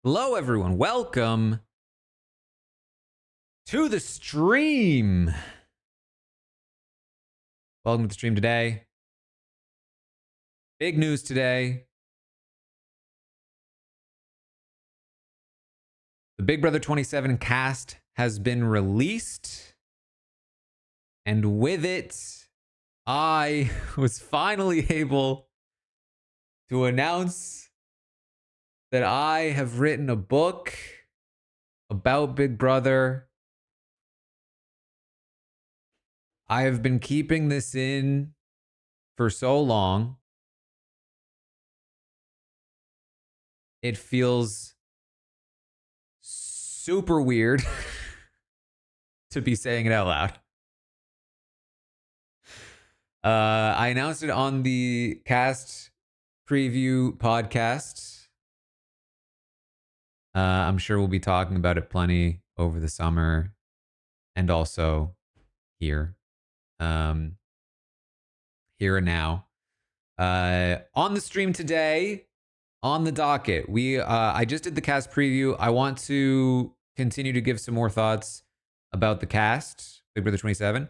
Hello, everyone. Welcome to the stream. Welcome to the stream today. Big news today. The Big Brother 27 cast has been released. And with it, I was finally able to announce that I have written a book about Big Brother. I have been keeping this in for so long. It feels super weird to be saying it out loud. I announced it on the cast preview podcast. I'm sure we'll be talking about it plenty over the summer and also here. Here and now. On the stream today, on the docket, I just did the cast preview. I want to continue to give some more thoughts about the cast, Big Brother 27,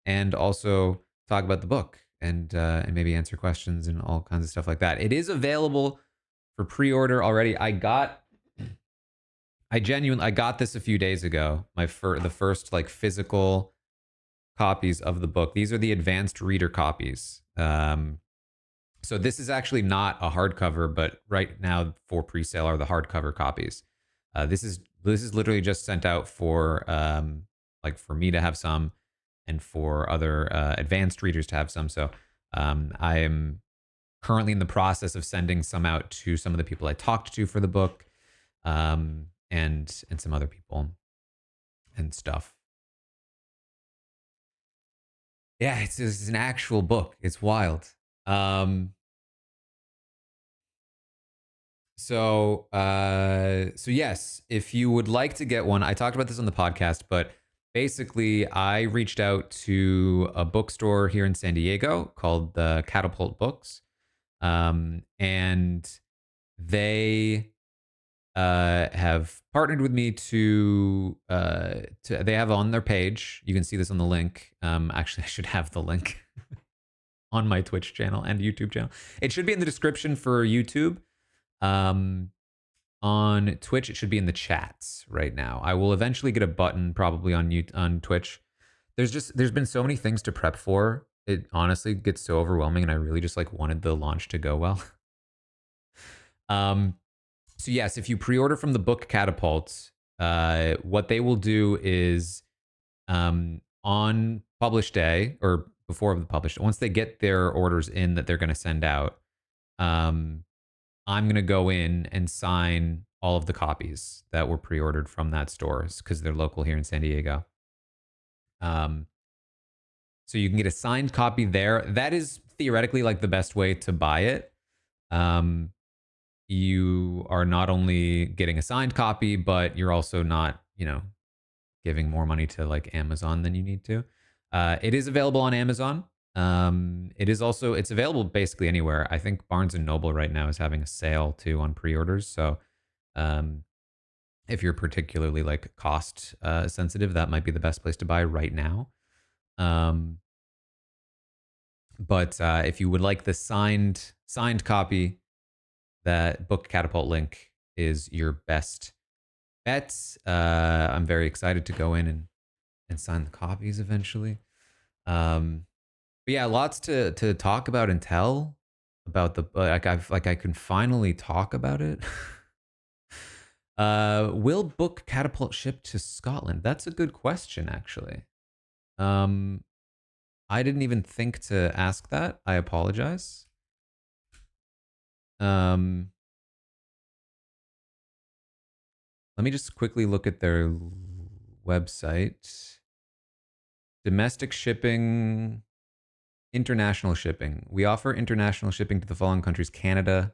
and also talk about the book and maybe answer questions and all kinds of stuff like that. It is available for pre-order already. I got this a few days ago. The first like physical copies of the book. These are the advanced reader copies. So this is actually not a hardcover, but right now for pre-sale are the hardcover copies. This is literally just sent out for like for me to have some, and for other advanced readers to have some. So I am currently in the process of sending some out to some of the people I talked to for the book, and some other people and stuff. Yeah, it's an actual book. It's wild. So yes, if you would like to get one, I talked about this on the podcast, but basically I reached out to a bookstore here in San Diego called the Catapult Books. And they have partnered with me to they have on their page, you can see this on the link. Actually I should have the link on my Twitch channel and YouTube channel. It should be in the description for YouTube. On Twitch, it should be in the chats right now. I will eventually get a button probably on Twitch. There's been so many things to prep for. It honestly gets so overwhelming, and I really just like wanted the launch to go well. So yes, if you pre-order from the book Catapult, what they will do is on publish day or before the publish, once they get their orders in that they're going to send out, I'm going to go in and sign all of the copies that were pre-ordered from that store because they're local here in San Diego. So you can get a signed copy there. That is theoretically like the best way to buy it. You are not only getting a signed copy, but you're also not, giving more money to like Amazon than you need to. It is available on Amazon. It's available basically anywhere. I think Barnes and Noble right now is having a sale too on pre-orders. So if you're particularly like cost sensitive, that might be the best place to buy right now. But if you would like the signed copy, that book Catapult link is your best bet. I'm very excited to go in and sign the copies eventually. But yeah, lots to talk about and tell about the I can finally talk about it. Will book Catapult ship to Scotland? That's a good question, actually. I didn't even think to ask that. I apologize. Let me just quickly look at their website. Domestic shipping, international shipping. We offer international shipping to the following countries: Canada,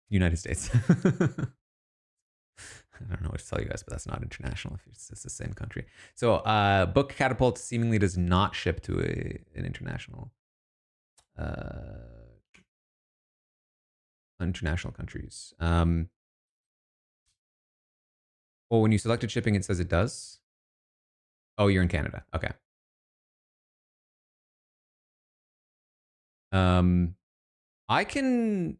United States. I don't know what to tell you guys, but that's not international. It's the same country. So, book Catapult seemingly does not ship to an international countries. Well, when you selected shipping, it says it does. Oh, you're in Canada. Okay. Um, I can.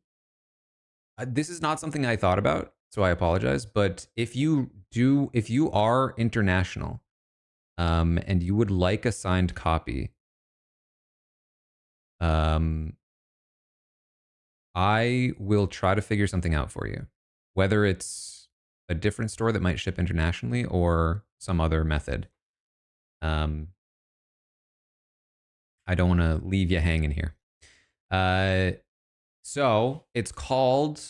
This is not something I thought about, so I apologize. But if you are international, and you would like a signed copy, um, I will try to figure something out for you, whether it's a different store that might ship internationally or some other method. Um, I don't want to leave you hanging here. So it's called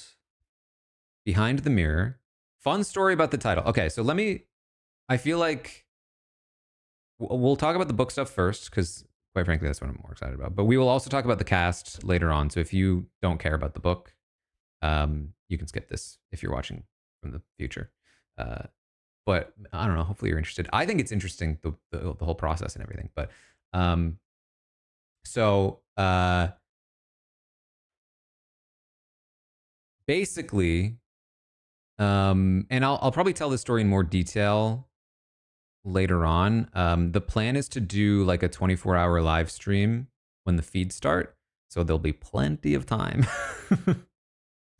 Behind the Mirror. Fun story about the title. Okay, so let me. I feel like we'll talk about the book stuff first because, quite frankly, that's what I'm more excited about. But we will also talk about the cast later on. So if you don't care about the book, you can skip this if you're watching from the future. Uh, but I don't know. Hopefully, you're interested. I think it's interesting the whole process and everything. But um, so basically, and I'll probably tell the story in more detail later on. The plan is to do like a 24-hour live stream when the feeds start, so there'll be plenty of time,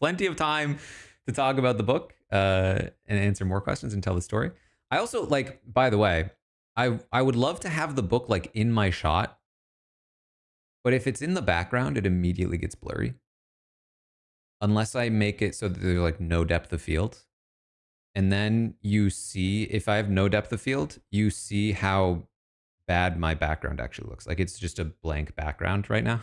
plenty of time to talk about the book and answer more questions and tell the story. I also like, by the way, I would love to have the book like in my shot, but if it's in the background, it immediately gets blurry unless I make it so that there's like no depth of field. And then you see, if I have no depth of field, you see how bad my background actually looks. Like it's just a blank background right now.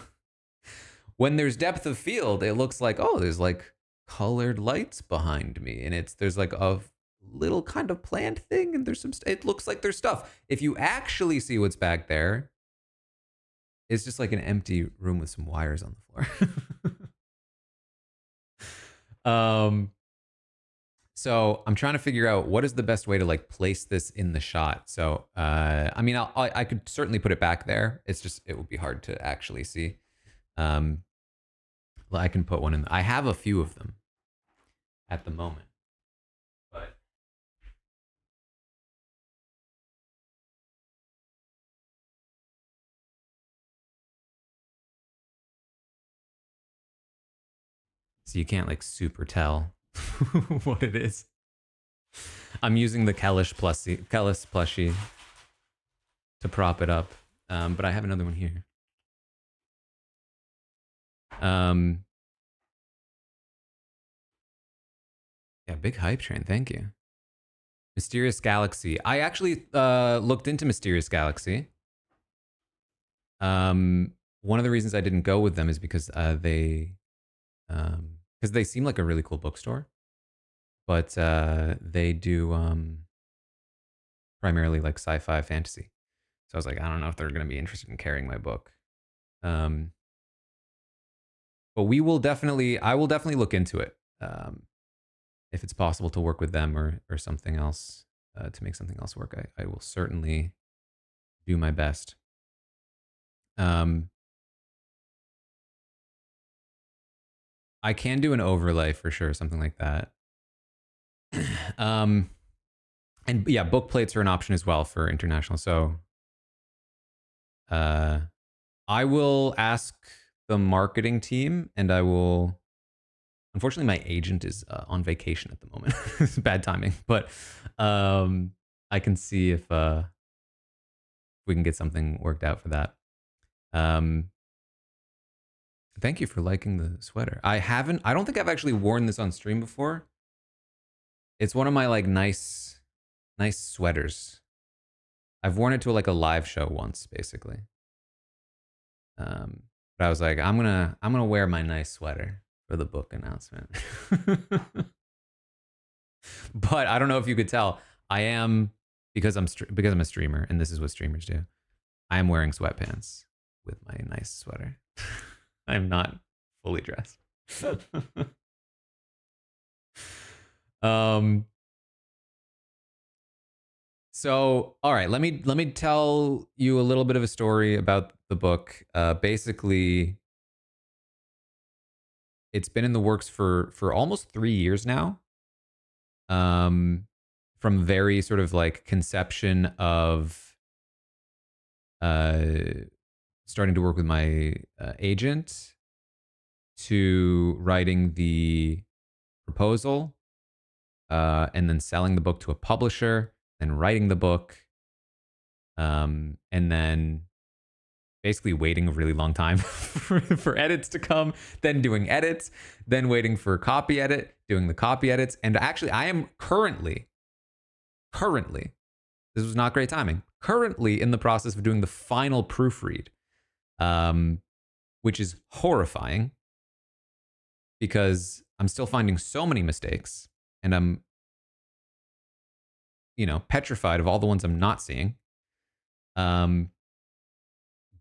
When there's depth of field, it looks like, oh, there's like colored lights behind me. And there's like a little kind of plant thing. And there's it looks like there's stuff. If you actually see what's back there, it's just like an empty room with some wires on the floor. So I'm trying to figure out what is the best way to like place this in the shot. So I mean, I could certainly put it back there. It's just it would be hard to actually see. Um, I can put one in. I have a few of them at the moment, but so you can't like super tell what it is. I'm using the Kellis plushie to prop it up, but I have another one here. Um, yeah, big hype train. Thank you. Mysterious Galaxy. I actually looked into Mysterious Galaxy. One of the reasons I didn't go with them is because they seem like a really cool bookstore, but they do primarily like sci-fi fantasy. So I was like, I don't know if they're going to be interested in carrying my book. Um, but I will definitely look into it if it's possible to work with them or something else to make something else work. I will certainly do my best. I can do an overlay for sure, something like that. um, and yeah, book plates are an option as well for international. So, uh, I will ask the marketing team, and I will. Unfortunately, my agent is on vacation at the moment. It's bad timing, but I can see if we can get something worked out for that. Um, Thank you for liking the sweater. I haven't. I don't think I've actually worn this on stream before. It's one of my like nice sweaters. I've worn it to like a live show once, basically. But I was like, I'm gonna wear my nice sweater for the book announcement. But I don't know if you could tell, I am because I'm a streamer, and this is what streamers do. I am wearing sweatpants with my nice sweater. I'm not fully dressed. um. So, all right, let me tell you a little bit of a story about the book. Basically, it's been in the works for almost 3 years now. Um, from very sort of like conception of uh, starting to work with my agent to writing the proposal, and then selling the book to a publisher, then writing the book, and then basically waiting a really long time for edits to come, then doing edits, then waiting for copy edit, doing the copy edits. And actually, I am currently, this was not great timing, currently in the process of doing the final proofread, which is horrifying because I'm still finding so many mistakes and I'm, petrified of all the ones I'm not seeing.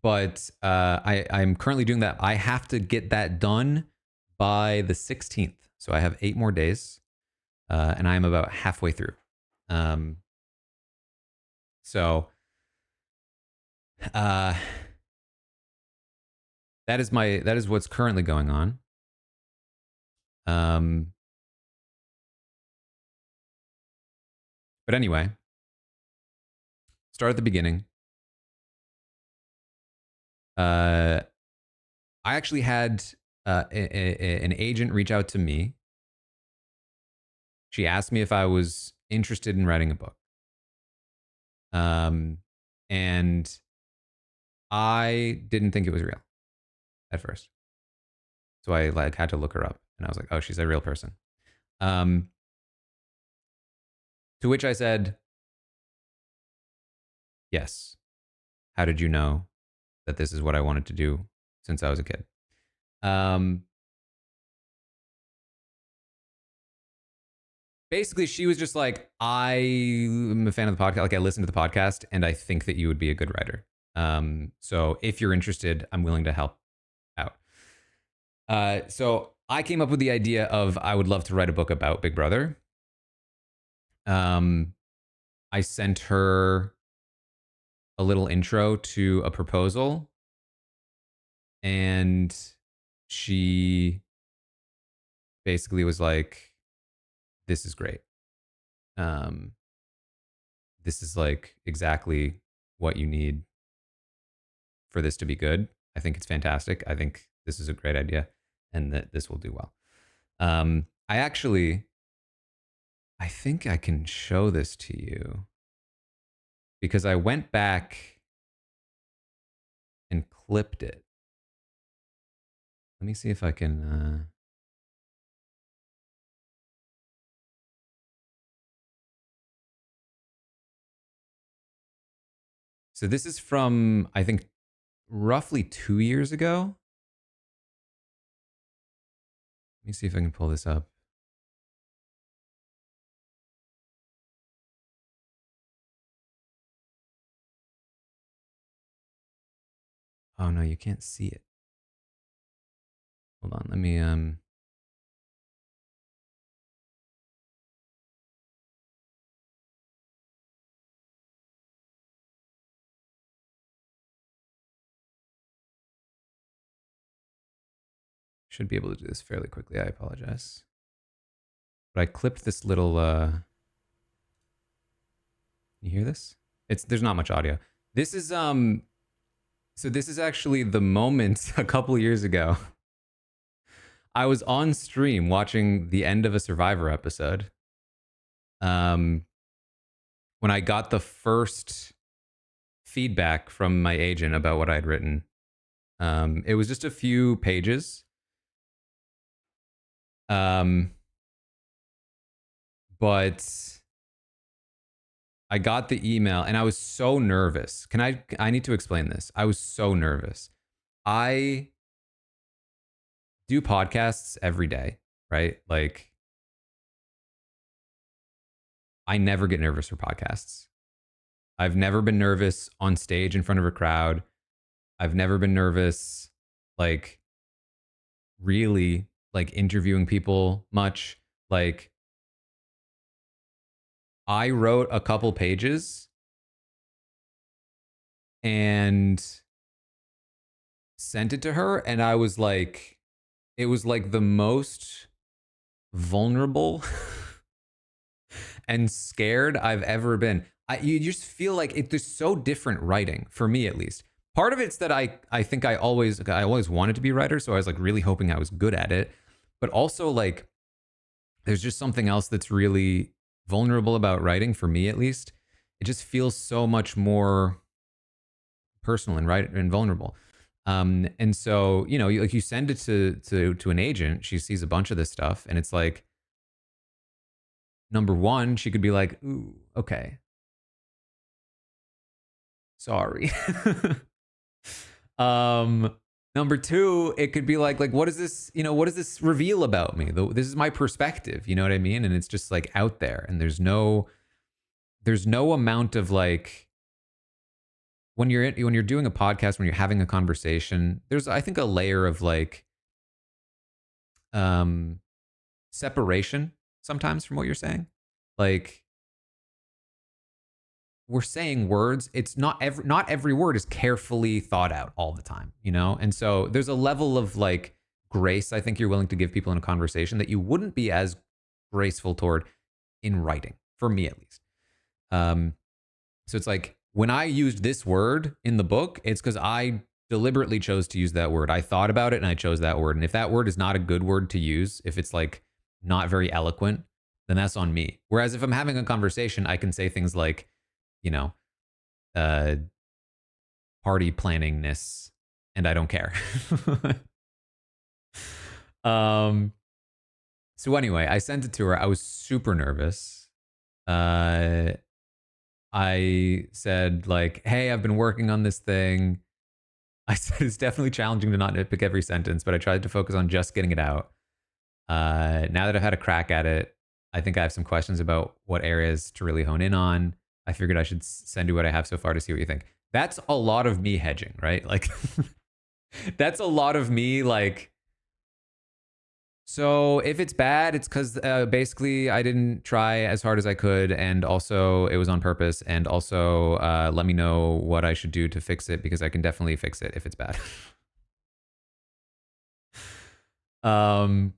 But I'm currently doing that. I have to get that done by the 16th. So I have 8 more days, and I'm about halfway through. So that is what's currently going on. But anyway, start at the beginning. I actually had an agent reach out to me. She asked me if I was interested in writing a book. And I didn't think it was real at first. So I had to look her up and I was like, oh, she's a real person. To which I said, yes. How did you know that this is what I wanted to do since I was a kid? Basically, she was just like, I am a fan of the podcast. Like, I listened to the podcast and I think that you would be a good writer. So if you're interested, I'm willing to help out. So I came up with the idea of I would love to write a book about Big Brother. I sent her a little intro to a proposal and she basically was like, this is great. This is like exactly what you need for this to be good. I think it's fantastic. I think this is a great idea and that this will do well. I think I can show this to you because I went back and clipped it. Let me see if I can. So this is from, I think, roughly 2 years ago. Let me see if I can pull this up. Oh no, you can't see it. Hold on, let me should be able to do this fairly quickly. I apologize. But I clipped this little you hear this? There's not much audio. This is so this is actually the moment a couple years ago. I was on stream watching the end of a Survivor episode. When I got the first feedback from my agent about what I'd written. It was just a few pages. But I got the email and I was so nervous. I need to explain this. I was so nervous. I do podcasts every day, right? Like I never get nervous for podcasts. I've never been nervous on stage in front of a crowd. I've never been nervous like really like interviewing people much. Like I wrote a couple pages and sent it to her and I was like, it was like the most vulnerable and scared I've ever been. You just feel like it's so different writing, for me at least. Part of it's that I think I always wanted to be a writer, so I was like really hoping I was good at it. But also like there's just something else that's really vulnerable about writing, for me at least. It just feels so much more personal and right and vulnerable. And so, you know, like you send it to an agent, she sees a bunch of this stuff, and it's like, number one, she could be like, "Ooh, okay, sorry." um, Number two, it could be like, what is this? You know, what does this reveal about me? This is my perspective. You know what I mean? And it's just like out there, and there's no amount of like when you're doing a podcast, when you're having a conversation, there's I think a layer of like um separation sometimes from what you're saying. Like we're saying words, it's not every word is carefully thought out all the time, you know? And so there's a level of like grace I think you're willing to give people in a conversation that you wouldn't be as graceful toward in writing, for me at least. Um So it's like when I used this word in the book, it's because I deliberately chose to use that word. I thought about it and I chose that word. And if that word is not a good word to use, if it's like not very eloquent, then that's on me. Whereas if I'm having a conversation, I can say things like, you know, uh, party planningness, and I don't care. um. So anyway, I sent it to her. I was super nervous. Uh, I said like, "Hey, I've been working on this thing." I said it's definitely challenging to not nitpick every sentence, but I tried to focus on just getting it out. Now that I've had a crack at it, I think I have some questions about what areas to really hone in on. I figured I should send you what I have so far to see what you think. That's a lot of me hedging, right? Like, that's a lot of me like, so if it's bad, it's because basically I didn't try as hard as I could, and also it was on purpose. And also, let me know what I should do to fix it because I can definitely fix it if it's bad. um,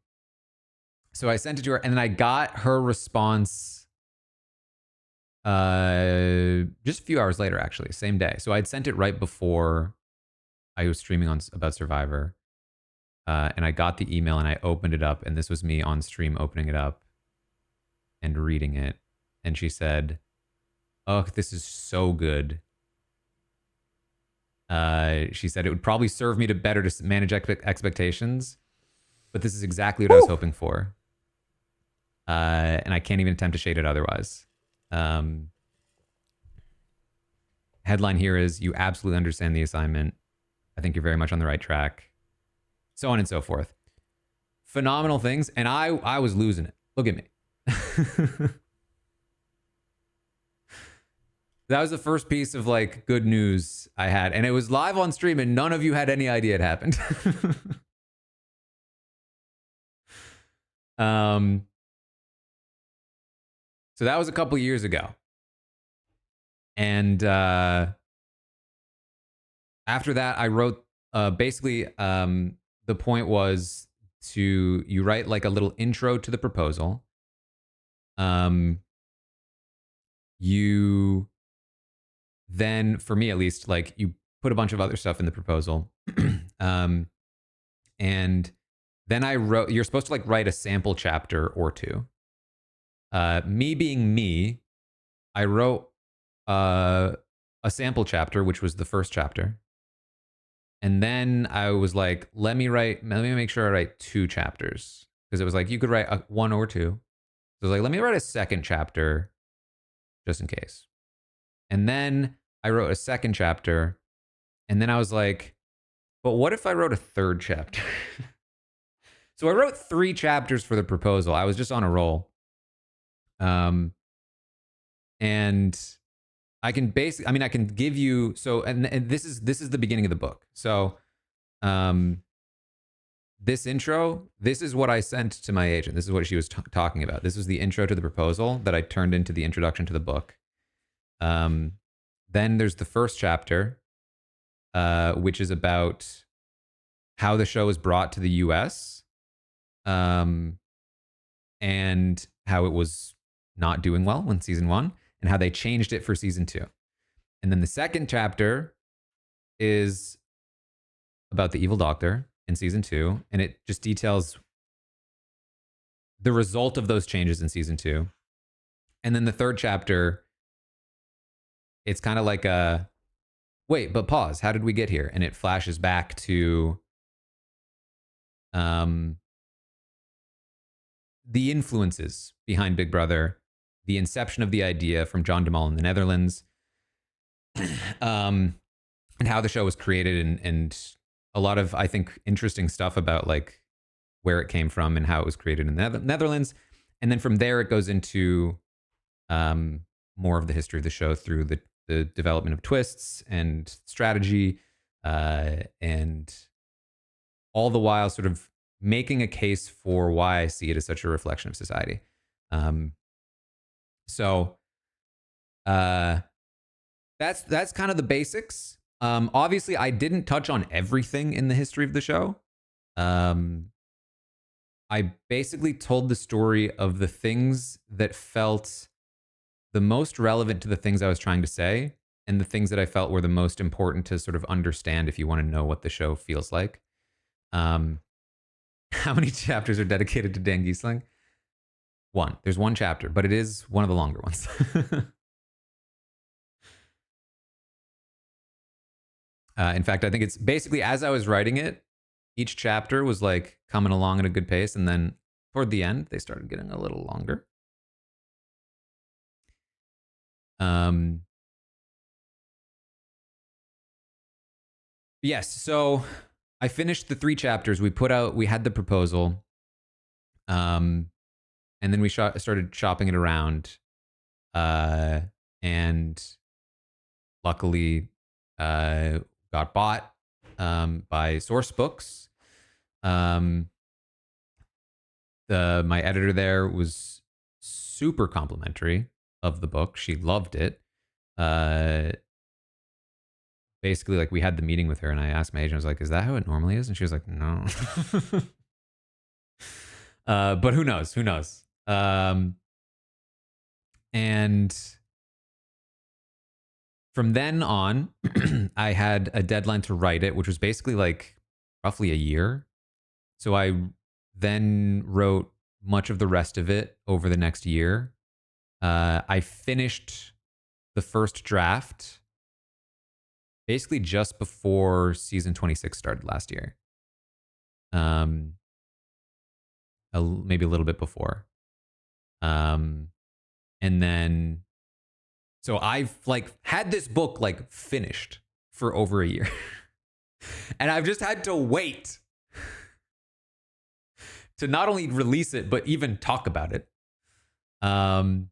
so I sent it to her, and then I got her response just a few hours later, actually, same day. So I'd sent it right before I was streaming on about Survivor, and I got the email and I opened it up, and this was me on stream opening it up and reading it, and she said, "Oh, this is so good." She said it would probably serve me to better to manage expectations, but this is exactly what I was hoping for, and I can't even attempt to shade it otherwise. Um, Headline here is, "You absolutely understand the assignment. I think you're very much on the right track." So on and so forth. Phenomenal things, and I was losing it. Look at me. That was the first piece of like good news I had, and it was live on stream, and none of you had any idea it happened. um, so that was a couple years ago, and after that, I wrote basically the point was to you write like a little intro to the proposal. You then, for me at least, like you put a bunch of other stuff in the proposal, um, and then I wrote. You're supposed to like write a sample chapter or two. Me being me, I wrote a sample chapter, which was the first chapter. And then I was like, let me make sure I write two chapters. Because it was like, you could write one or two. So I was like, let me write a second chapter just in case. And then I wrote a second chapter. And then I was like, but what if I wrote a third chapter? So I wrote 3 chapters for the proposal. I was just on a roll. And I can basically, I mean, I can give you, so, and this is the beginning of the book. So, this intro, this is what I sent to my agent. This is what she was talking about. This was the intro to the proposal that I turned into the introduction to the book. Then there's the first chapter, which is about how the show was brought to the US, and how it was not doing well in season 1 and how they changed it for season 2. And then the second chapter is about the evil doctor in season 2, and it just details the result of those changes in season 2. And then the third chapter, it's kind of like a wait, but pause. How did we get here? And it flashes back to the influences behind Big Brother, the inception of the idea from John de Mol in the Netherlands, and how the show was created, and a lot of, I think, interesting stuff about like where it came from and how it was created in the Netherlands. And then from there, it goes into more of the history of the show through the development of twists and strategy, and all the while sort of making a case for why I see it as such a reflection of society. So that's kind of the basics. Obviously, I didn't touch on everything in the history of the show. I basically told the story of the things that felt the most relevant to the things I was trying to say, and the things that I felt were the most important to sort of understand if you want to know what the show feels like. How many chapters are dedicated to Dan Giesling? 1. There's 1 chapter, but it is one of the longer ones. In fact, I think it's basically as I was writing it, each chapter was like coming along at a good pace, and then toward the end, they started getting a little longer. Yes, so I finished the 3 chapters. We had the proposal, and then we started shopping it around, and luckily got bought by Source Books. My editor there was super complimentary of the book. She loved it. Basically, like, we had the meeting with her, and I asked my agent, I was like, is that how it normally is? And she was like, no. But who knows? Who knows? And from then on, I had a deadline to write it, which was basically like roughly a year. So I then wrote much of the rest of it over the next year. I finished the first draft basically just before season 26 started last year. Maybe a little bit before. And then, so I've like had this book like finished for over a year. And I've just had to wait to not only release it, but even talk about it. Because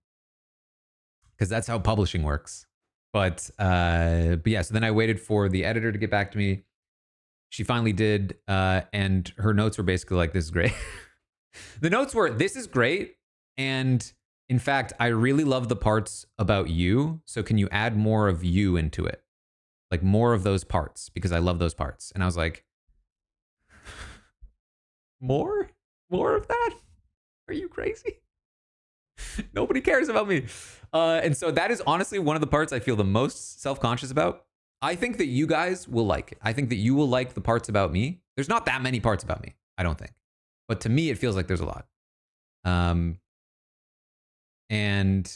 that's how publishing works. But yeah, so then I waited for the editor to get back to me. She finally did, and her notes were basically like, this is great. The notes were, this is great. And in fact, I really love the parts about you. So can you add more of you into it? Like more of those parts, because I love those parts. And I was like, more of that? Are you crazy? Nobody cares about me. And so that is honestly one of the parts I feel the most self-conscious about. I think that you guys will like it. I think that you will like the parts about me. There's not that many parts about me, I don't think. But to me, it feels like there's a lot. And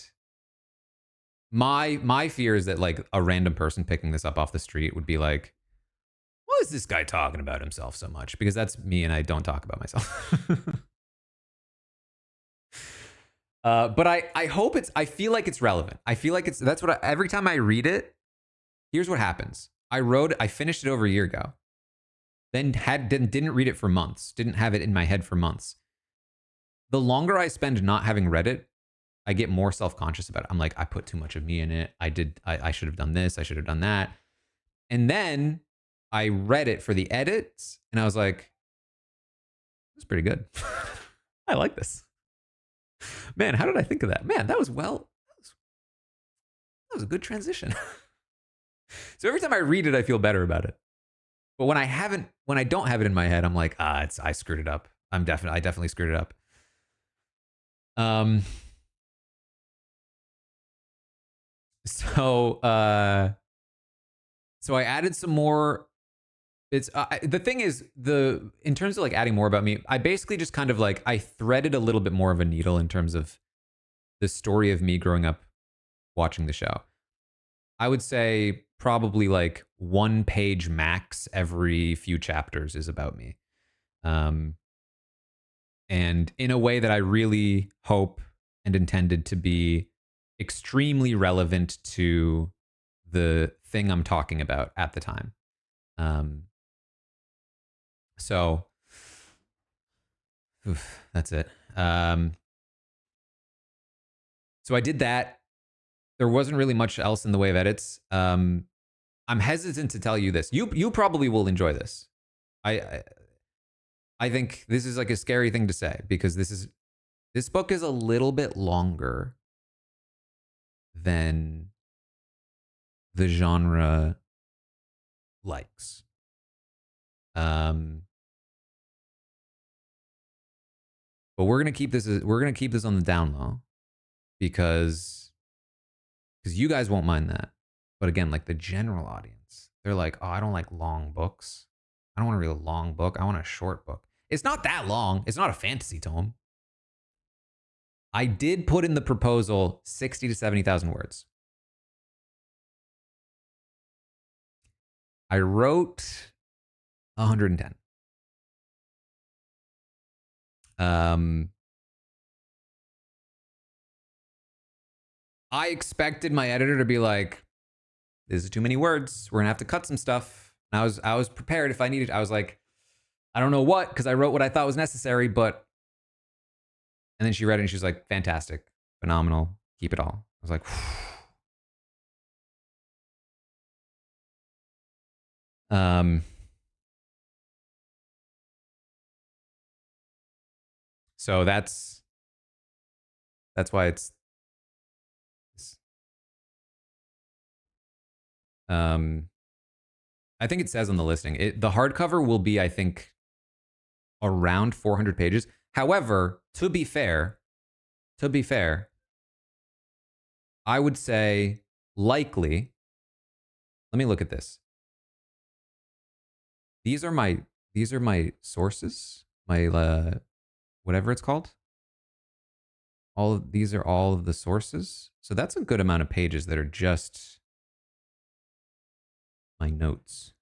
my fear is that like a random person picking this up off the street would be like, what is this guy talking about himself so much? Because that's me, and I don't talk about myself. But I hope I feel like it's relevant. I feel like that's what every time I read it, here's what happens. I finished it over a year ago. Then didn't read it for months. Didn't have it in my head for months. The longer I spend not having read it, I get more self-conscious about it. I'm like, I put too much of me in it. I should have done this. I should have done that. And then I read it for the edits, and I was like, it's pretty good. I like this. Man, how did I think of that? Man, that was a good transition. So every time I read it, I feel better about it. But when I don't have it in my head, I'm like, I screwed it up. I definitely screwed it up. So so I added some more. It's the thing is, the in terms of like adding more about me, I basically just kind of like I threaded a little bit more of a needle in terms of the story of me growing up watching the show. I would say probably like 1 page max every few chapters is about me. Um, and in a way that I really hope and intended to be extremely relevant to the thing I'm talking about at the time. Um, so that's it. So I did that. There wasn't really much else in the way of edits. I'm hesitant to tell you this. You probably will enjoy this. I I think this is like a scary thing to say because this book is a little bit longer than the genre likes. Um, but we're gonna keep this on the down low because you guys won't mind that. But again, like the general audience, they're like, oh, I don't like long books. I don't want to read a long book. I want a short book. It's not that long. It's not a fantasy tome. I did put in the proposal 60 to 70,000 words. I wrote 110. Um, I expected my editor to be like, "This is too many words. We're gonna have to cut some stuff." And I was prepared if I needed. I was like, I don't know what, because I wrote what I thought was necessary, but. And then she read it and she was like, "Fantastic, phenomenal, keep it all." I was like, um. So that's why it's um. I think it says on the listing, the hardcover will be, I think, around 400 pages. However, to be fair, I would say likely. Let me look at this. These are my sources, my whatever it's called. All of these are all of the sources. So that's a good amount of pages that are just my notes.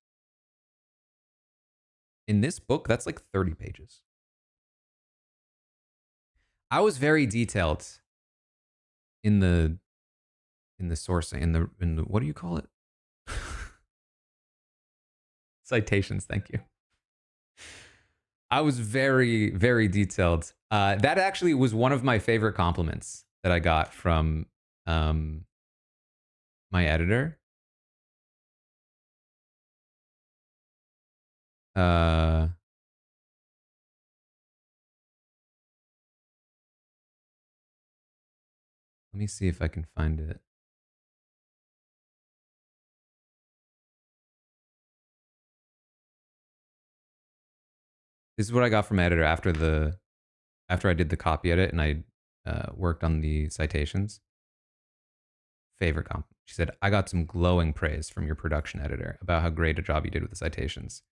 In this book, that's like 30 pages. I was very detailed in the sourcing, in the what do you call it? Citations, thank you. I was very, very detailed. That actually was one of my favorite compliments that I got from my editor. Let me see if I can find it. This is what I got from editor after I did the copy edit and I worked on the citations. Favorite compliment. She said, "I got some glowing praise from your production editor about how great a job you did with the citations.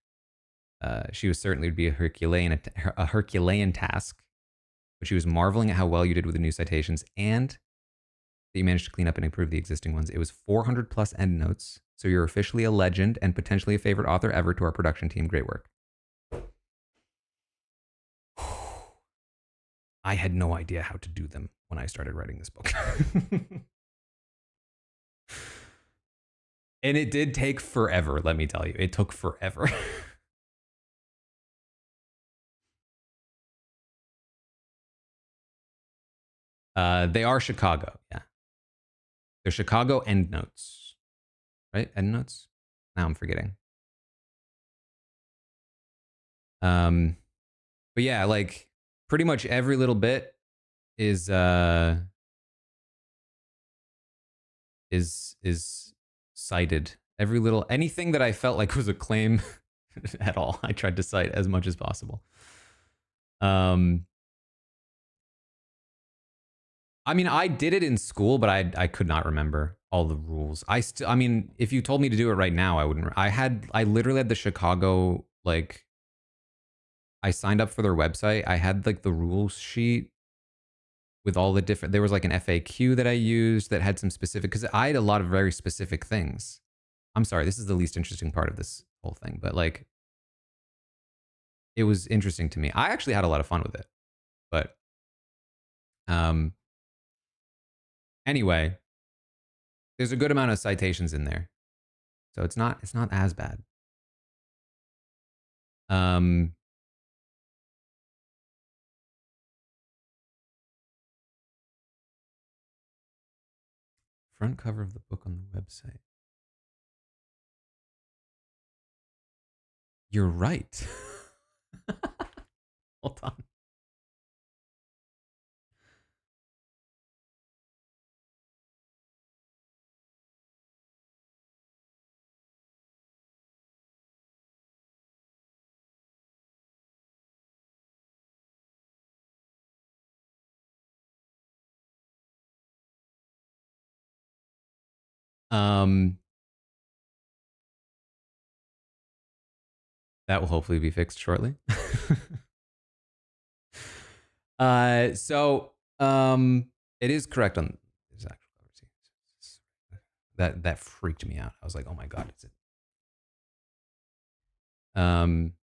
She was certainly would be a Herculean task, but she was marveling at how well you did with the new citations and that you managed to clean up and improve the existing ones. It was 400 plus endnotes, so you're officially a legend and potentially a favorite author ever to our production team. Great work." I had no idea how to do them when I started writing this book. And it did take forever, let me tell you. It took forever. They are Chicago, yeah. They're Chicago endnotes, right? Endnotes? Now I'm forgetting. But yeah, like pretty much every little bit is cited. Every little anything that I felt like was a claim at all, I tried to cite as much as possible. I mean, I did it in school, but I could not remember. all the rules. I mean, if you told me to do it right now, I wouldn't. I literally had the Chicago, like, I signed up for their website. I had like the rules sheet with all the different, there was like an FAQ that I used that had some specific, because I had a lot of very specific things. I'm sorry, this is the least interesting part of this whole thing, but like, it was interesting to me. I actually had a lot of fun with it. But um, anyway, there's a good amount of citations in there, so it's not as bad. Um, front cover of the book on the website. You're right. Hold on. Um, that will hopefully be fixed shortly. So it is correct on his actual cover. That freaked me out. I was like, oh my god, is it? Um.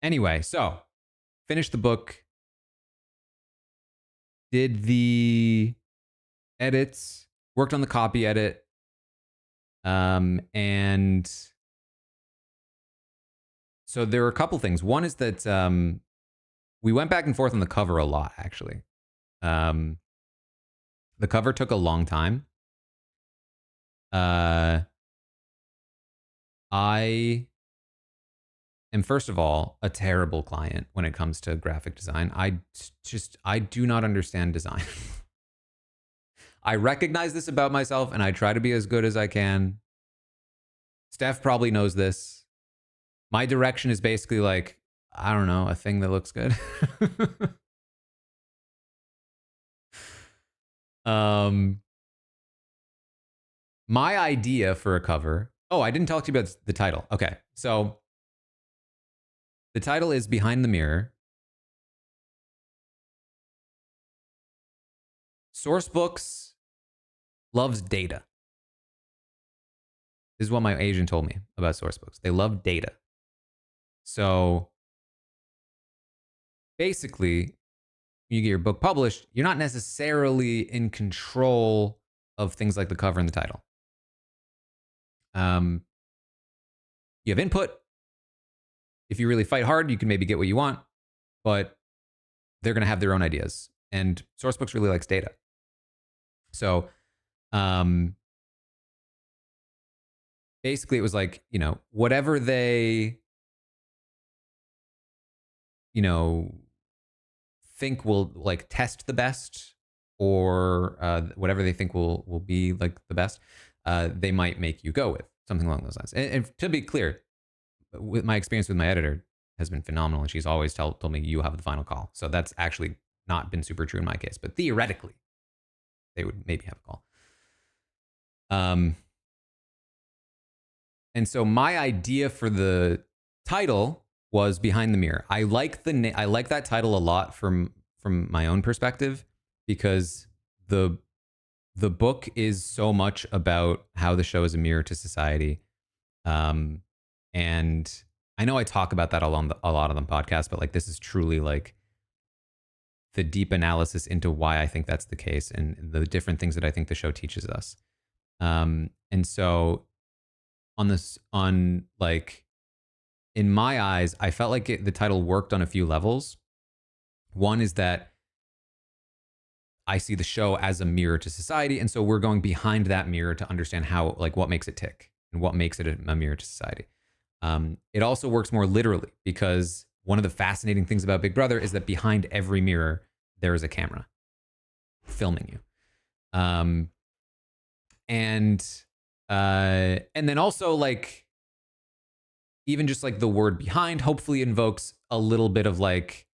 Anyway, so finished the book, did the edits, worked on the copy edit, and so there were a couple things. One is that we went back and forth on the cover a lot, actually. The cover took a long time. I am, first of all, a terrible client when it comes to graphic design. I do not understand design. I recognize this about myself and I try to be as good as I can. Steph probably knows this. My direction is basically like, I don't know, a thing that looks good. My idea for a cover. Oh, I didn't talk to you about the title. Okay. So the title is Behind the Mirror. Sourcebooks loves data. This is what my agent told me about Sourcebooks. They love data. So basically, you get your book published, you're not necessarily in control of things like the cover and the title. You have input. If you really fight hard, you can maybe get what you want, but they're going to have their own ideas. And Sourcebooks really likes data. So basically, it was like, whatever they, think will like test the best, or whatever they think will be like the best, they might make you go with something along those lines. And to be clear, with my experience with my editor has been phenomenal, and she's always told me you have the final call. So that's actually not been super true in my case, but theoretically, they would maybe have a call. And so my idea for the title was Behind the Mirror. I like I like that title a lot from my own perspective, because the book is so much about how the show is a mirror to society. And I know I talk about that a lot on the podcast, but like, this is truly like the deep analysis into why I think that's the case, and the different things that I think the show teaches us. And so on like, in my eyes, I felt like the title worked on a few levels. One is that I see the show as a mirror to society, and so we're going behind that mirror to understand how, like, what makes it tick and what makes it a mirror to society. It also works more literally, because one of the fascinating things about Big Brother is that behind every mirror there is a camera filming you. And then also, like, even just like the word behind hopefully invokes a little bit of like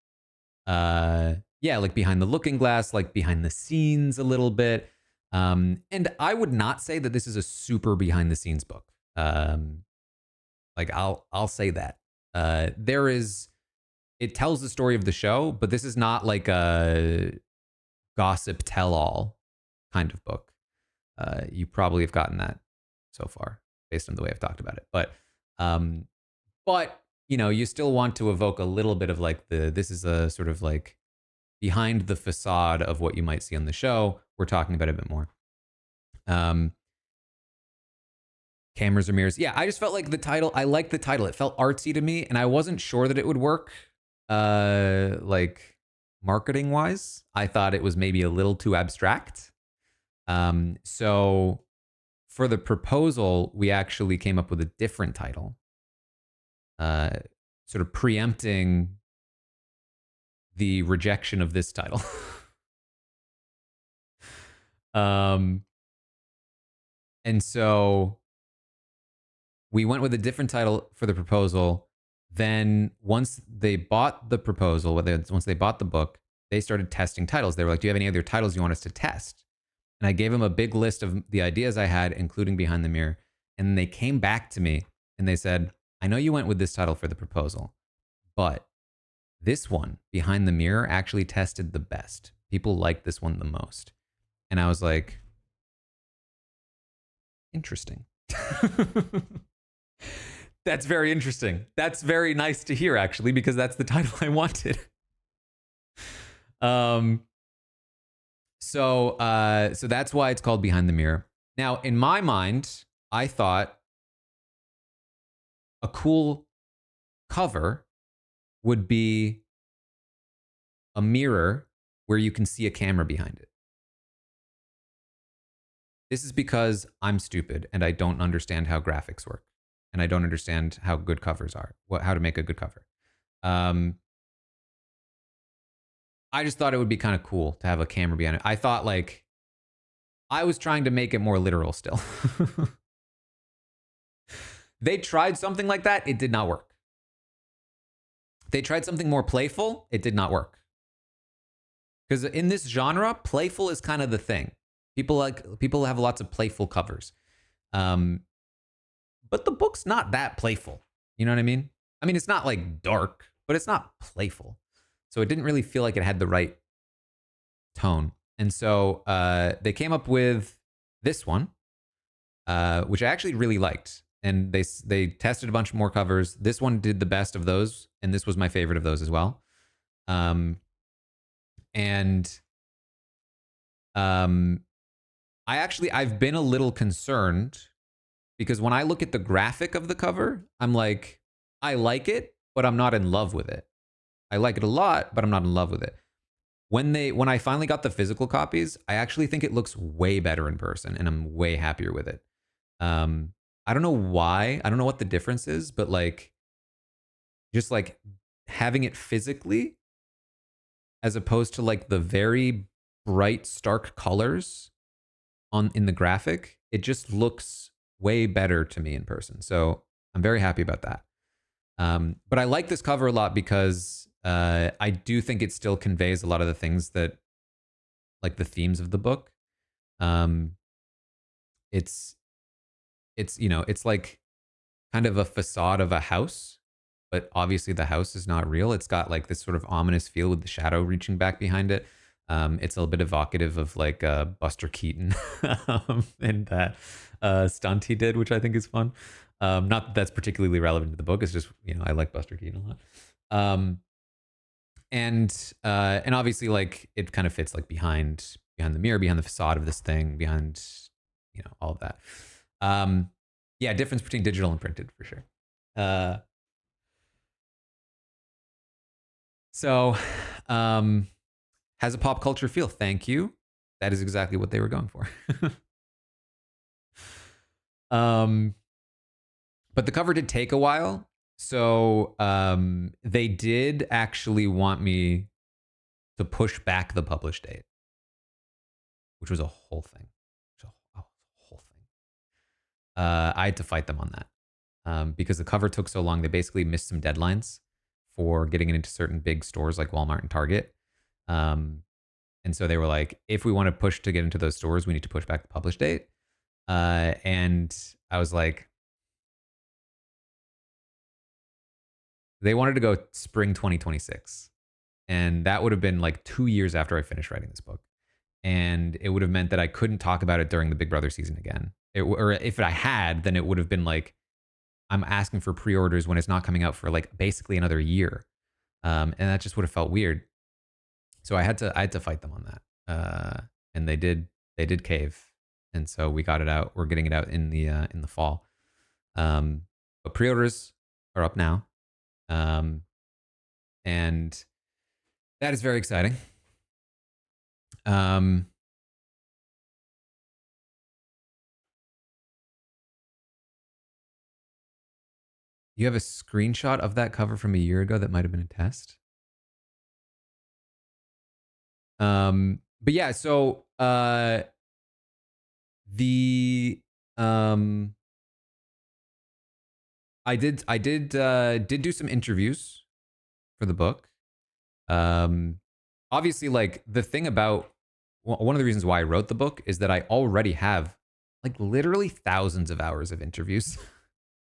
Yeah, like behind the looking glass, like behind the scenes a little bit. And I would not say that this is a super behind the scenes book. Like I'll say that. There is it tells the story of the show, but this is not like a gossip tell all kind of book. You probably have gotten that so far based on the way I've talked about it. Um, but you know, you still want to evoke a little bit of like this is a sort of like behind the facade of what you might see on the show. We're talking about it a bit more. Um, Cameras or mirrors. Yeah, I just felt like the title, I liked the title. It felt artsy to me, and I wasn't sure that it would work like marketing wise. I thought it was maybe a little too abstract. So for the proposal, we actually came up with a different title, uh, sort of preempting the rejection of this title. um, and so we went with a different title for the proposal. Then once they bought the proposal, once they bought the book, they started testing titles. They were like, "Do you have any other titles you want us to test?" And I gave them a big list of the ideas I had, including Behind the Mirror. And they came back to me and they said, "I know you went with this title for the proposal, but this one, Behind the Mirror, actually tested the best. People liked this one the most." And I was like, interesting. That's very interesting. That's very nice to hear, actually, because that's the title I wanted. Um, so that's why it's called Behind the Mirror. Now, in my mind, I thought a cool cover would be a mirror where you can see a camera behind it. This is because I'm stupid and I don't understand how graphics work, and I don't understand how good covers are, how to make a good cover. Um, I just thought it would be kind of cool to have a camera behind it. I thought like I was trying to make it more literal still. They tried something like that, it did not work. They tried something more playful, it did not work. Because in this genre, playful is kind of the thing. People have lots of playful covers. Um, but the book's not that playful. You know what I mean? I mean, it's not like dark, but it's not playful. So it didn't really feel like it had the right tone. And so they came up with this one, which I actually really liked. And they tested a bunch more covers. This one did the best of those, and this was my favorite of those as well. And I've been a little concerned because when I look at the graphic of the cover, I'm like, I like it, but I'm not in love with it. I like it a lot, but I'm not in love with it. When I finally got the physical copies, I actually think it looks way better in person, and I'm way happier with it. I don't know why. I don't know what the difference is, but like, just like having it physically, as opposed to like the very bright, stark colors in the graphic, it just looks way better to me in person. So I'm very happy about that. But I like this cover a lot because I do think it still conveys a lot of the things that, like the themes of the book. Um, it's it's like kind of a facade of a house, but obviously the house is not real. It's got like this sort of ominous feel with the shadow reaching back behind it. It's a little bit evocative of like Buster Keaton and that stunt he did, which I think is fun. Not that that's particularly relevant to the book. It's just, I like Buster Keaton a lot. And obviously like it kind of fits like behind the mirror, behind the facade of this thing, behind all of that. Yeah, difference between digital and printed for sure. So has a pop culture feel. Thank you. That is exactly what they were going for. But the cover did take a while. So they did actually want me to push back the publish date, which was a whole thing. I had to fight them on that because the cover took so long. They basically missed some deadlines for getting it into certain big stores like Walmart and Target. Um, and so they were like, if we want to push to get into those stores, we need to push back the publish date. And I was like, they wanted to go spring 2026. And that would have been like 2 years after I finished writing this book. And it would have meant that I couldn't talk about it during the Big Brother season again. Or if I had, then it would have been like, I'm asking for pre-orders when it's not coming out for like basically another year. And that just would have felt weird. So I had to fight them on that. And they did cave. And so we got it out. We're getting it out in the fall. But pre-orders are up now. And that is very exciting. You have a screenshot of that cover from a year ago that might have been a test. But yeah, so the I did do some interviews for the book. Obviously, like the thing about one of the reasons why I wrote the book is that I already have like literally thousands of hours of interviews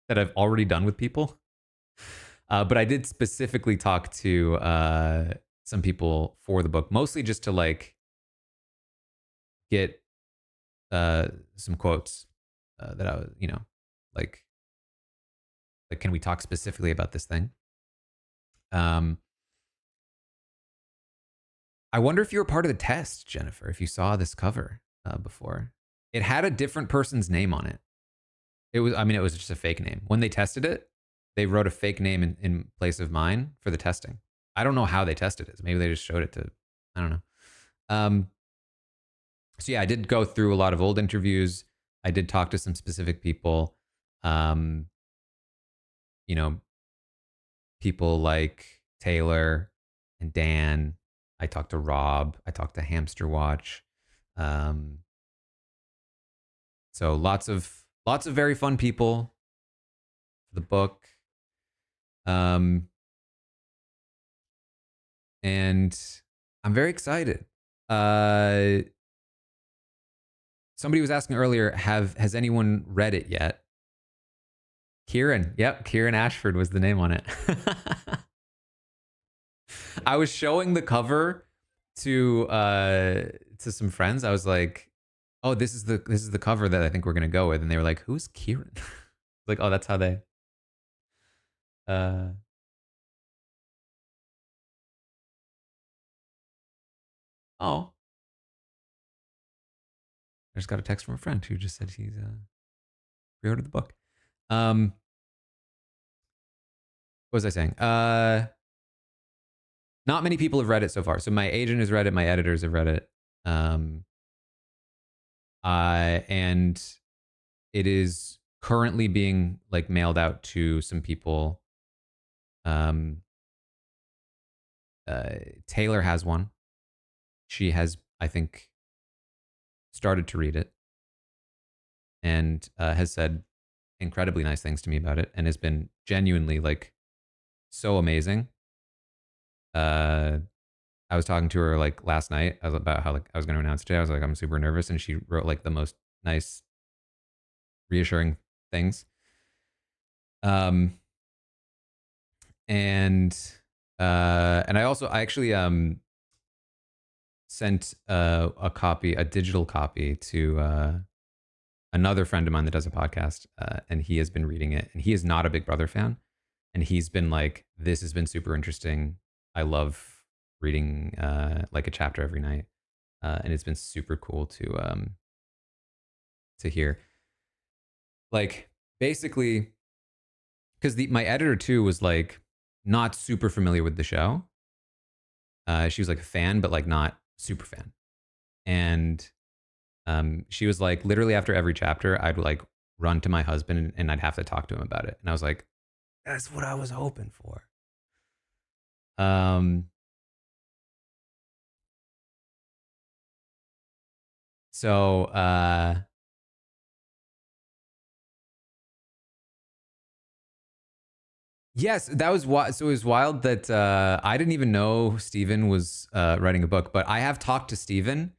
that I've already done with people. But I did specifically talk to some people for the book, mostly just to like get some quotes that I was, like can we talk specifically about this thing? Um, I wonder if you were part of the test, Jennifer, if you saw this cover before. It had a different person's name on it. It was just a fake name. When they tested it, they wrote a fake name in place of mine for the testing. I don't know how they tested it. Maybe they just showed it to, I don't know. So yeah, I did go through a lot of old interviews. I did talk to some specific people. Um, you know, people like Taylor and Dan. I talked to Rob. I talked to Hamster Watch. Um, so lots of very fun people for the book. And I'm very excited. Somebody was asking earlier, has anyone read it yet? Kieran. Yep, Kieran Ashford was the name on it. I was showing the cover to some friends. I was like, "Oh, this is the cover that I think we're gonna go with," and they were like, "Who's Kieran?" Like, "Oh, that's how they." Uh, oh, I just got a text from a friend who just said he's pre-ordered the book. What was I saying? Not many people have read it so far. So my agent has read it. My editors have read it. Um, and it is currently being like mailed out to some people. Um, Taylor has one. She has, I think, started to read it and has said incredibly nice things to me about it and has been genuinely like so amazing. I was talking to her like last night about how like I was going to announce it today. I was like, I'm super nervous, and she wrote like the most nice, reassuring things. Um, and I actually sent a digital copy to another friend of mine that does a podcast, and he has been reading it, and he is not a Big Brother fan, and he's been like, "This has been super interesting. I love reading like a chapter every night, and it's been super cool to hear." Like basically, because the my editor too was like not super familiar with the show. She was like a fan, but like not super fan, and she was like, literally after every chapter, I'd like run to my husband and I'd have to talk to him about it. And I was like, that's what I was hoping for. Um, so, Yes, that was wild. So it was wild that I didn't even know Steven was writing a book, but I have talked to Steven.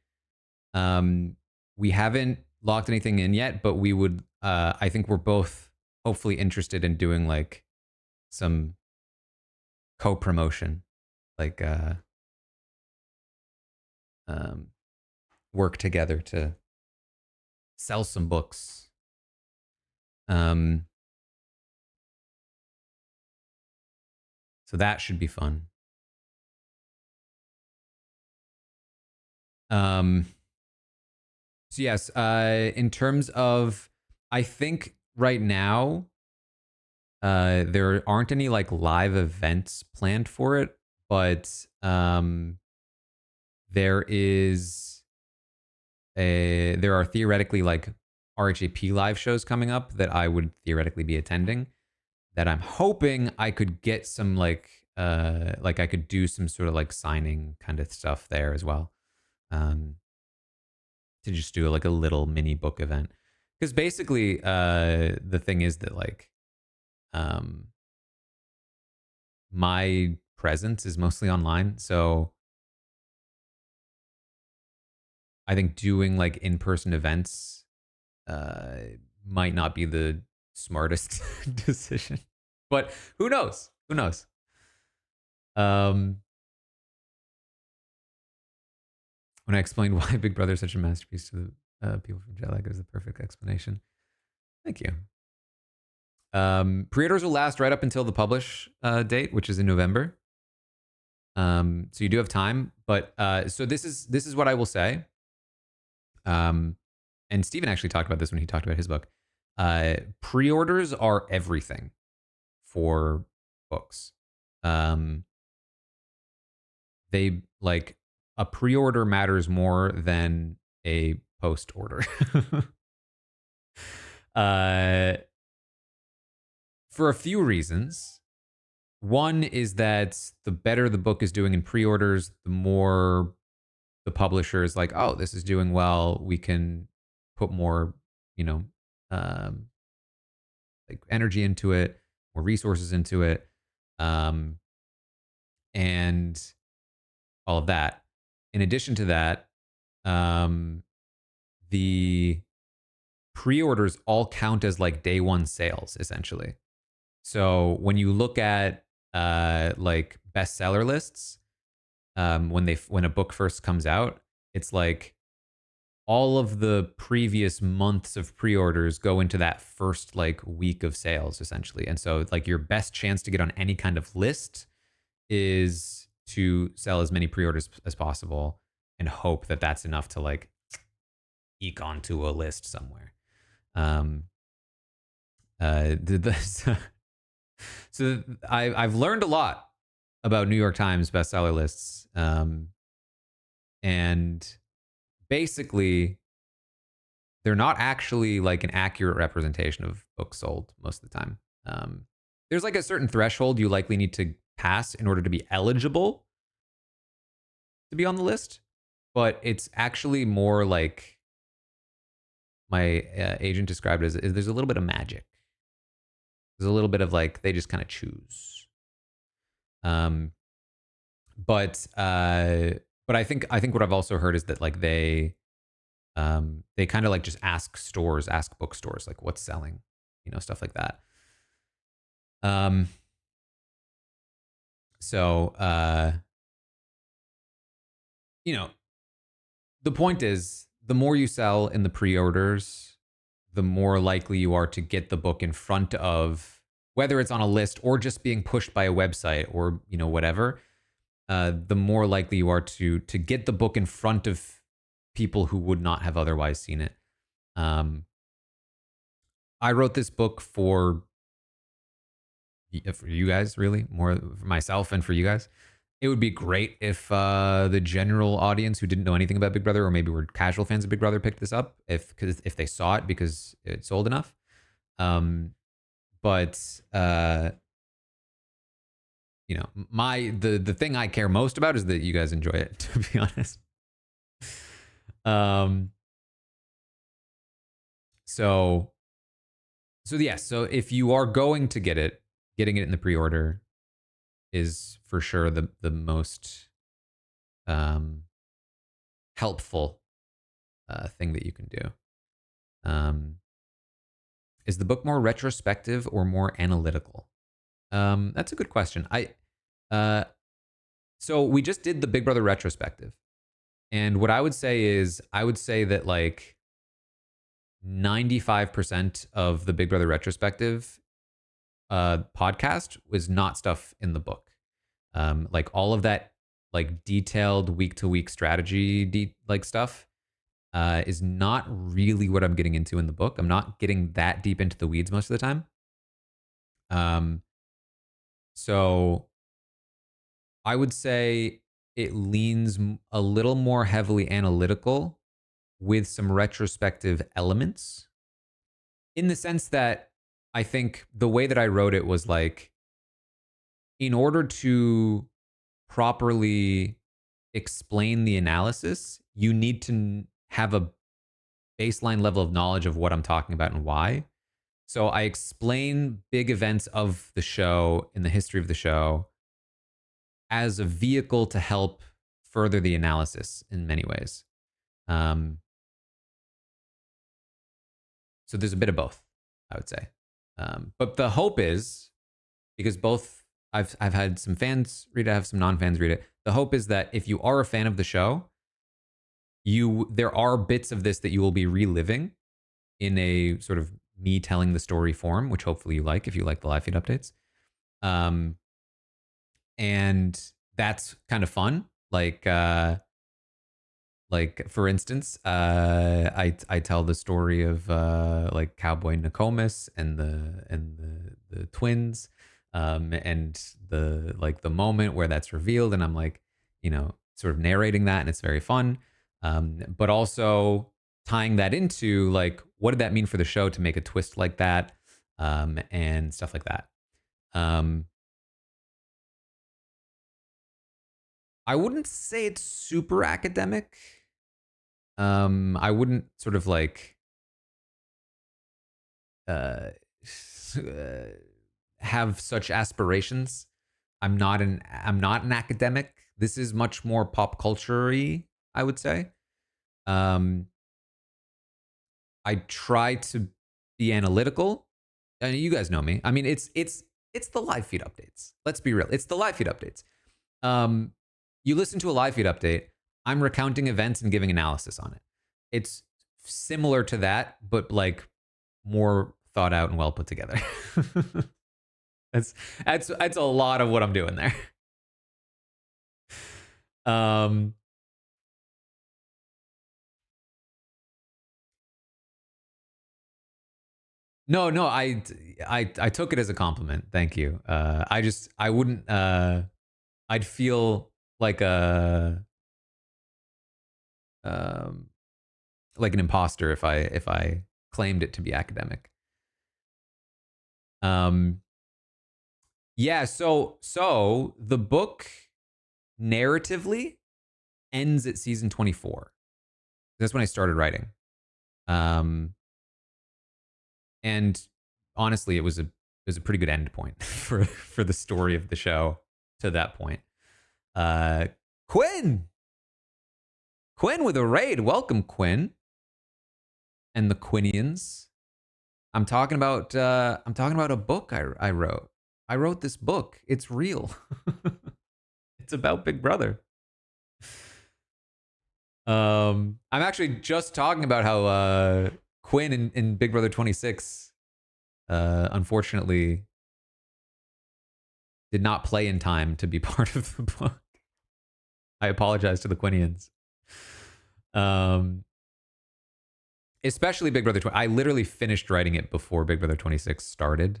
We haven't locked anything in yet, but we would. I think we're both hopefully interested in doing like some co-promotion, like um, work together to sell some books. Um, so that should be fun. Um, so yes, in terms of, I think right now there aren't any like live events planned for it, but there is there are theoretically like RHAP live shows coming up that I would theoretically be attending. That I'm hoping I could get some like I could do some sort of like signing kind of stuff there as well. Um, to just do like a little mini book event. Because basically, the thing is that like um, my presence is mostly online, so I think doing like in person events uh, might not be the smartest decision. But who knows? Who knows? Um, when I explained why Big Brother is such a masterpiece to the people from Jet Lag, it was the perfect explanation. Thank you. Pre-orders will last right up until the publish date, which is in November. So you do have time, but so this is what I will say. And Steven actually talked about this when he talked about his book. Pre-orders are everything for books. They like a pre-order matters more than a post order. uh, for a few reasons. One is that the better the book is doing in pre-orders, the more the publisher is like, oh, this is doing well. We can put more, you know, um, like energy into it, more resources into it, um, and all of that. In addition to that, um, the pre-orders all count as like day one sales, essentially. So when you look at like bestseller lists, when a book first comes out, it's like all of the previous months of pre-orders go into that first like week of sales essentially. And so like your best chance to get on any kind of list is to sell as many pre-orders as possible and hope that that's enough to like eke onto a list somewhere. Um so I've learned a lot about New York Times bestseller lists. And basically they're not actually like an accurate representation of books sold most of the time. Um, there's like a certain threshold you likely need to pass in order to be eligible to be on the list, but it's actually more like my agent described it as is there's a little bit of magic. There's a little bit of like they just kind of choose. Um, but but I think what I've also heard is that like they kind of like just ask bookstores like what's selling, stuff like that. Um, so you know, the point is the more you sell in the pre-orders, the more likely you are to get the book in front of whether it's on a list or just being pushed by a website or whatever. The more likely you are to get the book in front of people who would not have otherwise seen it. Um, I wrote this book for you guys, really, more for myself and for you guys. It would be great if the general audience who didn't know anything about Big Brother or maybe were casual fans of Big Brother picked this up if they saw it because it sold enough. Um, but the thing I care most about is that you guys enjoy it. To be honest. Um. So yes. So if you are going to get it, getting it in the pre-order is for sure the most helpful thing that you can do. Is the book more retrospective or more analytical? That's a good question. Uh, so we just did the Big Brother retrospective, and what I would say is, I would say that like 95% of the Big Brother retrospective podcast was not stuff in the book. Like all of that, like detailed week to week strategy, like stuff, is not really what I'm getting into in the book. I'm not getting that deep into the weeds most of the time. Um, so I would say it leans a little more heavily analytical with some retrospective elements, in the sense that I think the way that I wrote it was like, in order to properly explain the analysis, you need to have a baseline level of knowledge of what I'm talking about and why. So I explain big events of the show in the history of the show as a vehicle to help further the analysis in many ways. Um, so there's a bit of both, I would say. But the hope is, because both I've had some fans read it, I have some non-fans read it. The hope is that if you are a fan of the show, there are bits of this that you will be reliving in a sort of me telling the story form, which hopefully you like if you like the live feed updates. And that's kind of fun. Like for instance, I tell the story of like Cowboy Nokomis and the twins, and the moment where that's revealed, and I'm like, sort of narrating that, and it's very fun. But also tying that into like, what did that mean for the show to make a twist like that, and stuff like that. I wouldn't say it's super academic. I wouldn't sort of like uh, have such aspirations. I'm not an academic. This is much more pop culture-y, I would say. Um, I try to be analytical. And you guys know me. I mean, it's the live feed updates. Let's be real. It's the live feed updates. Um, you listen to a live feed update. I'm recounting events and giving analysis on it. It's similar to that, but like more thought out and well put together. that's that's a lot of what I'm doing there. Um, no, I took it as a compliment. Thank you. I wouldn't. I'd feel um, like an imposter if I claimed it to be academic. Um, yeah. So the book narratively ends at season 24. That's when I started writing. Um, and honestly, it was a pretty good end point for the story of the show to that point. Uh, Quinn, Quinn with a raid. Welcome, Quinn, and the Quinians. I'm talking about a book I wrote. I wrote this book. It's real. It's about Big Brother. I'm actually just talking about how Quinn in Big Brother 26 unfortunately did not play in time to be part of the book. I apologize to the Quinians. Especially Big Brother 20. I literally finished writing it before Big Brother 26 started.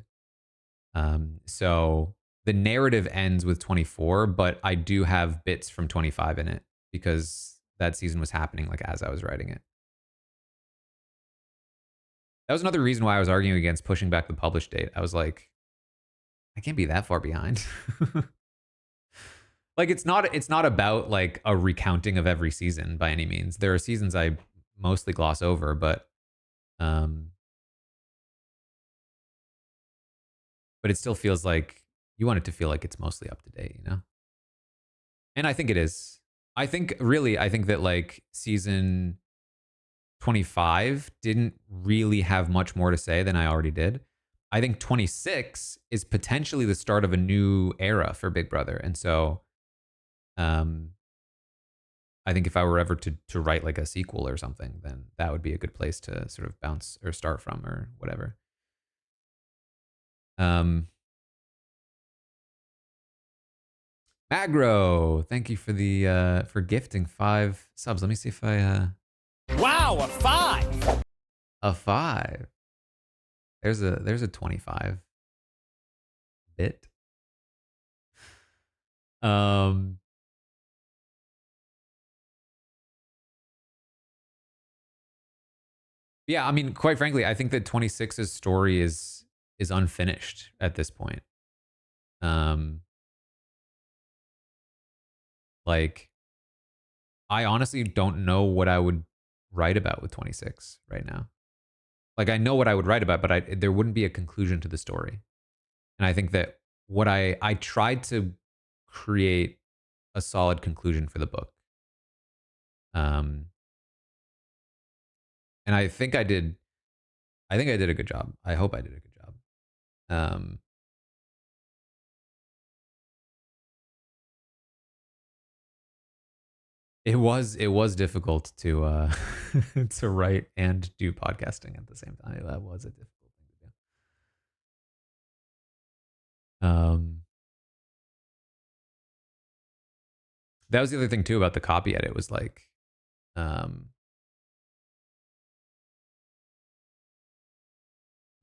So the narrative ends with 24, but I do have bits from 25 in it because that season was happening like as I was writing it. That was another reason why I was arguing against pushing back the publish date. I was like, I can't be that far behind. Like it's not about like a recounting of every season by any means. There are seasons I mostly gloss over, but um but it still feels like you want it to feel like it's mostly up to date, you know? And I think it is. I think that like season 25 didn't really have much more to say than I already did. I think 26 is potentially the start of a new era for Big Brother. And so um, I think if I were ever to write like a sequel or something, then that would be a good place to sort of bounce or start from or whatever. Um, Magro, thank you for the for gifting 5 subs. Let me see if I Wow, a 5. a 5. There's a 25 bit. Um yeah, I mean, quite frankly, I think that 26's story is unfinished at this point. Um like I honestly don't know what I would write about with 26 right now. Like I know what I would write about, but there wouldn't be a conclusion to the story. And I think that what I tried to create a solid conclusion for the book. Um and I think I did a good job. I hope I did a good job. Um it was difficult to to write and do podcasting at the same time. That was a difficult thing to do. That was the other thing too about the copy edit was like um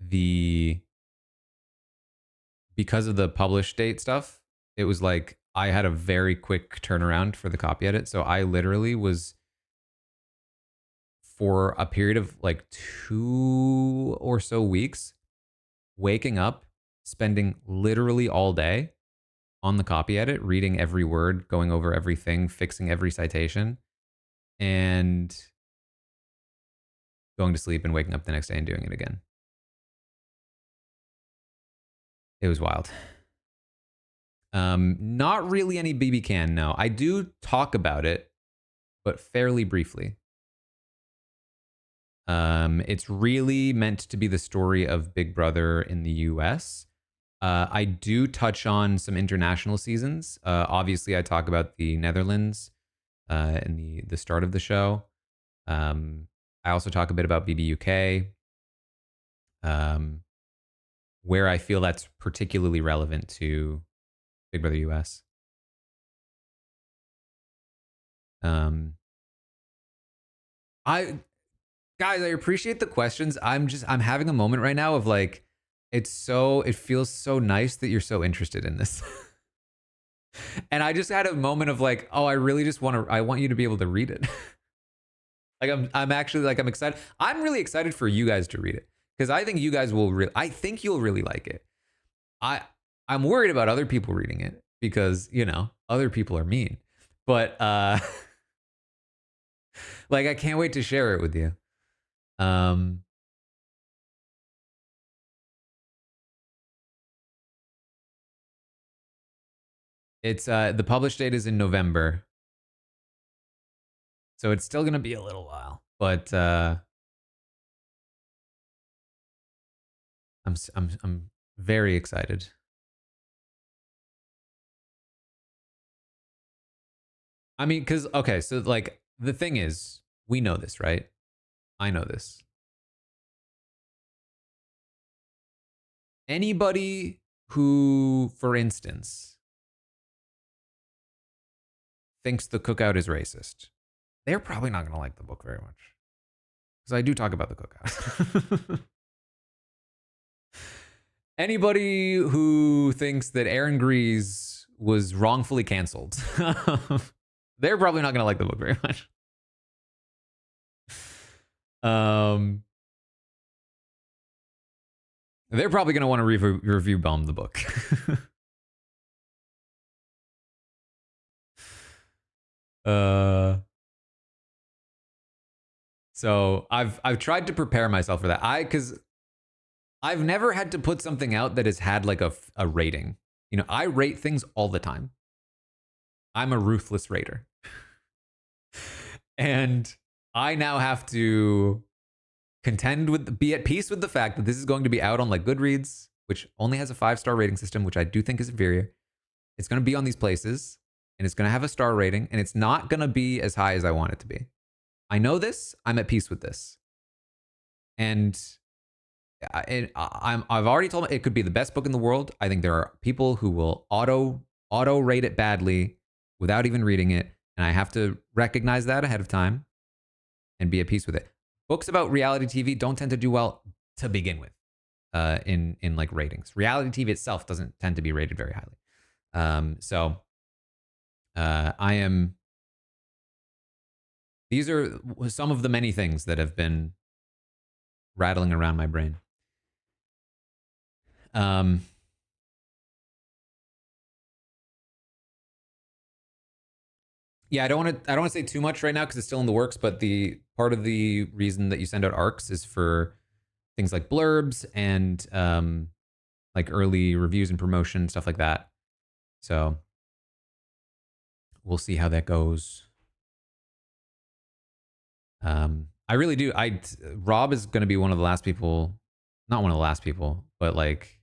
the because of the publish date stuff, it was like I had a very quick turnaround for the copy edit. So I literally was for a period of like 2 or so weeks waking up, spending literally all day on the copy edit, reading every word, going over everything, fixing every citation, and going to sleep and waking up the next day and doing it again. It was wild. Not really any BB can, no. I do talk about it, but fairly briefly. It's really meant to be the story of Big Brother in the US. I do touch on some international seasons. Obviously, I talk about the Netherlands in the start of the show. I also talk a bit about BBUK, um, where I feel that's particularly relevant to Big Brother US. Um, I guys, I appreciate the questions. I'm having a moment right now of like, it feels so nice that you're so interested in this. And I just had a moment of like, oh, I really just I want you to be able to read it. Like I'm actually like I'm excited. I'm really excited for you guys to read it because I think you guys will I think you'll really like it. I I'm worried about other people reading it because, you know, other people are mean. But like I can't wait to share it with you. Um it's the published date is in November. So it's still going to be a little while. But I'm very excited. I mean, cuz okay, so like the thing is, we know this, right? I know this. Anybody who, for instance, thinks the cookout is racist, they're probably not going to like the book very much. Because I do talk about the cookout. Anybody who thinks that Aaron Grease was wrongfully canceled, they're probably not going to like the book very much. Um, they're probably going to want to review bomb the book. So I've tried to prepare myself for that. Because I've never had to put something out that has had like a rating. You know, I rate things all the time. I'm a ruthless rater. And I now have to be at peace with the fact that this is going to be out on like Goodreads, which only has a 5-star rating system, which I do think is inferior. It's going to be on these places and it's going to have a star rating and it's not going to be as high as I want it to be. I know this. I'm at peace with this. And I've already told it could be the best book in the world. I think there are people who will auto rate it badly without even reading it. And I have to recognize that ahead of time and be at peace with it. Books about reality TV don't tend to do well to begin with in like ratings. Reality TV itself doesn't tend to be rated very highly. So I am. These are some of the many things that have been rattling around my brain. Yeah, I don't want to say too much right now because it's still in the works. But the part of the reason that you send out arcs is for things like blurbs and like early reviews and promotion, stuff like that. So we'll see how that goes. I really do. Rob is going to be one of the last people, not one of the last people, but like,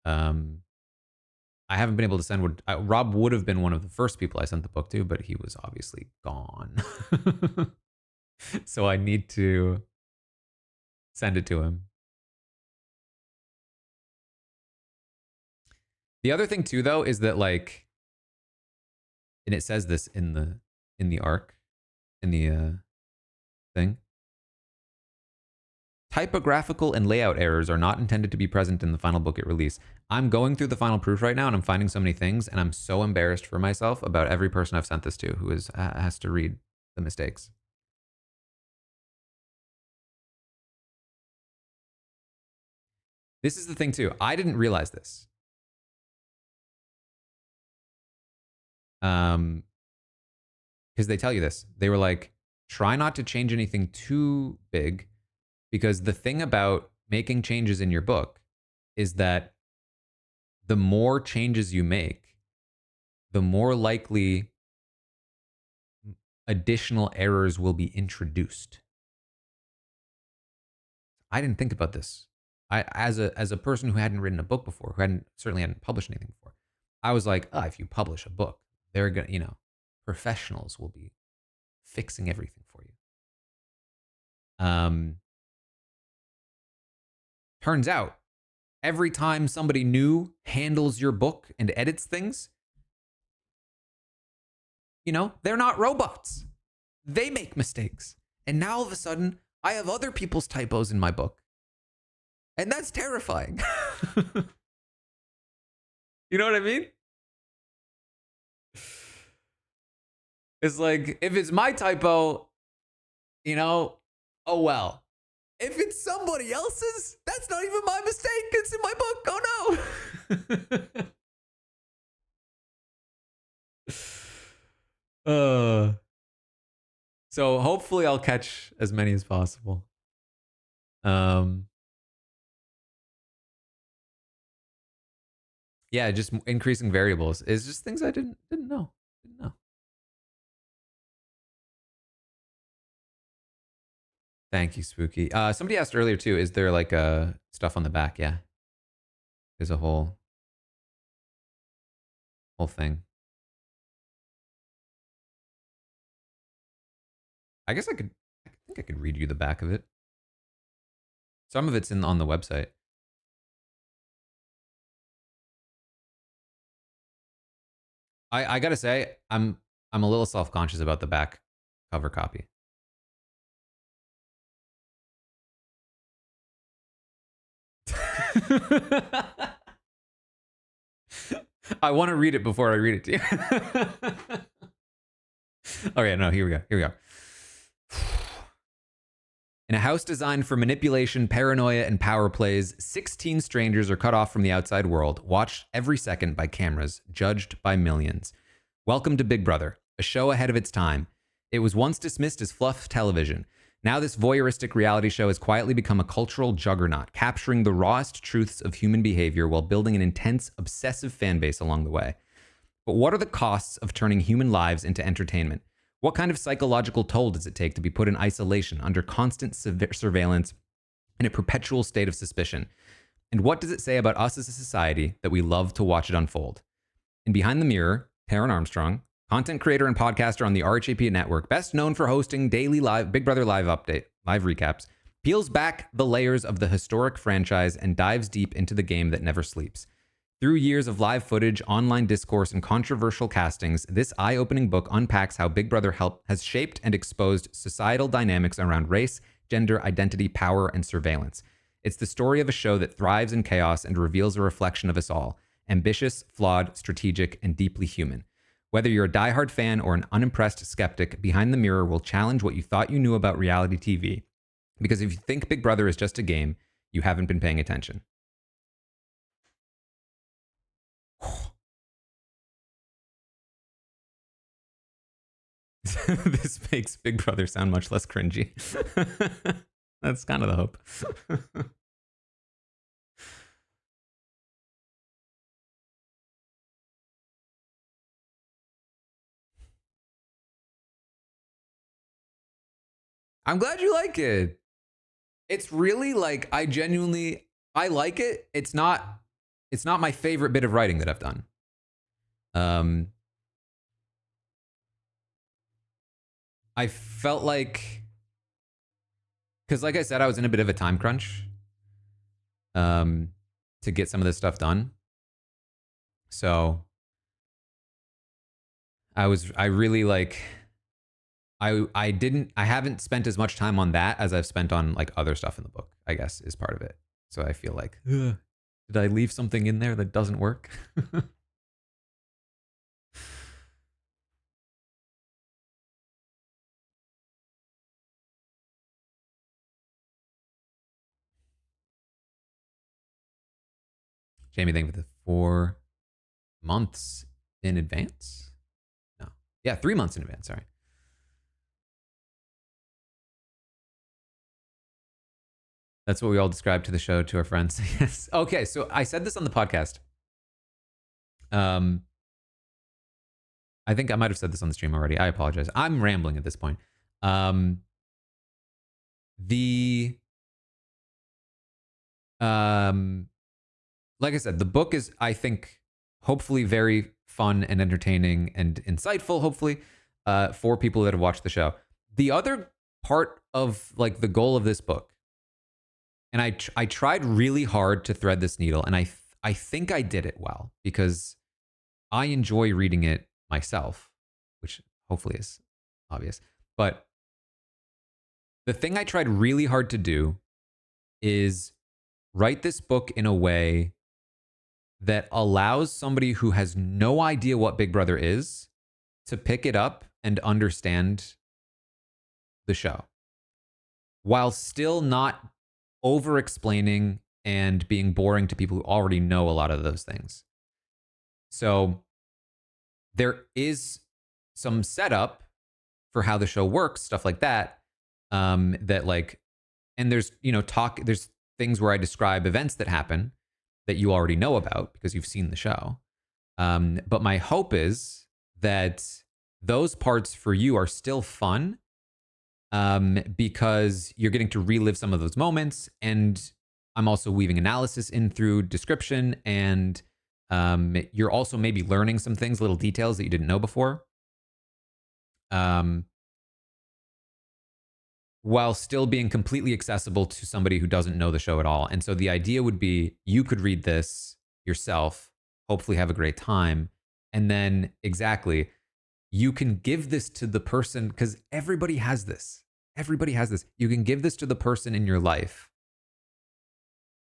I haven't been able to send Rob would have been one of the first people I sent the book to, but he was obviously gone. So I need to send it to him. The other thing too, though, is that like, and it says this in the arc, in the thing. Typographical and layout errors are not intended to be present in the final book at release. I'm going through the final proof right now and I'm finding so many things and I'm so embarrassed for myself about every person I've sent this to who has to read the mistakes. This is the thing too. I didn't realize this. Because they tell you this. They were like, try not to change anything too big, because the thing about making changes in your book is that the more changes you make, the more likely additional errors will be introduced. I didn't think about this. As a person who hadn't written a book before, who certainly hadn't published anything before, I was like, if you publish a book, they're gonna, professionals will be fixing everything for you. Turns out, every time somebody new handles your book and edits things, they're not robots. They make mistakes. And now all of a sudden, I have other people's typos in my book. And that's terrifying. You know what I mean? It's like, if it's my typo, oh well. If it's somebody else's, that's not even my mistake. It's in my book. Oh no. So hopefully I'll catch as many as possible. Yeah, just increasing variables is just things I didn't know. Thank you, Spooky. Somebody asked earlier too, is there like stuff on the back? Yeah. There's a whole thing. I guess I think I could read you the back of it. Some of it's on the website. I gotta say, I'm a little self-conscious about the back cover copy. I want to read it before I read it to you. Okay, no, here we go. In a house designed for manipulation, paranoia, and power plays, 16 strangers are cut off from the outside world, watched every second by cameras, judged by millions. Welcome to Big Brother, a show ahead of its time. It was once dismissed as fluff television. Now this voyeuristic reality show has quietly become a cultural juggernaut, capturing the rawest truths of human behavior while building an intense, obsessive fan base along the way. But what are the costs of turning human lives into entertainment? What kind of psychological toll does it take to be put in isolation, under constant surveillance, in a perpetual state of suspicion? And what does it say about us as a society that we love to watch it unfold? In Behind the Mirror, TaranArmstrong, content creator and podcaster on the RHAP network, best known for hosting daily live Big Brother live recaps, peels back the layers of the historic franchise and dives deep into the game that never sleeps. Through years of live footage, online discourse, and controversial castings, this eye-opening book unpacks how Big Brother has shaped and exposed societal dynamics around race, gender, identity, power, and surveillance. It's the story of a show that thrives in chaos and reveals a reflection of us all: ambitious, flawed, strategic, and deeply human. Whether you're a diehard fan or an unimpressed skeptic, Behind the Mirror will challenge what you thought you knew about reality TV. Because if you think Big Brother is just a game, you haven't been paying attention. This makes Big Brother sound much less cringy. That's kind of the hope. I'm glad you like it. It's really like, I like it. It's not my favorite bit of writing that I've done. I felt like, because like I said, I was in a bit of a time crunch to get some of this stuff done. So I haven't spent as much time on that as I've spent on like other stuff in the book, I guess, is part of it. So I feel like, did I leave something in there that doesn't work? Jamie, thank you for the 4 months in advance. No. Yeah, 3 months in advance. Sorry. That's what we all describe to the show to our friends. Yes. Okay, so I said this on the podcast. I think I might have said this on the stream already. I apologize. I'm rambling at this point. Like I said, the book is, I think, hopefully very fun and entertaining and insightful, hopefully, for people that have watched the show. The other part of like the goal of this book, and I tried really hard to thread this needle, and I think I did it well, because I enjoy reading it myself, which hopefully is obvious. But the thing I tried really hard to do is write this book in a way that allows somebody who has no idea what Big Brother is to pick it up and understand the show, while still not over explaining and being boring to people who already know a lot of those things. So there is some setup for how the show works, stuff like that. That like, and there's, there's things where I describe events that happen that you already know about because you've seen the show. But my hope is that those parts for you are still fun, because you're getting to relive some of those moments. And I'm also weaving analysis in through description. And you're also maybe learning some things, little details that you didn't know before. While still being completely accessible to somebody who doesn't know the show at all. And so the idea would be you could read this yourself, hopefully have a great time. And then exactly, you can give this to the person, because everybody has this. Everybody has this. You can give this to the person in your life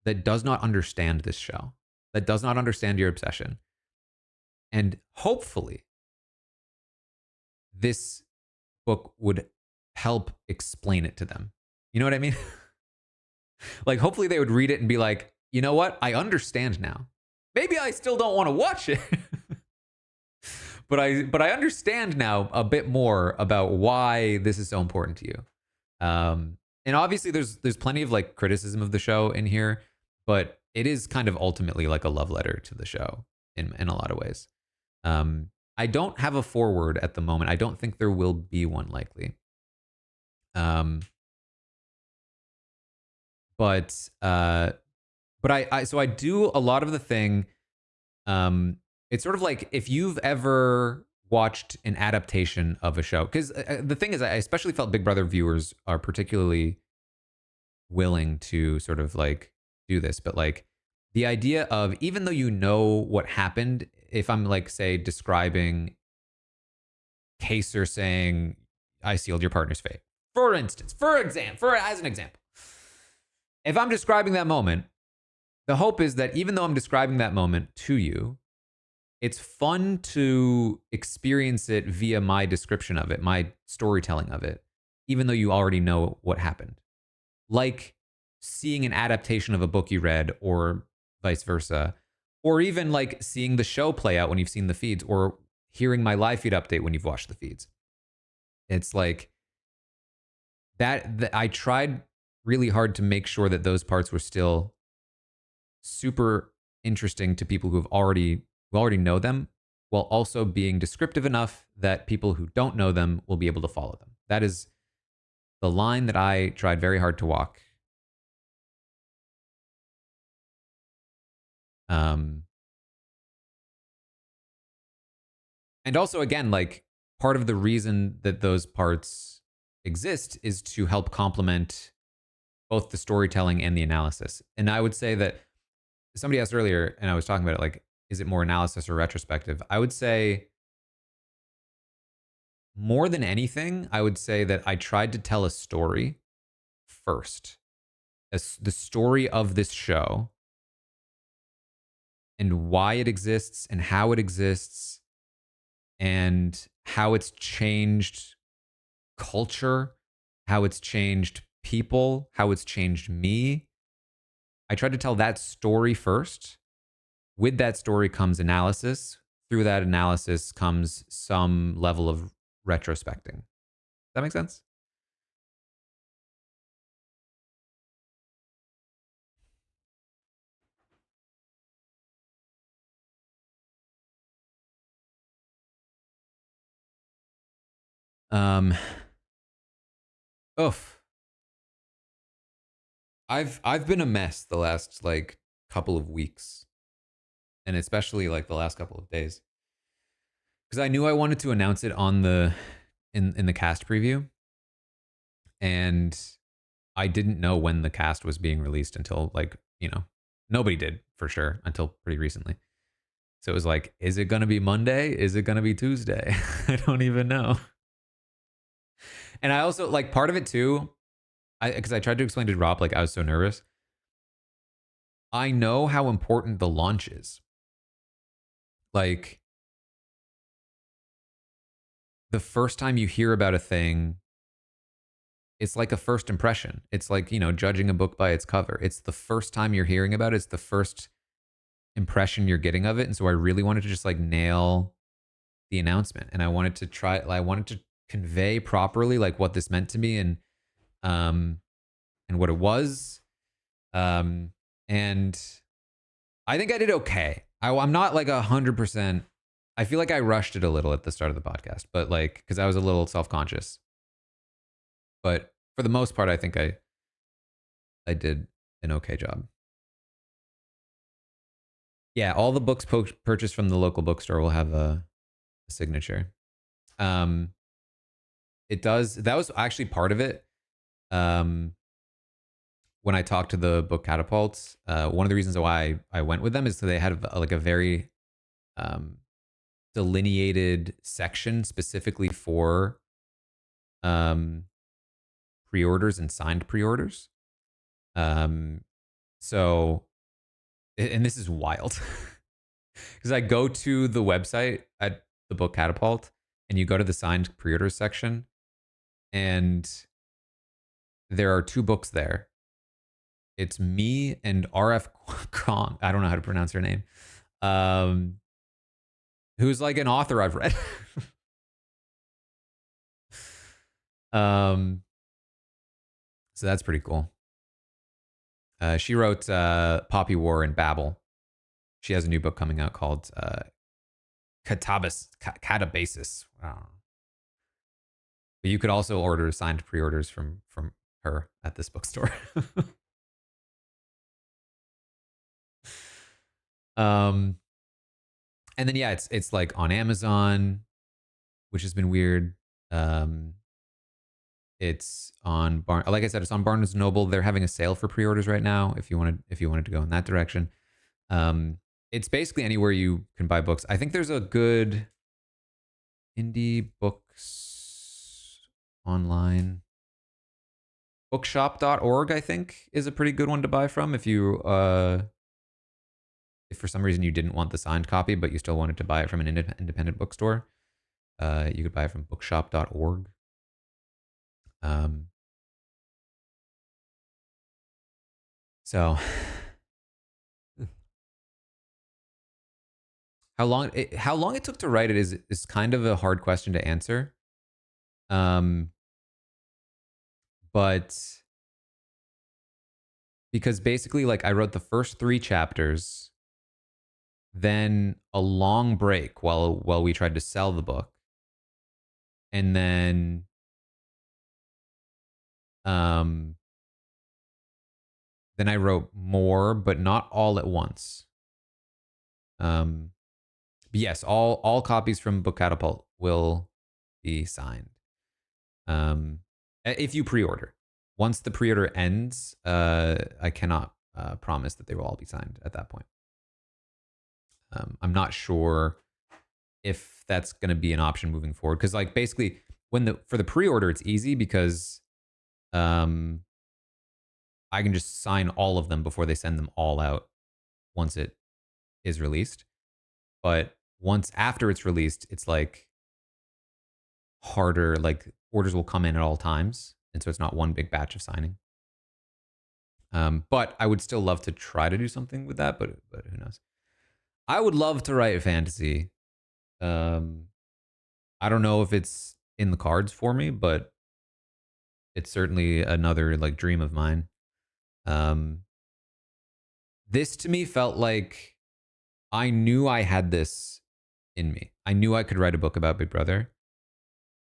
that does not understand this show, that does not understand your obsession. And hopefully this book would help explain it to them. You know what I mean? Like, hopefully they would read it and be like, you know what? I understand now. Maybe I still don't want to watch it. but I understand now a bit more about why this is so important to you. And obviously there's plenty of like criticism of the show in here, but it is kind of ultimately like a love letter to the show in a lot of ways. I don't have a forward at the moment. I don't think there will be one likely. Um, but so I do a lot of the thing. It's sort of like if you've ever watched an adaptation of a show, because the thing is, I especially felt Big Brother viewers are particularly willing to sort of like do this, but like the idea of even though you know what happened, if I'm like say describing Kaser saying, "I sealed your partner's fate," for instance, for as an example, if I'm describing that moment, the hope is that even though I'm describing that moment to you, it's fun to experience it via my description of it, my storytelling of it, even though you already know what happened. Like seeing an adaptation of a book you read, or vice versa, or even like seeing the show play out when you've seen the feeds, or hearing my live feed update when you've watched the feeds. It's like that I tried really hard to make sure that those parts were still super interesting to people who already know them, while also being descriptive enough that people who don't know them will be able to follow them. That is the line that I tried very hard to walk. Um, and also, again, like part of the reason that those parts exist is to help complement both the storytelling and the analysis. And I would say that somebody asked earlier, and I was talking about it, like, is it more analysis or retrospective? I would say more than anything, I would say that I tried to tell a story first, as the story of this show and why it exists and how it exists and how it's changed culture, how it's changed people, how it's changed me. I tried to tell that story first. With that story comes analysis. Through that analysis comes some level of retrospecting. Does that make sense? Um, oof. I've been a mess the last like couple of weeks, and especially like the last couple of days, because I knew I wanted to announce it on the in the cast preview, and I didn't know when the cast was being released until like nobody did for sure until pretty recently. So it was like, is it gonna be Monday? Is it gonna be Tuesday? I don't even know. And I also like part of it too. I because I tried to explain to Rob like I was so nervous. I know how important the launch is. Like the first time you hear about a thing, it's like a first impression. It's like, judging a book by its cover. It's the first time you're hearing about it. It's the first impression you're getting of it. And so I really wanted to just like nail the announcement. And I wanted to convey properly like what this meant to me um and what it was. And I think I did okay. I'm not like 100%. I feel like I rushed it a little at the start of the podcast, but like, because I was a little self conscious. But for the most part, I think I did an okay job. Yeah, all the books purchased from the local bookstore will have a signature. Um, it does. That was actually part of it. Um, when I talked to the book catapults, one of the reasons why I went with them is that they had like a very um, delineated section specifically for um, pre-orders and signed pre-orders. Um, so, and this is wild because I go to the website at the book catapult, and you go to the signed pre-orders section, and there are two books there. It's me and RF Kong. I don't know how to pronounce her name. Um, who's like an author I've read. um, So that's pretty cool. She wrote Poppy War and Babel. She has a new book coming out called Catabasis. Wow. But you could also order signed pre-orders from her at this bookstore. um, and then yeah, it's like on Amazon, which has been weird. Um, it's on like I said, it's on Barnes and Noble. They're having a sale for pre-orders right now. If you wanted to go in that direction, it's basically anywhere you can buy books. I think there's a good indie books online. Bookshop.org, I think, is a pretty good one to buy from if for some reason you didn't want the signed copy, but you still wanted to buy it from an independent bookstore. You could buy it from bookshop.org. Um, so how long it took to write it is kind of a hard question to answer. Um, but because basically, like, I wrote the first 3 chapters, then a long break while we tried to sell the book, and um then I wrote more, but not all at once. But yes, all copies from Book Catapult will be signed. If you pre-order. Once the pre-order ends, I cannot promise that they will all be signed at that point. I'm not sure if that's going to be an option moving forward, because like basically for the pre-order it's easy because um I can just sign all of them before they send them all out once it is released. But once after it's released, it's like harder. Like orders will come in at all times, and so it's not one big batch of signing. But I would still love to try to do something with that. But who knows? I would love to write fantasy. Um, I don't know if it's in the cards for me, but it's certainly another like dream of mine. Um, this to me felt like I knew I had this in me. I knew I could write a book about Big Brother.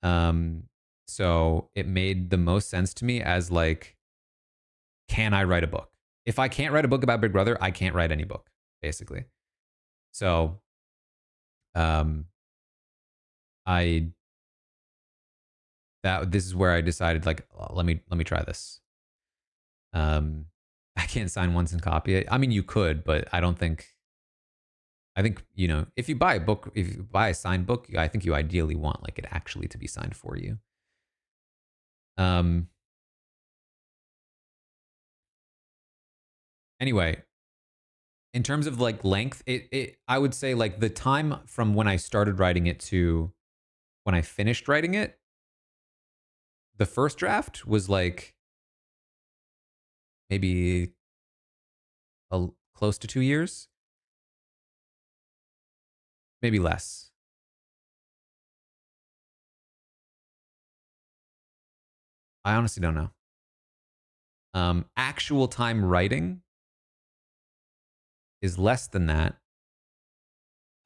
Um, so it made the most sense to me as like, can I write a book? If I can't write a book about Big Brother, I can't write any book, basically. So, um, I that this is where I decided like, let me try this. Um, I can't sign once and copy it. I mean, you could, but I don't think. I think if you buy a book, if you buy a signed book, I think you ideally want like it actually to be signed for you. Um. Anyway, in terms of like length, it I would say like the time from when I started writing it to when I finished writing it, the first draft was like maybe close to 2 years, maybe less. I honestly don't know. Actual time writing is less than that.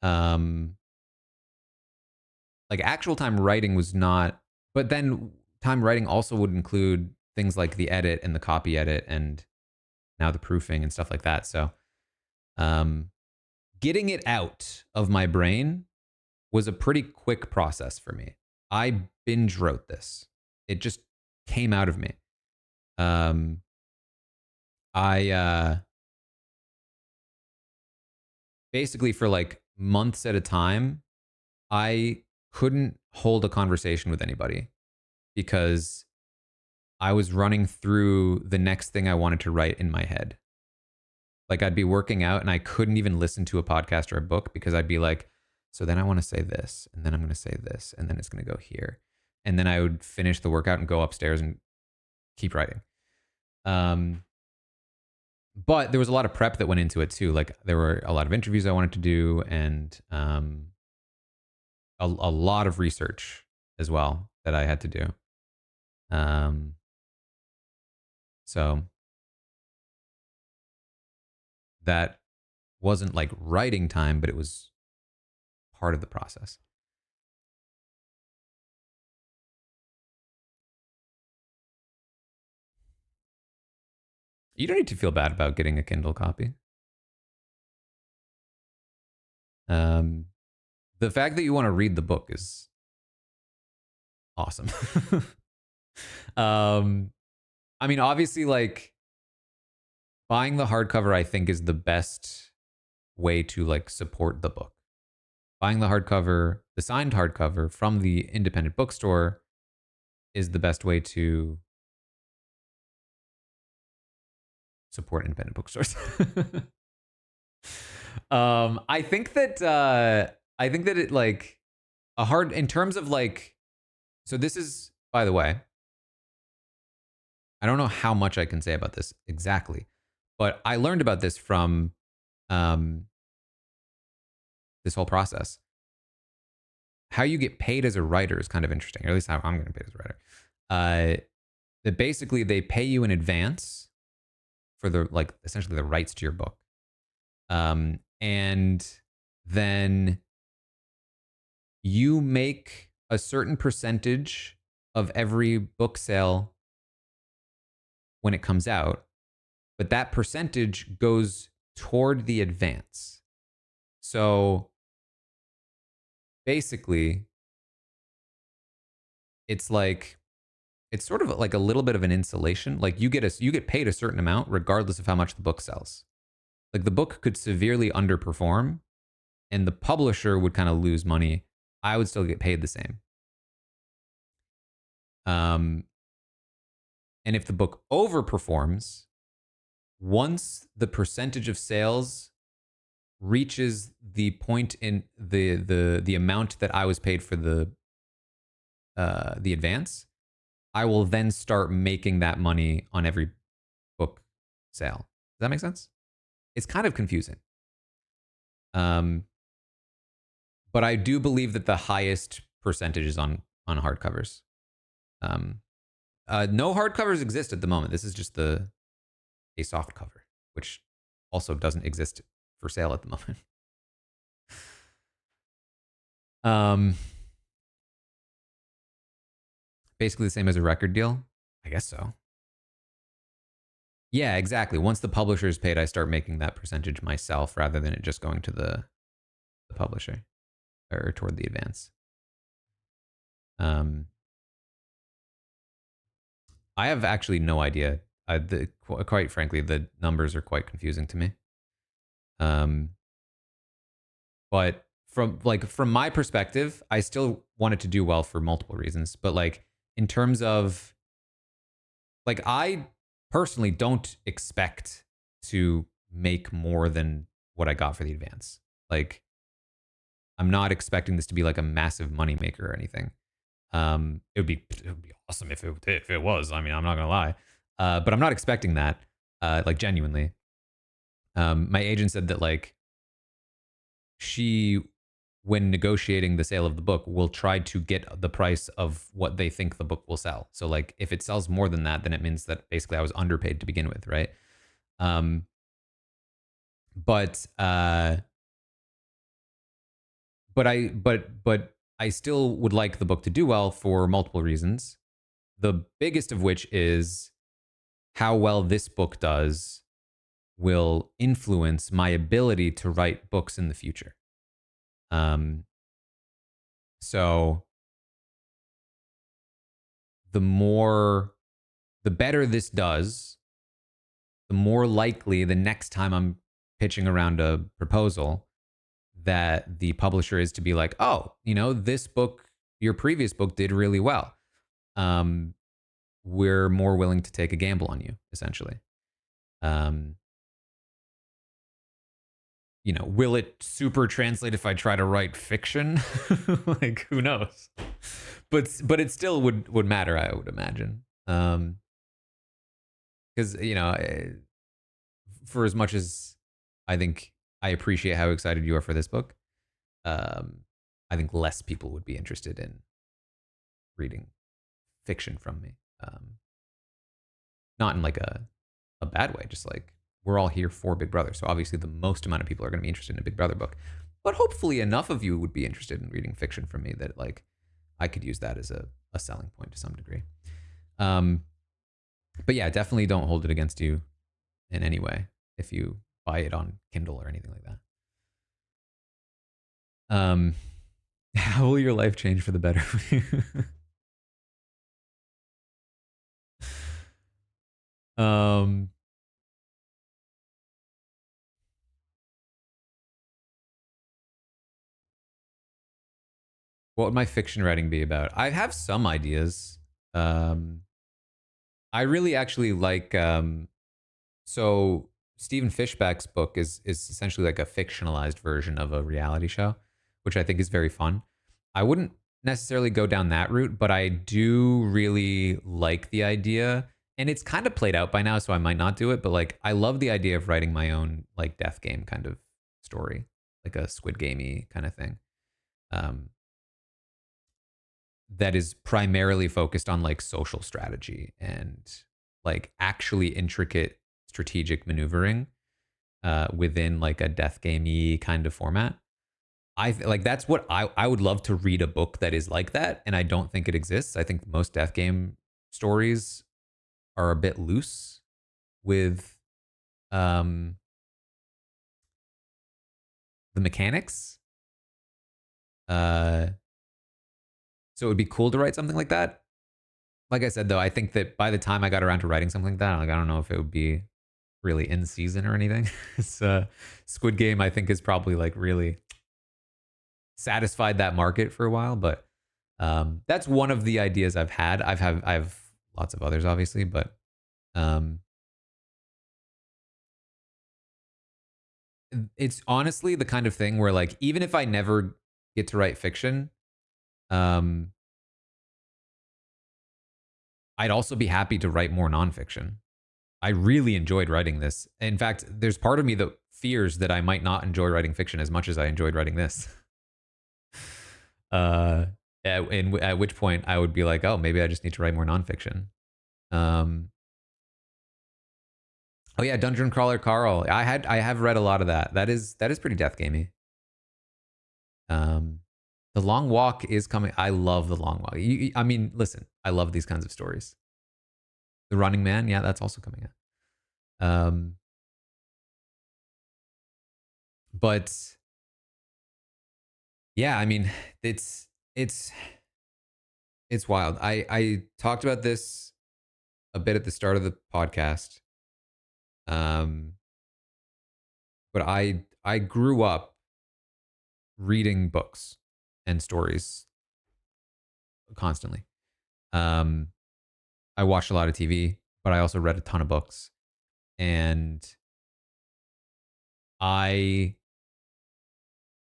Um, like actual time writing was not, but then time writing also would include things like the edit and the copy edit and now the proofing and stuff like that. So, um, getting it out of my brain was a pretty quick process for me. I binge wrote this. It just came out of me. Um, I basically for like months at a time, I couldn't hold a conversation with anybody because I was running through the next thing I wanted to write in my head. Like I'd be working out and I couldn't even listen to a podcast or a book because I'd be like, so then I want to say this, and then I'm going to say this, and then it's going to go here. And then I would finish the workout and go upstairs and keep writing. Um, but there was a lot of prep that went into it too. Like there were a lot of interviews I wanted to do and a lot of research as well that I had to do. Um, So that wasn't like writing time, but it was part of the process. You don't need to feel bad about getting a Kindle copy. Um, the fact that you want to read the book is awesome. um, I mean, obviously, like buying the hardcover, I think is the best way to like support the book. Buying the hardcover, the signed hardcover from the independent bookstore is the best way to support independent bookstores. I think that it like a hard in terms of like so this is by the way, I don't know how much I can say about this exactly, but I learned about this from um this whole process. How you get paid as a writer is kind of interesting, or at least how I'm getting paid as a writer. That basically they pay you in advance for the like essentially the rights to your book. And then you make a certain percentage of every book sale when it comes out, but that percentage goes toward the advance. So basically, it's like it's sort of like a little bit of an insulation. Like you get paid a certain amount regardless of how much the book sells. Like the book could severely underperform and the publisher would kind of lose money. I would still get paid the same. Um, and if the book overperforms, once the percentage of sales reaches the point in the amount that I was paid for the advance, I will then start making that money on every book sale. Does that make sense? It's kind of confusing. Um, but I do believe that the highest percentage is on hardcovers. Um, no hardcovers exist at the moment. This is just the a soft cover, which also doesn't exist for sale at the moment. Um, basically the same as a record deal. I guess so. Yeah, exactly. Once the publisher is paid, I start making that percentage myself rather than it just going to the publisher or toward the advance. Um, I have actually no idea. Quite frankly, the numbers are quite confusing to me. Um, but from my perspective, I still want it to do well for multiple reasons. But like in terms of like I personally don't expect to make more than what I got for the advance. Like I'm not expecting this to be like a massive moneymaker or anything. It would be awesome if it was. I mean, I'm not gonna lie, but I'm not expecting that. Like genuinely, my agent said that like she, when negotiating the sale of the book, will try to get the price of what they think the book will sell. So like if it sells more than that, then it means that basically I was underpaid to begin with, right? Um, but but I still would like the book to do well for multiple reasons. The biggest of which is how well this book does will influence my ability to write books in the future. Um, so the more, the better this does, the more likely the next time I'm pitching around a proposal that the publisher is to be like, oh, you know, this book, your previous book did really well. Um, we're more willing to take a gamble on you, essentially. Um, you know, will it super translate if I try to write fiction? Like, who knows? But it still would matter, I would imagine. Because you know, for as much as I think I appreciate how excited you are for this book, um, I think less people would be interested in reading fiction from me. not in like a bad way, just like we're all here for Big Brother. So obviously the most amount of people are going to be interested in a Big Brother book. But hopefully enough of you would be interested in reading fiction from me that like I could use that as a selling point to some degree. Um, but yeah, definitely don't hold it against you in any way if you buy it on Kindle or anything like that. How will your life change for the better? um, what would my fiction writing be about? I have some ideas. Um, I really actually like so Stephen Fishback's book is essentially like a fictionalized version of a reality show, which I think is very fun. I wouldn't necessarily go down that route, but I do really like the idea. And it's kind of played out by now, so I might not do it. But like, I love the idea of writing my own like death game kind of story, like a Squid Gamey kind of thing. Um, that is primarily focused on like social strategy and like actually intricate strategic maneuvering within like a death gamey kind of format. Like that's what I would love to read a book that is like that, and I don't think it exists. I think most death game stories are a bit loose with um, the mechanics. Uh, so it would be cool to write something like that. Like I said, though, I think that by the time I got around to writing something like that, like I don't know if it would be really in season or anything. It's Squid Game, I think, is probably like really satisfied that market for a while, but that's one of the ideas I've had. I have lots of others, obviously, but um, it's honestly the kind of thing where like even if I never get to write fiction, um, I'd also be happy to write more nonfiction. I really enjoyed writing this. In fact, there's part of me that fears that I might not enjoy writing fiction as much as I enjoyed writing this. Uh, at which point I would be like, oh, maybe I just need to write more nonfiction. Um, oh yeah, Dungeon Crawler Carl. I have read a lot of that. That is pretty death gamey. Um, the Long Walk is coming. I love the Long Walk. I mean, listen, I love these kinds of stories. The Running Man, yeah, that's also coming out. But yeah, I mean, it's it's it's wild. I talked about this a bit at the start of the podcast. Um, but I grew up reading books and stories constantly. Um, I watched a lot of TV, but I also read a ton of books, and I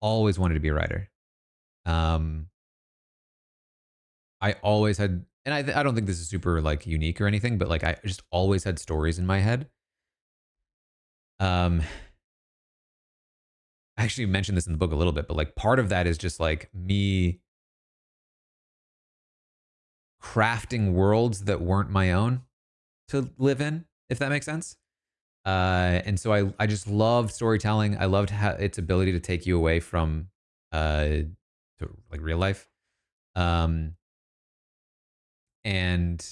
always wanted to be a writer. Um, I always had, and I don't think this is super like unique or anything, but like I just always had stories in my head. Um, I actually mentioned this in the book a little bit, but like part of that is just like me crafting worlds that weren't my own to live in, if that makes sense. And so I just loved storytelling. I loved its ability to take you away from uh, to like real life. Um, and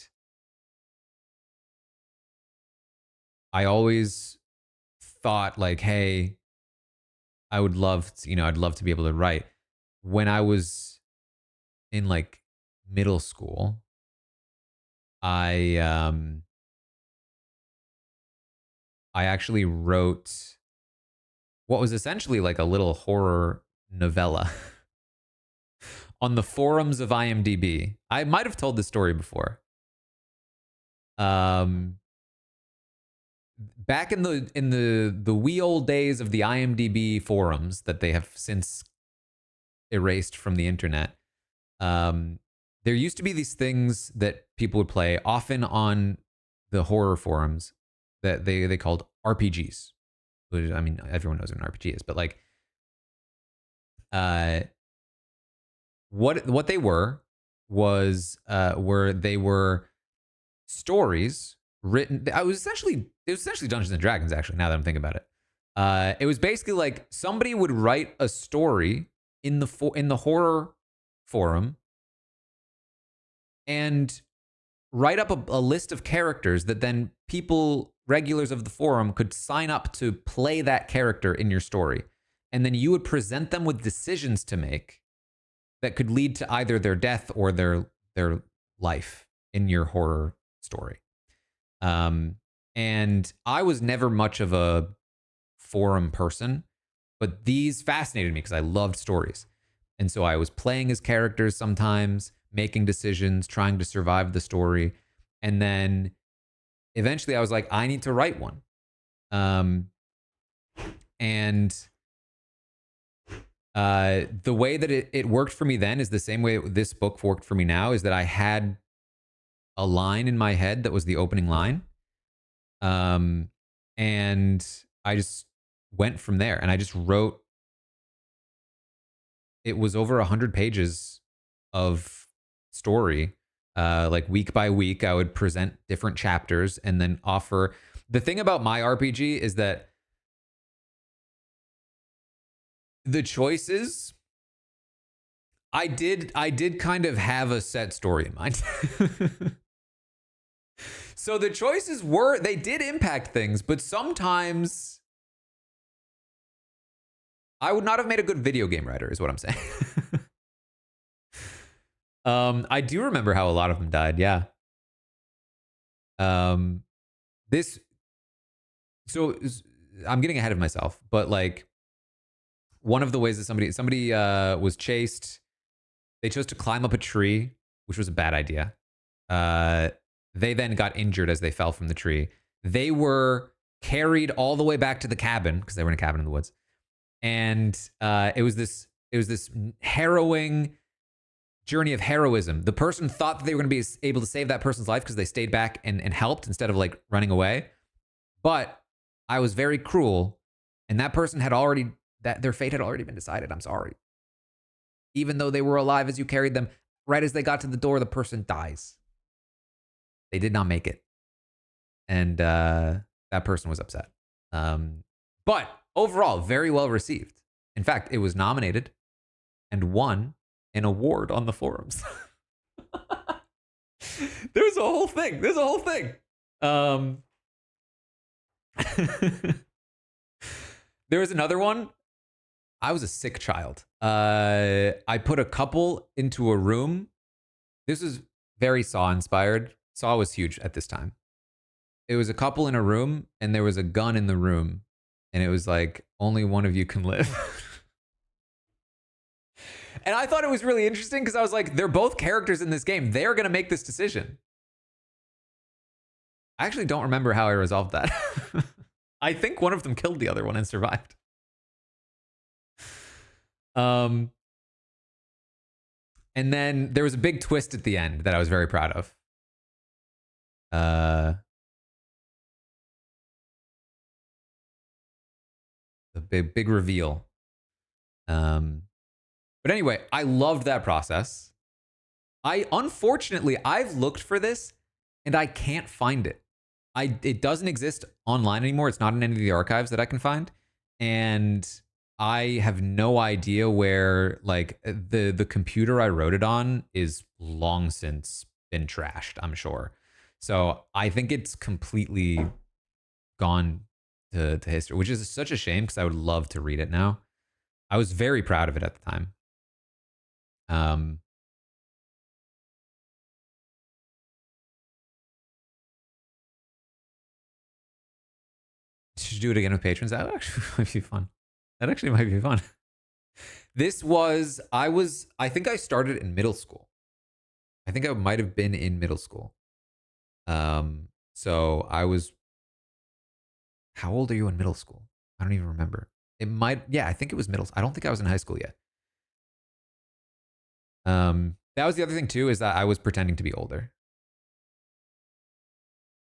I always thought like, hey, I would love to, I'd love to be able to write. When I was in like middle school, I I actually wrote what was essentially like a little horror novella on the forums of IMDb. I might have told this story before. Um, back in the wee old days of the IMDb forums that they have since erased from the internet, um, there used to be these things that people would play often on the horror forums that they called RPGs. Which, I mean, everyone knows what an RPG is, but like, uh, what they were they were stories written. I was essentially it was essentially Dungeons and Dragons. Actually, now that I'm thinking about it, it was basically like somebody would write a story in the horror forum and write up a list of characters that then people, regulars of the forum, could sign up to play that character in your story. And then you would present them with decisions to make that could lead to either their death or their life in your horror story. And I was never much of a forum person, but these fascinated me because I loved stories. And so I was playing as characters sometimes, making decisions, trying to survive the story. And then eventually I was like, I need to write one. And the way that it worked for me then is the same way this book worked for me now, is that I had a line in my head that was the opening line. And I just went from there and I just wrote. It was over 100 pages of story. Like week by week, I would present different chapters and then offer. The thing about my RPG is that the choices, I did kind of have a set story in mind. So the choices they did impact things, but sometimes I would not have made a good video game writer, is what I'm saying. I do remember how a lot of them died. Yeah. This. So I'm getting ahead of myself, but like one of the ways that somebody was chased, they chose to climb up a tree, which was a bad idea. They then got injured as they fell from the tree. They were carried all the way back to the cabin because they were in a cabin in the woods, and it was this harrowing journey of heroism. The person thought that they were going to be able to save that person's life because they stayed back and helped instead of like running away. But I was very cruel, and that person had already, that their fate had already been decided. I'm sorry. Even though they were alive as you carried them, right as they got to the door, the person dies. They did not make it. And that person was upset. But overall, very well received. In fact, it was nominated and won an award on the forums. There's a whole thing. There was another one. I was a sick child. I put a couple into a room. This was very Saw inspired. Saw was huge at this time. It was a couple in a room and there was a gun in the room. And it was like, only one of you can live. And I thought it was really interesting because I was like, they're both characters in this game. They're going to make this decision. I actually don't remember how I resolved that. I think one of them killed the other one and survived. And then there was a big twist at the end that I was very proud of. The big reveal. But anyway, I loved that process. Unfortunately, I've looked for this and I can't find it. It doesn't exist online anymore. It's not in any of the archives that I can find. And I have no idea where, like, the computer I wrote it on is long since been trashed, I'm sure. So I think it's completely gone to history, which is such a shame because I would love to read it now. I was very proud of it at the time. Should do it again with patrons. That actually might be fun. That actually might be fun. I think I started in middle school. I think I might have been in middle school. So I was, how old are you in middle school? I don't even remember. I think it was middle. I don't think I was in high school yet. That was the other thing too, is that I was pretending to be older.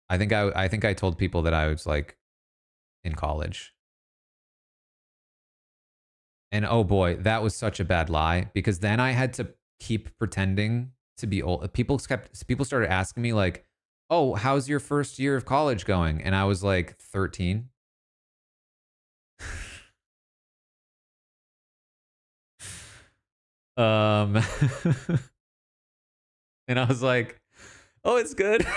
I think I told people that I was like in college. And oh boy, that was such a bad lie because then I had to keep pretending to be old. People started asking me like, oh, how's your first year of college going? And I was like, 13. um, and I was like, oh, it's good.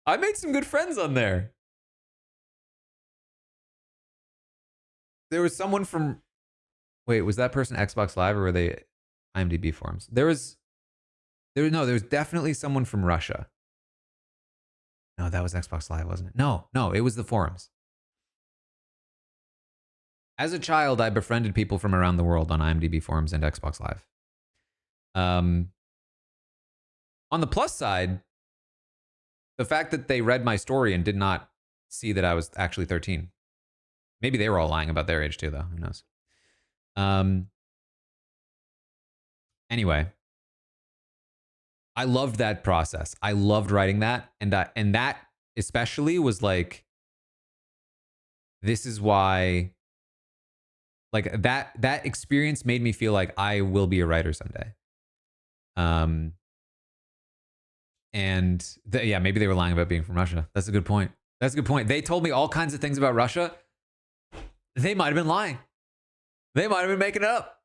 I made some good friends on there. There was someone from, wait, was that person Xbox Live or were they IMDb forums? There was definitely someone from Russia. No, that was Xbox Live, wasn't it? No, it was the forums. As a child, I befriended people from around the world on IMDb forums and Xbox Live. Um, on the plus side, the fact that they read my story and did not see that I was actually 13. Maybe they were all lying about their age too, though. Who knows? Um, anyway, I loved that process. I loved writing that, and that especially was like, this is why, like that experience made me feel like I will be a writer someday. Um, and yeah, maybe they were lying about being from Russia. That's a good point. That's a good point. They told me all kinds of things about Russia. They might have been lying. They might have been making it up.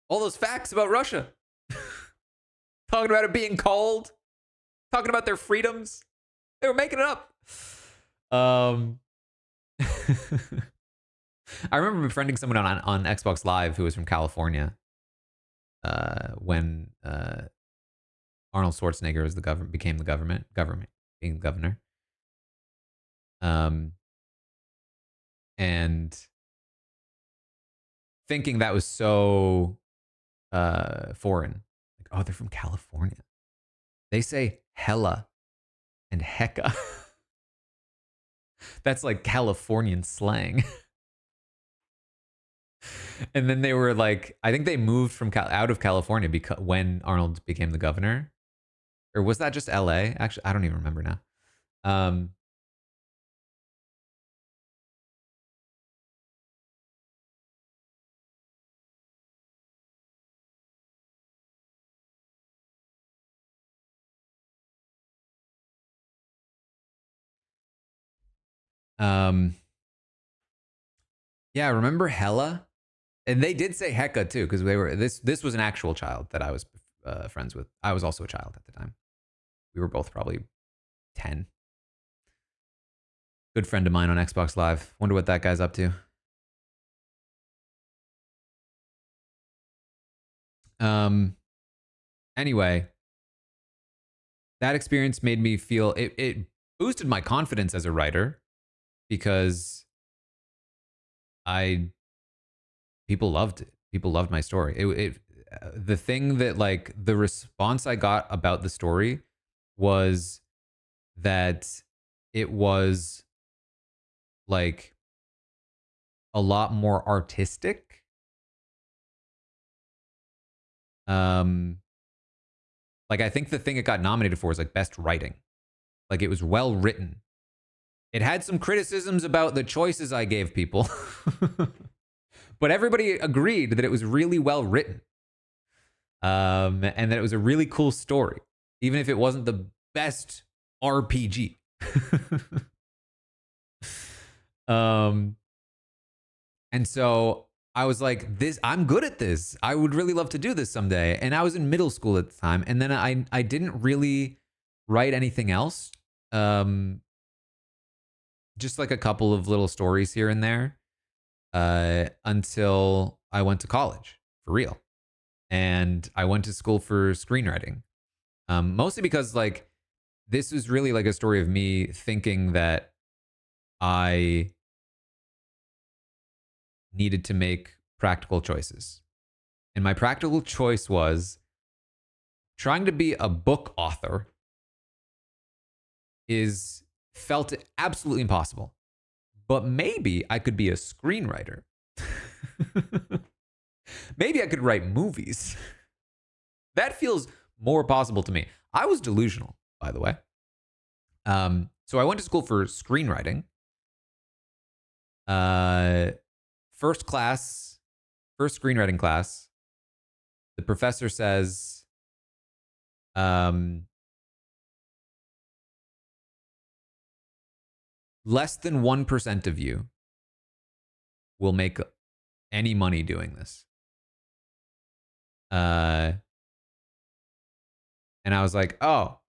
All those facts about Russia. Talking about it being cold. Talking about their freedoms. They were making it up. I remember befriending someone on Xbox Live who was from California when Arnold Schwarzenegger was became the government, being governor. And thinking that was so foreign. Like, oh, they're from California. They say hella and hecka. That's like Californian slang. And then they were like, I think they moved from out of California because when Arnold became the governor, or was that just LA? Actually, I don't even remember now. Um, um, yeah, remember Hella? And they did say Hecka too, because they were this was an actual child that I was friends with. I was also a child at the time. We were both probably 10. Good friend of mine on Xbox Live. Wonder what that guy's up to. Um. Anyway, that experience made me feel it boosted my confidence as a writer because I people loved it. People loved my story. The thing that like the response I got about the story was that it was like a lot more artistic. Um like I think the thing it got nominated for was like best writing. Like it was well written. It had some criticisms about the choices I gave people. But everybody agreed that it was really well written. And that it was a really cool story, even if it wasn't the best RPG. um, and so I was like, I'm good at this. I would really love to do this someday. And I was in middle school at the time. And then I didn't really write anything else. Just like a couple of little stories here and there until I went to college for real. And I went to school for screenwriting. Mostly because like this is really like a story of me thinking that I needed to make practical choices. And my practical choice was trying to be a book author is felt absolutely impossible. But maybe I could be a screenwriter. Maybe I could write movies. That feels more possible to me. I was delusional, by the way. So I went to school for screenwriting. First screenwriting class. The professor says, um, less than 1% of you will make any money doing this. Uh, and I was like, oh,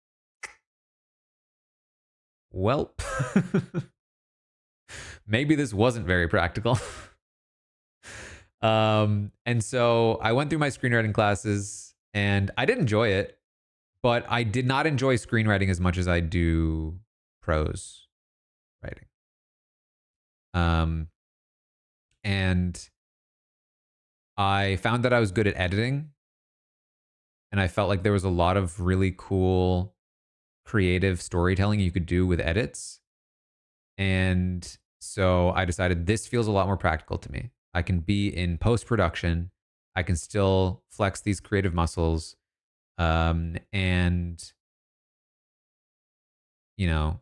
well, maybe this wasn't very practical. And so I went through my screenwriting classes and I did enjoy it, but I did not enjoy screenwriting as much as I do prose writing. Um, and I found that I was good at editing, and I felt like there was a lot of really cool creative storytelling you could do with edits. And so I decided this feels a lot more practical to me. I can be in post production, I can still flex these creative muscles, and you know,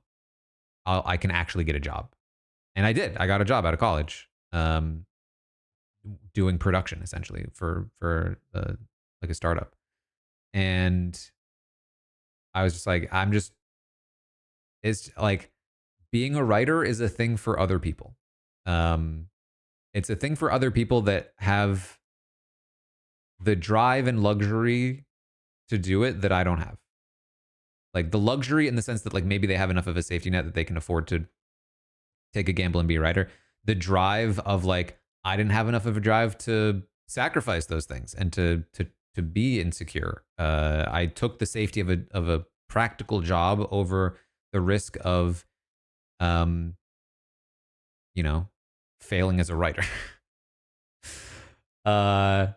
I can actually get a job. And I did. I got a job out of college, doing production essentially for like a startup. And I was just like, it's like being a writer is a thing for other people. Um, it's a thing for other people that have the drive and luxury to do it that I don't have. Like the luxury in the sense that like maybe they have enough of a safety net that they can afford to take a gamble and be a writer. The drive of like I didn't have enough of a drive to sacrifice those things and to be insecure. I took the safety of a practical job over the risk of um you know failing as a writer. uh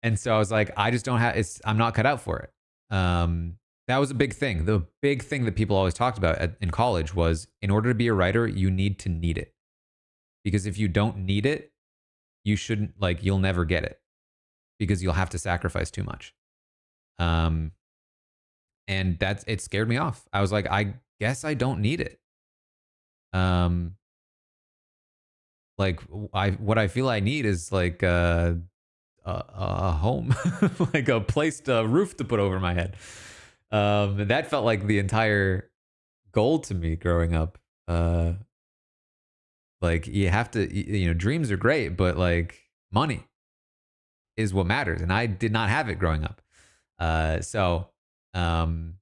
and so I was like, I just don't have it's I'm not cut out for it. That was a big thing. The big thing that people always talked about in college was in order to be a writer, you need it. Because if you don't need it, you shouldn't like you'll never get it because you'll have to sacrifice too much. Um, and that's it scared me off. I was like, I guess I don't need it. Um, like I what I feel I need is like a home, like a place, a roof to put over my head. And that felt like the entire goal to me growing up. Like you have to, dreams are great, but like money is what matters, and I did not have it growing up. So um,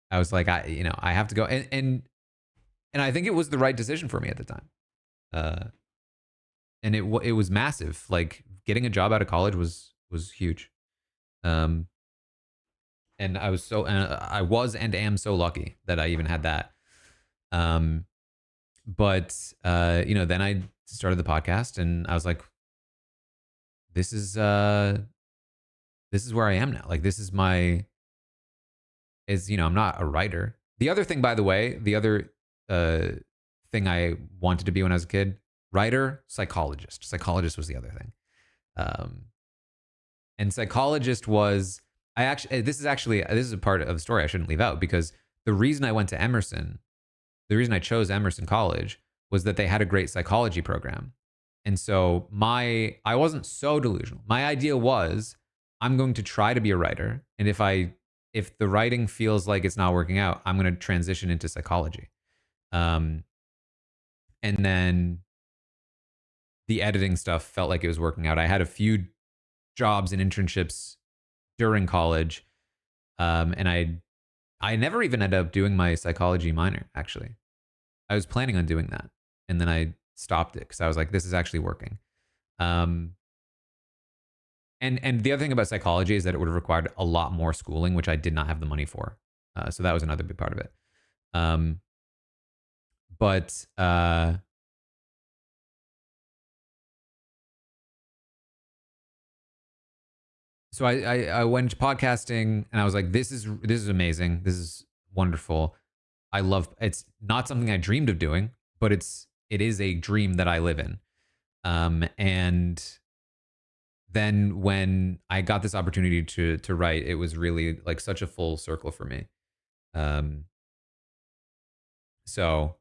I was like, I have to go, and I think it was the right decision for me at the time. Uh, and it was massive. Like getting a job out of college was huge. Um, and I was and am so lucky that I even had that. Um, but then I started the podcast, and I was like, this is uh, this is where I am now. Like this is my is I'm not a writer. The other thing, by the way, the other uh, thing I wanted to be when I was a kid, writer, psychologist. Psychologist was the other thing. Um, and psychologist was I actually this is a part of the story I shouldn't leave out because the reason I went to Emerson, the reason I chose Emerson College was that they had a great psychology program. And so I wasn't so delusional. My idea was I'm going to try to be a writer, and if the writing feels like it's not working out, I'm going to transition into psychology. Um, and then the editing stuff felt like it was working out. I had a few jobs and internships during college, and I never even ended up doing my psychology minor. Actually, I was planning on doing that, and then I stopped it because I was like, this is actually working. Um, and the other thing about psychology is that it would have required a lot more schooling, which I did not have the money for. So that was another big part of it. Um, but so I went podcasting, and I was like, this is amazing. This is wonderful. I love. It's not something I dreamed of doing, but it is a dream that I live in. And then when I got this opportunity to write, it was really like such a full circle for me. Um, so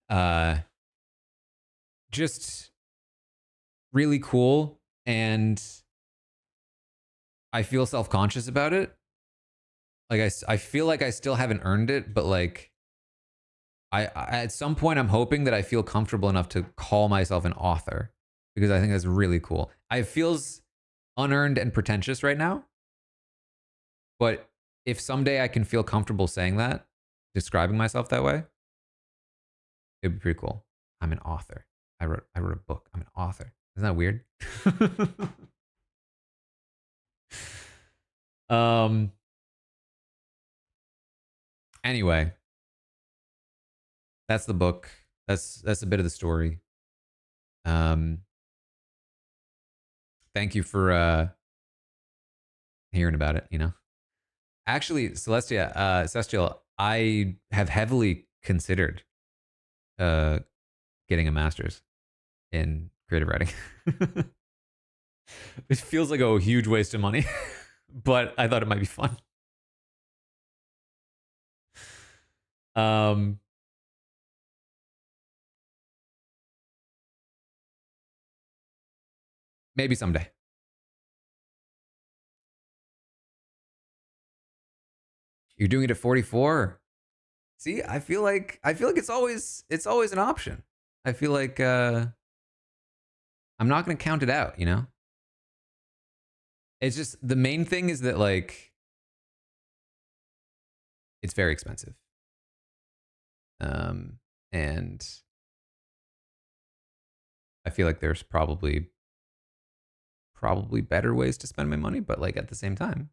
uh, just really cool, and I feel self-conscious about it. Like I feel like I still haven't earned it, but like I at some point I'm hoping that I feel comfortable enough to call myself an author because I think that's really cool. It feels unearned and pretentious right now, but if someday I can feel comfortable saying that, describing myself that way, it'd be pretty cool. I'm an author. I wrote a book. I'm an author. Isn't that weird? um anyway, that's the book. That's a bit of the story. Um thank you for hearing about it, you know. Actually, Celestial, I have heavily considered uh getting a master's in creative writing. It feels like a huge waste of money, but I thought it might be fun. Um, maybe someday. You're doing it at 44. See, I feel like it's always an option. I feel like I'm not going to count it out, you know? It's just the main thing is that like it's very expensive. Um and I feel like there's probably better ways to spend my money, but like at the same time,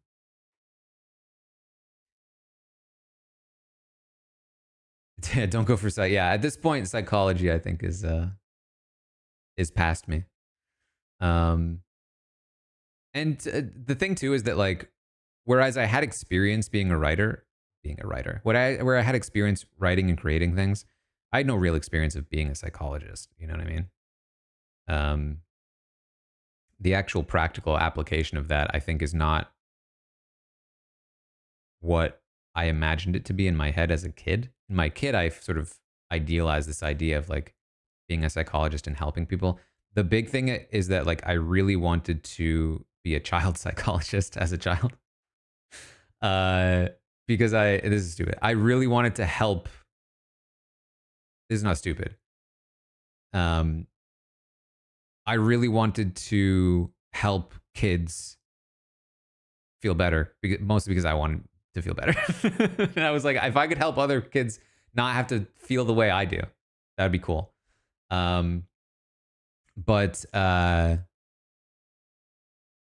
yeah, don't go for psych. Yeah, at this point, psychology I think is past me. Um, and the thing too is that like, whereas I had experience being a writer, where I had experience writing and creating things, I had no real experience of being a psychologist. You know what I mean? Um, the actual practical application of that, I think, is not what I imagined it to be in my head as a kid. In my kid, I sort of idealized this idea of like being a psychologist and helping people. The big thing is that like I really wanted to be a child psychologist as a child. Uh because this is stupid. I really wanted to help. This is not stupid. Um I really wanted to help kids feel better, mostly because I wanted to feel better. And I was like, if I could help other kids not have to feel the way I do, that would be cool. Um, but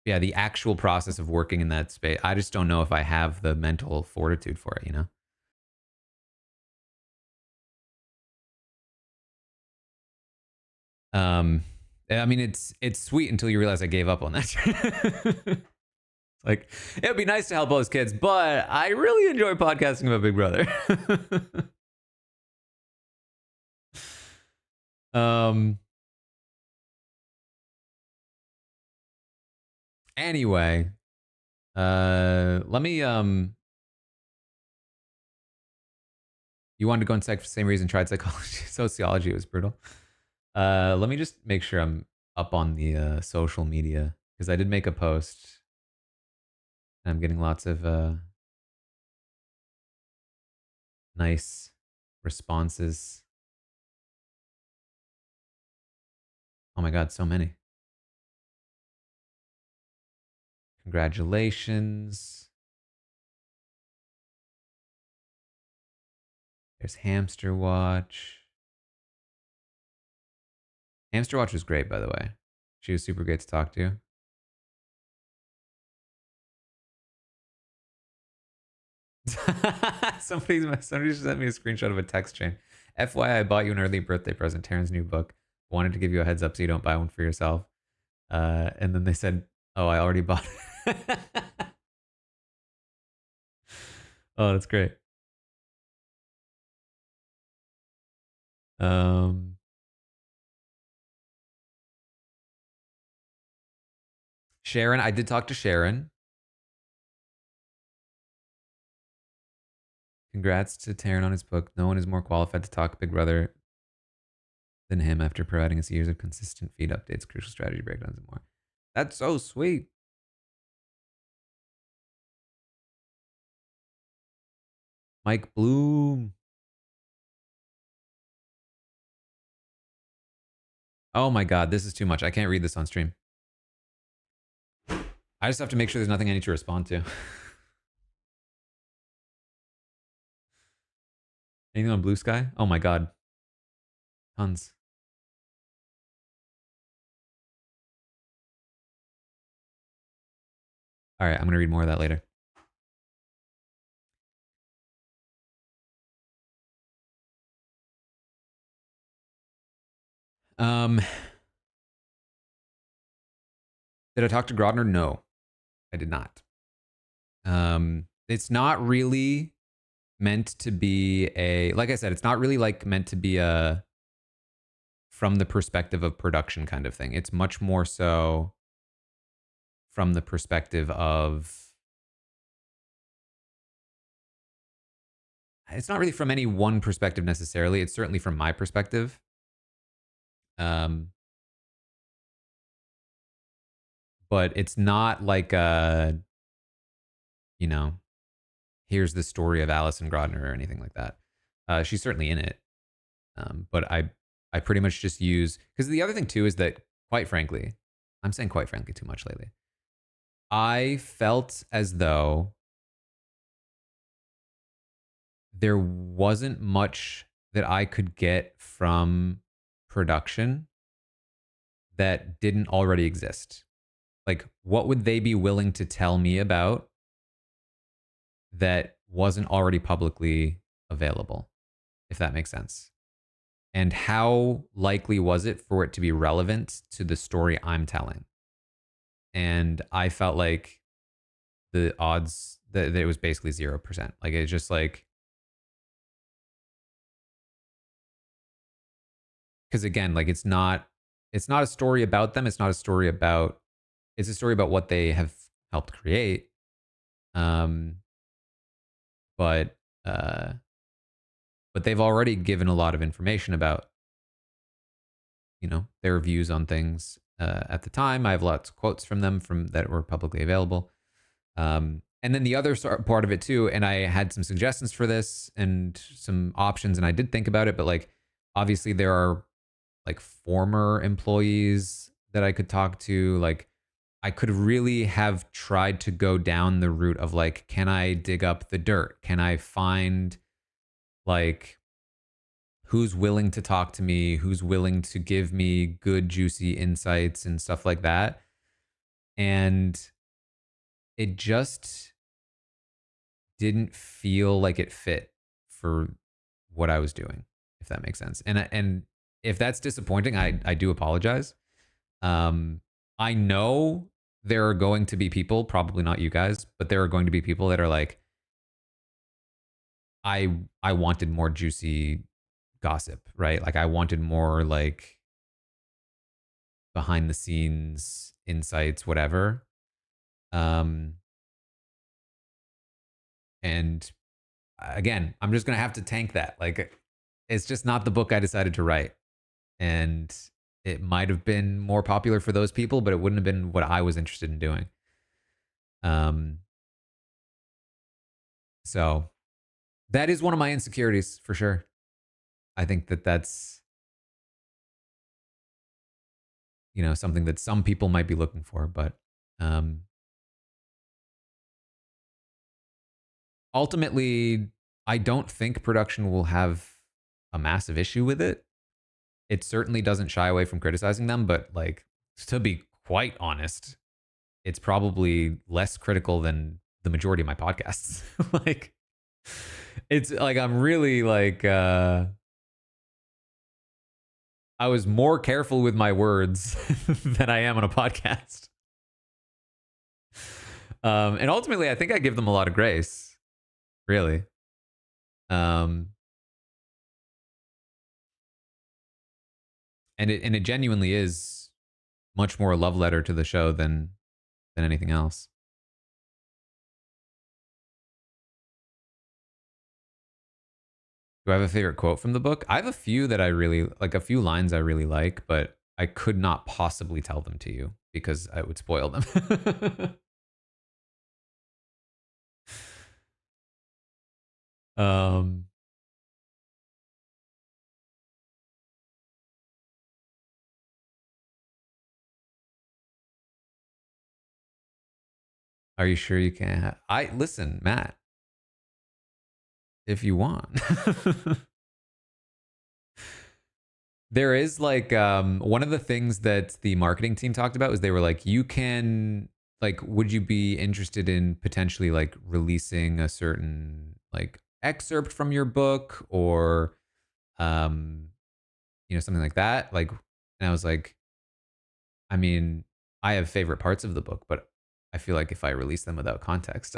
yeah, the actual process of working in that space, I just don't know if I have the mental fortitude for it. You know. Um, I mean, it's sweet until you realize I gave up on that. Like, it would be nice to help those kids, but I really enjoy podcasting about Big Brother. um. Anyway, let me You wanted to go in psych for the same reason, tried psychology, sociology. It was brutal. Let me just make sure I'm up on the social media because I did make a post. And I'm getting lots of nice responses. Oh my god, so many! Congratulations. There's Hamster Watch. Hamster Watch was great, by the way. She was super great to talk to. Somebody just sent me a screenshot of a text chain. FYI, I bought you an early birthday present, Taryn's new book. Wanted to give you a heads up so you don't buy one for yourself. And then they said, "Oh, I already bought it." Oh, that's great. Um, Sharon, I did talk to Sharon. Congrats to Taran on his book. No one is more qualified to talk Big Brother than him after providing us years of consistent feed updates, crucial strategy breakdowns, and more. That's so sweet. Mike Bloom. Oh my God, this is too much. I can't read this on stream. I just have to make sure there's nothing I need to respond to. Anything on Blue Sky? Oh my God. Tons. All right, I'm going to read more of that later. Did I talk to Grodner? No, I did not. It's not really meant to be like I said, it's not really like meant to be a from the perspective of production kind of thing. It's much more so from the perspective of, it's not really from any one perspective necessarily. It's certainly from my perspective. But it's not like you know, here's the story of Alison Grodner or anything like that. She's certainly in it. But I pretty much just use, because the other thing too is that, quite frankly, I'm saying quite frankly too much lately. I felt as though there wasn't much that I could get from production that didn't already exist. Like, what would they be willing to tell me about that wasn't already publicly available, if that makes sense? And how likely was it for it to be relevant to the story I'm telling? And I felt like the odds that it was basically 0%. Like, it's just like, because again, like it's not a story about them. It's not a story about, it's a story about what they have helped create. Um, but uh, but they've already given a lot of information about, their views on things at the time. I have lots of quotes from them from that were publicly available. And then the other part of it too, and I had some suggestions for this and some options, and I did think about it, but like obviously there are like former employees that I could talk to. Like I could really have tried to go down the route of like, can I dig up the dirt? Can I find like who's willing to talk to me, who's willing to give me good, juicy insights and stuff like that? And it just didn't feel like it fit for what I was doing, if that makes sense. And if that's disappointing, I do apologize. I know there are going to be people, probably not you guys, but there are going to be people that are like, I wanted more juicy gossip, right? Like I wanted more like behind the scenes insights, whatever. Um, and again, I'm just gonna have to tank that. Like, it's just not the book I decided to write, and it might have been more popular for those people, but it wouldn't have been what I was interested in doing. Um, so that is one of my insecurities for sure. I think that that's something that some people might be looking for, but um, ultimately, I don't think production will have a massive issue with it. It certainly doesn't shy away from criticizing them, but like to be quite honest, it's probably less critical than the majority of my podcasts. Like it's like I'm really like I was more careful with my words than I am on a podcast. And ultimately I think I give them a lot of grace, really. Um and it genuinely is much more a love letter to the show than anything else. Do I have a favorite quote from the book? I have a few that I really like, a few lines I really like, but I could not possibly tell them to you because I would spoil them. Um, are you sure you can't? I listen, Matt, if you want. There is like one of the things that the marketing team talked about was they were like, you can like, would you be interested in potentially like releasing a certain like excerpt from your book or um, something like that? Like, and I was like, I mean, I have favorite parts of the book, but I feel like if I release them without context,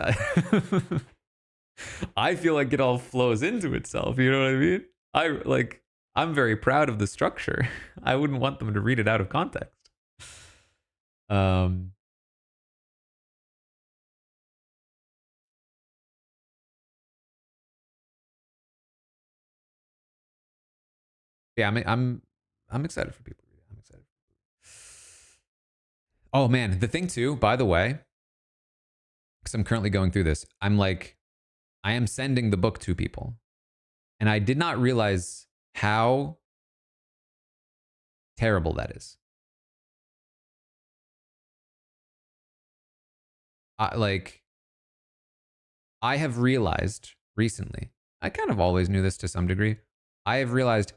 I feel like it all flows into itself. You know what I mean? I like I'm very proud of the structure. I wouldn't want them to read it out of context. Um yeah, I'm excited for people to read it. I'm excited. Oh man, the thing too, by the way, because I'm currently going through this, I'm like, I am sending the book to people. And I did not realize how terrible that is. Like I have realized recently, I kind of always knew this to some degree. I have realized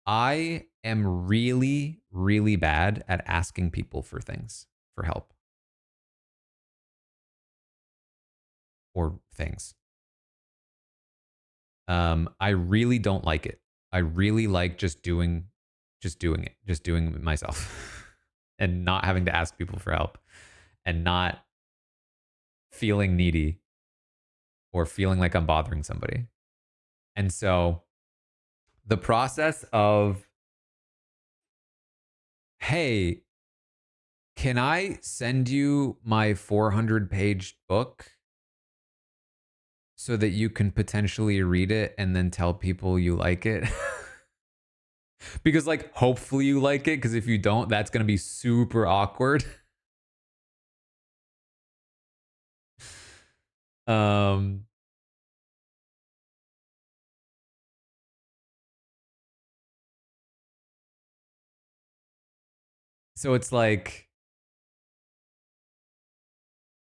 I am really, really bad at asking people for things, for help or things. I really don't like it. I really like just doing it myself and not having to ask people for help and not feeling needy or feeling like I'm bothering somebody. And so the process of, hey, can I send you my 400-page book so that you can potentially read it and then tell people you like it? Because like hopefully you like it because if you don't, that's going to be super awkward. Um so it's like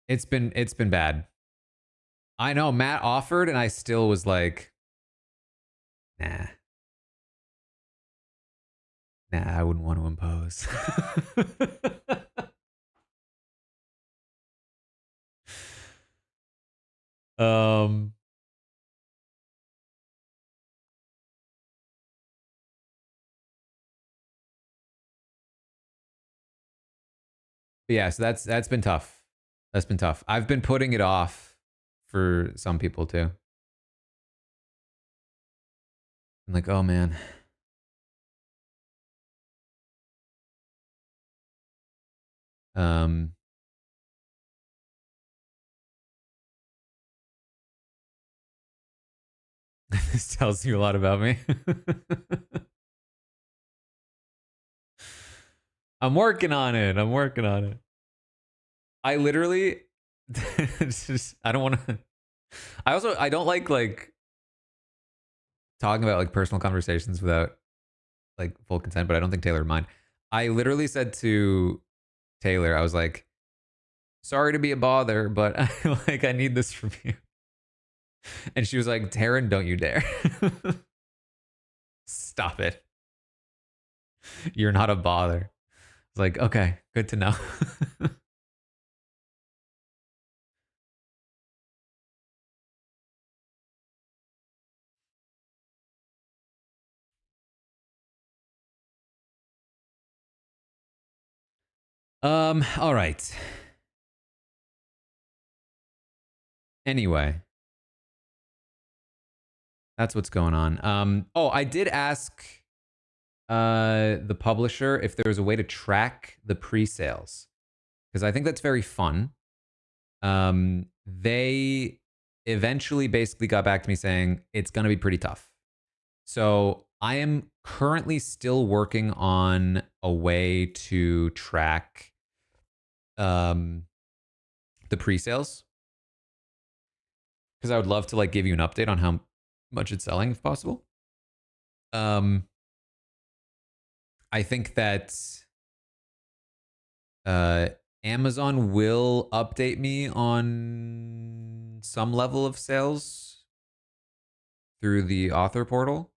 it's been bad. I know Matt offered and I still was like, nah, I wouldn't want to impose. um but yeah, so that's been tough. That's been tough. I've been putting it off for some people too. I'm like, oh man. Um, this tells you a lot about me. I'm working on it. I'm working on it. I literally, I don't want to. I don't like talking about like personal conversations without like full consent, but I don't think Taylor would mind. I literally said to Taylor, I was like, sorry to be a bother, but I need this from you. And she was like, Taran, don't you dare. Stop it. You're not a bother. It's like, okay, good to know. All right. Anyway, that's what's going on. Oh, I did ask the publisher if there was a way to track the pre-sales because I think that's very fun. They eventually basically got back to me saying it's going to be pretty tough. So I am currently still working on a way to track um, the pre-sales because I would love to like give you an update on much it's selling if possible. Um, I think that uh, Amazon will update me on some level of sales through the author portal,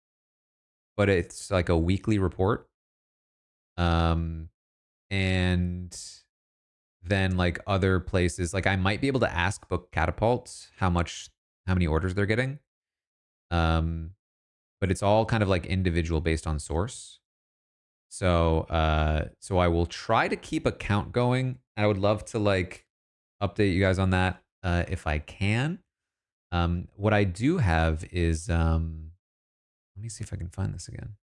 but it's like a weekly report. Um, and then like other places, like I might be able to ask Book Catapult how many orders they're getting. Um, but it's all kind of like individual based on source. So I will try to keep a count going. I would love to like update you guys on that if I can. What I do have is let me see if I can find this again.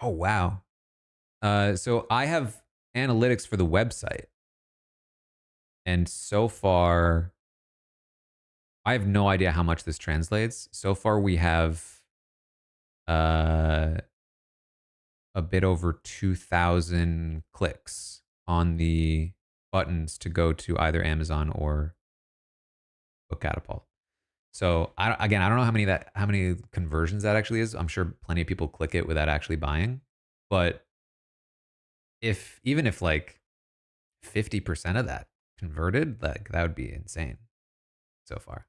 Oh wow. So I have analytics for the website, and so far I have no idea how much this translates. So far we have uh a bit over 2,000 clicks on the buttons to go to either Amazon or Book Catapult. So again, I don't know how many conversions that actually is. I'm sure plenty of people click it without actually buying, but if even if like 50% of that converted, like that would be insane so far.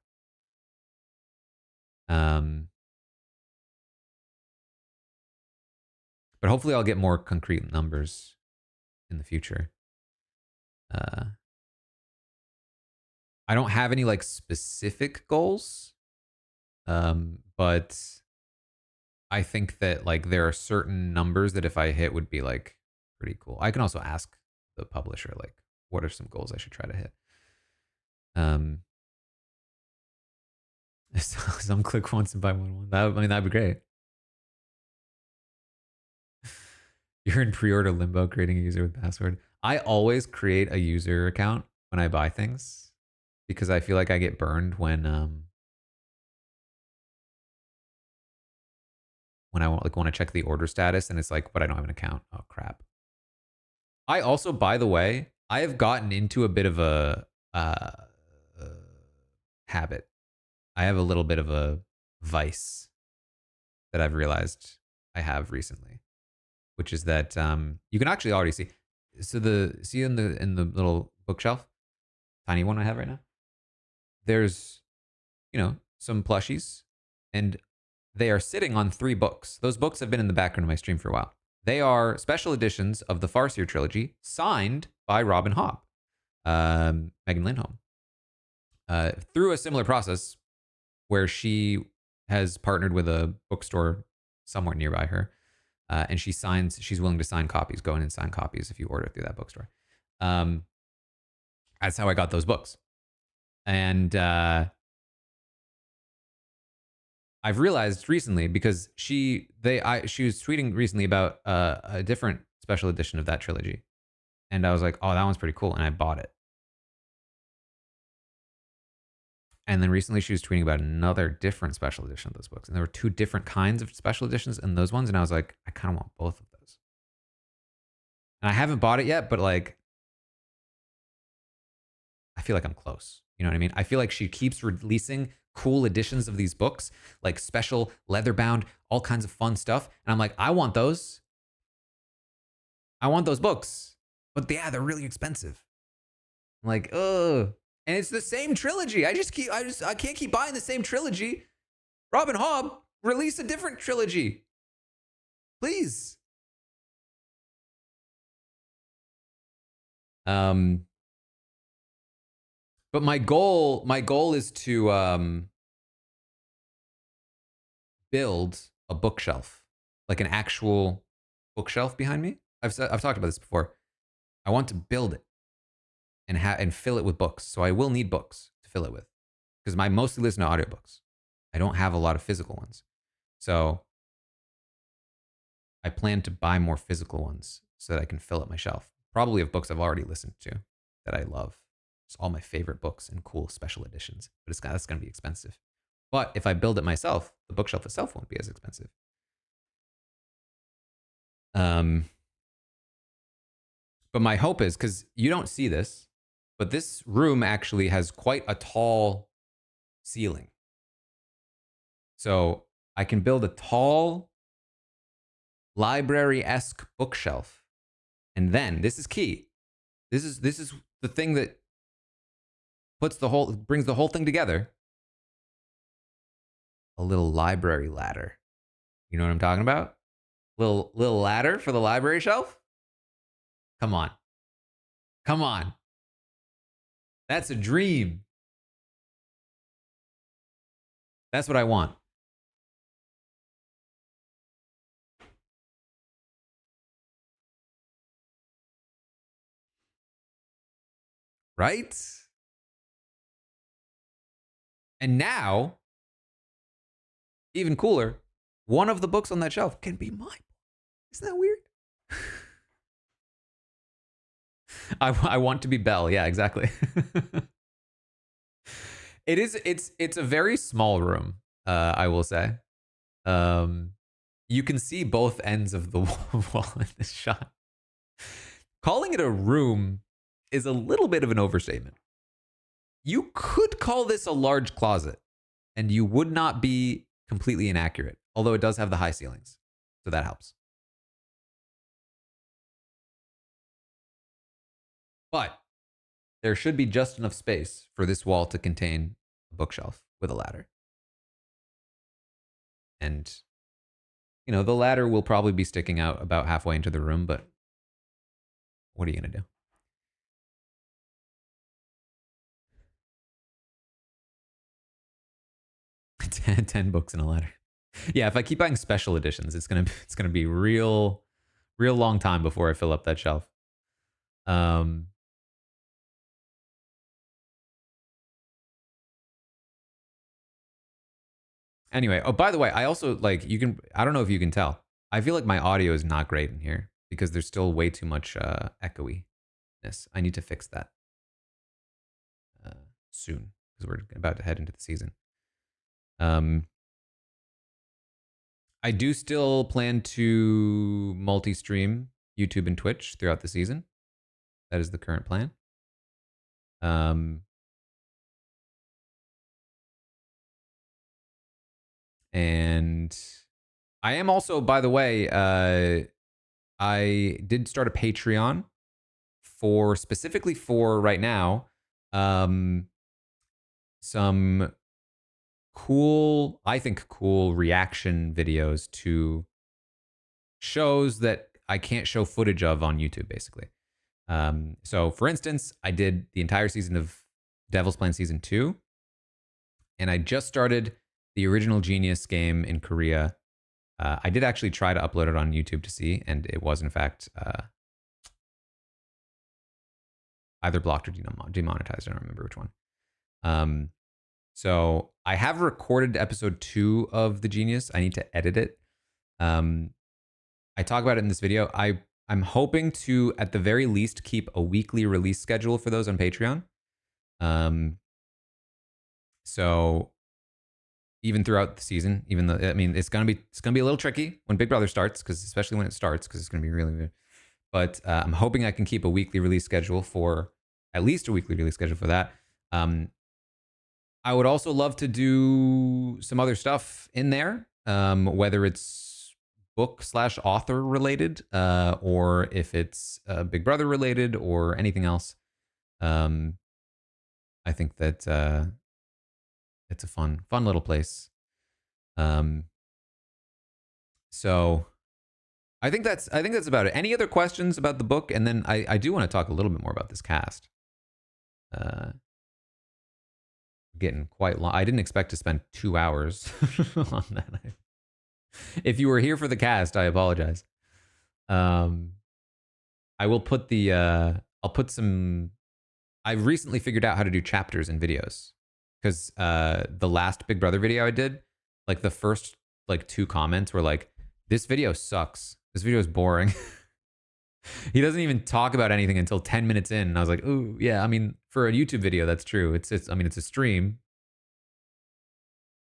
Um, but hopefully I'll get more concrete numbers in the future. Uh, I don't have any like specific goals, but I think that like there are certain numbers that if I hit would be like pretty cool. I can also ask the publisher like what are some goals I should try to hit. Um, some click once and buy one. That, I mean that'd be great. You're in pre-order limbo creating a user with password. I always create a user account when I buy things because I feel like I get burned when I want to check the order status and it's like, but I don't have an account. Oh crap. I also, by the way, I have gotten into a bit of a uh, habit. I have a little bit of a vice that I've realized I have recently, which is that you can actually already see. So see in the little bookshelf, tiny one I have right now. There's some plushies, and they are sitting on 3 books. Those books have been in the background of my stream for a while. They are special editions of the Farseer trilogy, signed by Robin Hobb, Megan Lindholm, through a similar process where she has partnered with a bookstore somewhere nearby her, and she's willing to sign copies, go in and sign copies if you order through that bookstore. Um, that's how I got those books. And I've realized recently because she was tweeting recently about a different special edition of that trilogy, and I was like, oh, that one's pretty cool, and I bought it. And then recently she was tweeting about another different special edition of those books, and there were 2 different kinds of special editions in those ones, and I was like, I kind of want both of those. And I haven't bought it yet, but like, I feel like I'm close. You know what I mean? I feel like she keeps releasing cool editions of these books, like special leather bound, all kinds of fun stuff. And I'm like, I want those. I want those books. But yeah, they're really expensive. I'm like, ugh. And it's the same trilogy. I can't keep buying the same trilogy. Robin Hobb, release a different trilogy. Please. But my goal is to build a bookshelf, like an actual bookshelf behind me. I've talked about this before. I want to build it and fill it with books. So I will need books to fill it with because I mostly listen to audiobooks. I don't have a lot of physical ones. So I plan to buy more physical ones so that I can fill up my shelf. Probably of books I've already listened to that I love. It's all my favorite books and cool special editions, but that's going to be expensive. But if I build it myself, the bookshelf itself won't be as expensive. But my hope is because you don't see this, But this room actually has quite a tall ceiling. So I can build a tall library-esque bookshelf. And then this is key. This is the thing that brings the whole thing together. A little library ladder. You know what I'm talking about? Little ladder for the library shelf? Come on. Come on. That's a dream. That's what I want. Right? And now, even cooler, one of the books on that shelf can be mine. Isn't that weird? I want to be Belle. Yeah, exactly. It's a very small room, I will say. You can see both ends of the wall in this shot. Calling it a room is a little bit of an overstatement. You could call this a large closet, and you would not be completely inaccurate, although it does have the high ceilings, so that helps. But there should be just enough space for this wall to contain a bookshelf with a ladder. And, you know, the ladder will probably be sticking out about halfway into the room, but what are you going to do? 10 books in a ladder. Yeah, if I keep buying special editions, it's gonna be real long time before I fill up that shelf. Anyway, oh, by the way, I also like I don't know if you can tell. I feel like my audio is not great in here because there's still way too much echoiness. I need to fix that soon because we're about to head into the season. I do still plan to multi-stream YouTube and Twitch throughout the season. That is the current plan. And I am also, by the way, I did start a Patreon specifically for right now, some cool, I think cool reaction videos to shows that I can't show footage of on YouTube, basically. So for instance, I did the entire season of Devil's Plan Season 2, and I just started the original Genius game in Korea. I did actually try to upload it on YouTube to see, and it was in fact either blocked or demonetized. I don't remember which one. So I have recorded episode 2 of The Genius. I need to edit it. I talk about it in this video. I'm hoping to, at the very least, keep a weekly release schedule for those on Patreon. So even throughout the season, even though, I mean, it's gonna be a little tricky when Big Brother starts, because especially when it starts, because it's gonna be really weird. But I'm hoping I can keep a weekly release schedule for at least a weekly release schedule for that. I would also love to do some other stuff in there, whether it's book/author related, or if it's Big Brother related or anything else. I think that it's a fun little place. So I think that's about it. Any other questions about the book? And then I do want to talk a little bit more about this cast. Getting quite long. I didn't expect to spend 2 hours on that. If you were here for the cast, I apologize. I will put I'll put some. I've recently figured out how to do chapters in videos, because the last Big Brother video I did, like the first like 2 comments were like, "This video sucks. This video is boring." He doesn't even talk about anything until 10 minutes in. And I was like, "Ooh, yeah, I mean, for a YouTube video, that's true. It's I mean, it's a stream.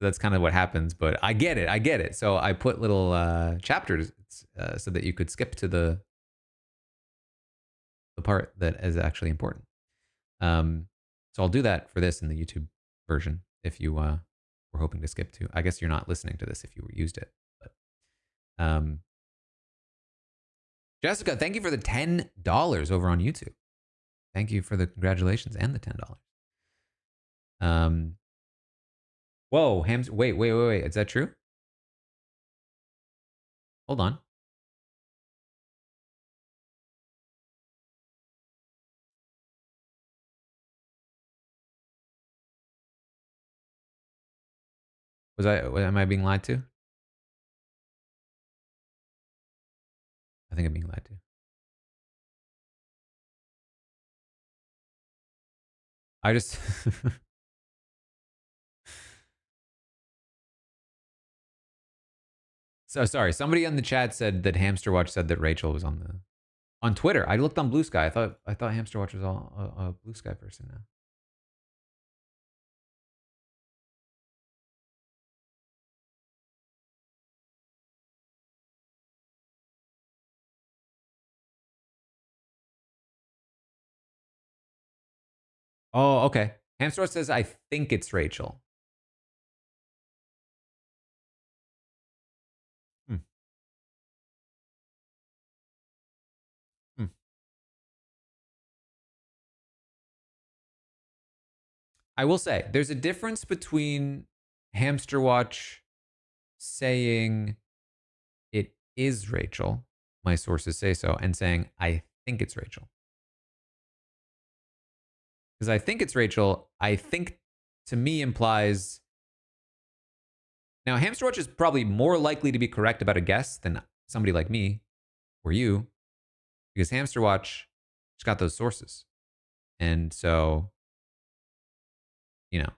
That's kind of what happens, but I get it. So I put little chapters so that you could skip to the part that is actually important. So I'll do that for this in the YouTube version if you were hoping to skip to. I guess you're not listening to this if you used it. But Jessica, thank you for the $10 over on YouTube. Thank you for the congratulations and the $10. Whoa, Hams. Wait. Is that true? Hold on. Am I being lied to? I think I'm being lied to. I just so sorry. Somebody in the chat said that Hamster Watch said that Rachel was on Twitter. I looked on Blue Sky. I thought Hamster Watch was all a Blue Sky person now. Oh, okay. Hamster Watch says I think it's Rachel. Hmm. Hmm. I will say there's a difference between Hamster Watch saying it is Rachel, my sources say so, and saying I think it's Rachel. Because I think it's Rachel, I think to me implies. Now, Hamster Watch is probably more likely to be correct about a guess than somebody like me or you, because Hamster Watch just got those sources. And so, you know,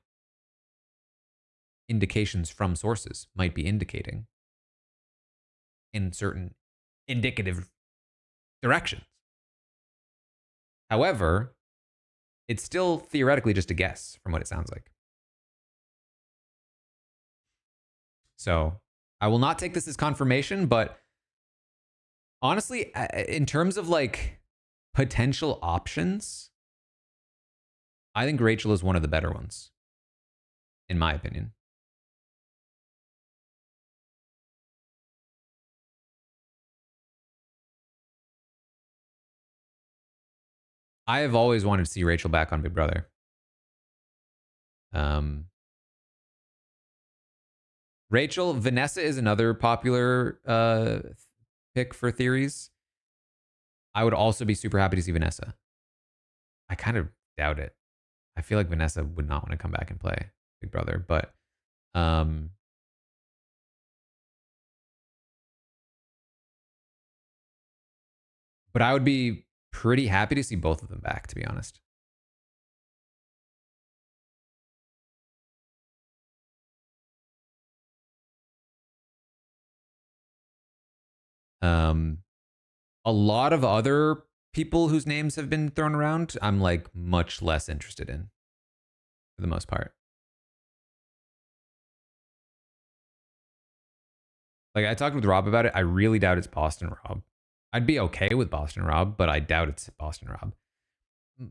indications from sources might be indicating in certain indicative directions. However, it's still theoretically just a guess from what it sounds like. So I will not take this as confirmation, but honestly, in terms of like potential options, I think Rachel is one of the better ones, in my opinion. I have always wanted to see Rachel back on Big Brother. Rachel, Vanessa is another popular pick for theories. I would also be super happy to see Vanessa. I kind of doubt it. I feel like Vanessa would not want to come back and play Big Brother, but I would be pretty happy to see both of them back, to be honest. A lot of other people whose names have been thrown around, I'm like much less interested in, for the most part. Like I talked with Rob about it. I really doubt it's Boston Rob. I'd be okay with Boston Rob, but I doubt it's Boston Rob.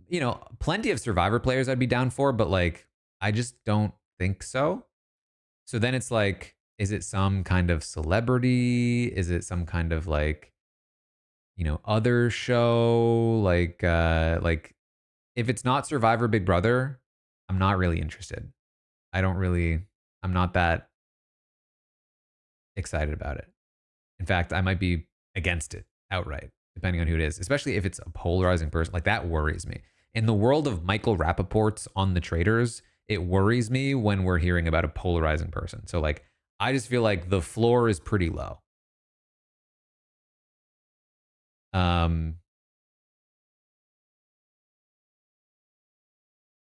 You know, plenty of Survivor players I'd be down for, but like I just don't think so. So then it's like, is it some kind of celebrity? Is it some kind of like, you know, other show? Like if it's not Survivor Big Brother, I'm not really interested. I'm not that excited about it. In fact, I might be against it outright, depending on who it is, especially if it's a polarizing person. Like that worries me. In the world of Michael Rappaport's On the Traitors, it worries me when we're hearing about a polarizing person. So like, I just feel like the floor is pretty low.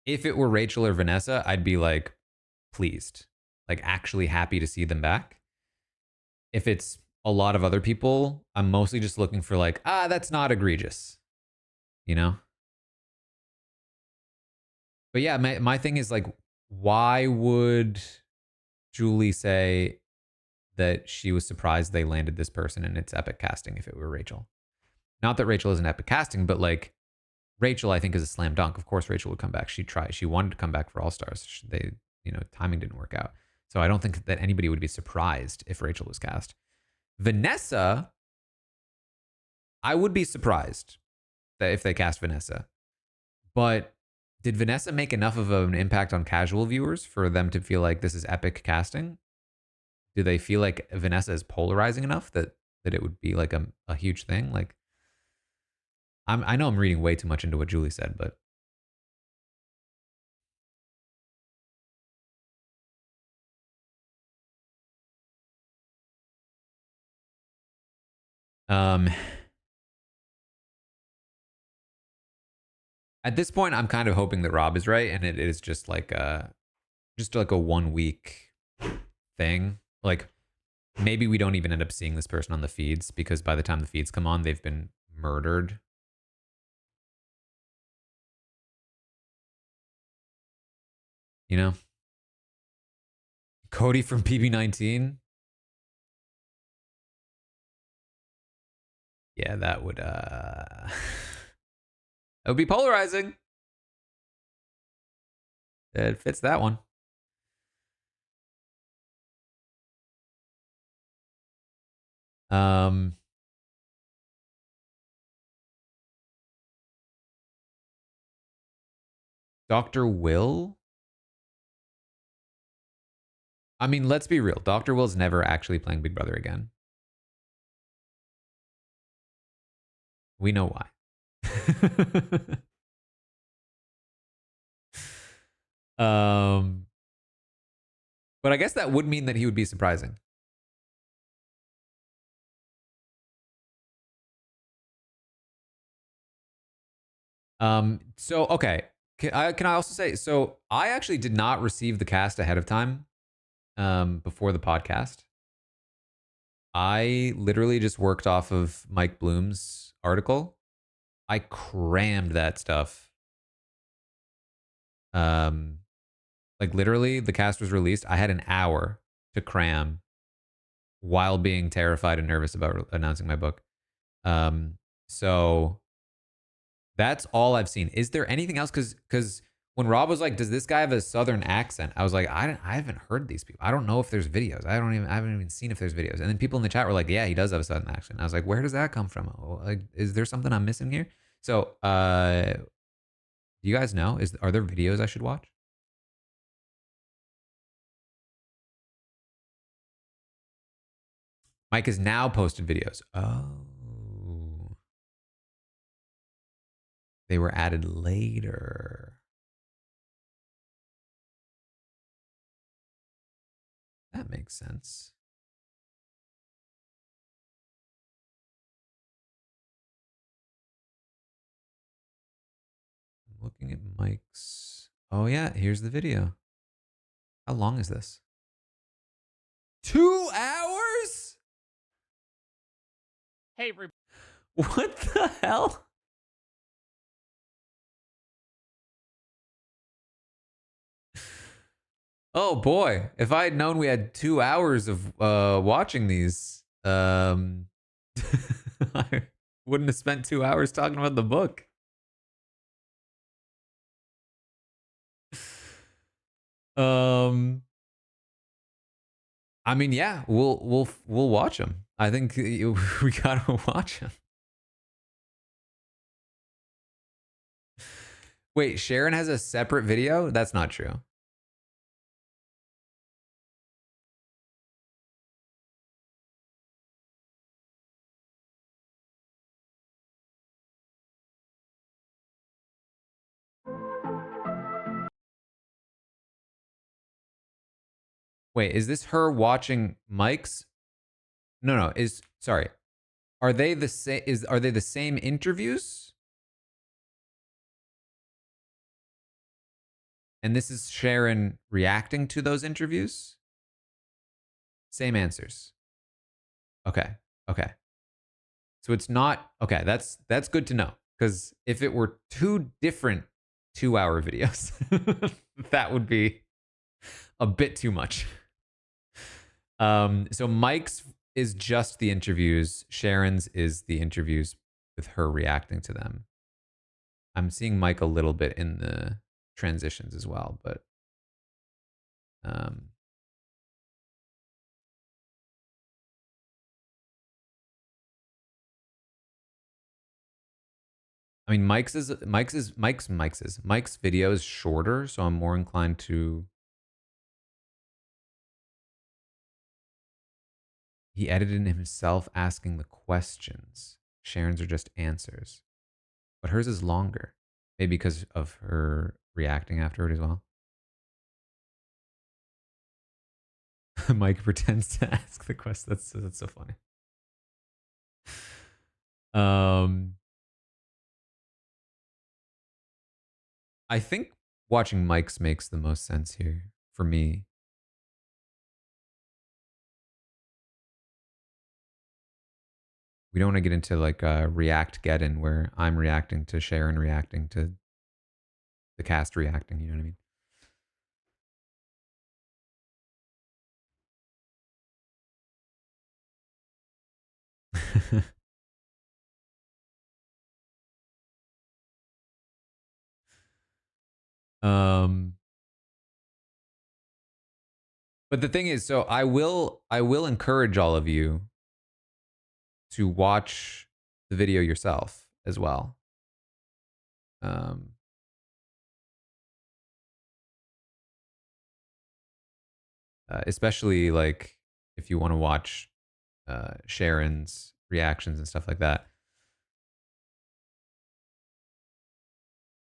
If it were Rachel or Vanessa, I'd be like pleased, like actually happy to see them back. If it's a lot of other people, I'm mostly just looking for like, that's not egregious, you know? But yeah, my thing is like, why would Julie say that she was surprised they landed this person and it's epic casting if it were Rachel? Not that Rachel isn't epic casting, but like, Rachel, I think, is a slam dunk. Of course, Rachel would come back. She'd try. She wanted to come back for All Stars. They, timing didn't work out. So I don't think that anybody would be surprised if Rachel was cast. Vanessa, I would be surprised that if they cast Vanessa. But did Vanessa make enough of an impact on casual viewers for them to feel like this is epic casting? Do they feel like Vanessa is polarizing enough that it would be like a huge thing? Like, I know I'm reading way too much into what Julie said, but um, at this point, I'm kind of hoping that Rob is right, and it is just like a 1 week thing. Like, maybe we don't even end up seeing this person on the feeds because by the time the feeds come on, they've been murdered. You know, Cody from PB19. Yeah, that would that would be polarizing. It fits that one. Um, Dr. Will. I mean, let's be real. Dr. Will's never actually playing Big Brother again. We know why. um, but I guess that would mean that he would be surprising. So okay. Can I also say, so I actually did not receive the cast ahead of time before the podcast. I literally just worked off of Mike Bloom's article. I crammed that stuff. Like literally the cast was released. I had an hour to cram while being terrified and nervous about announcing my book. So that's all I've seen. Is there anything else? Because when Rob was like, "Does this guy have a Southern accent?" I was like, I haven't heard these people. I don't know if there's videos. I haven't even seen if there's videos. And then people in the chat were like, "Yeah, he does have a Southern accent." I was like, "Where does that come from? Like, is there something I'm missing here?" So, do you guys know? Are there videos I should watch? Mike has now posted videos. Oh, they were added later. That makes sense. I'm looking at Mike's. Oh, yeah. Here's the video. How long is this? 2 hours? Hey, What the hell? Oh boy, if I had known we had 2 hours of watching these, I wouldn't have spent 2 hours talking about the book. Um, I mean, yeah, we'll watch them. I think we gotta watch them. Wait, Sharon has a separate video? That's not true. Wait, is this her watching Mike's? No, sorry. Are they the same? Are they the same interviews? And this is Sharon reacting to those interviews? Same answers. Okay. Okay. So it's not okay, that's good to know. Because if it were two different 2 hour videos, that would be a bit too much. So Mike's is just the interviews. Sharon's is the interviews with her reacting to them. I'm seeing Mike a little bit in the transitions as well, but um, I mean, Mike's video is shorter, so I'm more inclined to. He edited himself asking the questions. Sharon's are just answers, but hers is longer, maybe because of her reacting afterward as well. Mike pretends to ask the question. That's so funny. I think watching Mike's makes the most sense here for me. We don't want to get into like a react get in where I'm reacting to Sharon reacting to the cast reacting. You know what I mean? um, but the thing is, so I will encourage all of you to watch the video yourself as well. Um, especially like if you want to watch Sharon's reactions and stuff like that.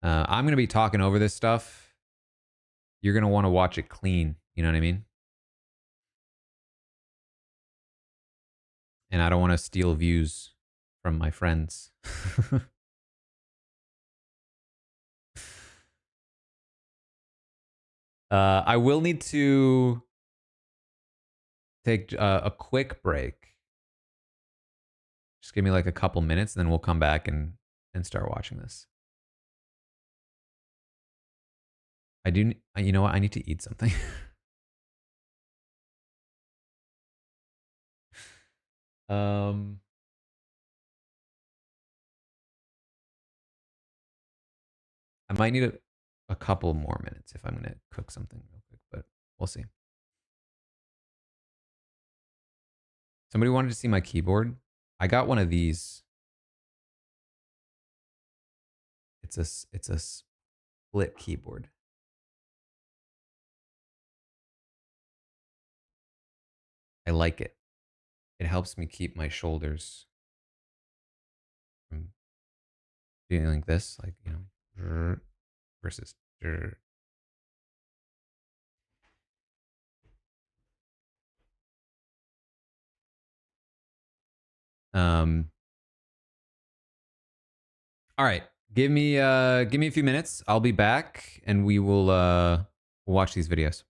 I'm gonna be talking over this stuff. You're gonna want to watch it clean. You know what I mean? And I don't want to steal views from my friends. I will need to take a quick break. Just give me like a couple minutes, and then we'll come back and start watching this. I do. You know what? I need to eat something. um. I might need a couple more minutes if I'm gonna cook something real quick, but we'll see. Somebody wanted to see my keyboard. I got one of these. It's a split keyboard. I like it. It helps me keep my shoulders from feeling like this, like versus. Um. All right. Give me a few minutes. I'll be back, and we will watch these videos.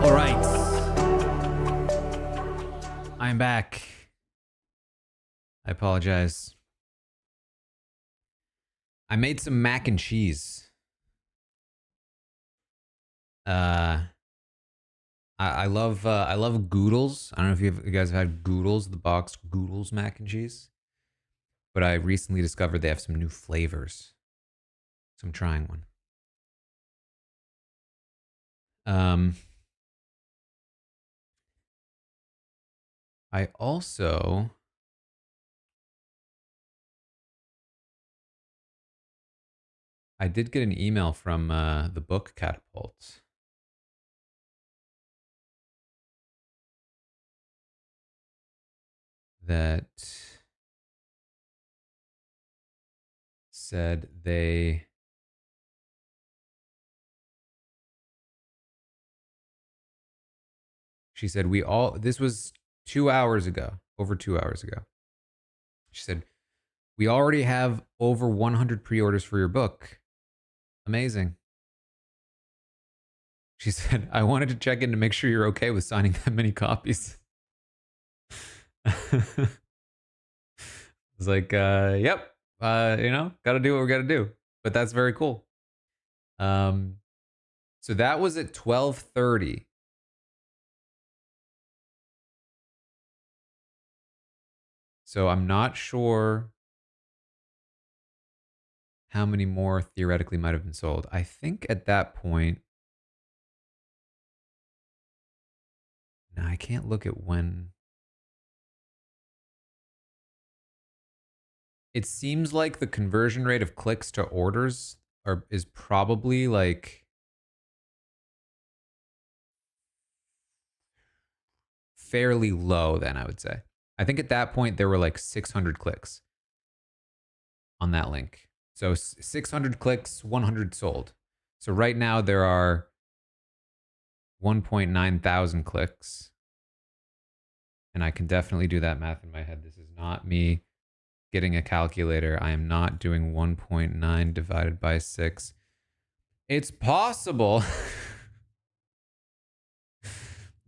All right. I'm back. I apologize. I made some mac and cheese. I love Goodles. I don't know if you guys have had Goodles, the box Goodles mac and cheese, but I recently discovered they have some new flavors, so I'm trying one. Um, I also I did get an email from the book Catapult that said she said this was 2 hours ago, over 2 hours ago. She said, we already have over 100 pre-orders for your book. Amazing. She said, I wanted to check in to make sure you're okay with signing that many copies. It's like, yep, gotta do what we gotta do. But that's very cool. So that was at 12:30. So I'm not sure how many more theoretically might have been sold. I think at that point, no, I can't look at when. It seems like the conversion rate of clicks to orders is probably like fairly low then, I would say. I think at that point there were like 600 clicks on that link. So 600 clicks, 100 sold. So right now there are 1.9 thousand clicks. And I can definitely do that math in my head. This is not me getting a calculator. I am not doing 1.9 divided by 6. It's possible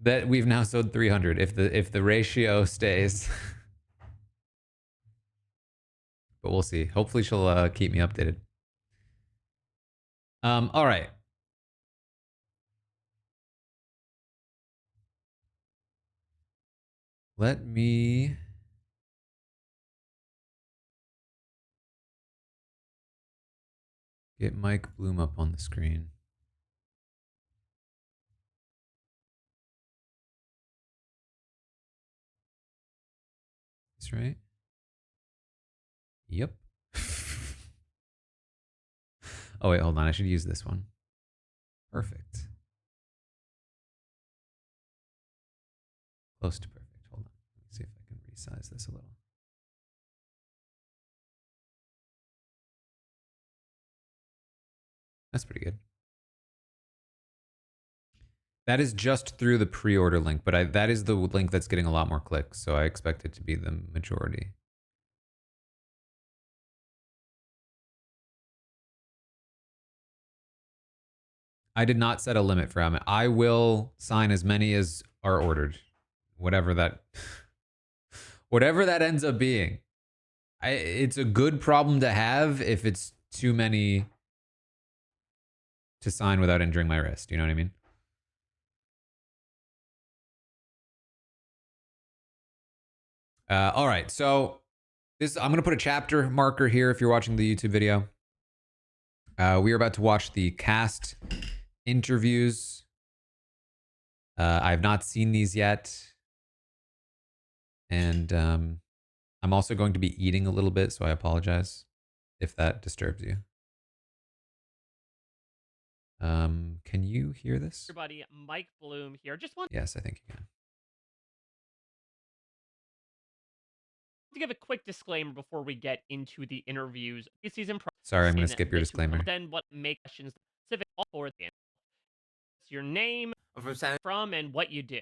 that we've now sold 300 if the ratio stays. But we'll see. Hopefully she'll keep me updated. All right. Let me get Mike Bloom up on the screen. this right? Yep. Oh, wait, hold on. I should use this one. Perfect. Close to perfect. Hold on. Let me see if I can resize this a little. That's pretty good. That is just through the pre-order link, but that is the link that's getting a lot more clicks, so I expect it to be the majority. I did not set a limit for how many. I will sign as many as are ordered, whatever that ends up being. It's a good problem to have if it's too many to sign without injuring my wrist. You know what I mean? All right, so I'm gonna put a chapter marker here if you're watching the YouTube video. We are about to watch the cast interviews. I have not seen these yet, and I'm also going to be eating a little bit, so I apologize if that disturbs you. Can you hear this? Everybody, Mike Bloom here. Just want Yes, I think you can. to give a quick disclaimer before we get into the interviews. This season, Sorry, I'm going to skip your disclaimer. Then what make questions specific for the your name, from, and what you do.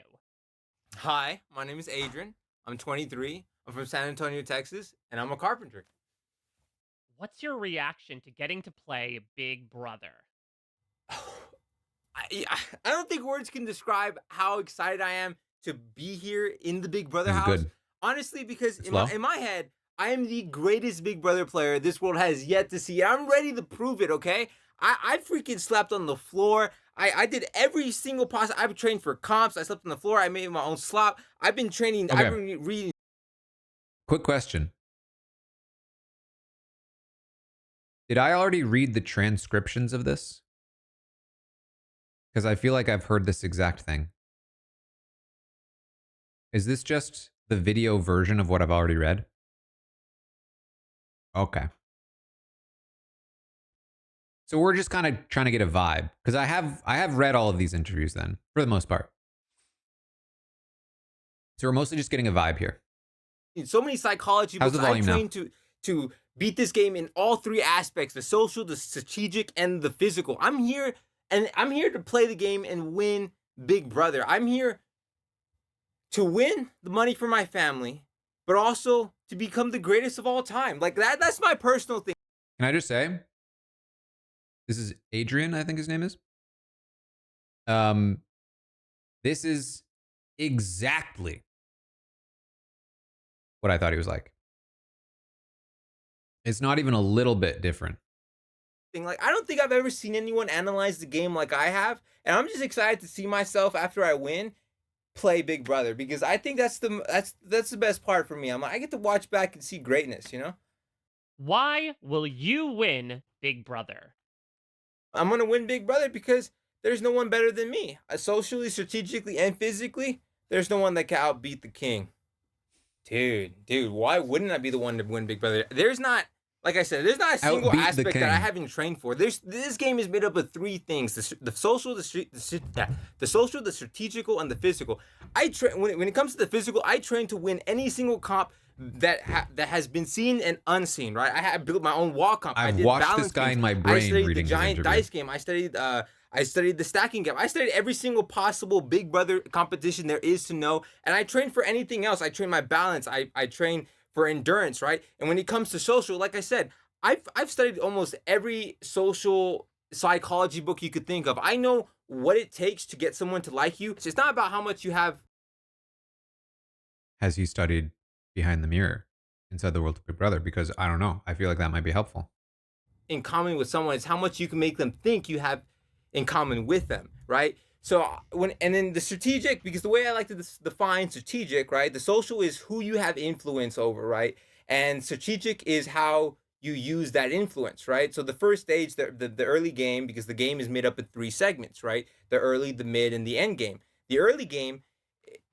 Hi, my name is Adrian. I'm 23. I'm from San Antonio, Texas, and I'm a carpenter. What's your reaction to getting to play Big Brother? I don't think words can describe how excited I am to be here in the Big Brother This is house. good. Honestly, because It's in my head, I am the greatest Big Brother player this world has yet to see. I'm ready to prove it, okay? I freaking slept on the floor. I did every single possible. I've trained for comps. I slept on the floor. I made my own slop. I've been training. Okay. I've been reading. Quick question. Did I already read the transcriptions of this? Because I feel like I've heard this exact thing. Is this just the video version of what I've already read? Okay. So we're just kind of trying to get a vibe, because I have read all of these interviews then, for the most part. So we're mostly just getting a vibe here. So many psychology How's books. the volume I trained to beat this game in all three aspects: the social, the strategic, and the physical. I'm here to play the game and win Big Brother. I'm here to win the money for my family, but also to become the greatest of all time. Like that's my personal thing. Can I just say, this is Adrian, I think his name is. This is exactly what I thought he was like. It's not even a little bit different. Like, I don't think I've ever seen anyone analyze the game like I have, and I'm just excited to see myself after I win play Big Brother, because I think that's the best part for me. I get to watch back and see greatness, you know? Why will you win Big Brother? I'm going to win Big Brother because there's no one better than me. Socially, strategically, and physically, there's no one that can outbeat the king. Dude, why wouldn't I be the one to win Big Brother? There's not, like I said, there's not a single Outbeat the aspect king. that I haven't trained for. This game is made up of three things: the social, the social, the strategical, and the physical. When it comes to the physical, I train to win any single comp that has been seen and unseen. Right? I built my own wall comp. I've I did watched balance this guy games. in my I brain studied reading the his giant interview. dice game. I studied the stacking game. I studied every single possible Big Brother competition there is to know, and I train for anything else. I train my balance. I train for endurance, right? And when it comes to social, like I said, I've studied almost every social psychology book you could think of. I know what it takes to get someone to like you. It's not about how much you have. Has he studied Behind the Mirror inside the world of Big Brother? Because I don't know. I feel like that might be helpful. In common with someone, it's how much you can make them think you have in common with them, right? So and then the strategic, because the way I like to define strategic, right? The social is who you have influence over, right? And strategic is how you use that influence, right? So the first stage, the early game, because the game is made up of three segments, right? The early, the mid, and the end game. The early game,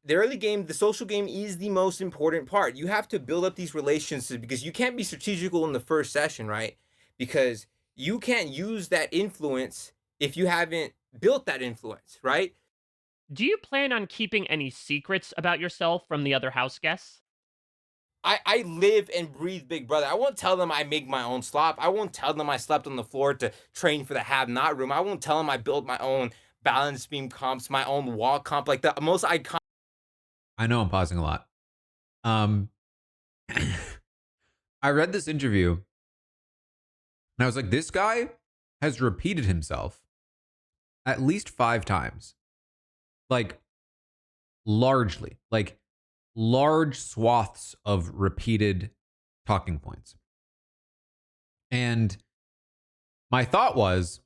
the early game, the social game is the most important part. You have to build up these relationships because you can't be strategical in the first session, right? Because you can't use that influence if you haven't built that influence, right? Do you plan on keeping any secrets about yourself from the other house guests? I live and breathe Big Brother. I won't tell them I make my own slop. I won't tell them I slept on the floor to train for the have not room. I won't tell them I built my own balance beam comps, my own wall comp, like the most iconic. I know I'm pausing a lot. Um, I read this interview and I was like, this guy has repeated himself at least 5 times, like largely, like large swaths of repeated talking points. And my thought was,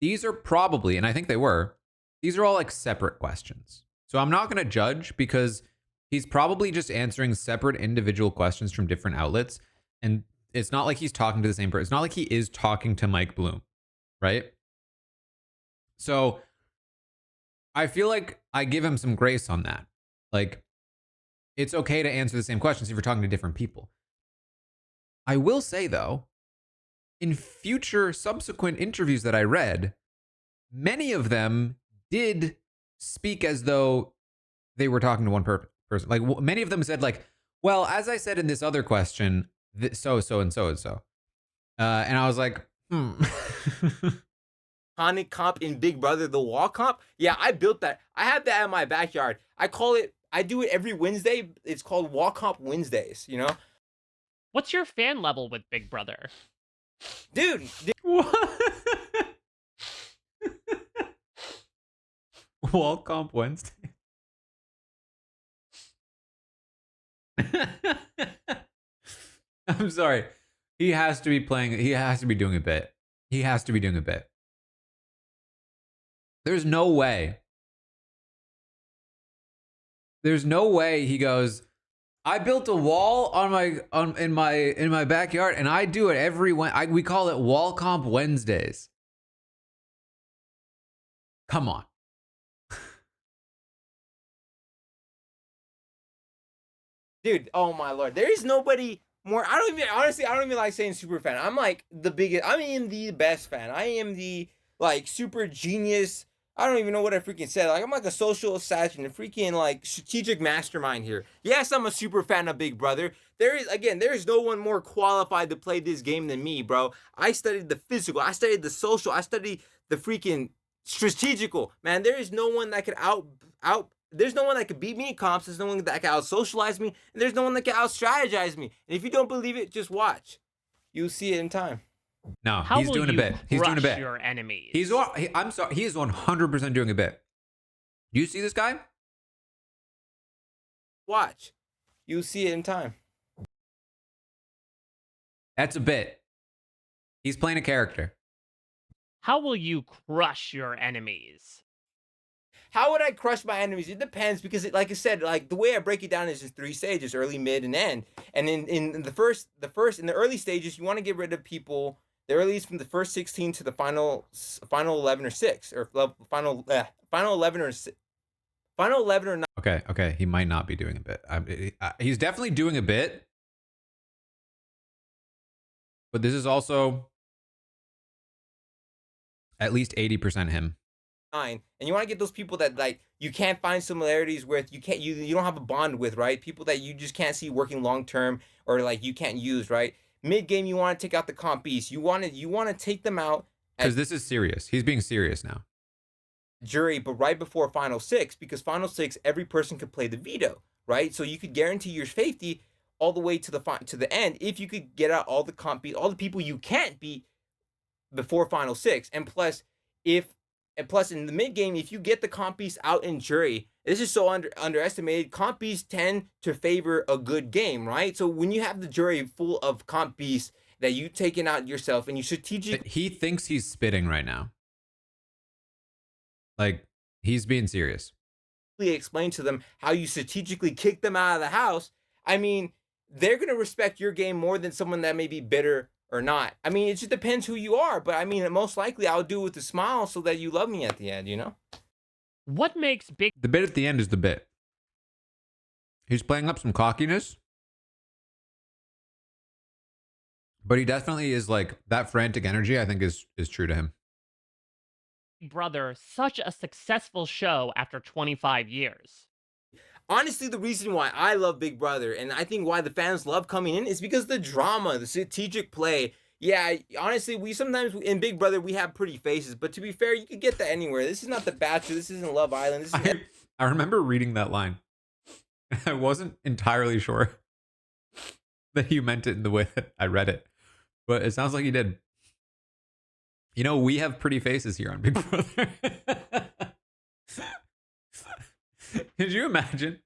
these are probably, and I think they were, these are all like separate questions. So I'm not going to judge because he's probably just answering separate individual questions from different outlets. And it's not like he's talking to the same person. It's not like he is talking to Mike Bloom, right? So I feel like I give him some grace on that. Like, it's okay to answer the same questions if you're talking to different people. I will say, though, in future subsequent interviews that I read, many of them did speak as though they were talking to one person. Like, many of them said, like, well, as I said in this other question, so and so and so. And I was like, Iconic comp in Big Brother, the wall comp. Yeah, I built that. I have that in my backyard. I call it, I do it every Wednesday. It's called wall comp Wednesdays, you know? What's your fan level with Big Brother? Dude, what? Wall Comp Wednesday. I'm sorry. He has to be playing. He has to be doing a bit. He has to be doing a bit. There's no way. There's no way he goes, I built a wall in my backyard and I do it every we call it Wall Comp Wednesdays. Come on. dude, oh my lord. There is nobody more. I don't even like saying super fan. I'm like the biggest, I am the best fan. I am the like super genius. I don't even know what I freaking said. Like, I'm like a social assassin, a freaking like strategic mastermind here. Yes, I'm a super fan of Big Brother. There is no one more qualified to play this game than me, bro. I studied the physical, I studied the social, I studied the freaking strategical. Man, there is no one that could there's no one that could beat me in comps. There's no one that can out socialize me, and there's no one that can out strategize me. And if you don't believe it, just watch. You'll see it in time. No, How he's will doing a you bit. He's doing a crush bit. your enemies? I'm sorry. He is 100% doing a bit. Do you see this guy? Watch. You'll see it in time. That's a bit. He's playing a character. How will you crush your enemies? How would I crush my enemies? It depends because, like I said, like the way I break it down is in 3 stages: early, mid, and end. And in the early stages, you want to get rid of people. The earliest from the first 16 to the final 11 or 6 or final 11 or final 11 or 9. Okay. He might not be doing a bit. He's definitely doing a bit. But this is also at least 80% him. And you want to get those people that like you can't find similarities with, you don't have a bond with, right? People that you just can't see working long term or like you can't use, right? Mid game, you want to take out the comp beast. You want to take them out because this is serious. He's being serious now. Jury, but right before final 6, because final 6 every person could play the veto, right? So you could guarantee your safety all the way to the end if you could get out all the comp beat, all the people you can't beat before final 6, and plus in the mid game, if you get the comp beast out in jury, this is so underestimated. Comp beasts tend to favor a good game, right? So when you have the jury full of comp beasts that you taken out yourself and you strategically, he thinks he's spitting right now. Like he's being serious. Explain to them how you strategically kick them out of the house. I mean, they're gonna respect your game more than someone that may be bitter or not. I mean, it just depends who you are, but I mean, most likely I'll do it with a smile so that you love me at the end, you know? What makes Big The bit at the end is the bit. He's playing up some cockiness, but he definitely is like that frantic energy. I think is true to him. Brother such a successful show after 25 years? Honestly, the reason why I love Big Brother and I think why the fans love coming in is because the drama, the strategic play. Yeah, honestly, we sometimes in Big Brother we have pretty faces, but to be fair, you could get that anywhere. This is not The Bachelor. This isn't Love Island. This is I remember reading that line. I wasn't entirely sure that you meant it in the way that I read it, but it sounds like you did. You know, we have pretty faces here on Big Brother. Could you imagine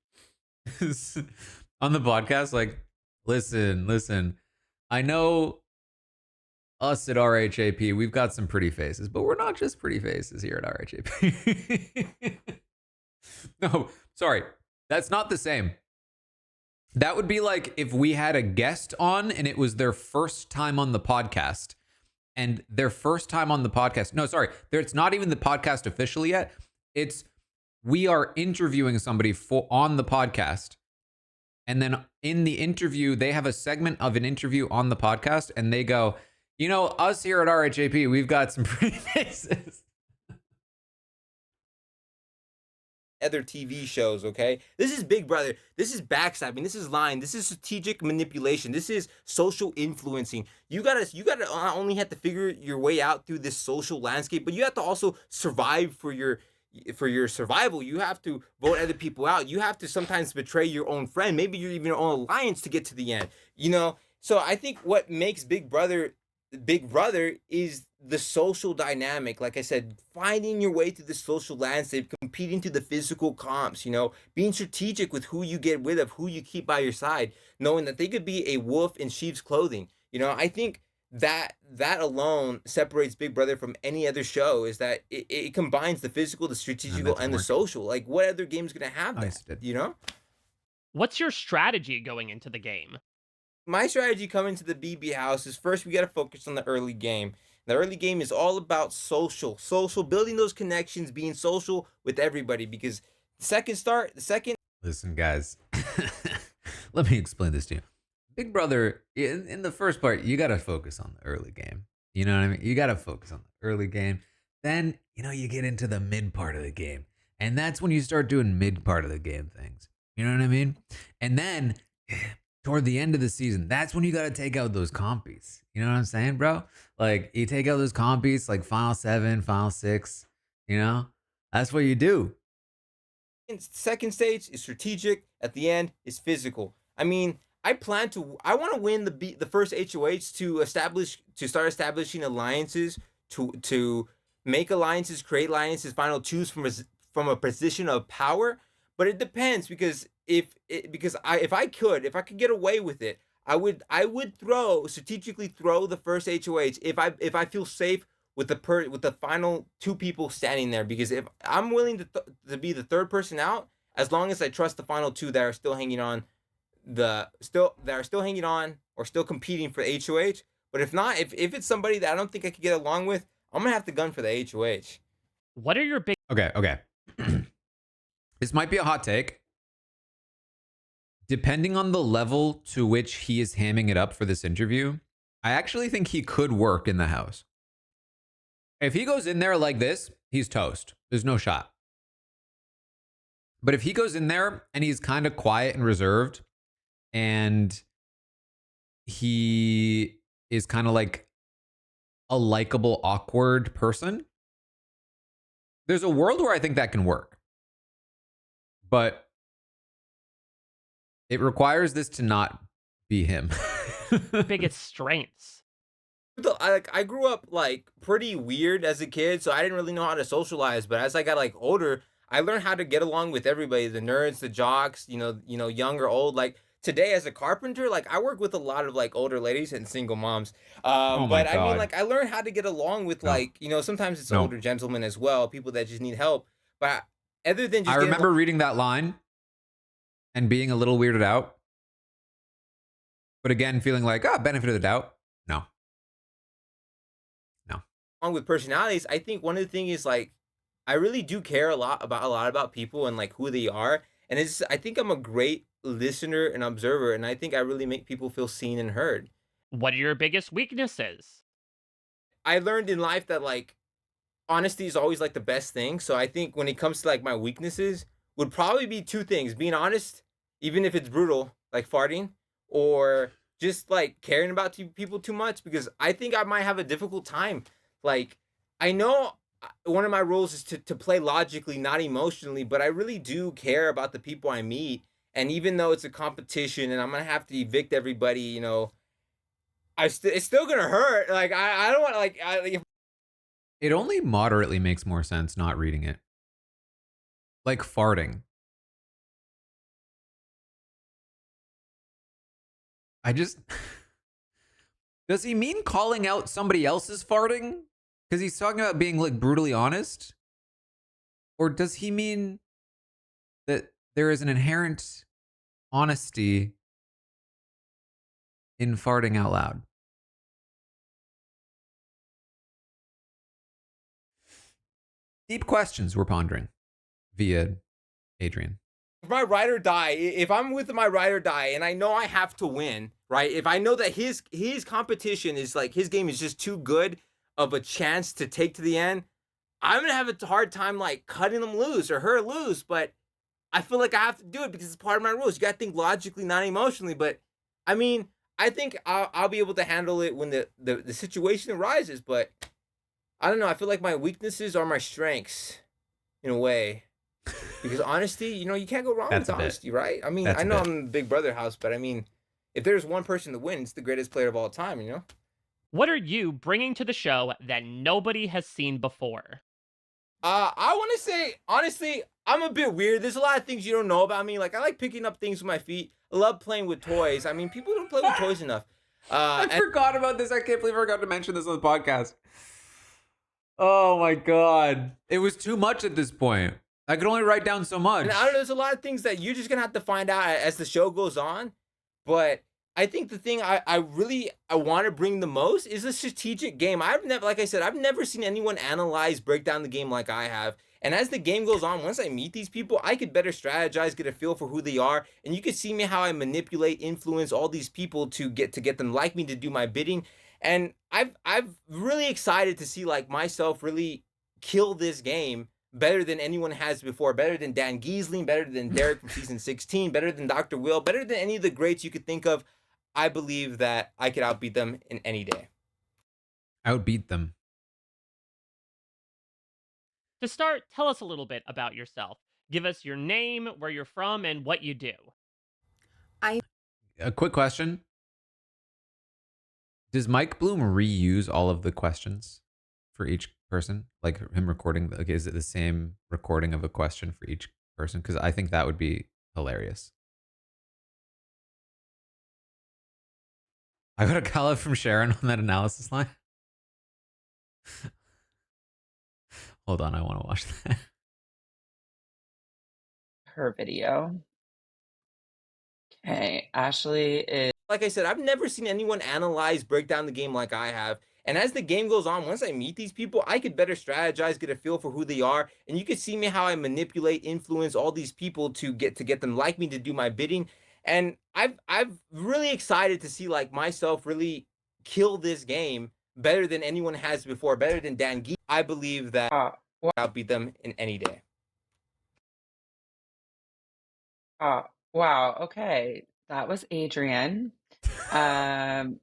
on the podcast? Like, listen. I know us at RHAP, we've got some pretty faces, but we're not just pretty faces here at RHAP. No, sorry. That's not the same. That would be like if we had a guest on and it was their first time on the podcast. And their first time on the podcast. No, sorry. It's not even the podcast officially yet. It's we are interviewing somebody on the podcast. And then in the interview, they have a segment of an interview on the podcast. And they go, you know, us here at RHAP, we've got some pretty faces. other TV shows, okay? This is Big Brother. This is backstabbing. This is lying. This is strategic manipulation. This is social influencing. You gotta not only have to figure your way out through this social landscape, but you have to also survive for your survival. You have to vote other people out. You have to sometimes betray your own friend, maybe you're even your own alliance to get to the end. You know? So I think what makes Big Brother is the social dynamic. Like I said, finding your way through the social landscape, competing to the physical comps, being strategic with who you get rid of, who you keep by your side, knowing that they could be a wolf in sheep's clothing. I think that alone separates Big Brother from any other show is that it combines the physical, the strategical, and the social. Like, what other game's gonna have that? What's your strategy going into the game? My strategy coming to the BB house is first we got to focus on the early game. The early game is all about social, building those connections, being social with everybody. Because the second. Listen, guys, let me explain this to you. Big Brother, in the first part, you got to focus on the early game. You know what I mean? You got to focus on the early game. Then, you get into the mid part of the game. And that's when you start doing mid part of the game things. You know what I mean? And then toward the end of the season, that's when you got to take out those compies. You know what I'm saying, bro? Like, you take out those compies, like Final 7, Final 6, That's what you do. Second stage is strategic. At the end is physical. I mean, I want to win the first HOH to start establishing alliances, to make alliances, create alliances, final choose from a position of power. But it depends because if I could get away with it, I would strategically throw the first HOH if I feel safe with the final two people standing there, because if I'm willing to be the third person out, as long as I trust the final two that are still hanging on or still competing for the HOH. But if not, if it's somebody that I don't think I could get along with, I'm gonna have to gun for the HOH. What are your big Okay. This might be a hot take. Depending on the level to which he is hamming it up for this interview, I actually think he could work in the house. If he goes in there like this, he's toast. There's no shot. But if he goes in there and he's kind of quiet and reserved, and he is kind of like a likable, awkward person, there's a world where I think that can work. But it requires this to not be him. biggest strengths? I grew up like pretty weird as a kid, so I didn't really know how to socialize. But as I got like older, I learned how to get along with everybody, the nerds, the jocks, young or old. Like today as a carpenter, like I work with a lot of like older ladies and single moms. Oh my but God. I mean, like I learned how to get along with sometimes it's older gentlemen as well, people that just need help. But other than just I remember reading that line and being a little weirded out. But again, feeling like, benefit of the doubt. No. with personalities, I think one of the things is like I really do care a lot about people and like who they are. And it's I think I'm a great listener and observer, and I think I really make people feel seen and heard. What are your biggest weaknesses? I learned in life that like honesty is always like the best thing. So I think when it comes to like my weaknesses, would probably be two things: being honest, even if it's brutal, like farting, or just like caring about people too much. Because I think I might have a difficult time. Like I know one of my rules is to play logically, not emotionally, but I really do care about the people I meet. And even though it's a competition and I'm gonna have to evict everybody, you know, it's still gonna hurt. Like I don't want like It only moderately makes more sense not reading it. Like farting. I just does he mean calling out somebody else's farting? Because he's talking about being like brutally honest? Or does he mean that there is an inherent honesty in farting out loud? Deep questions we're pondering via Adrian. my ride or die, if I'm with my ride or die and I know I have to win, right? If I know that his competition is like his game is just too good of a chance to take to the end, I'm gonna have a hard time like cutting him loose or her loose. But I feel like I have to do it because it's part of my rules. You gotta think logically, not emotionally. But I mean, I think I'll be able to handle it when the situation arises. But I don't know. I feel like my weaknesses are my strengths in a way. Because honesty, you know, you can't go wrong That's with a bit. honesty, right? I mean, That's I a know bit. I'm in the Big Brother house, but I mean, if there's one person to win, it's the greatest player of all time, you know? What are you bringing to the show that nobody has seen before? I want to say, honestly, I'm a bit weird. There's a lot of things you don't know about me. Like, I like picking up things with my feet. I love playing with toys. I mean, people don't play with toys enough. I And forgot about this. I can't believe I forgot to mention this on the podcast. Oh my god. It was too much at this point. I could only write down so much. And I don't know, there's a lot of things that you're just gonna have to find out as the show goes on. But I think the thing I really I want to bring the most is a strategic game. I've never, like I said, I've never seen anyone analyze, break down the game like I have. And as the game goes on, once I meet these people, I could better strategize, get a feel for who they are, and you can see me how I manipulate, influence all these people to get them like me to do my bidding. And I've really excited to see like myself really kill this game better than anyone has before, better than Dan Giesling, better than Derek from season 16, better than Dr. Will, better than any of the greats you could think of. I believe that I could outbeat them in any day. Outbeat them. To start, tell us a little bit about yourself. Give us your name, where you're from, and what you do. A quick question. Does Mike Bloom reuse all of the questions for each person? Like him recording, like, is it the same recording of a question for each person? Because I think that would be hilarious. I got a call from Sharon on that analysis line. Hold on, I want to watch that. Her video. Okay, Ashley is Like I said, I've never seen anyone analyze, break down the game like I have. And as the game goes on, once I meet these people, I could better strategize, get a feel for who they are, and you can see me how I manipulate, influence all these people to get them like me to do my bidding. And I've really excited to see like myself really kill this game better than anyone has before, better than Dan Gee. I believe that uh, I'll beat them in any day. uh, wow, okay. That was Adrian. Um,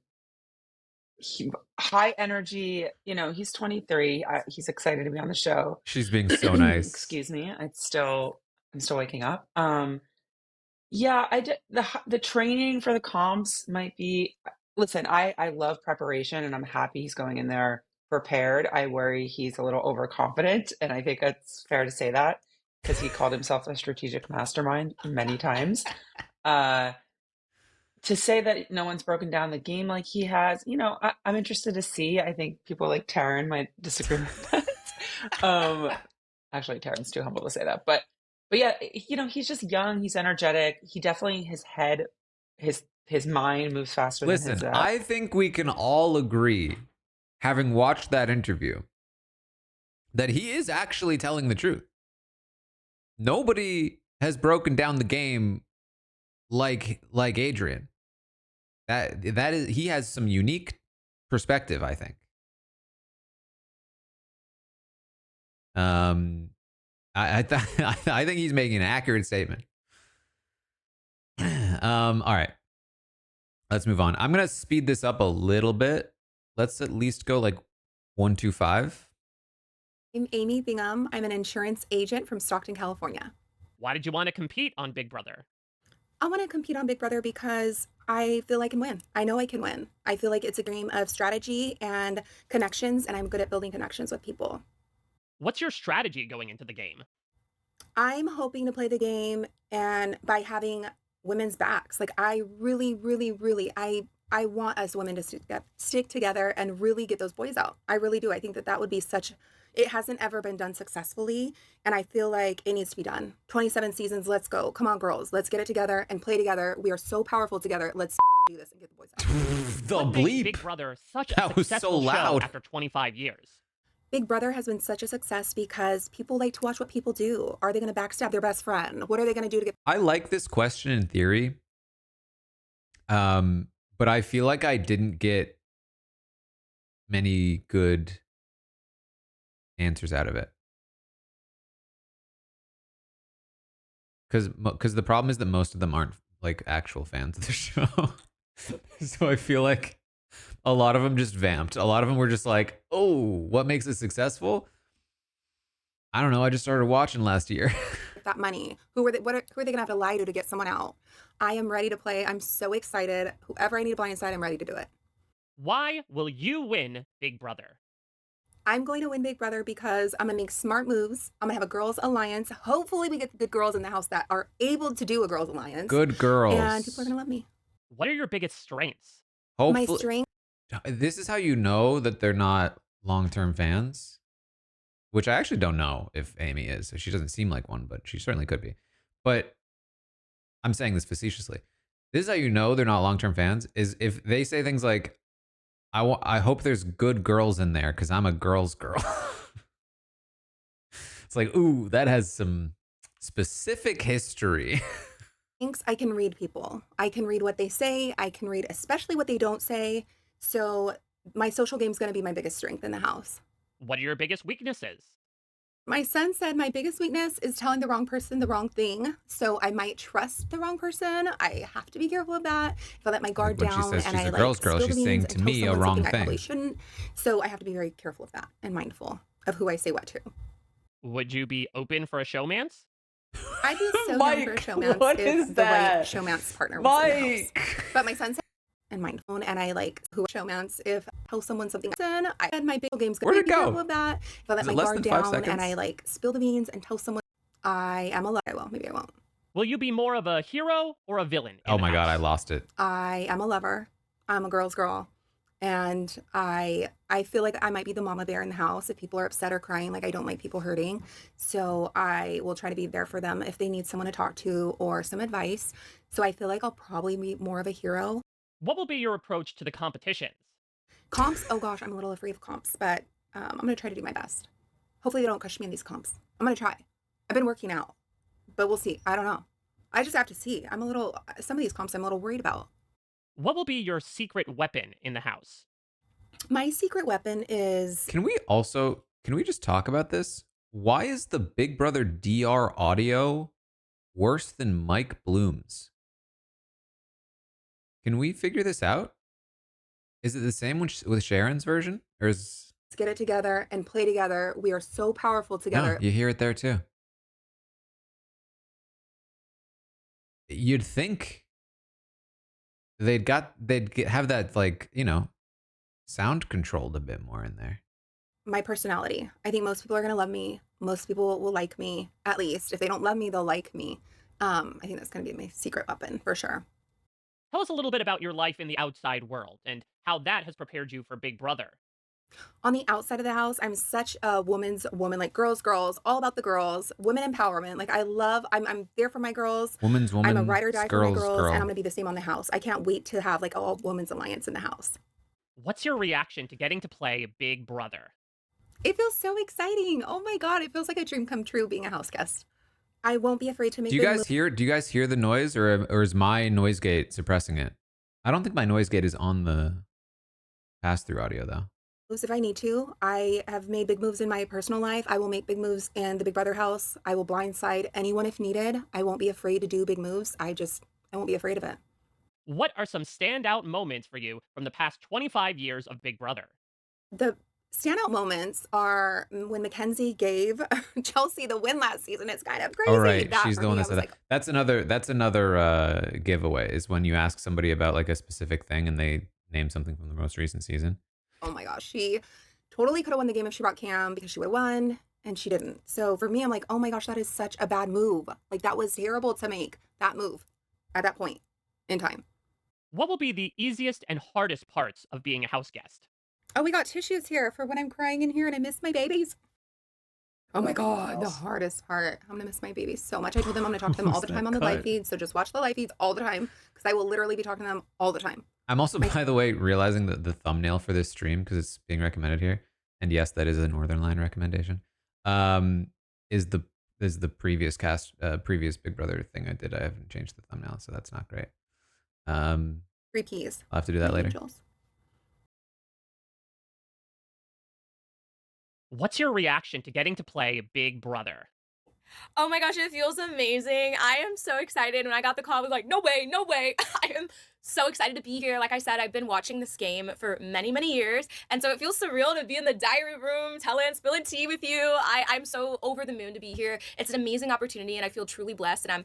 high energy, you know, he's 23. He's excited to be on the show. She's being so nice. Excuse me. I'm still waking up. Yeah, I did the training for the comps might be listen, I love preparation and I'm happy he's going in there prepared. I worry he's a little overconfident, and I think it's fair to say that because he called himself a strategic mastermind many times. Uh, to say that no one's broken down the game like he has, you know, I'm interested to see. I think people like Taran might disagree with that. Actually, Taran's too humble to say that, but yeah, you know, he's just young. He's energetic. He definitely his mind moves faster than Listen, his. I think we can all agree, having watched that interview, that he is actually telling the truth. Nobody has broken down the game like Adrian. That is, he has some unique perspective, I think. I think he's making an accurate statement. All right. Let's move on. I'm gonna speed this up a little bit. Let's at least go like 125. I'm Amy Bingham. I'm an insurance agent from Stockton, California. Why did you want to compete on Big Brother? I want to compete on Big Brother because I feel I can win. I know I can win. I feel like it's a game of strategy and connections, and I'm good at building connections with people. What's your strategy going into the game? I'm hoping to play the game and by having women's backs. Like I really, really, really, I want us women to stick together and really get those boys out. I really do. I think that would be it hasn't ever been done successfully. And I feel like it needs to be done. 27 seasons. Let's go. Come on, girls. Let's get it together and play together. We are so powerful together. Let's do this and get the boys out. The What makes bleep. Big Brother such a That was so successful show loud. after 25 years? Big Brother has been such a success because people like to watch what people do. Are they going to backstab their best friend? What are they going to do to get I like this question in theory. But I feel like I didn't get many good answers out of it. Because the problem is that most of them aren't like actual fans of the show. So I feel like a lot of them just vamped. A lot of them were just like, oh, what makes it successful? I don't know. I just started watching last year. that money? Who are they going to have to lie to get someone out? I am ready to play. I'm so excited. Whoever I need to blindside, I'm ready to do it. Why will you win Big Brother? I'm going to win Big Brother because I'm going to make smart moves. I'm going to have a girls' alliance. Hopefully we get the good girls in the house that are able to do a girls' alliance. Good girls. And people are going to love me. What are your biggest strengths? Hopefully, My strength. This is how you know that they're not long-term fans, which I actually don't know if Amy is. She doesn't seem like one, but she certainly could be. But I'm saying this facetiously. This is how you know they're not long-term fans, is if they say things like, I hope there's good girls in there because I'm a girl's girl. It's like, ooh, that has some specific history. Thanks. I can read people. I can read what they say. I can read especially what they don't say. So my social game is going to be my biggest strength in the house. What are your biggest weaknesses? My son said my biggest weakness is telling the wrong person the wrong thing. So I might trust the wrong person. I have to be careful of that. If I let my guard When she down says and she's I a girl's girl, spill the she's saying beans to and tell me a someone wrong something I thing. probably shouldn't. So I have to be very careful of that and mindful of who I say what to. Would you be open for a showmance? I'd be so down for a Mike, showmance what if is the that? right showmance partner was in the house. Mike! But my son said and mindful, and I like who showmance if I tell someone something. Then I had my big games. Where'd it be go? careful of that. If I let Is it my less guard than 5 down and seconds? I like spill the beans and tell someone I am a lover. I will. Maybe I won't. Will you be more of a hero or a villain? Oh my God, I lost it. I am a lover. I'm a girl's girl. And I feel like I might be the mama bear in the house if people are upset or crying. Like I don't like people hurting. So I will try to be there for them if they need someone to talk to or some advice. So I feel like I'll probably be more of a hero. What will be your approach to the competitions? Comps, oh gosh, I'm a little afraid of comps, but I'm going to try to do my best. Hopefully they don't crush me in these comps. I'm going to try. I've been working out, but we'll see. I don't know. I just have to see. Some of these comps I'm a little worried about. What will be your secret weapon in the house? My secret weapon is Can we just talk about this? Why is the Big Brother DR audio worse than Mike Bloom's? Can we figure this out? Is it the same with Sharon's version? Or is... let's get it together and play together. We are so powerful together. No, you hear it there too. You'd think have that, like, you know, sound controlled a bit more in there. My personality. I think most people are going to love me. Most people will like me, at least. If they don't love me, they'll like me. I think that's going to be my secret weapon for sure. Tell us a little bit about your life in the outside world and how that has prepared you for Big Brother. On the outside of the house, I'm such a woman's woman, like girls, all about the girls, women empowerment. Like I'm there for my girls. Woman's woman. I'm a ride or die for my girls, girl. and I'm going to be the same on the house. I can't wait to have like a all women's alliance in the house. What's your reaction to getting to play Big Brother? It feels so exciting. Oh my God. It feels like a dream come true being a house guest. I won't be afraid to make Do you big guys hear? Do you guys hear the noise, or is my noise gate suppressing it? I don't think my noise gate is on the pass through audio though. moves if I need to. I have made big moves in my personal life. I will make big moves in the Big Brother house. I will blindside anyone if needed. I won't be afraid to do big moves. I won't be afraid of it. What are some standout moments for you from the past 25 years of Big Brother? The standout moments are when Mackenzie gave Chelsea the win last season. It's kind of All crazy. right, That she's for the one me, I that said was that. like, That's another giveaway is when you ask somebody about like a specific thing and they name something from the most recent season. oh my gosh, she totally could have won the game if she brought Cam because she would have won, and she didn't. So for me, I'm like, oh my gosh, that is such a bad move. Like that was terrible to make that move at that point in time. What will be the easiest and hardest parts of being a house guest? Oh, we got tissues here for when I'm crying in here and I miss my babies. Oh my God, the hardest part. I'm gonna miss my babies so much. I told them I'm gonna talk to them all the time on the live feed. So just watch the live feeds all the time because I will literally be talking to them all the time. I'm also, by the way, realizing that the thumbnail for this stream, because it's being recommended here, and yes, that is a Northern Line recommendation, is the previous Big Brother thing I did. I haven't changed the thumbnail, so that's not great. 3 keys. I'll have to do that My later. angels. What's your reaction to getting to play Big Brother? Oh my gosh, it feels amazing. I am so excited. When I got the call, I was like, no way, no way. I am so excited to be here. Like I said, I've been watching this game for many, many years. And so it feels surreal to be in the diary room, spilling tea with you. I'm so over the moon to be here. It's an amazing opportunity and I feel truly blessed and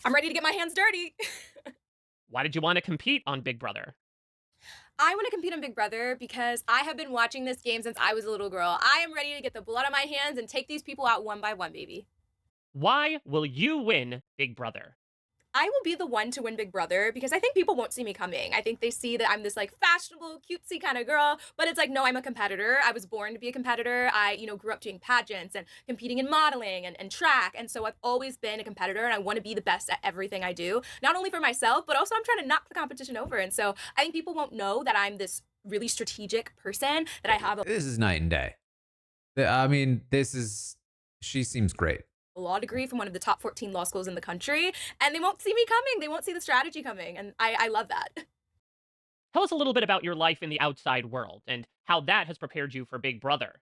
I'm ready to get my hands dirty. Why did you want to compete on Big Brother? I want to compete on Big Brother because I have been watching this game since I was a little girl. I am ready to get the blood on my hands and take these people out one by one, baby. Why will you win Big Brother? I will be the one to win Big Brother because I think people won't see me coming. I think they see that I'm this like fashionable, cutesy kind of girl, but it's like, no, I'm a competitor. I was born to be a competitor. I, grew up doing pageants and competing in modeling and track. And so I've always been a competitor and I want to be the best at everything I do, not only for myself, but also I'm trying to knock the competition over. And so I think people won't know that I'm this really strategic person, that I have This is night and day. I mean, she seems great. a law degree from one of the top 14 law schools in the country, and they won't see me coming. They won't see the strategy coming, and I love that. Tell us a little bit about your life in the outside world and how that has prepared you for Big Brother.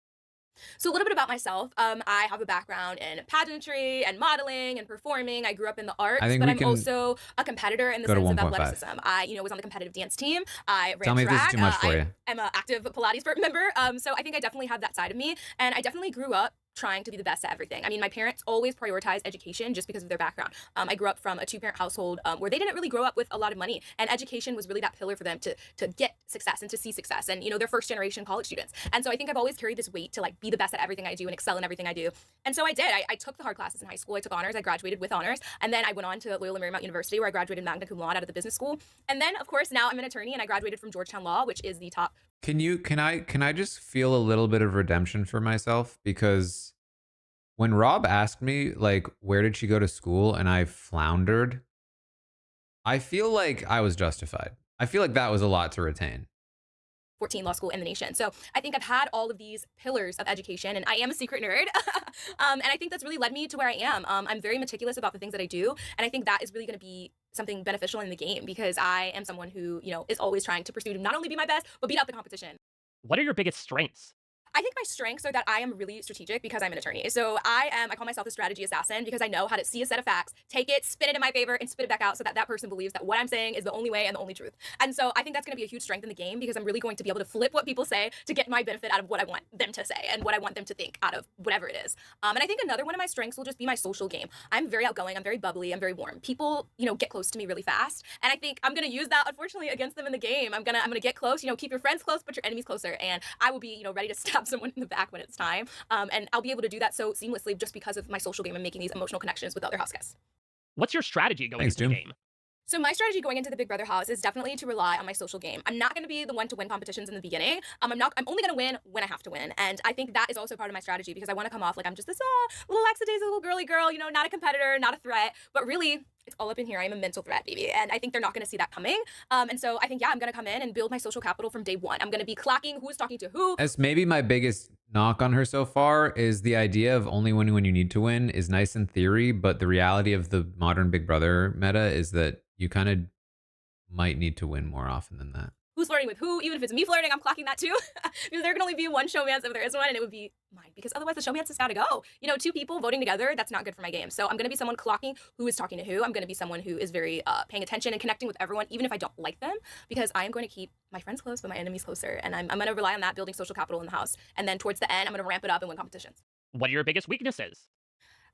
So a little bit about myself. I have a background in pageantry and modeling and performing. I grew up in the arts, but I'm also a competitor in the sense of athleticism. I, was on the competitive dance team. I ran Tell me if this is track. too much for you. I'm an active Pilates member. So I think I definitely have that side of me, and I definitely grew up trying to be the best at everything. I mean, my parents always prioritized education just because of their background. I grew up from a 2-parent household where they didn't really grow up with a lot of money, and education was really that pillar for them to get success and to see success. And they're first generation college students, and so I think I've always carried this weight to like be the best at everything I do and excel in everything I do. And so I did. I took the hard classes in high school. I took honors. I graduated with honors, and then I went on to Loyola Marymount University where I graduated magna cum laude out of the business school. And then, of course, now I'm an attorney, and I graduated from Georgetown Law, which is the top. Can I just feel a little bit of redemption for myself? Because when Rob asked me, like, where did she go to school? And I floundered, I feel like I was justified. I feel like that was a lot to retain. 14 law school in the nation. So I think I've had all of these pillars of education, and I am a secret nerd. And I think that's really led me to where I am. I'm very meticulous about the things that I do. And I think that is really going to be something beneficial in the game because I am someone who, is always trying to pursue to not only be my best, but beat out the competition. What are your biggest strengths? I think my strengths are that I am really strategic because I'm an attorney. So I call myself a strategy assassin because I know how to see a set of facts, take it, spin it in my favor, and spit it back out so that that person believes that what I'm saying is the only way and the only truth. And so I think that's going to be a huge strength in the game because I'm really going to be able to flip what people say to get my benefit out of what I want them to say and what I want them to think out of whatever it is. And I think another one of my strengths will just be my social game. I'm very outgoing. I'm very bubbly. I'm very warm. People, get close to me really fast. And I think I'm going to use that, unfortunately, against them in the game. I'm going to get close, keep your friends close, but your enemies closer. And I will be, ready to stab someone in the back when it's time. And I'll be able to do that so seamlessly just because of my social game and making these emotional connections with other house guests. What's your strategy going into the game? So my strategy going into the Big Brother house is definitely to rely on my social game. I'm not going to be the one to win competitions in the beginning. I'm only going to win when I have to win. And I think that is also part of my strategy because I want to come off like I'm just this little lackadaisical little girly girl, not a competitor, not a threat. But really, It's all up in here. I am a mental threat, baby. And I think they're not going to see that coming. And so I think, yeah, I'm going to come in and build my social capital from day one. I'm going to be clocking who's talking to who. As maybe my biggest knock on her so far is the idea of only winning when you need to win is nice in theory, but the reality of the modern Big Brother meta is that you kind of might need to win more often than that. Who's flirting with who? Even if it's me flirting, I'm clocking that too. Because there can only be one showmance if there is one, and it would be mine. Because otherwise, the showmance has got to go. You know, two people voting together, that's not good for my game. So I'm going to be someone clocking who is talking to who. I'm going to be someone who is very paying attention and connecting with everyone, even if I don't like them, because I am going to keep my friends close, but my enemies closer. And I'm going to rely on that, building social capital in the house. And then towards the end, I'm going to ramp it up and win competitions. What are your biggest weaknesses?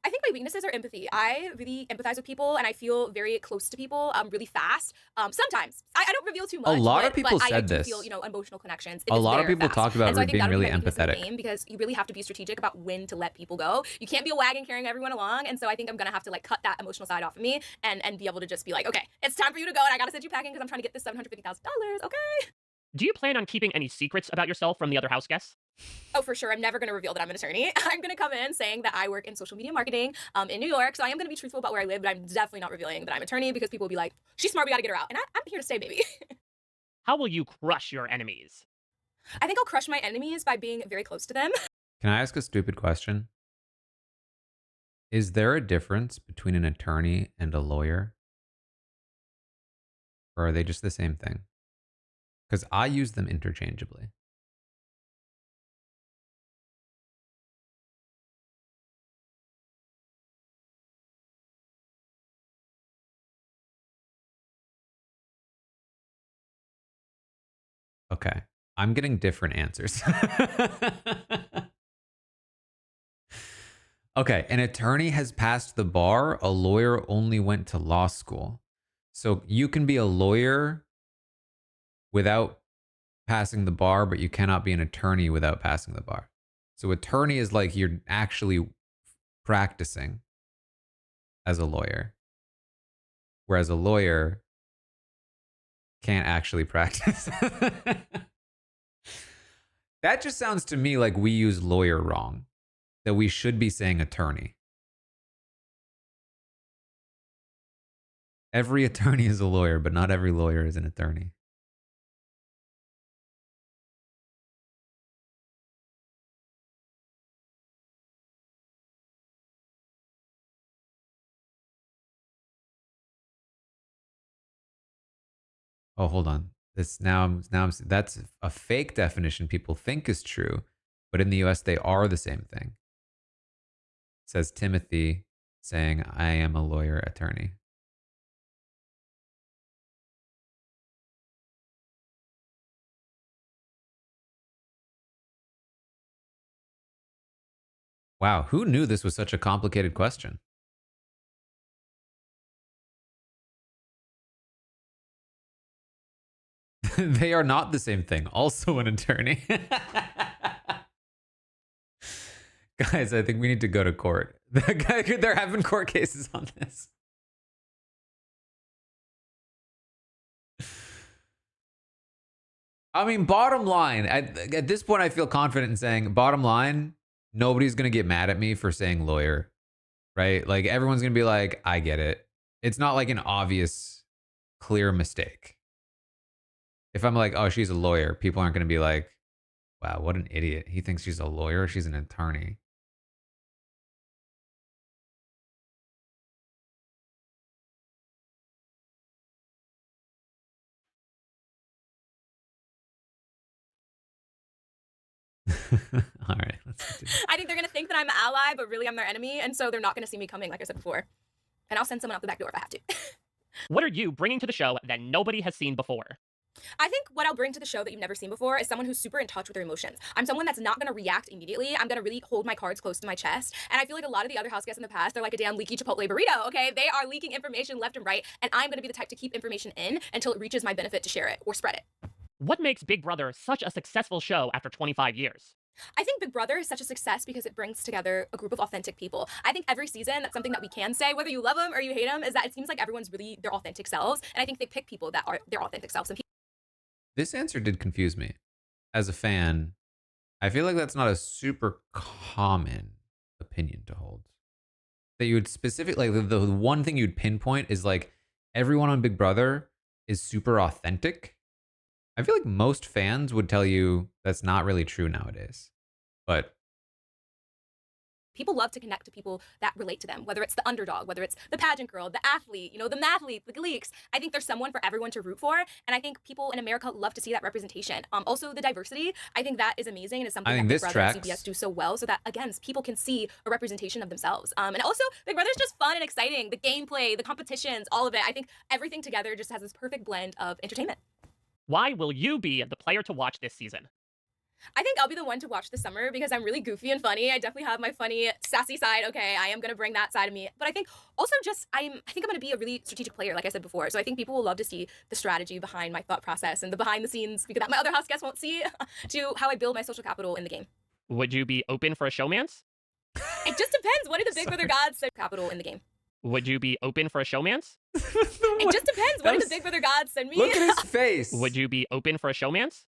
I think my weaknesses are empathy. I really empathize with people, and I feel very close to people really fast. Sometimes I don't reveal too much. A lot of people but I said do this. feel, you know, emotional connections. A lot of people talked about and so I think being that'll really be my weakness in the empathetic. game, because you really have to be strategic about when to let people go. You can't be a wagon carrying everyone along, and so I think I'm gonna have to like cut that emotional side off of me and be able to just be like, okay, it's time for you to go, and I gotta send you packing because I'm trying to get this $750,000. Okay. Do you plan on keeping any secrets about yourself from the other house guests? Oh, for sure. I'm never going to reveal that I'm an attorney. I'm going to come in saying that I work in social media marketing in New York. So I am going to be truthful about where I live, but I'm definitely not revealing that I'm an attorney, because people will be like, she's smart, we got to get her out. And I'm here to stay, baby. How will you crush your enemies? I think I'll crush my enemies by being very close to them. Can I ask a stupid question? Is there a difference between an attorney and a lawyer? Or are they just the same thing? Because I use them interchangeably. Okay. I'm getting different answers. Okay. An attorney has passed the bar. A lawyer only went to law school. So you can be a lawyer without passing the bar, but you cannot be an attorney without passing the bar. So attorney is like you're actually practicing as a lawyer, whereas a lawyer can't actually practice. That just sounds to me like we use lawyer wrong, that we should be saying attorney. Every attorney is a lawyer, but not every lawyer is an attorney. Oh, hold on. This that's a fake definition people think is true, but in the US they are the same thing. Says Timothy, saying, I am a lawyer attorney. Wow, who knew this was such a complicated question? They are not the same thing. Also an attorney. Guys, I think we need to go to court. They're having court cases on this. I mean, bottom line, at this point, I feel confident in saying, bottom line, nobody's going to get mad at me for saying lawyer, right? Like, everyone's going to be like, I get it. It's not like an obvious, clear mistake. If I'm like, oh, she's a lawyer, people aren't going to be like, wow, what an idiot. He thinks she's a lawyer. She's an attorney. All right, let's continue. I think they're going to think that I'm an ally, but really I'm their enemy. And so they're not going to see me coming, like I said before. And I'll send someone out the back door if I have to. What are you bringing to the show that nobody has seen before? I think what I'll bring to the show that you've never seen before is someone who's super in touch with their emotions. I'm someone that's not going to react immediately. I'm going to really hold my cards close to my chest. And I feel like a lot of the other house guests in the past, they're like a damn leaky Chipotle burrito, okay? They are leaking information left and right. And I'm going to be the type to keep information in until it reaches my benefit to share it or spread it. What makes Big Brother such a successful show after 25 years? I think Big Brother is such a success because it brings together a group of authentic people. I think every season, that's something that we can say, whether you love them or you hate them, is that it seems like everyone's really their authentic selves. And I think they pick people that are their authentic selves. And This answer did confuse me. As a fan, I feel like that's not a super common opinion to hold. that you would specifically, like, the one thing you'd pinpoint is like everyone on Big Brother is super authentic. I feel like most fans would tell you that's not really true nowadays. But People love to connect to people that relate to them, whether it's the underdog, whether it's the pageant girl, the athlete, you know, the mathlete, the gleeks. I think there's someone for everyone to root for. And I think people in America love to see that representation. Also, the diversity, I think that is amazing and is something I that think Big this Brother and tracks. CBS do so well so that, again, people can see a representation of themselves. And also, Big Brother's just fun and exciting. The gameplay, the competitions, all of it. I think everything together just has this perfect blend of entertainment. Why will you be the player to watch this season? I think I'll be the one to watch this summer because I'm really goofy and funny. I definitely have my funny, sassy side. Okay, I am gonna bring that side of me. But I think also just I think I'm gonna be a really strategic player, like I said before. So I think people will love to see the strategy behind my thought process and the behind the scenes because that my other house guests won't see to how I build my social capital in the game. Would you be open for a showmance? It just depends. What do the Big Brother gods say capital in the game? Would you be open for a showmance? It just depends. What do the Big Brother gods send me? Look at his face. Would you be open for a showmance?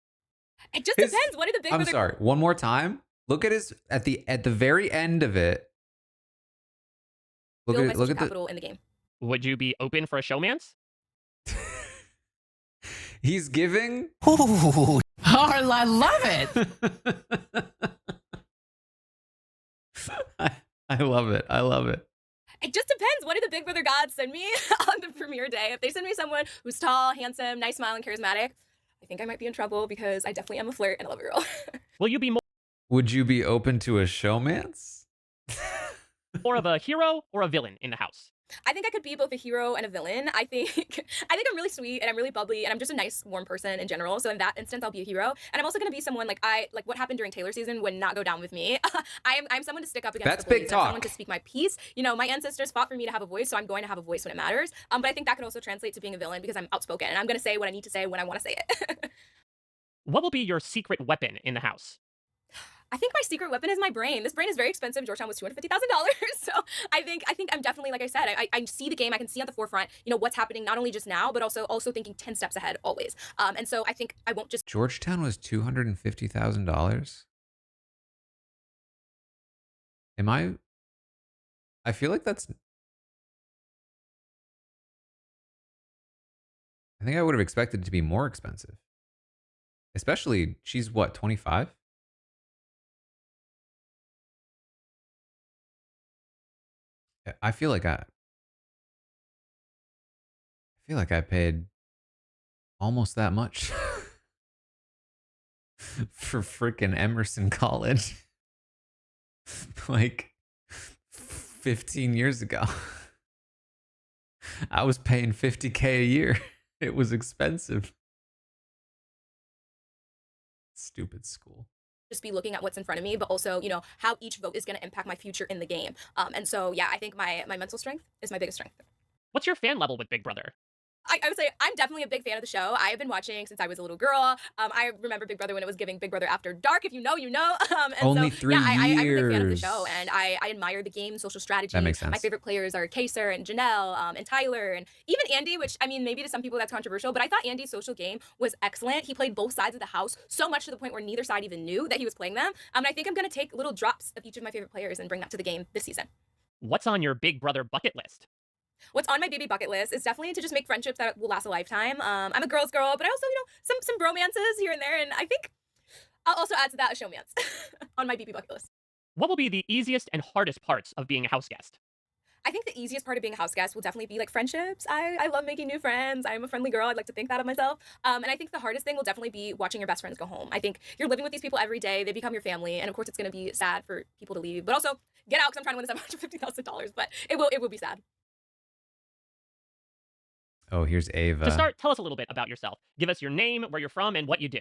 It just depends. What do the Big I'm Brother sorry. One more time. Look at his at the very end of it. build my social Look at the capital in the game? Would you be open for a showmance? He's giving. Oh, I love it. I love it. I love it. It just depends. What do the Big Brother gods send me on the premiere day? If they send me someone who's tall, handsome, nice smile, and charismatic, I think I might be in trouble because I definitely am a flirt and a lover girl. Will you be more Would you be open to a showmance? of a hero or a villain in the house? I think I could be both a hero and a villain. I think I'm really sweet and I'm really bubbly and I'm just a nice, warm person in general. So in that instance, I'll be a hero. And I'm also gonna be someone like what happened during Taylor season would not go down with me. I'm someone to stick up against That's the bullies. big I'm someone talk. to speak my piece. You know, my ancestors fought for me to have a voice, so I'm going to have a voice when it matters. But I think that could also translate to being a villain because I'm outspoken and I'm gonna say what I need to say when I want to say it. What will be your secret weapon in the house? I think my secret weapon is my brain. This brain is very expensive. Georgetown was $250,000. So I think I'm definitely, like I said, I see the game. I can see at the forefront, you know, what's happening not only just now, but also thinking 10 steps ahead always. And so I think I won't just Georgetown was $250,000. Am I? I feel like that's. I think I would have expected it to be more expensive. Especially, she's what, 25? I feel like I paid almost that much for freaking Emerson College like 15 years ago. I was paying $50K a year. It was expensive. Stupid school. just be looking at what's in front of me, but also, you know, how each vote is going to impact my future in the game. And so, yeah, I think my mental strength is my biggest strength. What's your fan level with Big Brother? I would say I'm definitely a big fan of the show. I have been watching since I was a little girl. I remember Big Brother when it was giving Big Brother After Dark. If you know, you know. And Only so, 3 yeah, I'm a big fan of the years. show, and I admire the game, social strategy. That makes sense. My favorite players are Kaser and Janelle and Tyler and even Andy, which, I mean, maybe to some people that's controversial, but I thought Andy's social game was excellent. He played both sides of the house so much to the point where neither side even knew that he was playing them. And I think I'm going to take little drops of each of my favorite players and bring that to the game this season. What's on your Big Brother bucket list? What's on my baby bucket list is definitely to just make friendships that will last a lifetime. I'm a girl's girl, but I also, you know, some bromances here and there, and I think I'll also add to that a showmance on my BB bucket list. What will be the easiest and hardest parts of being a house guest? I think the easiest part of being a house guest will definitely be like friendships. I love making new friends. I'm a friendly girl. I'd like to think that of myself. And I think the hardest thing will definitely be watching your best friends go home. I think you're living with these people every day. They become your family. And of course, it's going to be sad for people to leave, but also get out because I'm trying to win this $150,000. But it will be sad. Oh, here's Ava. To start, tell us a little bit about yourself. Give us your name, where you're from, and what you do.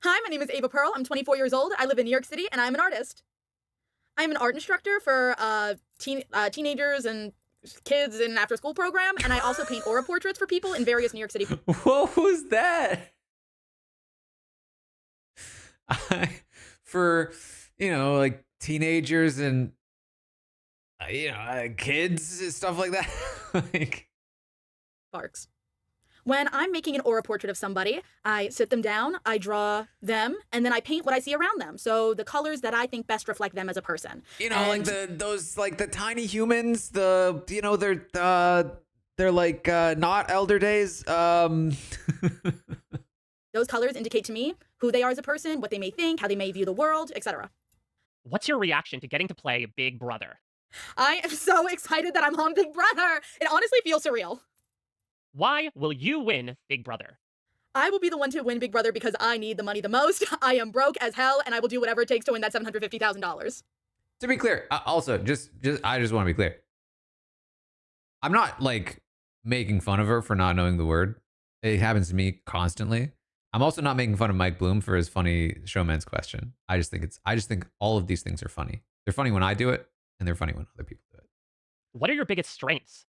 Hi, my name is Ava Pearl. I'm 24 years old. I live in New York City, and I'm an artist. I'm an art instructor for teenagers and kids in an after-school program, and I also paint aura portraits for people in various New York City. What was that? For, you know, like teenagers and, you know, kids, stuff like that. Like, Parks. When I'm making an aura portrait of somebody, I sit them down, I draw them, and then I paint what I see around them. So the colors that I think best reflect them as a person. You know, And like those like the tiny humans, they're like not elder days. those colors indicate to me who they are as a person, what they may think, how they may view the world, etc. What's your reaction to getting to play Big Brother? I am so excited that I'm on Big Brother. It honestly feels surreal. Why will you win Big Brother? I will be the one to win Big Brother because I need the money the most. I am broke as hell, and I will do whatever it takes to win that $750,000. To be clear, also I just want to be clear. I'm not like making fun of her for not knowing the word. It happens to me constantly. I'm also not making fun of Mike Bloom for his funny showman's question. I just think all of these things are funny. They're funny when I do it, and they're funny when other people do it. What are your biggest strengths?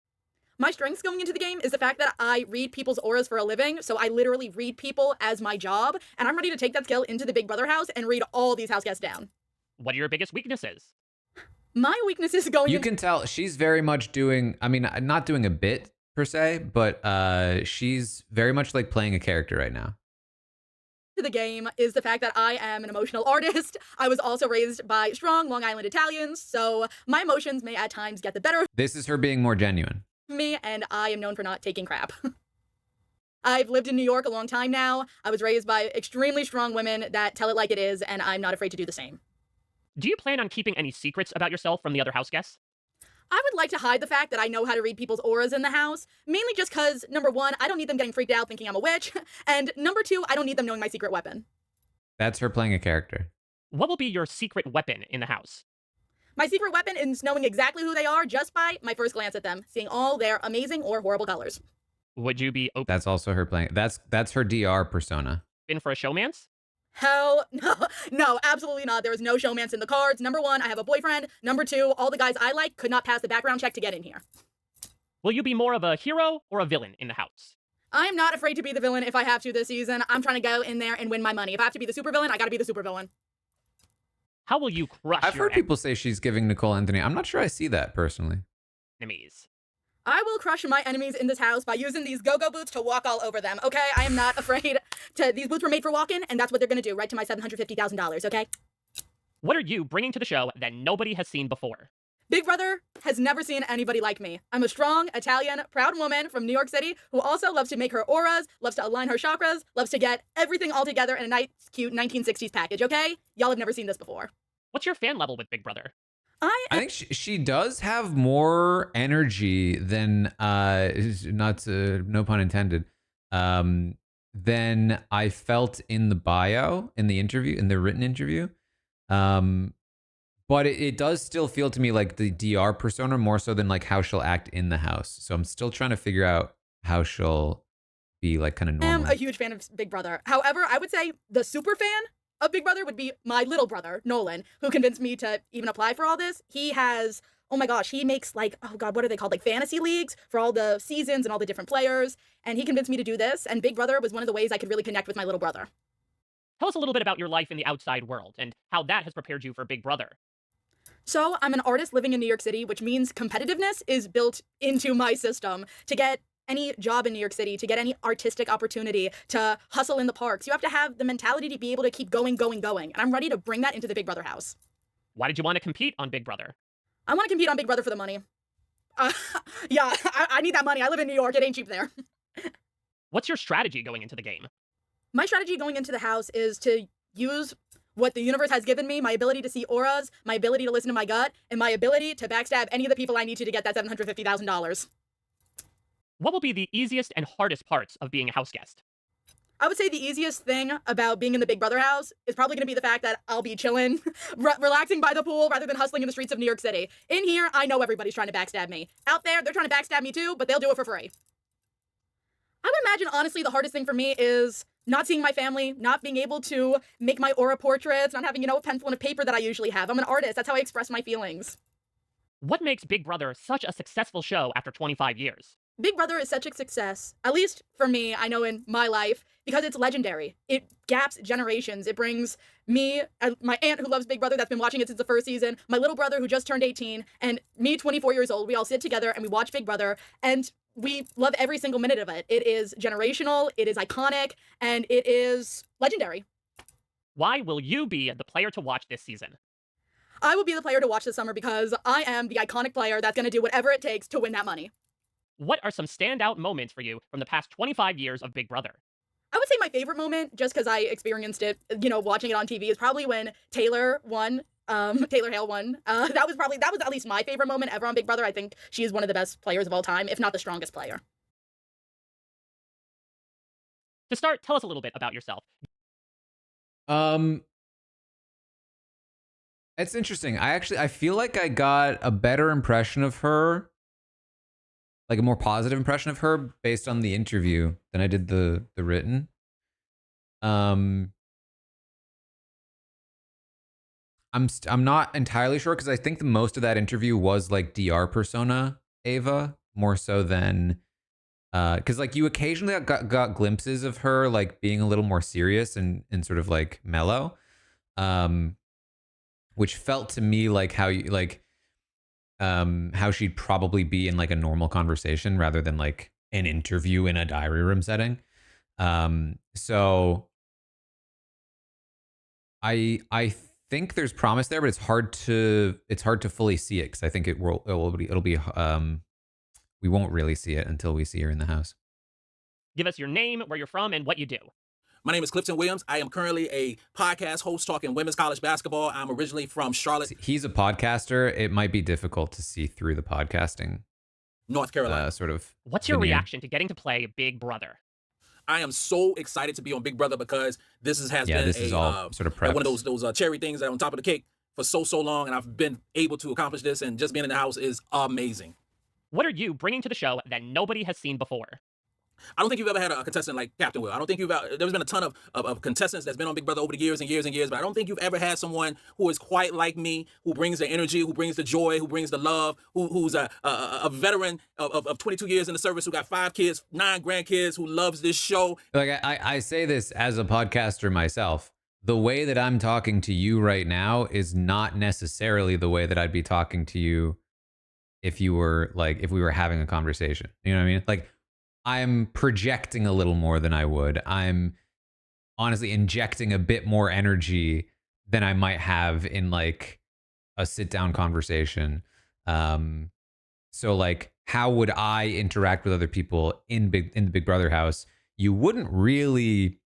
My strengths going into the game is the fact that I read people's auras for a living, so I literally read people as my job, and I'm ready to take that skill into the Big Brother house and read all these house guests down. What are your biggest weaknesses? My weakness is going You can tell she's very much doing, I mean, not doing a bit per se, but she's very much like playing a character right now. to the game is the fact that I am an emotional artist. I was also raised by strong Long Island Italians, so my emotions may at times get the better of This is her being more genuine. me, and I am known for not taking crap. I've lived in New York a long time now. I was raised by extremely strong women that tell it like it is, and I'm not afraid to do the same. Do you plan on keeping any secrets about yourself from the other house guests? I would like to hide the fact that I know how to read people's auras in the house, mainly just because, number one, I don't need them getting freaked out thinking I'm a witch, and number two, I don't need them knowing my secret weapon. That's her playing a character. What will be your secret weapon in the house? My secret weapon is knowing exactly who they are just by my first glance at them, seeing all their amazing or horrible colors. Would you be open That's also her playing. That's her DR persona. for a showmance? Hell no, no, absolutely not. There is no showmance in the cards. Number one, I have a boyfriend. Number two, all the guys I like could not pass the background check to get in here. Will you be more of a hero or a villain in the house? I am not afraid to be the villain if I have to this season. I'm trying to go in there and win my money. If I have to be the supervillain, I gotta be the supervillain. How will you crush I've your heard people say she's giving Nicole Anthony. I'm not sure I see that personally. enemies? I will crush my enemies in this house by using these go-go boots to walk all over them, okay? I am not afraid to... These boots were made for walking, and that's what they're gonna do, right to my $750,000, okay? What are you bringing to the show that nobody has seen before? Big Brother has never seen anybody like me. I'm a strong, Italian, proud woman from New York City who also loves to make her auras, loves to align her chakras, loves to get everything all together in a nice, cute 1960s package, okay? Y'all have never seen this before. What's your fan level with Big Brother? I think she does have more energy than no pun intended, than I felt in the bio, in the interview, in the written interview. But it does still feel to me like the DR persona more so than like how she'll act in the house. So I'm still trying to figure out how she'll be like kind of I am normal. a huge fan of Big Brother. However, I would say the super fan of Big Brother would be my little brother, Nolan, who convinced me to even apply for all this. He has, oh my gosh, he makes like, oh God, what are they called? Like fantasy leagues for all the seasons and all the different players. And he convinced me to do this. And Big Brother was one of the ways I could really connect with my little brother. Tell us a little bit about your life in the outside world and how that has prepared you for Big Brother. So I'm an artist living in New York City, which means competitiveness is built into my system. To get any job in New York City, to get any artistic opportunity, to hustle in the parks, you have to have the mentality to be able to keep going. And I'm ready to bring that into the Big Brother house. Why did you want to compete on Big Brother? I want to compete on Big Brother for the money. Yeah, I need that money. I live in New York. It ain't cheap there. What's your strategy going into the game? My strategy going into the house is to use what the universe has given me, my ability to see auras, my ability to listen to my gut, and my ability to backstab any of the people I need to get that $750,000. What will be the easiest and hardest parts of being a house guest? I would say the easiest thing about being in the Big Brother house is probably going to be the fact that I'll be chilling, relaxing by the pool rather than hustling in the streets of New York City. In here, I know everybody's trying to backstab me. Out there, they're trying to backstab me too, but they'll do it for free. I would imagine, honestly, the hardest thing for me is not seeing my family, not being able to make my aura portraits, not having, a pencil and a paper that I usually have. I'm an artist. That's how I express my feelings. What makes Big Brother such a successful show after 25 years? Big Brother is such a success, at least for me, I know in my life, because it's legendary. It gaps generations. It brings me, my aunt who loves Big Brother that's been watching it since the first season, my little brother who just turned 18, and me, 24 years old. We all sit together and we watch Big Brother, and we love every single minute of it. It is generational, it is iconic, and it is legendary. Why will you be the player to watch this season? I will be the player to watch this summer because I am the iconic player that's going to do whatever it takes to win that money. What are some standout moments for you from the past 25 years of Big Brother? I would say my favorite moment, just because I experienced it, watching it on TV, is probably when Taylor won. Taylor Hale won. That was at least my favorite moment ever on Big Brother. I think she is one of the best players of all time, if not the strongest player. To start, tell us a little bit about yourself. It's interesting. I feel like I got a better impression of her, like a more positive impression of her based on the interview than I did the written. I'm not entirely sure because I think the most of that interview was like DR persona Ava more so than because like you occasionally got glimpses of her like being a little more serious and sort of like mellow, which felt to me like how she'd probably be in like a normal conversation rather than like an interview in a diary room setting. So I think there's promise there, but it's hard to fully see it because I think it'll be we won't really see it until we see her in the house. Give us your name, where you're from, and what you do. My name is Clifton Williams. I am currently a podcast host talking women's college basketball. I'm originally from Charlotte. He's a podcaster. It might be difficult to see through the podcasting. North Carolina. Sort of. What's your reaction to getting to play Big Brother? I am so excited to be on Big Brother because this has been this is all sort of one of those cherry things that are on top of the cake for so long, and I've been able to accomplish this, and just being in the house is amazing. What are you bringing to the show that nobody has seen before? I don't think you've ever had a contestant like Captain Will. I don't think there's been a ton of contestants that's been on Big Brother over the years and years and years, but I don't think you've ever had someone who is quite like me, who brings the energy, who brings the joy, who brings the love, who's a veteran of 22 years in the service, who got 5 kids, 9 grandkids, who loves this show. Like I say this as a podcaster myself. The way that I'm talking to you right now is not necessarily the way that I'd be talking to you if we were having a conversation. You know what I mean? Like, I'm projecting a little more than I would. I'm honestly injecting a bit more energy than I might have in like a sit down conversation. So like, how would I interact with other people in the Big Brother house? You wouldn't really.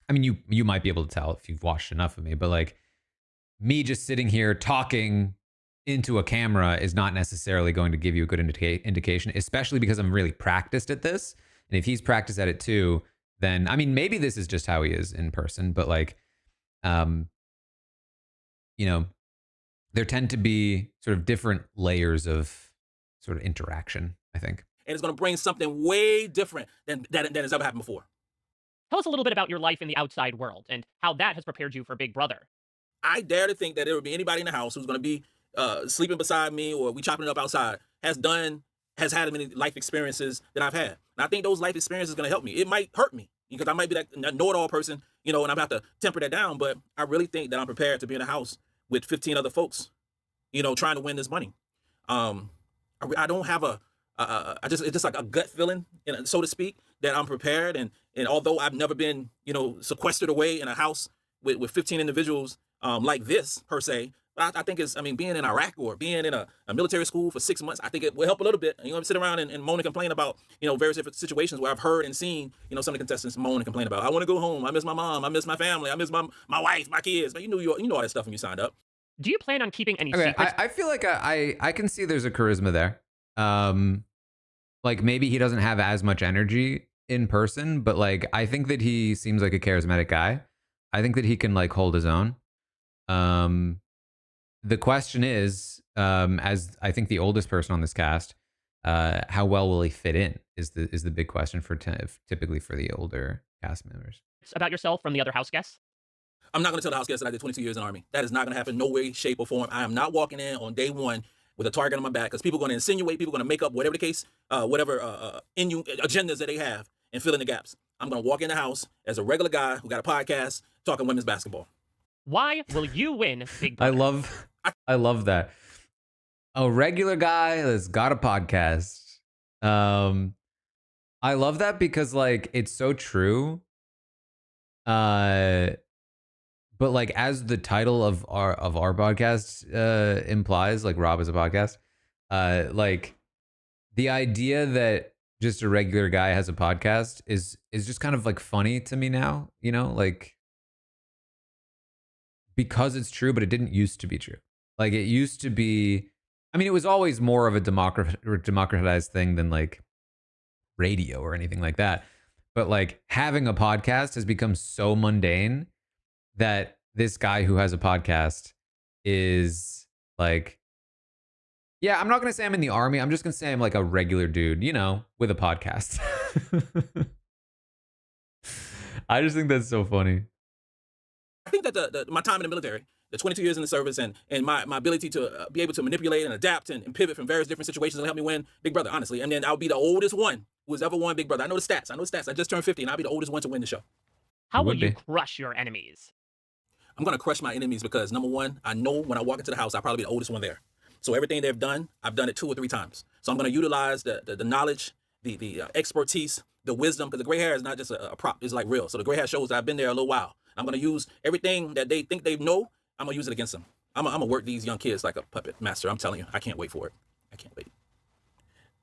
I mean, you might be able to tell if you've watched enough of me, but like me just sitting here talking into a camera is not necessarily going to give you a good indication, especially because I'm really practiced at this. And if he's practiced at it too, then, I mean, maybe this is just how he is in person, but like, there tend to be sort of different layers of sort of interaction, I think. And it's going to bring something way different than has ever happened before. Tell us a little bit about your life in the outside world and how that has prepared you for Big Brother. I dare to think that there would be anybody in the house who's going to be sleeping beside me, or we chopping it up outside, has had many life experiences that I've had. And I think those life experiences are going to help me. It might hurt me because I might be like a know-it-all person, and I'm going to have to temper that down. But I really think that I'm prepared to be in a house with 15 other folks, trying to win this money. I don't have it's just like a gut feeling, so to speak, that I'm prepared. And although I've never been, sequestered away in a house with 15 individuals like this per se, I think being in Iraq or being in a military school for 6 months, I think it will help a little bit. Sit around and moan and complain about, various different situations where I've heard and seen, some of the contestants moan and complain about, I want to go home. I miss my mom. I miss my family. I miss my wife, my kids. But you know all that stuff when you signed up. Do you plan on keeping any Okay, secrets? I feel like I can see there's a charisma there. Like maybe he doesn't have as much energy in person, but like I think that he seems like a charismatic guy. I think that he can like hold his own. The question is, as I think the oldest person on this cast, how well will he fit in is the big question for typically for the older cast members. About yourself from the other house guests? I'm not going to tell the house guests that I did 22 years in the Army. That is not going to happen, no way, shape, or form. I am not walking in on day one with a target on my back because people are going to insinuate, people are going to make up whatever the case, whatever agendas that they have and fill in the gaps. I'm going to walk in the house as a regular guy who got a podcast talking women's basketball. Why will you win Big Brother? I love that. A regular guy that's got a podcast I love that because like it's so true. Uh, but like as the title of our podcast implies, like Rob is a podcast. Like the idea that just a regular guy has a podcast is just kind of like funny to me now. You know, like because it's true, but it didn't used to be true. Like it used to be. I mean, it was always more of a democratized thing than like radio or anything like that. But like having a podcast has become so mundane that this guy who has a podcast is like, yeah, I'm not going to say I'm in the army. I'm just going to say I'm like a regular dude, you know, with a podcast. I just think that's so funny. I think that my time in the military, the 22 years in the service, and my ability to be able to manipulate and adapt and pivot from various different situations will help me win Big Brother, honestly. And then I'll be the oldest one who has ever won Big Brother. I know the stats. I just turned 50, and I'll be the oldest one to win the show. How will you crush your enemies? I'm going to crush my enemies because, number one, I know when I walk into the house, I'll probably be the oldest one there. So everything they've done, I've done it 2 or 3 times. So I'm going to utilize the knowledge, the expertise, the wisdom, because the gray hair is not just a prop. It's like real. So the gray hair shows that I've been there a little while. I'm going to use everything that they think they know. I'm going to use it against them. I'm going to work these young kids like a puppet master. I'm telling you, I can't wait for it. I can't wait.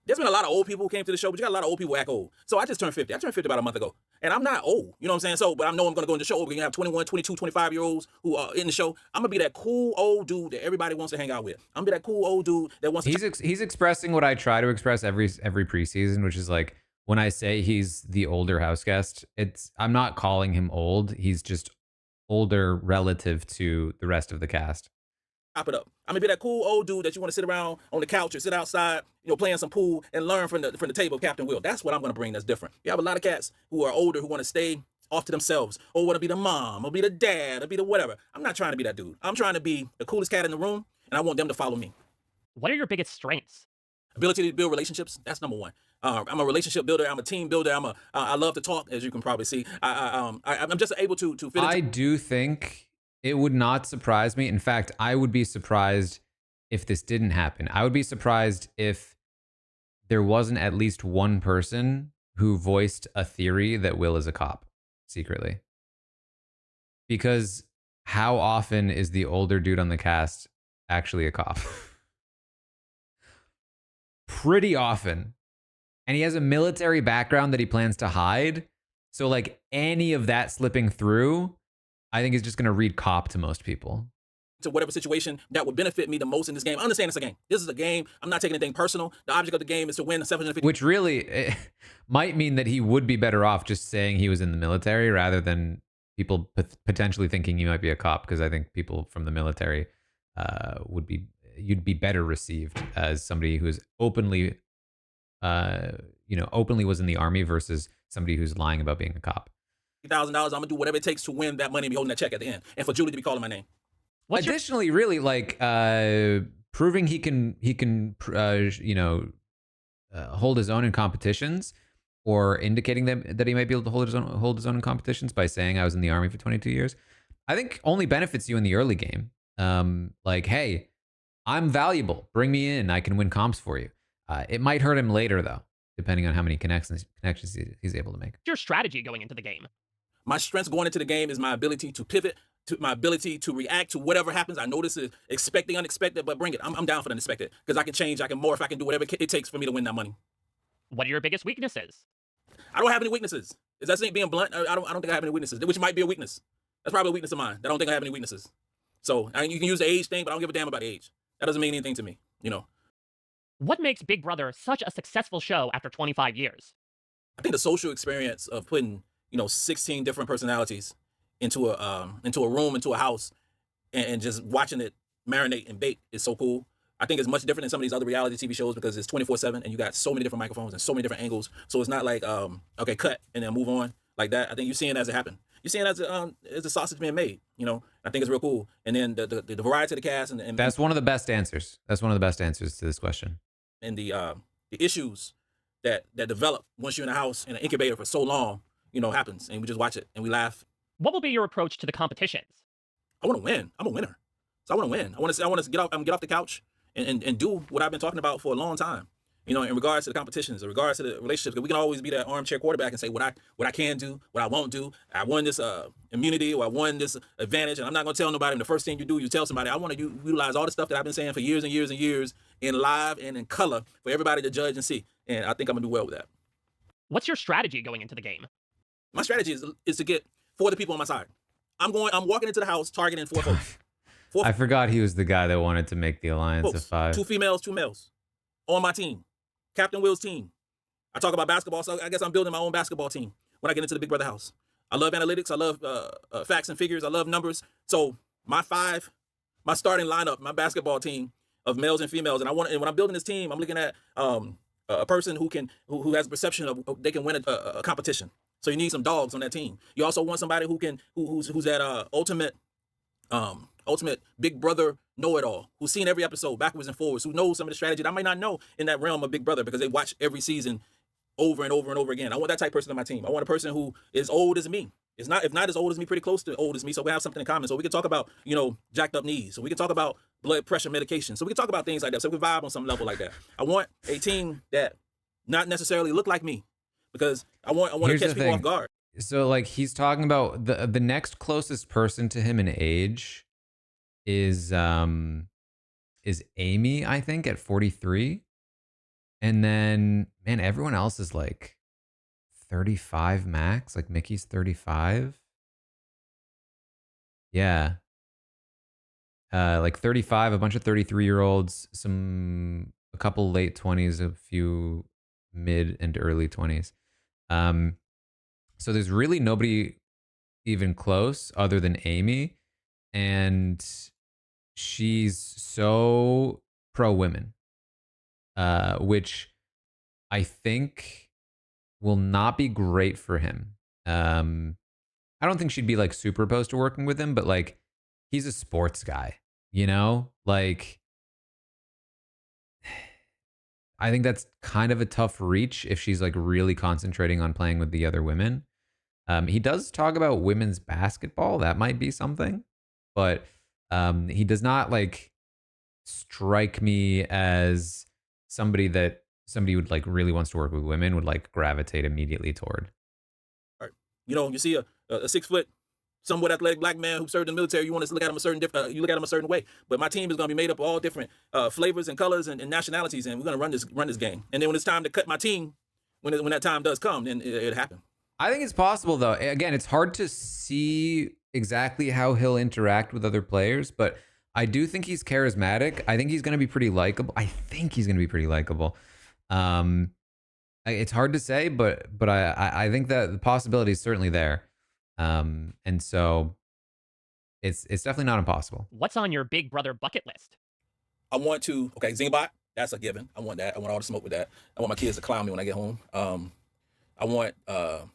There's been a lot of old people who came to the show, but you got a lot of old people who act old. So I just turned 50. I turned 50 about a month ago. And I'm not old, you know what I'm saying? So, but I know I'm going to go in the show. We're going to have 21, 22, 25-year-olds who are in the show. I'm going to be that cool old dude that everybody wants to hang out with. I'm going to be that cool old dude that wants to... He's expressing what I try to express every preseason, which is like, when I say he's the older house guest, I'm not calling him old. He's just older relative to the rest of the cast. Chop it up. I'm gonna be that cool old dude that you want to sit around on the couch or sit outside, you know, playing some pool and learn from the table of Captain Will. That's what I'm gonna bring that's different. You have a lot of cats who are older who want to stay off to themselves, or want to be the mom, or be the dad, or be the whatever. I'm not trying to be that dude. I'm trying to be the coolest cat in the room, and I want them to follow me. What are your biggest strengths? Ability to build relationships. That's number one. I'm a relationship builder. I'm a team builder. I love to talk, as you can probably see. I'm just able to fit into... I do think it would not surprise me. In fact, I would be surprised if this didn't happen. I would be surprised if there wasn't at least one person who voiced a theory that Will is a cop secretly. Because how often is the older dude on the cast actually a cop? Pretty often. And he has a military background that he plans to hide. So like any of that slipping through, I think is just going to read cop to most people. To whatever situation that would benefit me the most in this game. I understand it's a game. This is a game. I'm not taking anything personal. The object of the game is to win the 750. Which really might mean that he would be better off just saying he was in the military rather than people potentially thinking he might be a cop, because I think people from the military you'd be better received as somebody who's openly openly was in the army versus somebody who's lying about being a cop. $1,000. I'm gonna do whatever it takes to win that money and be holding that check at the end, and for Julie to be calling my name. Additionally, really like proving he can hold his own in competitions, or indicating that he might be able to hold his own in competitions by saying I was in the army for 22 years. I think only benefits you in the early game. Like, hey, I'm valuable. Bring me in. I can win comps for you. It might hurt him later, though, depending on how many connections he's able to make. What's your strategy going into the game? My strengths going into the game is my ability to pivot, to my ability to react to whatever happens. I know this is expecting unexpected, but bring it. I'm down for the unexpected, because I can change, I can morph, I can do whatever it takes for me to win that money. What are your biggest weaknesses? I don't have any weaknesses. Is that being blunt? I don't think I have any weaknesses, which might be a weakness. That's probably a weakness of mine. I don't think I have any weaknesses. So you can use the age thing, but I don't give a damn about age. That doesn't mean anything to me, you know. What makes Big Brother such a successful show after 25 years? I think the social experience of putting, 16 different personalities into a room, into a house, and just watching it marinate and bake is so cool. I think it's much different than some of these other reality TV shows because it's 24/7 and you got so many different microphones and so many different angles. So it's not like, okay, cut and then move on like that. I think you're seeing it as it happened. You're seeing it as a sausage being made, I think it's real cool. And then the variety of the cast and that's one of the best answers. That's one of the best answers to this question. And the issues that develop once you're in a house in an incubator for so long, happens, and we just watch it and we laugh. What will be your approach to the competitions? I want to win. I'm a winner, so I want to win. I want to get off the couch and do what I've been talking about for a long time. You know, in regards to the competitions, in regards to the relationships, we can always be that armchair quarterback and say what I can do, what I won't do. I won this immunity, or I won this advantage, and I'm not going to tell nobody. And the first thing you do, you tell somebody. I want to utilize all the stuff that I've been saying for years and years and years in live and in color for everybody to judge and see. And I think I'm gonna do well with that. What's your strategy going into the game? My strategy is to get 4 other people on my side. I'm walking into the house targeting 4 folks. I forgot he was the guy that wanted to make the alliance of 5. 2 females, 2 males on my team. Captain Will's team. I talk about basketball, so I guess I'm building my own basketball team when I get into the Big Brother house. I love analytics. I love facts and figures. I love numbers. So my starting lineup, my basketball team of males and females, and when I'm building this team, I'm looking at a person who has a perception of they can win a competition. So you need some dogs on that team. You also want somebody who's that ultimate Big Brother know-it-all, who's seen every episode backwards and forwards, who knows some of the strategy that I might not know in that realm of Big Brother because they watch every season over and over and over again. I want that type of person on my team. I want a person who is old as me. If not as old as me, pretty close to old as me, so we have something in common. So we can talk about, jacked up knees. So we can talk about blood pressure medication. So we can talk about things like that. So we vibe on some level like that. I want a team that not necessarily look like me because I want to catch people off guard. So like he's talking about the next closest person to him in age is Amy, I think, at 43. And then, man, everyone else is like 35 max. Like Mickey's 35. Yeah. Like 35, a bunch of 33-year-olds, a couple late 20s, a few mid and early 20s. So there's really nobody even close other than Amy. And she's so pro-women, which I think will not be great for him. I don't think she'd be like super opposed to working with him, but like he's a sports guy, Like I think that's kind of a tough reach if she's like really concentrating on playing with the other women. He does talk about women's basketball. That might be something, but he does not like strike me as somebody would like really wants to work with women would like gravitate immediately toward. All right. You see a 6 foot, somewhat athletic black man who served in the military. You want to look at him a certain way. But my team is going to be made up of all different flavors and colors and nationalities, and we're going to run this game. And then when it's time to cut my team, when that time does come, then it'll happen. I think it's possible though. Again, it's hard to see exactly how he'll interact with other players, but I do think he's charismatic. I think he's going to be pretty likable. It's hard to say, but I think that the possibility is certainly there. And so it's definitely not impossible. What's on your Big Brother bucket list? I want to, Zingbot, that's a given. I want that. I want all the smoke with that. I want my kids to clown me when I get home. I want the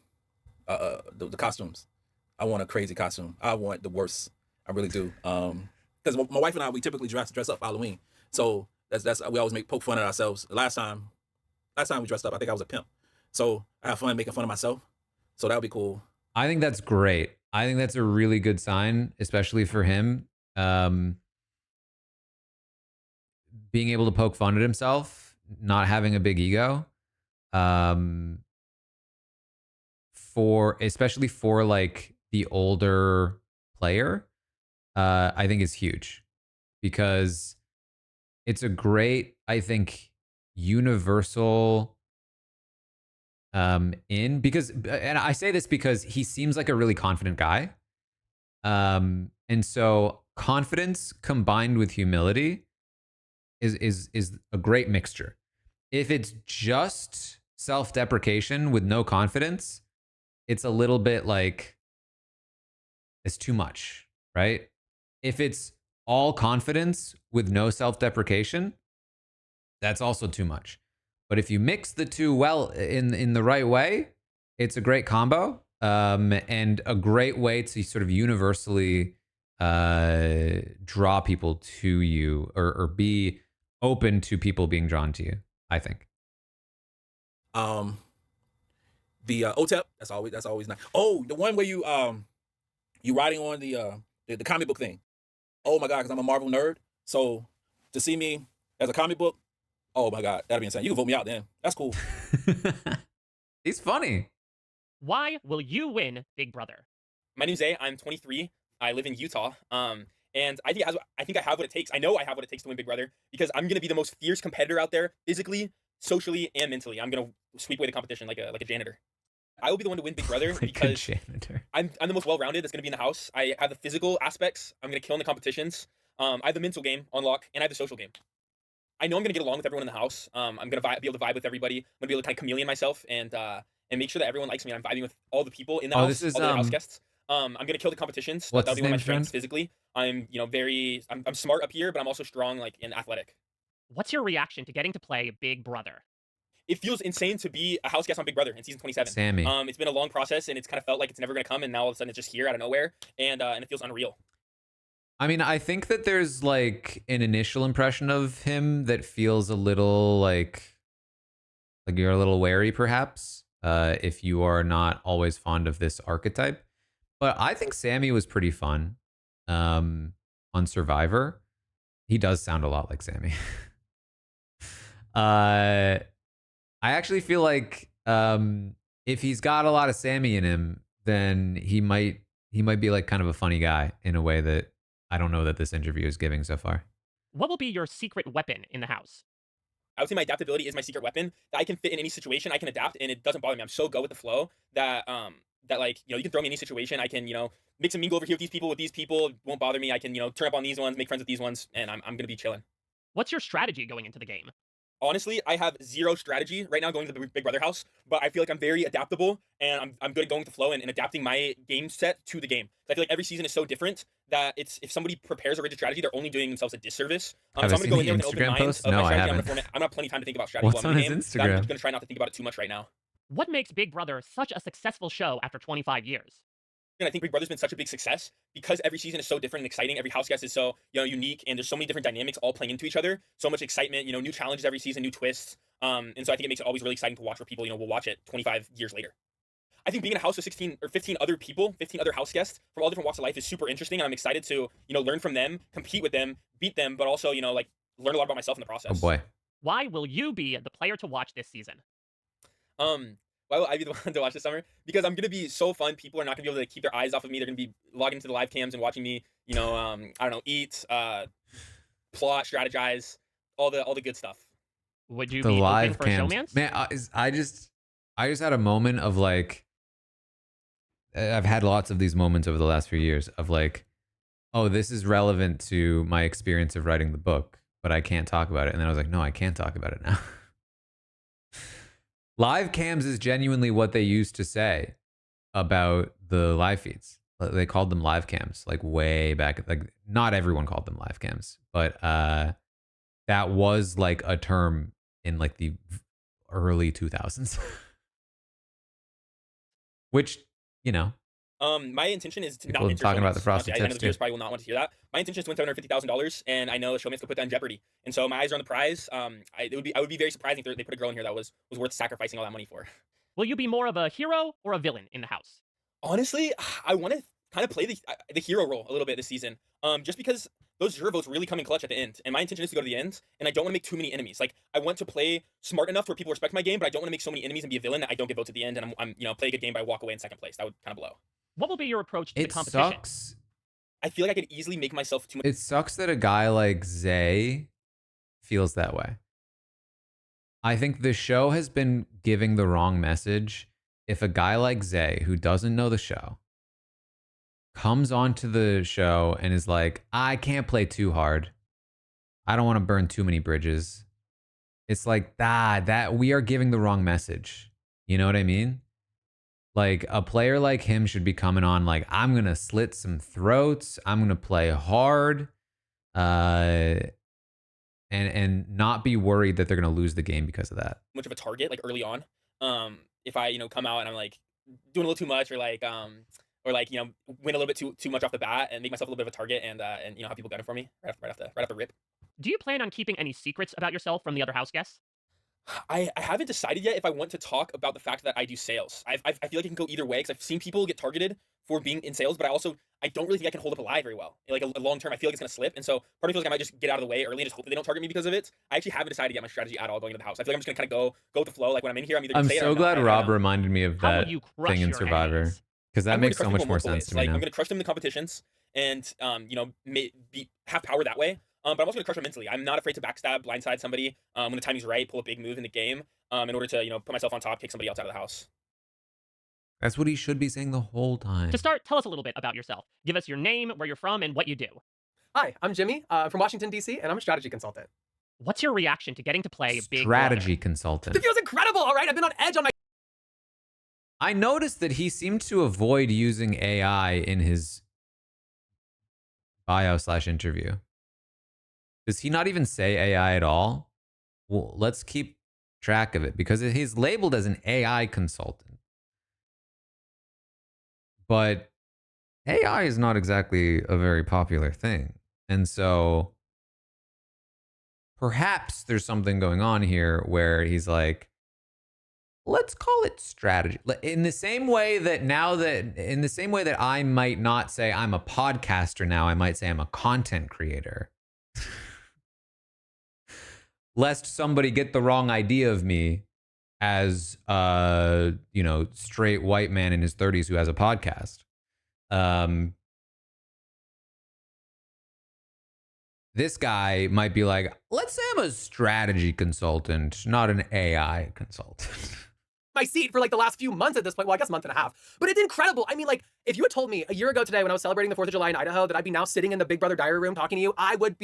costumes. I want a crazy costume. I want the worst. I really do. Because my wife and I, we typically dress up for Halloween. So that's we always poke fun at ourselves. Last time we dressed up, I think I was a pimp. So I have fun making fun of myself. So that would be cool. I think that's great. I think that's a really good sign, especially for him. Being able to poke fun at himself, not having a big ego. Especially for like the older player, I think is huge because it's a great, I think, universal and I say this because he seems like a really confident guy. And so confidence combined with humility is a great mixture. If it's just self-deprecation with no confidence, it's a little bit like it's too much, right? If it's all confidence with no self-deprecation, that's also too much. But if you mix the two well in the right way, it's a great combo and a great way to sort of universally draw people to you or be open to people being drawn to you, I think. The OTEP, that's always nice. Oh, the one where you writing on the comic book thing. Oh my God, because I'm a Marvel nerd. So to see me as a comic book Oh my god, that'd be insane. You can vote me out then. That's cool. He's funny. Why will you win Big Brother? My name's Zay. I'm 23. I live in Utah. And I think I have what it takes. I know I have what it takes to win Big Brother because I'm gonna be the most fierce competitor out there, physically, socially, and mentally. I'm gonna sweep away the competition like a janitor. I will be the one to win Big Brother Like a because janitor. I'm the most well-rounded that's gonna be in the house. I have the physical aspects. I'm gonna kill in the competitions. I have the mental game on lock, and I have the social game. I know I'm gonna get along with everyone in the house. I'm gonna be able to vibe with everybody. I'm gonna be able to kind of chameleon myself and make sure that everyone likes me. And I'm vibing with all the people in the Oh, house, this is all the other house guests. I'm gonna kill the competitions. What's That'll his be one of name, my strengths friend? physically. I'm I'm smart up here, but I'm also strong like in athletic. What's your reaction to getting to play Big Brother? It feels insane to be a house guest on Big Brother in season 27. Sammy. It's been a long process and it's kind of felt like it's never gonna come, and now all of a sudden it's just here out of nowhere, and it feels unreal. I mean, I think that there's like an initial impression of him that feels a little like you're a little wary, perhaps, if you are not always fond of this archetype. But I think Sammy was pretty fun on Survivor. He does sound a lot like Sammy. I actually feel like if he's got a lot of Sammy in him, then he might be like kind of a funny guy in a way that I don't know that this interview is giving so far. What will be your secret weapon in the house? I would say my adaptability is my secret weapon. That I can fit in any situation. I can adapt, and it doesn't bother me. I'm so go with the flow that like you can throw me in any situation. I can mix and mingle over here with these people. It won't bother me. I can turn up on these ones, make friends with these ones, and I'm gonna be chilling. What's your strategy going into the game? Honestly, I have zero strategy right now going to the Big Brother house, but I feel like I'm very adaptable and I'm good at going with the flow and adapting my game set to the game. I feel like every season is so different that if somebody prepares a rigid strategy, they're only doing themselves a disservice. So I'm Have I going to seen go the in there with an open Instagram mind post? of No, my I strategy. I'm haven't. gonna have plenty of time to think about strategy What's while I'm on in the his game. So I'm Instagram? going to try not to think about it too much right now. What makes Big Brother such a successful show after 25 years? And I think Big Brother's been such a big success because every season is so different and exciting. Every house guest is so unique, and there's so many different dynamics all playing into each other. So much excitement, new challenges every season, new twists. And so I think it makes it always really exciting to watch where people will watch it 25 years later. I think being in a house with 16 or 15 other people, 15 other house guests from all different walks of life is super interesting, and I'm excited to learn from them, compete with them, beat them, but also like learn a lot about myself in the process. Oh boy. Why will you be the player to watch this season? Why will I be the one to watch this summer? Because I'm gonna be so fun. People are not gonna be able to keep their eyes off of me. They're gonna be logging into the live cams and watching me. I don't know, eat, plot, strategize, all the good stuff. Would you The be hoping live for cams. a showmance? Man, I just had a moment of like, I've had lots of these moments over the last few years of like, oh, this is relevant to my experience of writing the book, but I can't talk about it. And then I was like, no, I can talk about it now. Live cams is genuinely what they used to say about the live feeds. They called them live cams like way back. Like not everyone called them live cams, but that was like a term in like the early 2000s. Which, My intention is to people not enter talking about the showmans. frosted I know tips the too. viewers probably will not want to hear that. My intention is to win $750,000, and I know showmans could put that in jeopardy. And so my eyes are on the prize. I would be very surprising if they put a girl in here that was worth sacrificing all that money for. Will you be more of a hero or a villain in the house? Honestly, I want to kind of play the hero role a little bit this season. Just because those juror votes really come in clutch at the end, and my intention is to go to the end, and I don't want to make too many enemies. Like I want to play smart enough where people respect my game, but I don't want to make so many enemies and be a villain that I don't get votes at the end, and I'm play a good game, but I walk away in second place. That would kind of blow. What will be your approach to It the competition? sucks. I feel like I could easily make myself too much. It sucks that a guy like Zay feels that way. I think the show has been giving the wrong message. If a guy like Zay, who doesn't know the show, comes onto the show and is like, I can't play too hard. I don't want to burn too many bridges. It's like that we are giving the wrong message. You know what I mean? Like a player like him should be coming on like, I'm going to slit some throats. I'm going to play hard. And not be worried that they're going to lose the game because of that. Much of a target like early on. If I come out and I'm like doing a little too much or like win a little bit too much off the bat and make myself a little bit of a target and have people gunning for me right off the rip. Do you plan on keeping any secrets about yourself from the other house guests? I haven't decided yet if I want to talk about the fact that I do sales. I feel like it can go either way because I've seen people get targeted for being in sales, but I don't really think I can hold up a lie very well. Like a long term, I feel like it's gonna slip, and so part of me feels like I might just get out of the way early and just hope that they don't target me because of it. I actually haven't decided yet my strategy at all going into the house. I feel like I'm just gonna kind of go with the flow. Like when I'm in here, I'm either gonna I'm say it or so I'm glad not. Rob reminded me of How will that you crush thing in your Survivor, enemies? because that I'm gonna makes crush so much people more multiple sense ways. to me Like now. I'm gonna crush them in the competitions, and have power that way. But I'm also gonna crush them mentally. I'm not afraid to backstab, blindside somebody when the timing's right, pull a big move in the game in order to put myself on top, kick somebody else out of the house. That's what he should be saying the whole time. To start, tell us a little bit about yourself. Give us your name, where you're from, and what you do. Hi, I'm Jimmy from Washington, D.C., and I'm a strategy consultant. What's your reaction to getting to play Big Strategy Brother? consultant. It feels incredible, all right? I've been on edge on my... I noticed that he seemed to avoid using AI in his bio/interview. Does he not even say AI at all? Well, let's keep track of it, because he's labeled as an AI consultant. But AI is not exactly a very popular thing. And so perhaps there's something going on here where he's like, let's call it strategy. In the same way that I might not say I'm a podcaster now, I might say I'm a content creator. Lest somebody get the wrong idea of me as straight white man in his 30s who has a podcast. This guy might be like, let's say I'm a strategy consultant, not an AI consultant. my seat for like the last few months at this point. Well, I guess a month and a half. But it's incredible. I mean, like, if you had told me a year ago today when I was celebrating the 4th of July in Idaho that I'd be now sitting in the Big Brother diary room talking to you, I would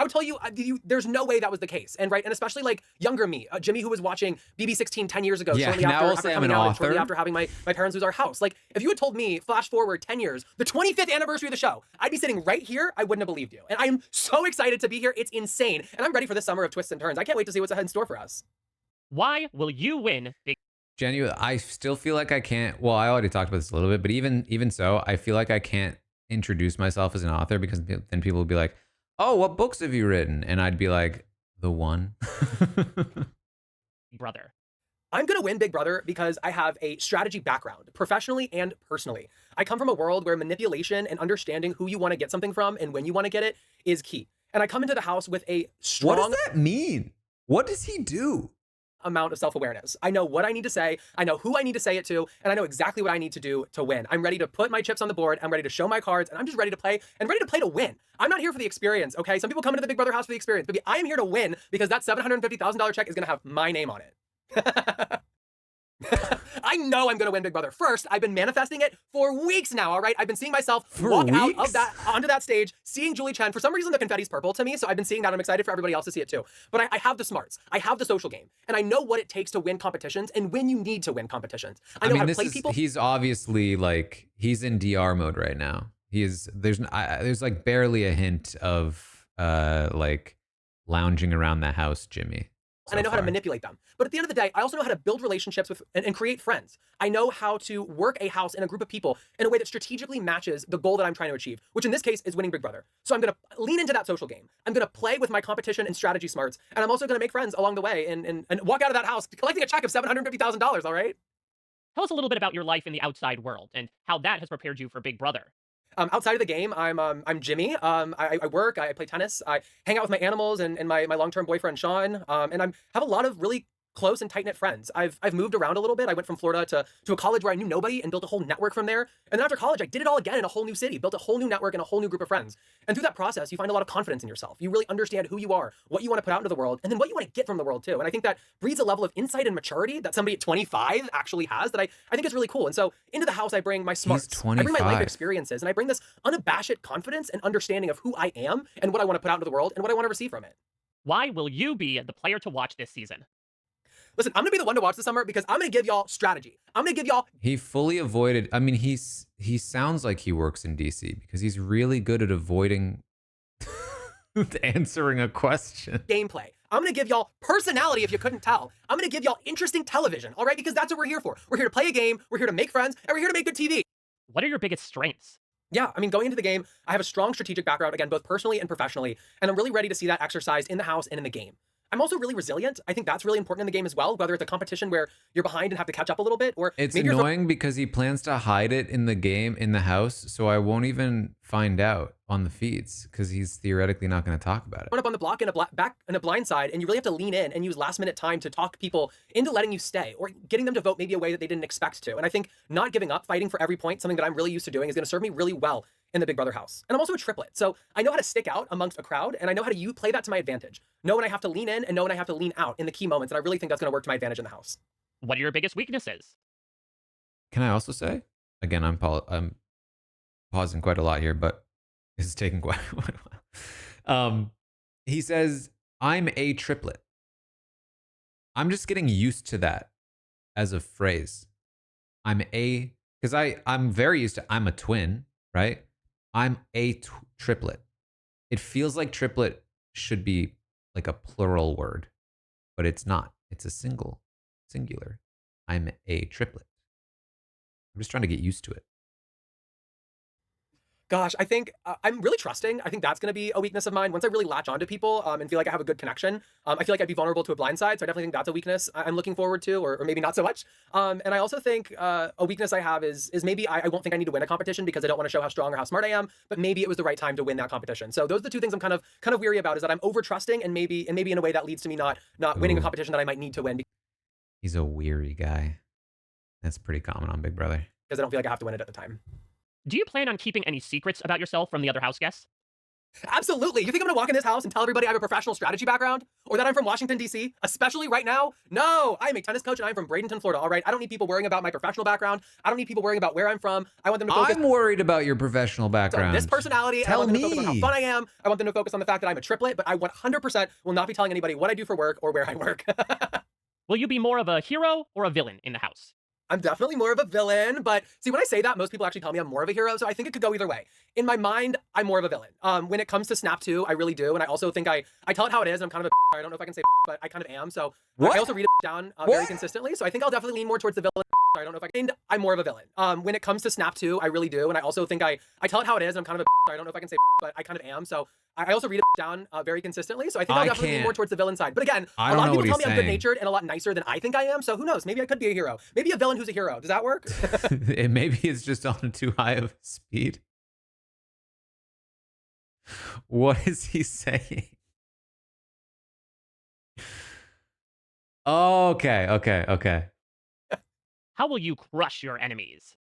tell you, there's no way that was the case. And right, and especially like younger me, Jimmy, who was watching BB16 10 years ago, shortly after coming out, and shortly after having my parents lose our house. Like, if you had told me, flash forward 10 years, the 25th anniversary of the show, I'd be sitting right here, I wouldn't have believed you. And I am so excited to be here. It's insane. And I'm ready for this summer of twists and turns. I can't wait to see what's ahead in store for us. Why will you win Big Genuine, I still feel like I can't. Well, I already talked about this a little bit, but even so, I feel like I can't introduce myself as an author, because then people will be like, "Oh, what books have you written?" And I'd be like, "The one." Brother? I'm going to win Big Brother because I have a strategy background, professionally and personally. I come from a world where manipulation and understanding who you want to get something from and when you want to get it is key. And I come into the house with a strong... What does that mean? What does he do? Amount of self-awareness. I know what I need to say, I know who I need to say it to, and I know exactly what I need to do to win. I'm ready to put my chips on the board, I'm ready to show my cards, and I'm just ready to play, and ready to play to win. I'm not here for the experience, okay? Some people come into the Big Brother house for the experience, but I am here to win because that $750,000 check is gonna have my name on it. I know I'm going to win Big Brother. First, I've been manifesting it for weeks now, all right? I've been seeing myself walk out of onto that stage, seeing Julie Chen. For some reason, the confetti's purple to me, so I've been seeing that. I'm excited for everybody else to see it too. But I have the smarts. I have the social game. And I know what it takes to win competitions and when you need to win competitions. I know how to play people. He's obviously like, he's in DR mode right now. There's like barely a hint of like lounging around the house, Jimmy. And I know how to manipulate them. But at the end of the day, I also know how to build relationships with and create friends. I know how to work a house and a group of people in a way that strategically matches the goal that I'm trying to achieve, which in this case is winning Big Brother. So I'm going to lean into that social game. I'm going to play with my competition and strategy smarts. And I'm also going to make friends along the way and walk out of that house collecting a check of $750,000, all right? Tell us a little bit about your life in the outside world and how that has prepared you for Big Brother. Outside of the game, I'm Jimmy. I work, I play tennis, I hang out with my animals and my long-term boyfriend, Sean. And I have a lot of really close and tight-knit friends. I've moved around a little bit. I went from Florida to a college where I knew nobody and built a whole network from there. And then after college, I did it all again in a whole new city, built a whole new network and a whole new group of friends. And through that process, you find a lot of confidence in yourself. You really understand who you are, what you want to put out into the world, and then what you want to get from the world too. And I think that breeds a level of insight and maturity that somebody at 25 actually has that I think is really cool. And so into the house, I bring my smarts, I bring my life experiences, and I bring this unabashed confidence and understanding of who I am and what I want to put out into the world and what I want to receive from it. Why will you be the player to watch this season? Listen, I'm going to be the one to watch this summer because I'm going to give y'all strategy. I'm going to give y'all... He fully avoided... I mean, he sounds like he works in DC because he's really good at avoiding answering a question. Gameplay. I'm going to give y'all personality if you couldn't tell. I'm going to give y'all interesting television, all right? Because that's what we're here for. We're here to play a game, we're here to make friends, and we're here to make good TV. What are your biggest strengths? Yeah, I mean, going into the game, I have a strong strategic background, again, both personally and professionally, and I'm really ready to see that exercised in the house and in the game. I'm also really resilient. I think that's really important in the game as well, whether it's a competition where you're behind and have to catch up a little bit, or It's maybe you're annoying because he plans to hide it in the game, in the house, so I won't even find out on the feeds because he's theoretically not going to talk about it. up on the block in back in a blind side, and you really have to lean in and use last minute time to talk people into letting you stay or getting them to vote maybe a way that they didn't expect to. And I think not giving up, fighting for every point, something that I'm really used to doing, is going to serve me really well in the Big Brother house. And I'm also a triplet, so I know how to stick out amongst a crowd, and I know how to play that to my advantage. Know when I have to lean in and know when I have to lean out in the key moments, and I really think that's going to work to my advantage in the house. What are your biggest weaknesses? Can I also say, again, I'm pausing quite a lot here, but this is taking quite a while. He says, I'm a triplet. I'm just getting used to that as a phrase. Because I'm very used to, I'm a twin, right? I'm a triplet. It feels like triplet should be like a plural word, but it's not. It's a singular. I'm a triplet. I'm just trying to get used to it. Gosh, I think I'm really trusting. I think that's going to be a weakness of mine. Once I really latch onto people and feel like I have a good connection, I feel like I'd be vulnerable to a blind side. So I definitely think that's a weakness I'm looking forward to, or maybe not so much. And I also think a weakness I have is maybe I won't think I need to win a competition because I don't want to show how strong or how smart I am. But maybe it was the right time to win that competition. So those are the two things I'm kind of weary about, is that I'm over trusting, and maybe in a way that leads to me not winning a competition that I might need to win. He's a weary guy. That's pretty common on Big Brother. Because I don't feel like I have to win it at the time. Do you plan on keeping any secrets about yourself from the other house guests? Absolutely. You think I'm going to walk in this house and tell everybody I have a professional strategy background? Or that I'm from Washington, D.C., especially right now? No, I am a tennis coach and I'm from Bradenton, Florida. All right. I don't need people worrying about my professional background. I don't need people worrying about where I'm from. I want them to focus. I'm worried about your professional background. On this personality. Tell I want them me. to focus on how fun I am. I want them to focus on the fact that I'm a triplet, but I 100% will not be telling anybody what I do for work or where I work. Will you be more of a hero or a villain in the house? I'm definitely more of a villain, but see, when I say that, most people actually tell me I'm more of a hero, so I think it could go either way. In my mind, I'm more of a villain. When it comes to Snap 2, I really do, and I also think I tell it how it is, and I'm kind of a I don't know if I can say but I kind of am, so I also read it down very consistently, so I think I'll definitely lean more towards the villain. I don't know if I can. I'm more of a villain. When it comes to Snap 2, I really do, and I also think I tell it how it is, and I'm kind of a I don't know if I can say but I kind of am, so I also read it down very consistently, so I think I'll definitely lean more towards the villain side. But again, a lot of people tell me I'm good-natured and a lot nicer than I think I am, so who knows? Maybe I could be a hero. Maybe a villain who's a hero. Does that work? Maybe it's just on too high of speed. What is he saying? Okay. How will you crush your enemies?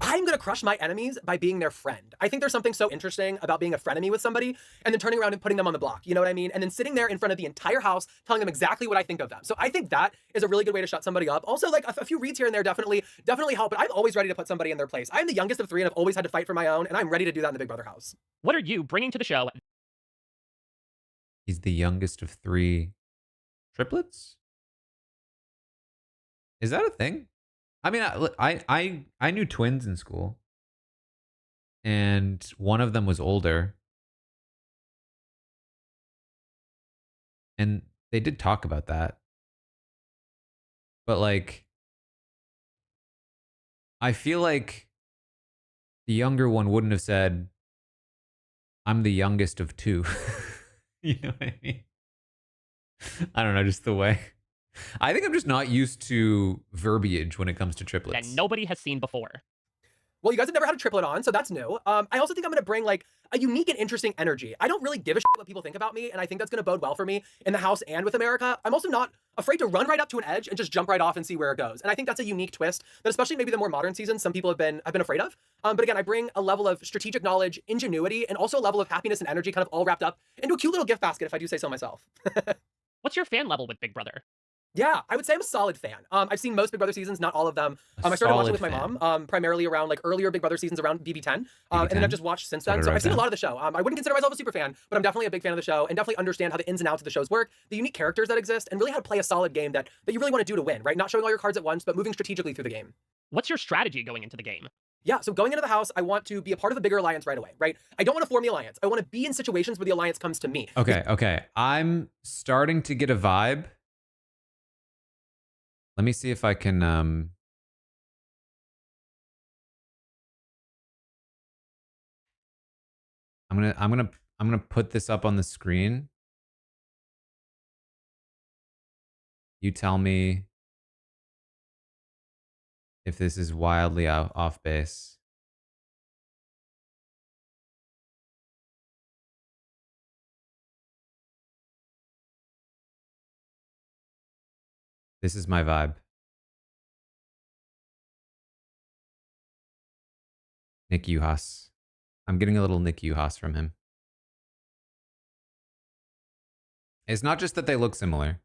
I'm going to crush my enemies by being their friend. I think there's something so interesting about being a frenemy with somebody and then turning around and putting them on the block. You know what I mean? And then sitting there in front of the entire house, telling them exactly what I think of them. So I think that is a really good way to shut somebody up. Also, like a few reads here and there definitely help, but I'm always ready to put somebody in their place. I'm the youngest of 3 and I've always had to fight for my own, and I'm ready to do that in the Big Brother house. What are you bringing to the show? He's the youngest of 3 triplets? Is that a thing? I mean, I knew twins in school, and one of them was older, and they did talk about that. But like, I feel like the younger one wouldn't have said, "I'm the youngest of 2." You know what I mean? I don't know, just the way. I think I'm just not used to verbiage when it comes to triplets. That nobody has seen before. Well, you guys have never had a triplet on, so that's new. I also think I'm going to bring like a unique and interesting energy. I don't really give a shit what people think about me, and I think that's going to bode well for me in the house and with America. I'm also not afraid to run right up to an edge and just jump right off and see where it goes. And I think that's a unique twist that, especially maybe the more modern seasons, some people have been afraid of. But again, I bring a level of strategic knowledge, ingenuity, and also a level of happiness and energy, kind of all wrapped up into a cute little gift basket, if I do say so myself. What's your fan level with Big Brother? Yeah, I would say I'm a solid fan. I've seen most Big Brother seasons, not all of them. I started watching with my mom, primarily around like earlier Big Brother seasons around BB10. And then I've just watched since then. So I've seen a lot of the show. I wouldn't consider myself a super fan, but I'm definitely a big fan of the show and definitely understand how the ins and outs of the shows work, the unique characters that exist, and really how to play a solid game that you really want to do to win, right? Not showing all your cards at once, but moving strategically through the game. What's your strategy going into the game? Yeah, so going into the house, I want to be a part of the bigger alliance right away, right? I don't want to form the alliance. I want to be in situations where the alliance comes to me. Okay. I'm starting to get a vibe. Let me see if I can I'm gonna put this up on the screen. You tell me if this is wildly off base. This is my vibe. Nick Uhas. I'm getting a little Nick Uhas from him. It's not just that they look similar.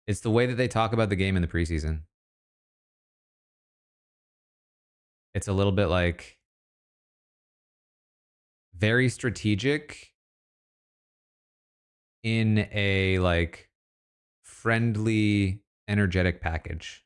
It's the way that they talk about the game in the preseason. It's a little bit like very strategic in a like friendly, energetic package.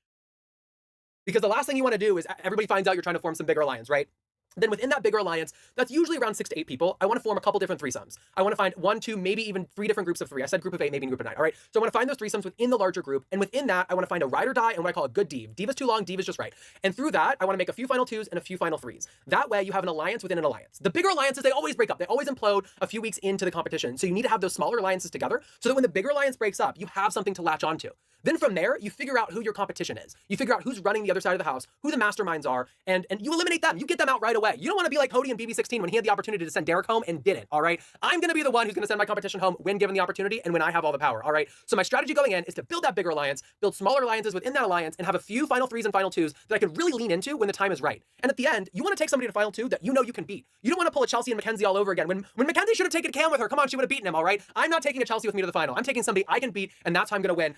Because the last thing you want to do is everybody finds out you're trying to form some bigger alliance, right? Then within that bigger alliance, that's usually around 6 to 8 people. I want to form a couple different threesomes. I want to find 1, 2, maybe even 3 different groups of 3. I said group of 8, maybe group of 9. All right. So I want to find those threesomes within the larger group. And within that, I want to find a ride or die and what I call a good div. Div is too long, div is just right. And through that, I want to make a few final 2s and a few final 3s. That way you have an alliance within an alliance. The bigger alliances, they always break up. They always implode a few weeks into the competition. So you need to have those smaller alliances together so that when the bigger alliance breaks up, you have something to latch onto. Then from there, you figure out who your competition is. You figure out who's running the other side of the house, who the masterminds are, and you eliminate them. You get them out right away. You don't want to be like Cody and BB16 when he had the opportunity to send Derek home and didn't, all right? I'm going to be the one who's going to send my competition home when given the opportunity and when I have all the power, all right? So my strategy going in is to build that bigger alliance, build smaller alliances within that alliance, and have a few final 3s and final 2s that I can really lean into when the time is right. And at the end, you want to take somebody to final 2 that you know you can beat. You don't want to pull a Chelsea and Mackenzie all over again. When Mackenzie should have taken Cam with her, come on, she would have beaten him, all right? I'm not taking a Chelsea with me to the final. I'm taking somebody I can beat, and that's how I'm going to win.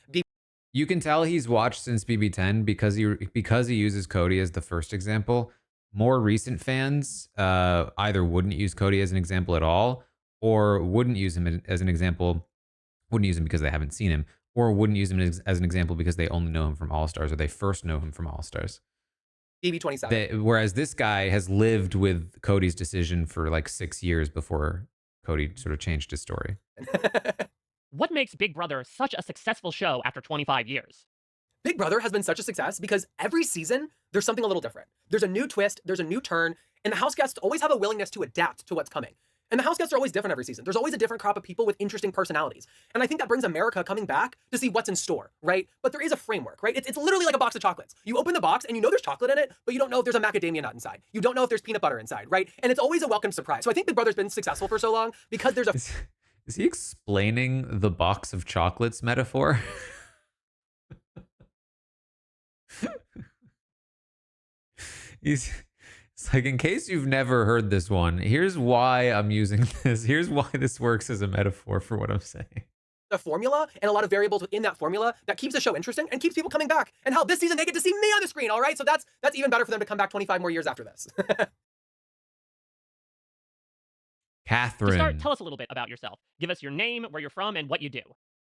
You can tell he's watched since BB10 because he uses Cody as the first example. More recent fans either wouldn't use Cody as an example at all, or wouldn't use him as an example, wouldn't use him because they haven't seen him, or wouldn't use him as an example because they only know him from All Stars or they first know him from All Stars. BB27. Whereas this guy has lived with Cody's decision for like 6 years before Cody sort of changed his story. What makes Big Brother such a successful show after 25 years? Big Brother has been such a success because every season, there's something a little different. There's a new twist, there's a new turn, and the house guests always have a willingness to adapt to what's coming. And the house guests are always different every season. There's always a different crop of people with interesting personalities. And I think that brings America coming back to see what's in store, right? But there is a framework, right? It's literally like a box of chocolates. You open the box and you know there's chocolate in it, but you don't know if there's a macadamia nut inside. You don't know if there's peanut butter inside, right? And it's always a welcome surprise. So I think Big Brother's been successful for so long because there's a... Is he explaining the box of chocolates metaphor? It's like, in case you've never heard this one, here's why I'm using this. Here's why this works as a metaphor for what I'm saying. A formula and a lot of variables within that formula that keeps the show interesting and keeps people coming back. And hell, this season they get to see me on the screen, all right? So that's even better for them to come back 25 more years after this. Catherine. To start, tell us a little bit about yourself. Give us your name, where you're from, and what you do.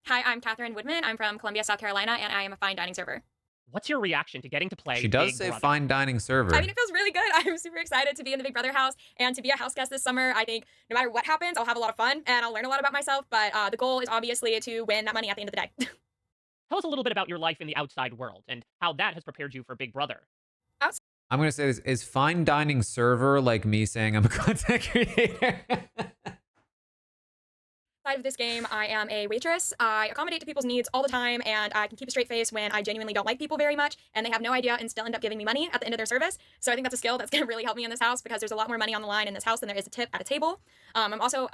Hi, I'm Catherine Woodman. I'm from Columbia, South Carolina, and I am a fine dining server. What's your reaction to getting to play She does Big say Brother? fine dining server. I mean, it feels really good. I'm super excited to be in the Big Brother house and to be a house guest this summer. I think no matter what happens, I'll have a lot of fun and I'll learn a lot about myself. But the goal is obviously to win that money at the end of the day. Tell us a little bit about your life in the outside world and how that has prepared you for Big Brother. I'm going to say this. Is fine dining server like me saying I'm a content creator? Side of this game, I am a waitress. I accommodate to people's needs all the time, and I can keep a straight face when I genuinely don't like people very much, and they have no idea and still end up giving me money at the end of their service. So I think that's a skill that's going to really help me in this house because there's a lot more money on the line in this house than there is a tip at a table. I'm also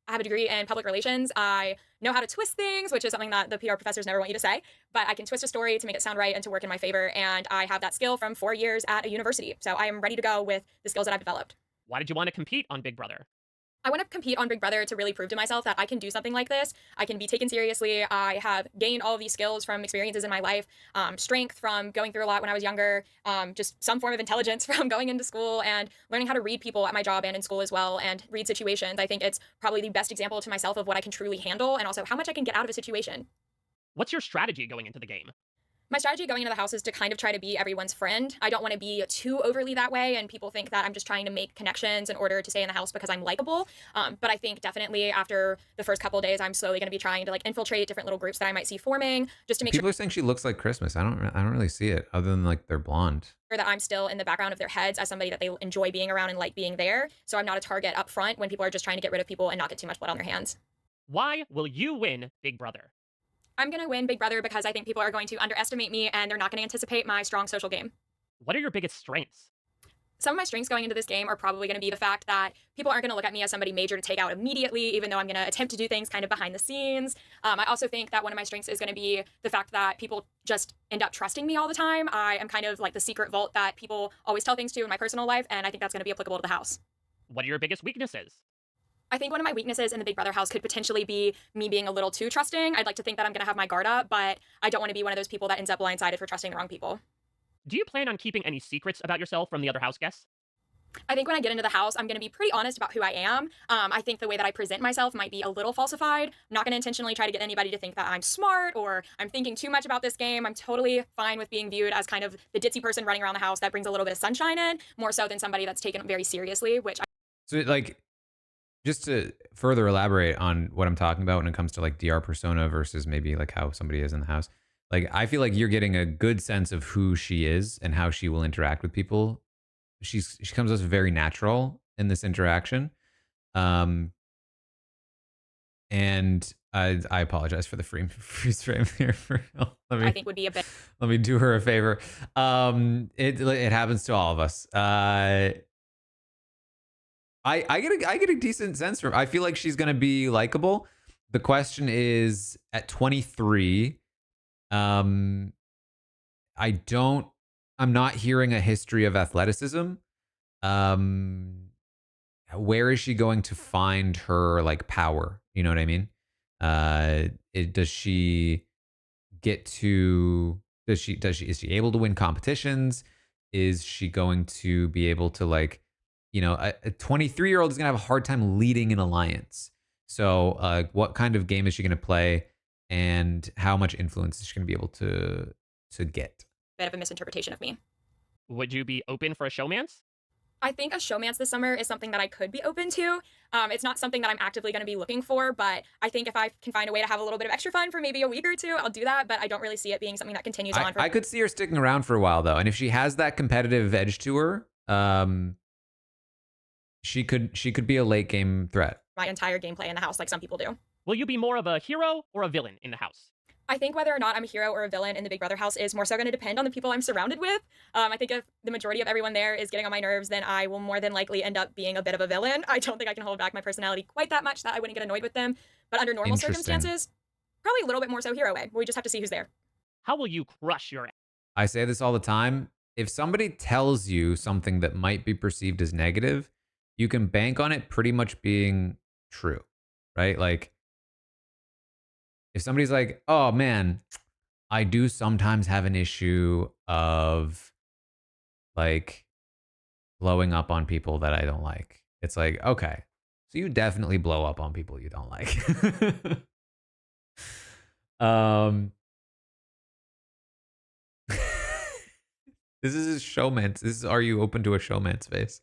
I have a degree in public relations. I know how to twist things, which is something that the PR professors never want you to say, but I can twist a story to make it sound right and to work in my favor, and I have that skill from 4 years at a university. So I am ready to go with the skills that I've developed. Why did you want to compete on Big Brother? I want to compete on Big Brother to really prove to myself that I can do something like this. I can be taken seriously. I have gained all of these skills from experiences in my life, strength from going through a lot when I was younger, just some form of intelligence from going into school and learning how to read people at my job and in school as well and read situations. I think it's probably the best example to myself of what I can truly handle and also how much I can get out of a situation. What's your strategy going into the game? My strategy going into the house is to kind of try to be everyone's friend. I don't want to be too overly that way, and people think that I'm just trying to make connections in order to stay in the house because I'm likable. But I think definitely after the first couple of days, I'm slowly going to be trying to like infiltrate different little groups that I might see forming, just to make People are saying she looks like Christmas. I don't really see it other than like they're blonde. sure that I'm still in the background of their heads as somebody that they enjoy being around and like being there. So I'm not a target up front when people are just trying to get rid of people and not get too much blood on their hands. Why will you win Big Brother? I'm going to win Big Brother because I think people are going to underestimate me and they're not going to anticipate my strong social game. What are your biggest strengths? Some of my strengths going into this game are probably going to be the fact that people aren't going to look at me as somebody major to take out immediately, even though I'm going to attempt to do things kind of behind the scenes. I also think that one of my strengths is going to be the fact that people just end up trusting me all the time. I am kind of like the secret vault that people always tell things to in my personal life, and I think that's going to be applicable to the house. What are your biggest weaknesses? I think one of my weaknesses in the Big Brother house could potentially be me being a little too trusting. I'd like to think that I'm going to have my guard up, but I don't want to be one of those people that ends up blindsided for trusting the wrong people. Do you plan on keeping any secrets about yourself from the other house guests? I think when I get into the house, I'm going to be pretty honest about who I am. I think the way that I present myself might be a little falsified. I'm not going to intentionally try to get anybody to think that I'm smart or I'm thinking too much about this game. I'm totally fine with being viewed as kind of the ditzy person running around the house that brings a little bit of sunshine in, more so than somebody that's taken very seriously, which So like, just to further elaborate on what I'm talking about when it comes to like DR persona versus maybe like how somebody is in the house, like I feel like you're getting a good sense of who she is and how she will interact with people. She comes as very natural in this interaction. And I apologize for the freeze frame here. I think would be a bit. Let me do her a favor. It happens to all of us. I get a decent sense from. I feel like she's gonna be likable. The question is, at 23, I'm not hearing a history of athleticism. Where is she going to find her like power? You know what I mean? Does she get to? Is she able to win competitions? Is she going to be able to like, a 23-year-old is gonna have a hard time leading an alliance. So, what kind of game is she gonna play, and how much influence is she gonna be able to get? Bit of a misinterpretation of me. Would you be open for a showmance? I think a showmance this summer is something that I could be open to. It's not something that I'm actively going to be looking for, but I think if I can find a way to have a little bit of extra fun for maybe a week or two, I'll do that. But I don't really see it being something that continues on. I could see her sticking around for a while though, and if she has that competitive edge to her, she could be a late game threat. My entire gameplay in the house, like some people do. Will you be more of a hero or a villain in the house? I think whether or not I'm a hero or a villain in the Big Brother house is more so going to depend on the people I'm surrounded with. I think if the majority of everyone there is getting on my nerves, then I will more than likely end up being a bit of a villain. I don't think I can hold back my personality quite that much that I wouldn't get annoyed with them. But under normal circumstances, probably a little bit more so hero way. We just have to see who's there. How will you crush your... I say this all the time. If somebody tells you something that might be perceived as negative, you can bank on it pretty much being true, right? Like, if somebody's like, oh man, I do sometimes have an issue of like blowing up on people that I don't like. It's like, okay, so you definitely blow up on people you don't like. This is a showman's. This is, are you open to a showman's face?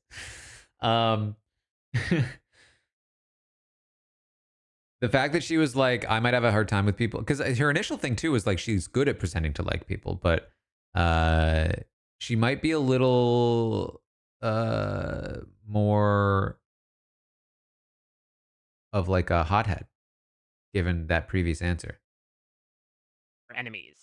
The fact that she was like, I might have a hard time with people, because her initial thing too was like, she's good at pretending to like people, but she might be a little more of like a hothead, given that previous answer. Enemies.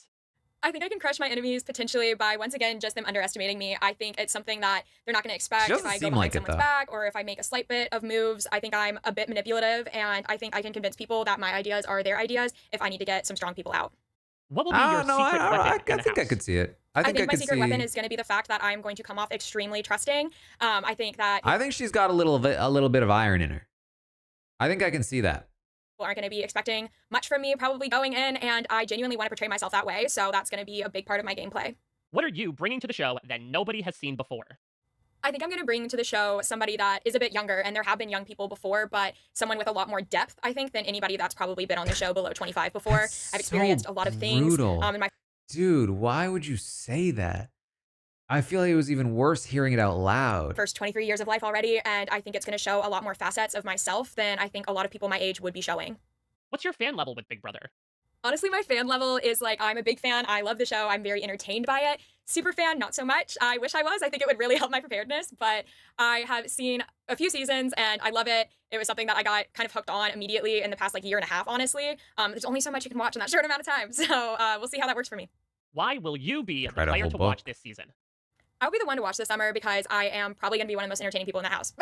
I think I can crush my enemies potentially by, once again, just them underestimating me. I think it's something that they're not going to expect if I go behind someone's back or if I make a slight bit of moves. I think I'm a bit manipulative, and I think I can convince people that my ideas are their ideas if I need to get some strong people out. What will be your secret weapon I think I could see it. I think my secret weapon is going to be the fact that I'm going to come off extremely trusting. I think she's got a little bit of iron in her. I think I can see that. People aren't going to be expecting much from me probably going in, and I genuinely want to portray myself that way, so that's going to be a big part of my gameplay. What are you bringing to the show that nobody has seen before? I think I'm going to bring to the show somebody that is a bit younger, and there have been young people before, but someone with a lot more depth, I think, than anybody that's probably been on the show below 25 before. I've experienced a lot of things. Dude, why would you say that? I feel like it was even worse hearing it out loud. First 23 years of life already, and I think it's going to show a lot more facets of myself than I think a lot of people my age would be showing. What's your fan level with Big Brother? Honestly, my fan level is like, I'm a big fan. I love the show. I'm very entertained by it. Super fan, not so much. I wish I was. I think it would really help my preparedness, but I have seen a few seasons and I love it. It was something that I got kind of hooked on immediately in the past like year and a half, honestly. There's only so much you can watch in that short amount of time. So we'll see how that works for me. Why will you be the Read a player whole to book. watch this season? I'll be the one to watch this summer because I am probably going to be one of the most entertaining people in the house.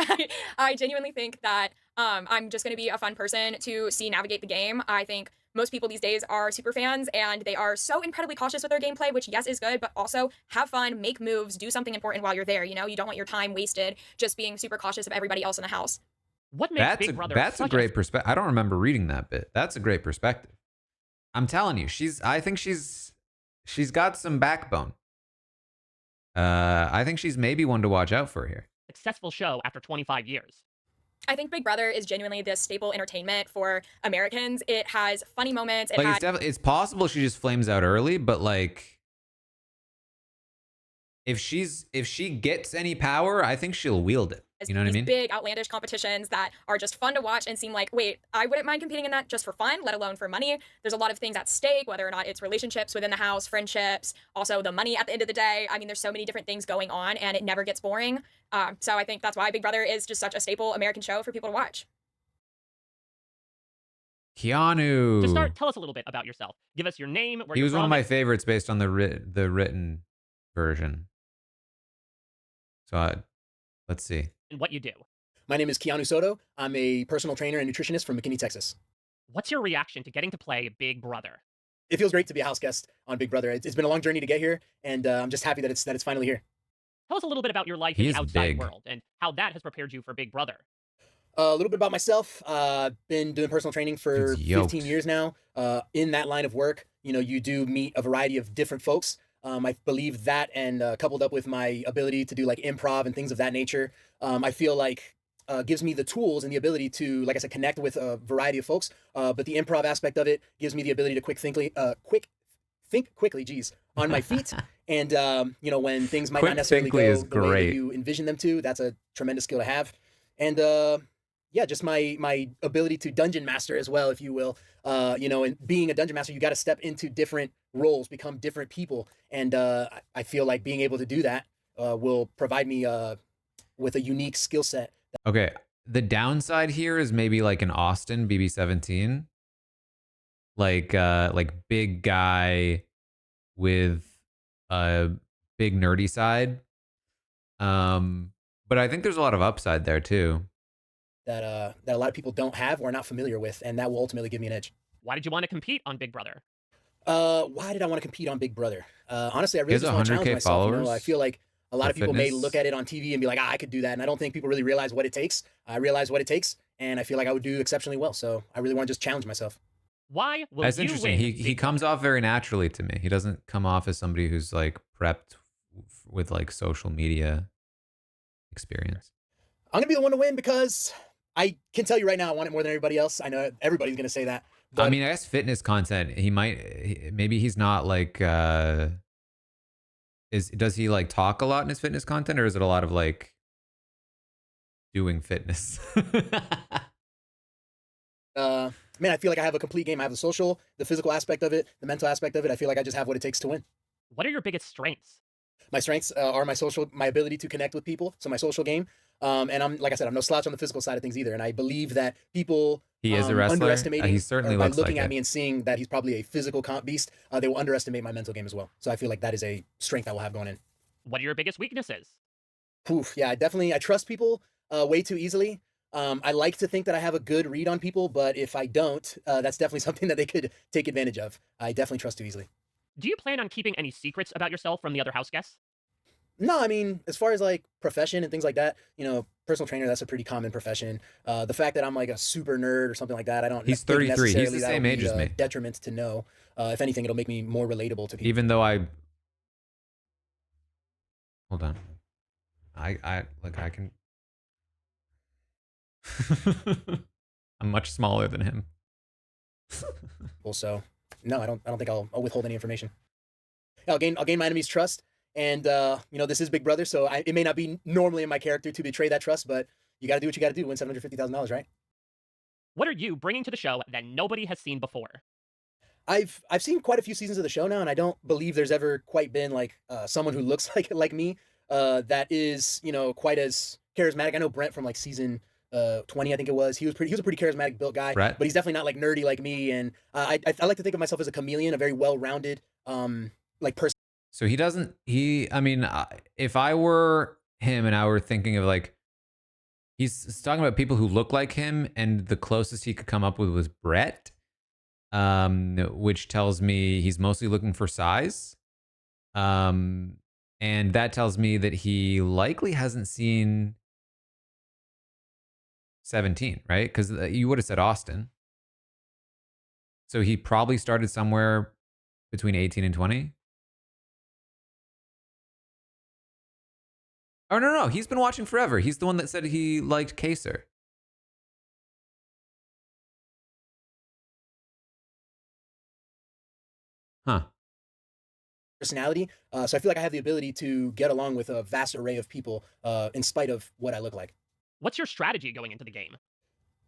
I genuinely think that I'm just going to be a fun person to see navigate the game. I think most people these days are super fans and they are so incredibly cautious with their gameplay, which yes is good, but also have fun, make moves, do something important while you're there. You know, you don't want your time wasted just being super cautious of everybody else in the house. What makes Big Brother that's a such great perspective. I don't remember reading that bit. That's a great perspective. I'm telling you, I think she's got some backbone. I think she's maybe one to watch out for here. successful show after 25 years? I think Big Brother is genuinely the staple entertainment for Americans. It has funny moments. Like it's possible she just flames out early, but like if she gets any power, I think she'll wield it. You know what I mean? Big outlandish competitions that are just fun to watch and seem like, wait, I wouldn't mind competing in that just for fun, let alone for money. There's a lot of things at stake, whether or not it's relationships within the house, friendships, also the money at the end of the day. I mean, there's so many different things going on and it never gets boring. So I think that's why Big Brother is just such a staple American show for people to watch. Keanu. To start, tell us a little bit about yourself. Give us your name, where He you're was from. one of my favorites based on the written version. So let's see. And what you do. My name is Keanu Soto. I'm a personal trainer and nutritionist from McKinney, Texas. What's your reaction to getting to play Big Brother? It feels great to be a house guest on Big Brother. It's been a long journey to get here, and I'm just happy that it's finally here. Tell us a little bit about your life in the outside world and how that has prepared you for Big Brother. A little bit about myself. Been doing personal training for 15 years now. In that line of work, you do meet a variety of different folks. I believe that, and coupled up with my ability to do like improv and things of that nature, I feel like gives me the tools and the ability to, like I said, connect with a variety of folks. But the improv aspect of it gives me the ability to think quickly, on my feet. And when things might not necessarily go the way that you envision them to, that's a tremendous skill to have. And just my ability to dungeon master as well, if you will. And being a dungeon master, you got to step into different roles, become different people. And I feel like being able to do that will provide me with a unique skill set. Okay. The downside here is maybe like an Austin BB17. Like big guy with a big nerdy side. But I think there's a lot of upside there too. That a lot of people don't have or are not familiar with, and that will ultimately give me an edge. Why did you want to compete on Big Brother? Why did I want to compete on Big Brother? Honestly, I really just want to challenge myself. Followers I feel like a lot of people may fitness. look at it on TV and be like, I could do that. And I don't think people really realize what it takes. I realize what it takes, and I feel like I would do exceptionally well. So I really want to just challenge myself. Why will That's you interesting. win He comes off very naturally to me. He doesn't come off as somebody who's like prepped with like social media experience. I'm going to be the one to win because I can tell you right now, I want it more than everybody else. I know everybody's going to say that. But I mean, I guess fitness content, maybe he's not like, does he like talk a lot in his fitness content, or is it a lot of like doing fitness? Man, I feel like I have a complete game. I have the social, the physical aspect of it, the mental aspect of it. I feel like I just have what it takes to win. What are your biggest strengths? My strengths are my ability to connect with people. So my social game. And like I said, I'm no slouch on the physical side of things either. And I believe that people he is a wrestler. Underestimating He certainly by looks looking like at me and seeing that he's probably a physical beast, they will underestimate my mental game as well. So I feel like that is a strength I will have going in. What are your biggest weaknesses? Poof. Yeah, I trust people way too easily. I like to think that I have a good read on people, but if I don't, that's definitely something that they could take advantage of. I definitely trust too easily. Do you plan on keeping any secrets about yourself from the other house guests? No, I mean, as far as like profession and things like that, personal trainer, that's a pretty common profession. The fact that I'm like a super nerd or something like that, I don't He's think 33. He's the necessarily same that'll age as be a me. detriment to know. If anything, it'll make me more relatable to people. Even though hold on. I can. I'm much smaller than him. Also, no, I don't think I'll withhold any information. I'll gain my enemy's trust. And, this is Big Brother, so it may not be normally in my character to betray that trust, but you got to do what you got to do to win $750,000, right? What are you bringing to the show that nobody has seen before? I've seen quite a few seasons of the show now, and I don't believe there's ever quite been like someone who looks like me that is quite as charismatic. I know Brent from like season 20, I think it was. He was a pretty charismatic built guy, Brett? but he's definitely not like nerdy like me. And I like to think of myself as a chameleon, a very well rounded like person. So he doesn't. I mean, if I were him and I were thinking of like, he's talking about people who look like him, and the closest he could come up with was Brett, which tells me he's mostly looking for size. And that tells me that he likely hasn't seen 17, right? Because you would have said Austin. So he probably started somewhere between 18 and 20. Oh, no. He's been watching forever. He's the one that said he liked Kaser. Huh. Personality. So I feel like I have the ability to get along with a vast array of people in spite of what I look like. What's your strategy going into the game?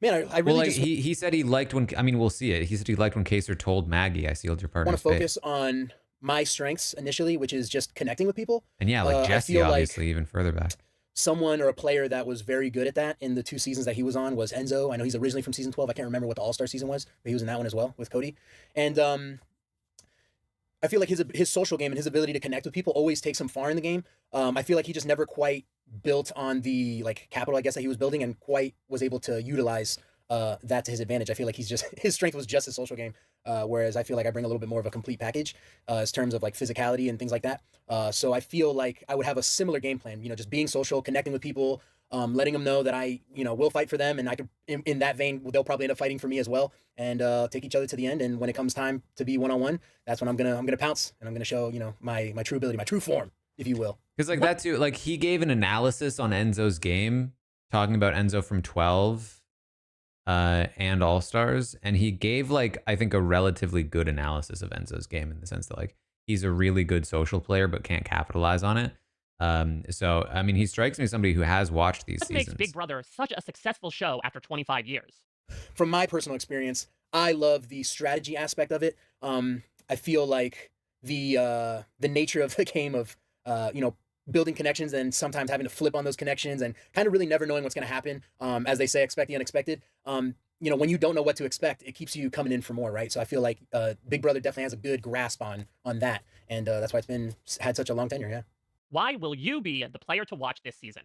Man, I really just he said he liked when, I mean, we'll see it. He said he liked when Kaser told Maggie, I sealed your partner's fate. want to focus on my strengths initially, which is just connecting with people. And yeah, like Jesse, obviously, even further back. Someone or a player that was very good at that in the 2 seasons that he was on was Enzo. I know he's originally from season 12. I can't remember what the All-Star season was, but he was in that one as well with Cody. And I feel like his social game and his ability to connect with people always takes him far in the game. I feel like he just never quite built on the like capital, I guess, that he was building, and quite was able to utilize that to his advantage. I feel like his strength was just his social game, whereas I feel like I bring a little bit more of a complete package as terms of like physicality and things like that. So I feel like I would have a similar game plan, just being social, connecting with people, letting them know that I, will fight for them, and I could, in that vein, they'll probably end up fighting for me as well, and take each other to the end. And when it comes time to be one-on-one, that's when I'm gonna pounce, and I'm gonna show, my true ability, my true form, if you will. Because like that too, like he gave an analysis on Enzo's game, talking about Enzo from 12 and All Stars, and he gave like I think a relatively good analysis of Enzo's game in the sense that like he's a really good social player but can't capitalize on it. So I mean, he strikes me as somebody who has watched these seasons. What makes Big Brother such a successful show after 25 years? From my personal experience, I love the strategy aspect of it. I feel like the nature of the game of building connections and sometimes having to flip on those connections and kind of really never knowing what's going to happen. As they say, expect the unexpected. When you don't know what to expect, it keeps you coming in for more, right? So I feel like Big Brother definitely has a good grasp on that, and that's why it's had such a long tenure. Yeah. Why will you be the player to watch this season?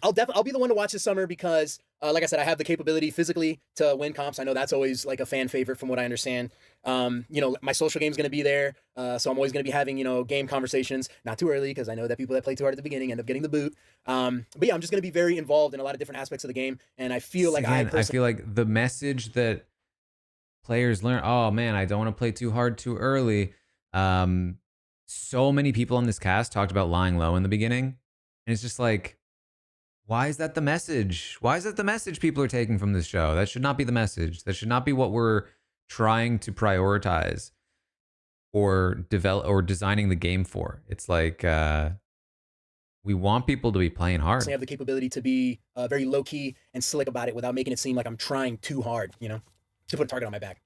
I'll be the one to watch this summer because, like I said, I have the capability physically to win comps. I know that's always like a fan favorite from what I understand. My social game's going to be there. So I'm always going to be having, game conversations, not too early because I know that people that play too hard at the beginning end up getting the boot. But yeah, I'm just going to be very involved in a lot of different aspects of the game. And I feel like I feel like the message that players learn, oh man, I don't want to play too hard too early. So many people on this cast talked about lying low in the beginning. And it's just like, why is that the message? Why is that the message people are taking from this show? That should not be the message. That should not be what we're trying to prioritize or develop or designing the game for. It's like we want people to be playing hard. I have the capability to be very low key and slick about it without making it seem like I'm trying too hard, to put a target on my back.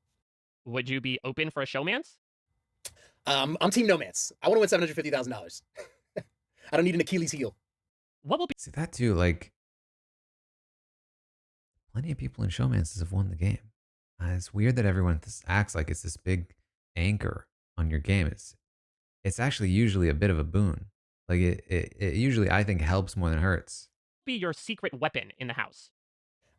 Would you be open for a showmance? I'm Team Nomance. I want to win $750,000. I don't need an Achilles heel. What will be? See that too? Like, plenty of people in showmances have won the game. It's weird that everyone acts like it's this big anchor on your game. It's actually usually a bit of a boon. Like it usually I think helps more than hurts. Be your secret weapon in the house.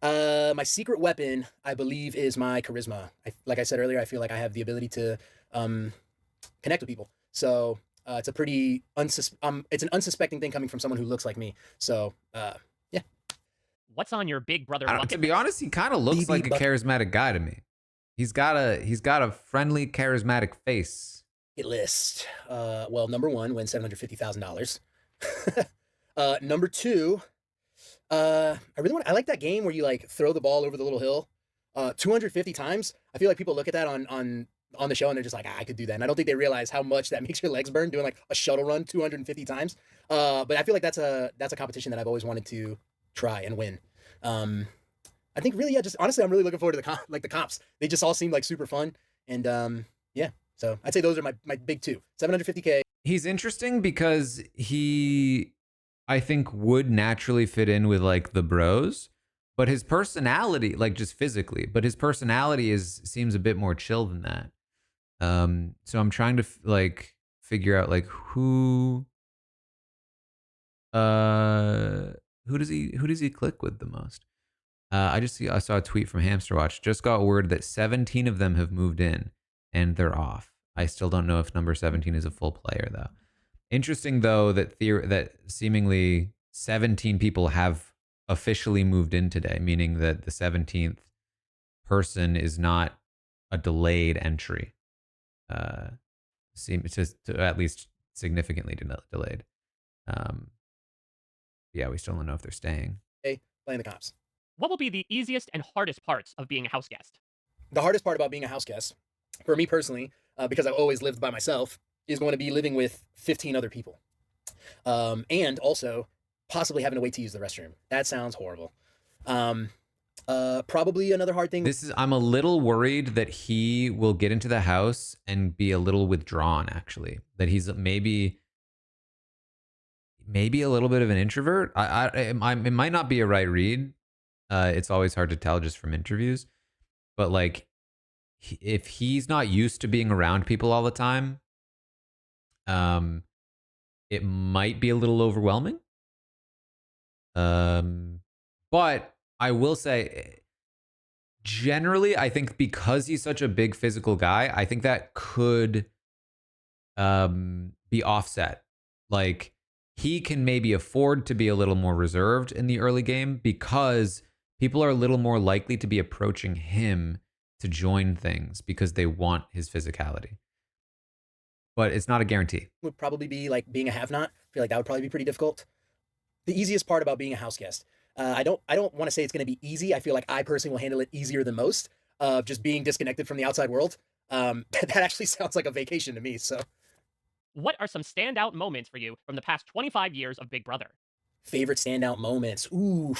My secret weapon, I believe, is my charisma. Like I said earlier, I feel like I have the ability to connect with people. So. It's a pretty it's an unsuspecting thing coming from someone who looks like me. So, yeah. What's on your Big Brother bucket? To be honest, he kind of looks like a charismatic guy to me. He's got a friendly, charismatic face. Hit list. Well, number 1, win $750,000. Number 2, I like that game where you like throw the ball over the little hill 250 times. I feel like people look at that on the show and they're just like, I could do that. And I don't think they realize how much that makes your legs burn doing like a shuttle run 250 times. But I feel like that's a competition that I've always wanted to try and win. I think really, yeah, just honestly, I'm really looking forward to the comps. They just all seem like super fun. And Yeah. So I'd say those are my big two. 750K. He's interesting because he, I think, would naturally fit in with like the bros, but his personality, like just physically, but his personality seems a bit more chill than that. So I'm trying to like figure out like who does he click with the most? I saw a tweet from Hamster Watch. Just got word that 17 of them have moved in and they're off. I still don't know if number 17 is a full player though. Interesting though that seemingly 17 people have officially moved in today, meaning that the 17th person is not a delayed entry. Seems to at least significantly delayed. Yeah, we still don't know if they're staying. Playing the comps. What will be the easiest and hardest parts of being a house guest? The hardest part about being a house guest, for me personally, because I've always lived by myself, is going to be living with 15 other people. And also possibly having to wait to use the restroom. That sounds horrible. Probably another hard thing. I'm a little worried that he will get into the house and be a little withdrawn, actually. That he's maybe a little bit of an introvert. It might not be a right read. It's always hard to tell just from interviews. But like, if he's not used to being around people all the time, it might be a little overwhelming. But I will say, generally, I think because he's such a big physical guy, I think that could be offset. Like, he can maybe afford to be a little more reserved in the early game because people are a little more likely to be approaching him to join things because they want his physicality. But it's not a guarantee. Would probably be like being a have-not. I feel like that would probably be pretty difficult. The easiest part about being a house guest. I don't want to say it's going to be easy. I feel like I personally will handle it easier than most. Just being disconnected from the outside world. That actually sounds like a vacation to me. So, what are some standout moments for you from the past 25 years of Big Brother? Favorite standout moments. Ooh,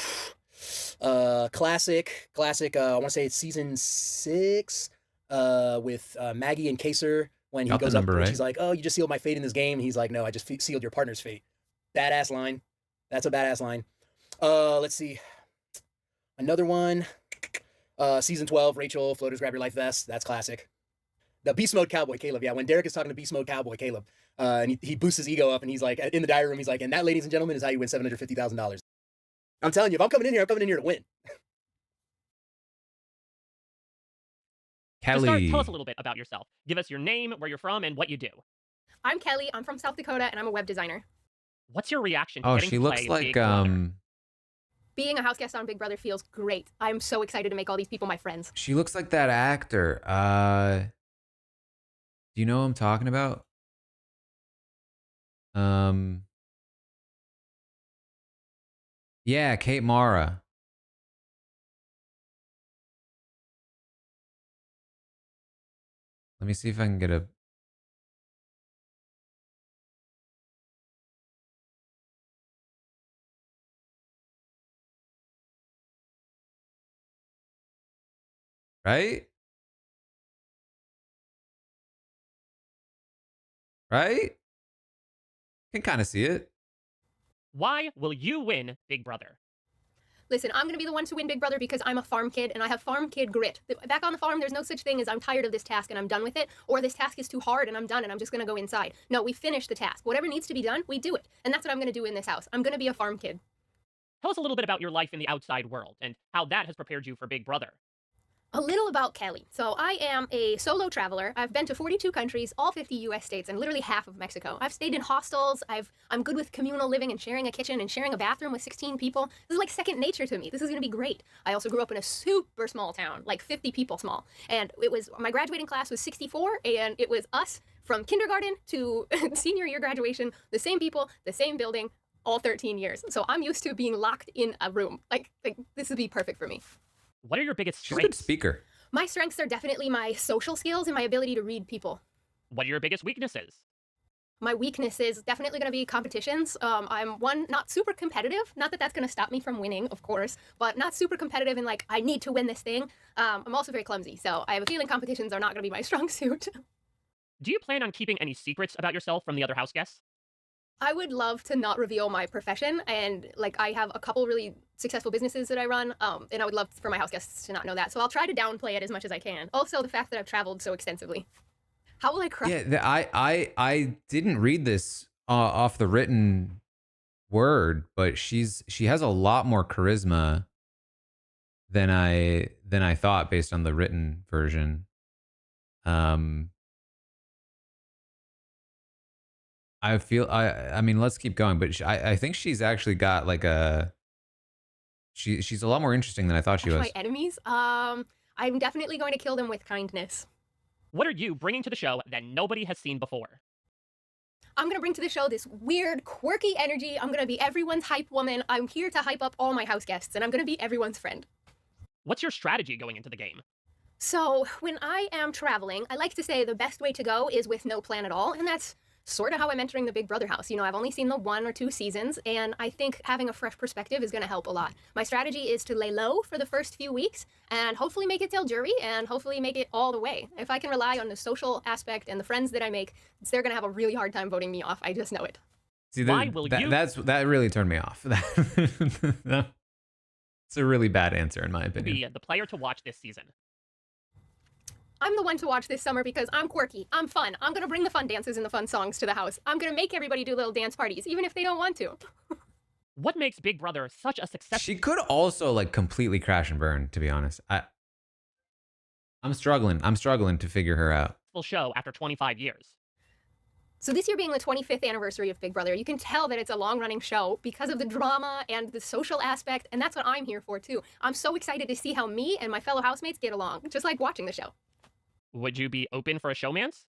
classic. I want to say it's season 6 with Maggie and Kaser when he goes up and she's like, "Oh, you just sealed my fate in this game." He's like, "No, I just sealed your partner's fate." Badass line. That's a badass line. Let's see. Another one. Season 12, Rachel, floaters grab your life vest. That's classic. The Beast Mode Cowboy Caleb. Yeah, when Derek is talking to Beast Mode Cowboy Caleb, and he boosts his ego up and he's like, in the diary room, he's like, "And that, ladies and gentlemen, is how you win $750,000. I'm telling you, if I'm coming in here to win. Kelly. To start, tell us a little bit about yourself. Give us your name, where you're from, and what you do. I'm Kelly. I'm from South Dakota, and I'm a web designer. What's your reaction to getting she to looks play like Big Brother? Being a house guest on Big Brother feels great. I'm so excited to make all these people my friends. She looks like that actor. Do you know who I'm talking about? Yeah, Kate Mara. Let me see if I can get a... Right? Right? Can kind of see it. Why will you win Big Brother? Listen, I'm going to be the one to win Big Brother because I'm a farm kid and I have farm kid grit. Back on the farm, there's no such thing as I'm tired of this task and I'm done with it, or this task is too hard and I'm done and I'm just going to go inside. No, we finish the task. Whatever needs to be done, we do it. And that's what I'm going to do in this house. I'm going to be a farm kid. Tell us a little bit about your life in the outside world and how that has prepared you for Big Brother. A little about Kelly. So I am a solo traveler. I've been to 42 countries, all 50 US states, and literally half of Mexico. I've stayed in hostels. I'm good with communal living and sharing a kitchen and sharing a bathroom with 16 people. This is like second nature to me. This is gonna be great. I also grew up in a super small town, like 50 people small. And my graduating class was 64, and it was us from kindergarten to senior year graduation, the same people, the same building, all 13 years. So I'm used to being locked in a room. Like this would be perfect for me. What are your biggest strengths? She's a good speaker. My strengths are definitely my social skills and my ability to read people. What are your biggest weaknesses? My weakness is definitely going to be competitions. I'm not super competitive. Not that that's going to stop me from winning, of course, but not super competitive in like, I need to win this thing. I'm also very clumsy, so I have a feeling competitions are not going to be my strong suit. Do you plan on keeping any secrets about yourself from the other house guests? I would love to not reveal my profession, and like I have a couple really successful businesses that I run, and I would love for my house guests to not know that. So I'll try to downplay it as much as I can. Also, the fact that I've traveled so extensively. How will I crush? Yeah, I didn't read this off the written word, but she has a lot more charisma than I thought based on the written version. I mean, let's keep going, but I think she's actually got like she's a lot more interesting than I thought she was. My enemies? I'm definitely going to kill them with kindness. What are you bringing to the show that nobody has seen before? I'm going to bring to the show this weird, quirky energy. I'm going to be everyone's hype woman. I'm here to hype up all my house guests, and I'm going to be everyone's friend. What's your strategy going into the game? So, when I am traveling, I like to say the best way to go is with no plan at all, and that's sort of how I'm entering the Big Brother house. You know, I've only seen the 1 or 2 seasons, and I think having a fresh perspective is going to help a lot. My strategy is to lay low for the first few weeks, and hopefully make it till jury, and hopefully make it all the way. If I can rely on the social aspect and the friends that I make, they're going to have a really hard time voting me off. I just know it. See, that really turned me off. It's a really bad answer in my opinion. Be the player to watch this season. I'm the one to watch this summer because I'm quirky, I'm fun, I'm gonna bring the fun dances and the fun songs to the house. I'm gonna make everybody do little dance parties, even if they don't want to. What makes Big Brother such a success? She could also like completely crash and burn, to be honest. I'm struggling to figure her out. Show after 25 years. So this year being the 25th anniversary of Big Brother, you can tell that it's a long-running show because of the drama and the social aspect, and that's what I'm here for too. I'm so excited to see how me and my fellow housemates get along, just like watching the show. Would you be open for a showmance?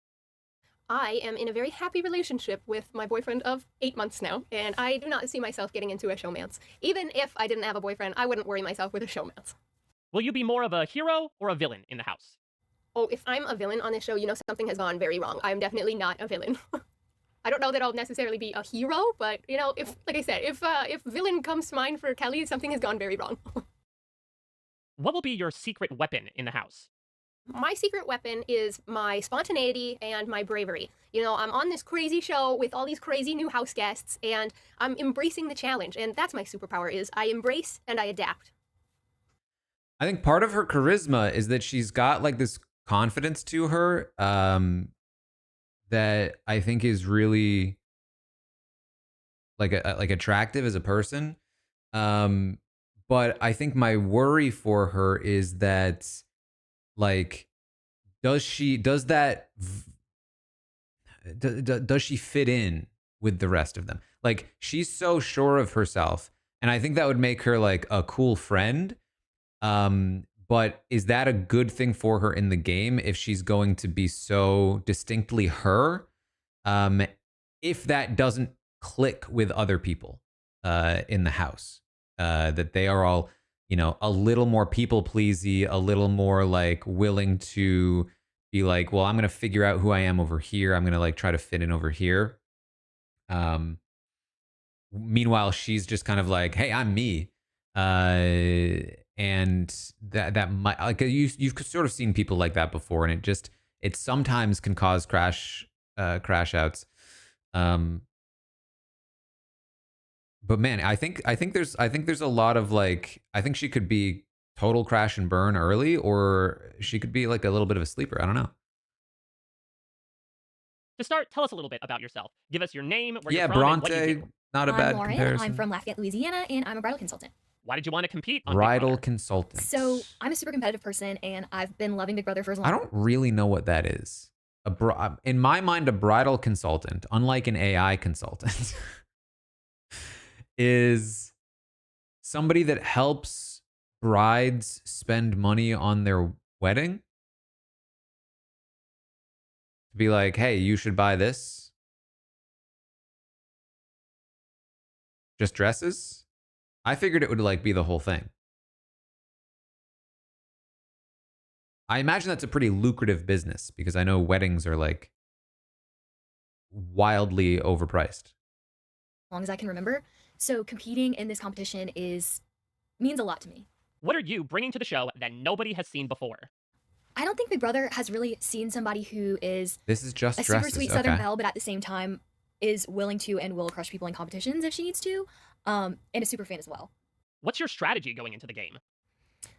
I am in a very happy relationship with my boyfriend of 8 months now, and I do not see myself getting into a showmance. Even if I didn't have a boyfriend, I wouldn't worry myself with a showmance. Will you be more of a hero or a villain in the house? Oh, if I'm a villain on this show, you know something has gone very wrong. I'm definitely not a villain. I don't know that I'll necessarily be a hero, but, you know, if, like I said, if villain comes to mind for Kelly, something has gone very wrong. What will be your secret weapon in the house? My secret weapon is my spontaneity and my bravery. You know, I'm on this crazy show with all these crazy new house guests, and I'm embracing the challenge, and that's my superpower, is I embrace and I adapt. I think part of her charisma is that she's got like this confidence to her that I think is really like attractive as a person. But I think my worry for her is that like does she fit in with the rest of them? Like she's so sure of herself, and I think that would make her like a cool friend. But is that a good thing for her in the game if she's going to be so distinctly her? If that doesn't click with other people in the house, that they are all, you know, a little more people pleasy, a little more like willing to be like, well, I'm going to figure out who I am over here. I'm going to like try to fit in over here. Meanwhile, she's just kind of like, hey, I'm me. And that might, like, you've sort of seen people like that before, and it sometimes can cause crash outs. But man, I think there's a lot of like, I think she could be total crash and burn early, or she could be like a little bit of a sleeper. I don't know. To start, tell us a little bit about yourself. Give us your name, where you're from, Bronte, and what you do. not a bad Lauren. comparison. I'm from Lafayette, Louisiana, and I'm a bridal consultant. Why did you want to compete on Bridal Big Brother? consultant. So I'm a super competitive person, and I've been loving Big Brother for as long. I don't really know what that is. In my mind, a bridal consultant, unlike an AI consultant, is somebody that helps brides spend money on their wedding. To be like, hey, you should buy this. Just dresses? I figured it would like be the whole thing. I imagine that's a pretty lucrative business because I know weddings are like wildly overpriced. As long as I can remember. So competing in this competition means a lot to me. What are you bringing to the show that nobody has seen before? I don't think Big Brother has really seen somebody who is This is just a super dresses. sweet Southern Okay. belle, but at the same time is willing to and will crush people in competitions if she needs to, and a super fan as well. What's your strategy going into the game?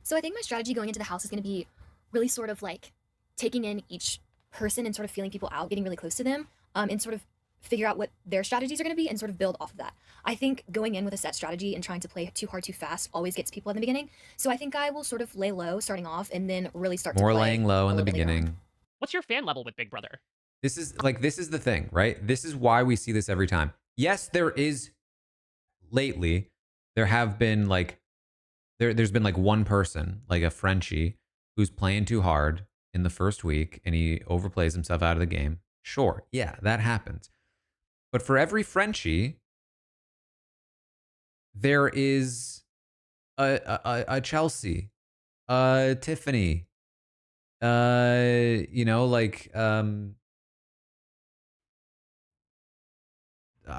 So I think my strategy going into the house is going to be really sort of like taking in each person and sort of feeling people out, getting really close to them, and sort of figure out what their strategies are going to be and sort of build off of that. I think going in with a set strategy and trying to play too hard too fast always gets people in the beginning. So I think I will sort of lay low starting off and then really start to More play laying low in a the little bit later on. beginning. What's your fan level with Big Brother? This is the thing, right? This is why we see this every time. Yes, there is lately, there have been like there's been like one person, like a Frenchie, who's playing too hard in the first week and he overplays himself out of the game. Sure, yeah, that happens. But for every Frenchie, there is a Chelsea, Tiffany, you know, like I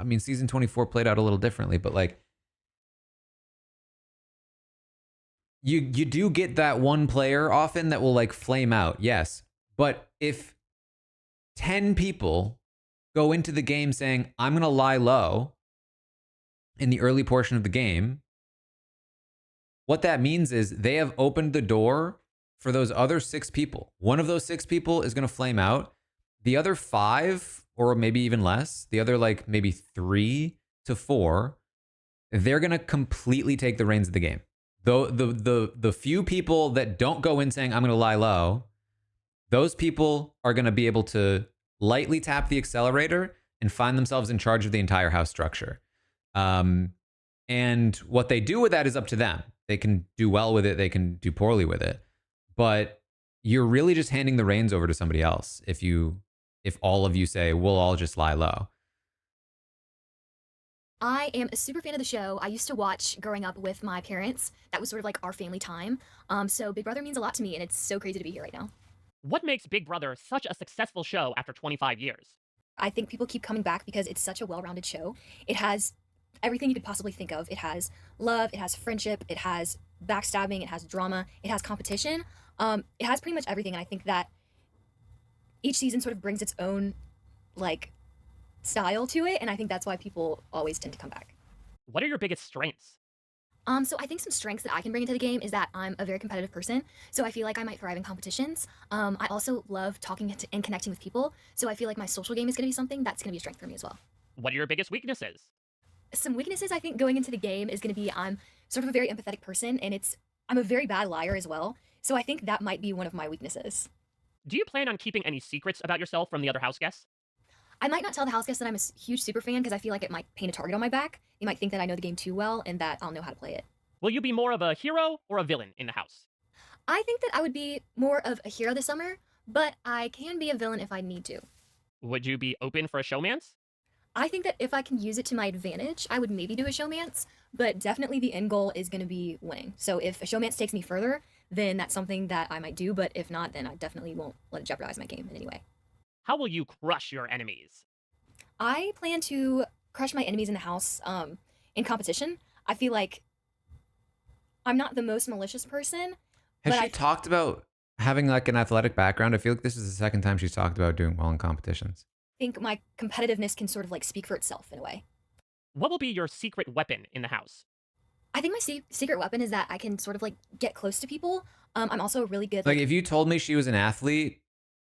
mean, season 24 played out a little differently, but like you do get that one player often that will like flame out, yes. But if 10 people go into the game saying, I'm going to lie low in the early portion of the game, what that means is they have opened the door for those other 6 people. One of those 6 people is going to flame out. The other 5, or maybe even less, the other like maybe 3 to 4, they're going to completely take the reins of the game. Though the few people that don't go in saying, I'm going to lie low, those people are going to be able to lightly tap the accelerator and find themselves in charge of the entire house structure. And what they do with that is up to them. They can do well with it. They can do poorly with it. But you're really just handing the reins over to somebody else if all of you say, we'll all just lie low. I am a super fan of the show. I used to watch growing up with my parents. That was sort of like our family time. So Big Brother means a lot to me, and it's so crazy to be here right now. What makes Big Brother such a successful show after 25 years? I think people keep coming back because it's such a well-rounded show. It has everything you could possibly think of. It has love, it has friendship, it has backstabbing, it has drama, it has competition. It has pretty much everything, and I think that each season sort of brings its own like style to it, and I think that's why people always tend to come back. What are your biggest strengths? So I think some strengths that I can bring into the game is that I'm a very competitive person, so I feel like I might thrive in competitions. I also love talking and connecting with people, so I feel like my social game is going to be something that's going to be a strength for me as well. What are your biggest weaknesses? Some weaknesses I think going into the game is going to be I'm sort of a very empathetic person, and I'm a very bad liar as well, so I think that might be one of my weaknesses. Do you plan on keeping any secrets about yourself from the other house guests? I might not tell the house guests that I'm a huge super fan because I feel like it might paint a target on my back. They might think that I know the game too well and that I'll know how to play it. Will you be more of a hero or a villain in the house? I think that I would be more of a hero this summer, but I can be a villain if I need to. Would you be open for a showmance? I think that if I can use it to my advantage, I would maybe do a showmance, but definitely the end goal is going to be winning. So if a showmance takes me further, then that's something that I might do, but if not, then I definitely won't let it jeopardize my game in any way. How will you crush your enemies? I plan to crush my enemies in the house in competition. I feel like I'm not the most malicious person. Has she talked about having like an athletic background? I feel like this is the second time she's talked about doing well in competitions. I think my competitiveness can sort of like speak for itself in a way. What will be your secret weapon in the house? I think my secret weapon is that I can sort of like get close to people. I'm also really good Like if you told me she was an athlete,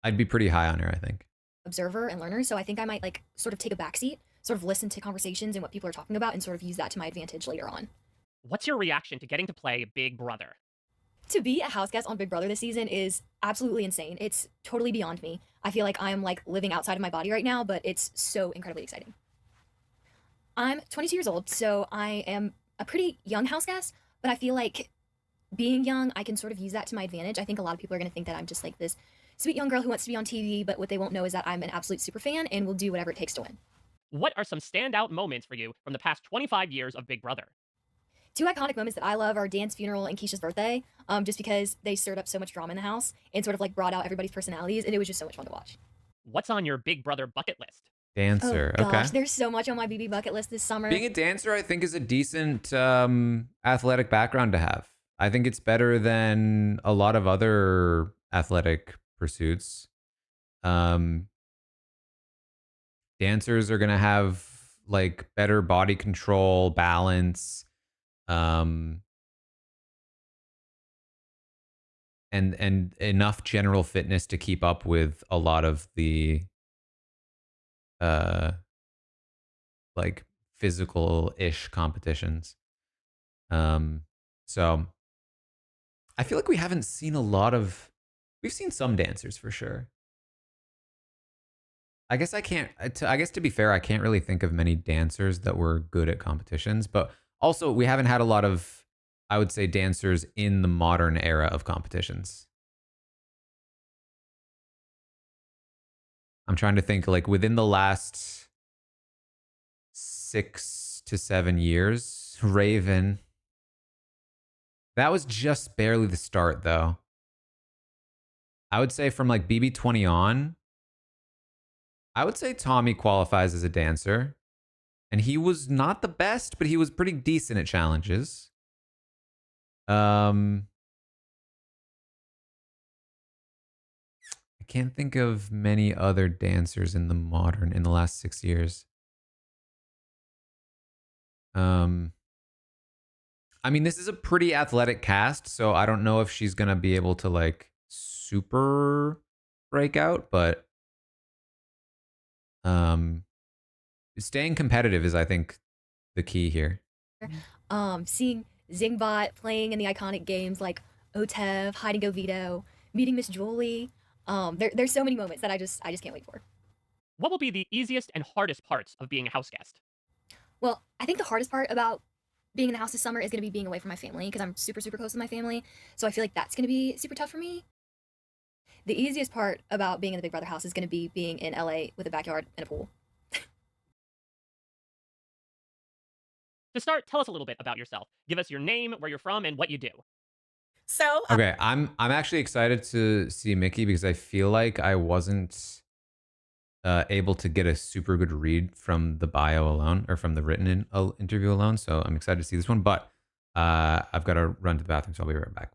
I'd be pretty high on her, I think. Observer and learner, so I think I might like sort of take a backseat, sort of listen to conversations and what people are talking about and sort of use that to my advantage later on. What's your reaction to getting to play Big Brother? To be a house guest on Big Brother this season is absolutely insane. It's totally beyond me. I feel like I am like living outside of my body right now, but it's so incredibly exciting. I'm 22 years old, so I am a pretty young house guest, but I feel like being young, I can sort of use that to my advantage. I think a lot of people are going to think that I'm just like this sweet young girl who wants to be on TV, but what they won't know is that I'm an absolute super fan and will do whatever it takes to win. What are some standout moments for you from the past 25 years of Big Brother? Two iconic moments that I love are Dan's funeral and Keisha's birthday, just because they stirred up so much drama in the house and sort of like brought out everybody's personalities, and it was just so much fun to watch. What's on your Big Brother bucket list? Dancer, oh, gosh, okay. There's so much on my BB bucket list this summer. Being a dancer, I think, is a decent athletic background to have. I think it's better than a lot of other athletic pursuits. Dancers are gonna have like better body control, balance, and enough general fitness to keep up with a lot of the uh like physical-ish competitions. So I feel like we haven't seen a lot of. We've seen some dancers for sure. I guess I can't. I guess to be fair, I can't really think of many dancers that were good at competitions. But also, we haven't had a lot of, I would say, dancers in the modern era of competitions. I'm trying to think, like within the last 6 to 7 years, Raven. That was just barely the start, though. I would say from like BB20 on, I would say Tommy qualifies as a dancer. And he was not the best, but he was pretty decent at challenges. I can't think of many other dancers in the last 6 years. I mean, this is a pretty athletic cast, so I don't know if she's gonna be able to like super break out, but staying competitive is, I think, the key here. Seeing Zingbot playing in the iconic games like OTEV, Hide and Go Veto, meeting Miss Julie. There's so many moments that I just can't wait for. What will be the easiest and hardest parts of being a house guest? Well, I think the hardest part about being in the house this summer is going to be being away from my family because I'm super, super close to my family. So I feel like that's going to be super tough for me. The easiest part about being in the Big Brother house is going to be being in LA with a backyard and a pool. To start, tell us a little bit about yourself. Give us your name, where you're from, and what you do. So Okay, I'm actually excited to see Mickey because I feel like I wasn't able to get a super good read from the bio alone or from the written interview alone. So I'm excited to see this one, but I've got to run to the bathroom, so I'll be right back.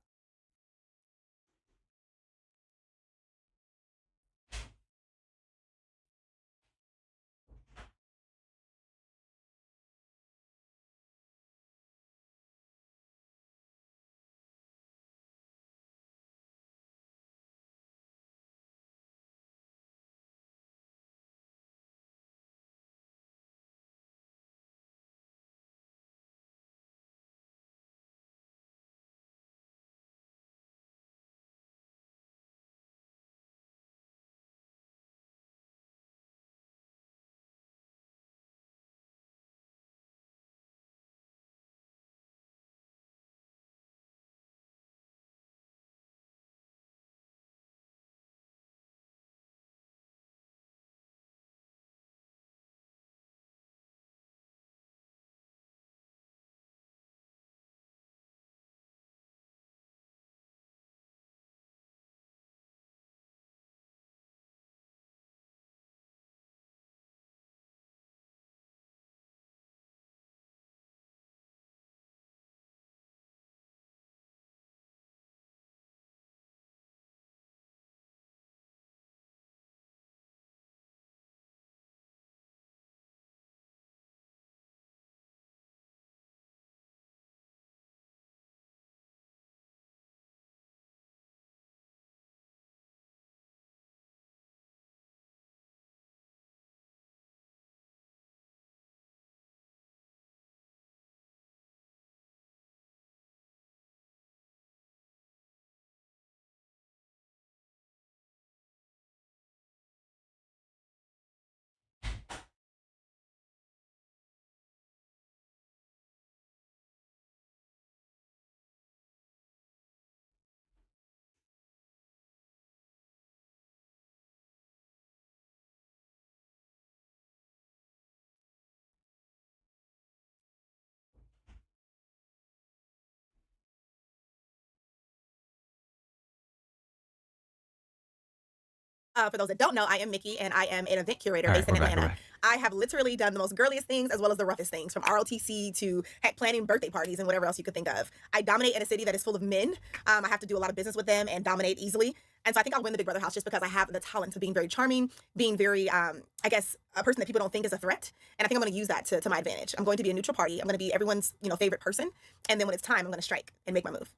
For those that don't know, I am Mickey, and I am an event curator All right, based in we're back, Atlanta. we're back. I have literally done the most girliest things as well as the roughest things, from ROTC to heck, planning birthday parties and whatever else you could think of. I dominate in a city that is full of men. I have to do a lot of business with them and dominate easily. And so I think I'll win the Big Brother house just because I have the talent of being very charming, being very, I guess, a person that people don't think is a threat. And I think I'm going to use that to my advantage. I'm going to be a neutral party. I'm going to be everyone's, favorite person. And then when it's time, I'm going to strike and make my move.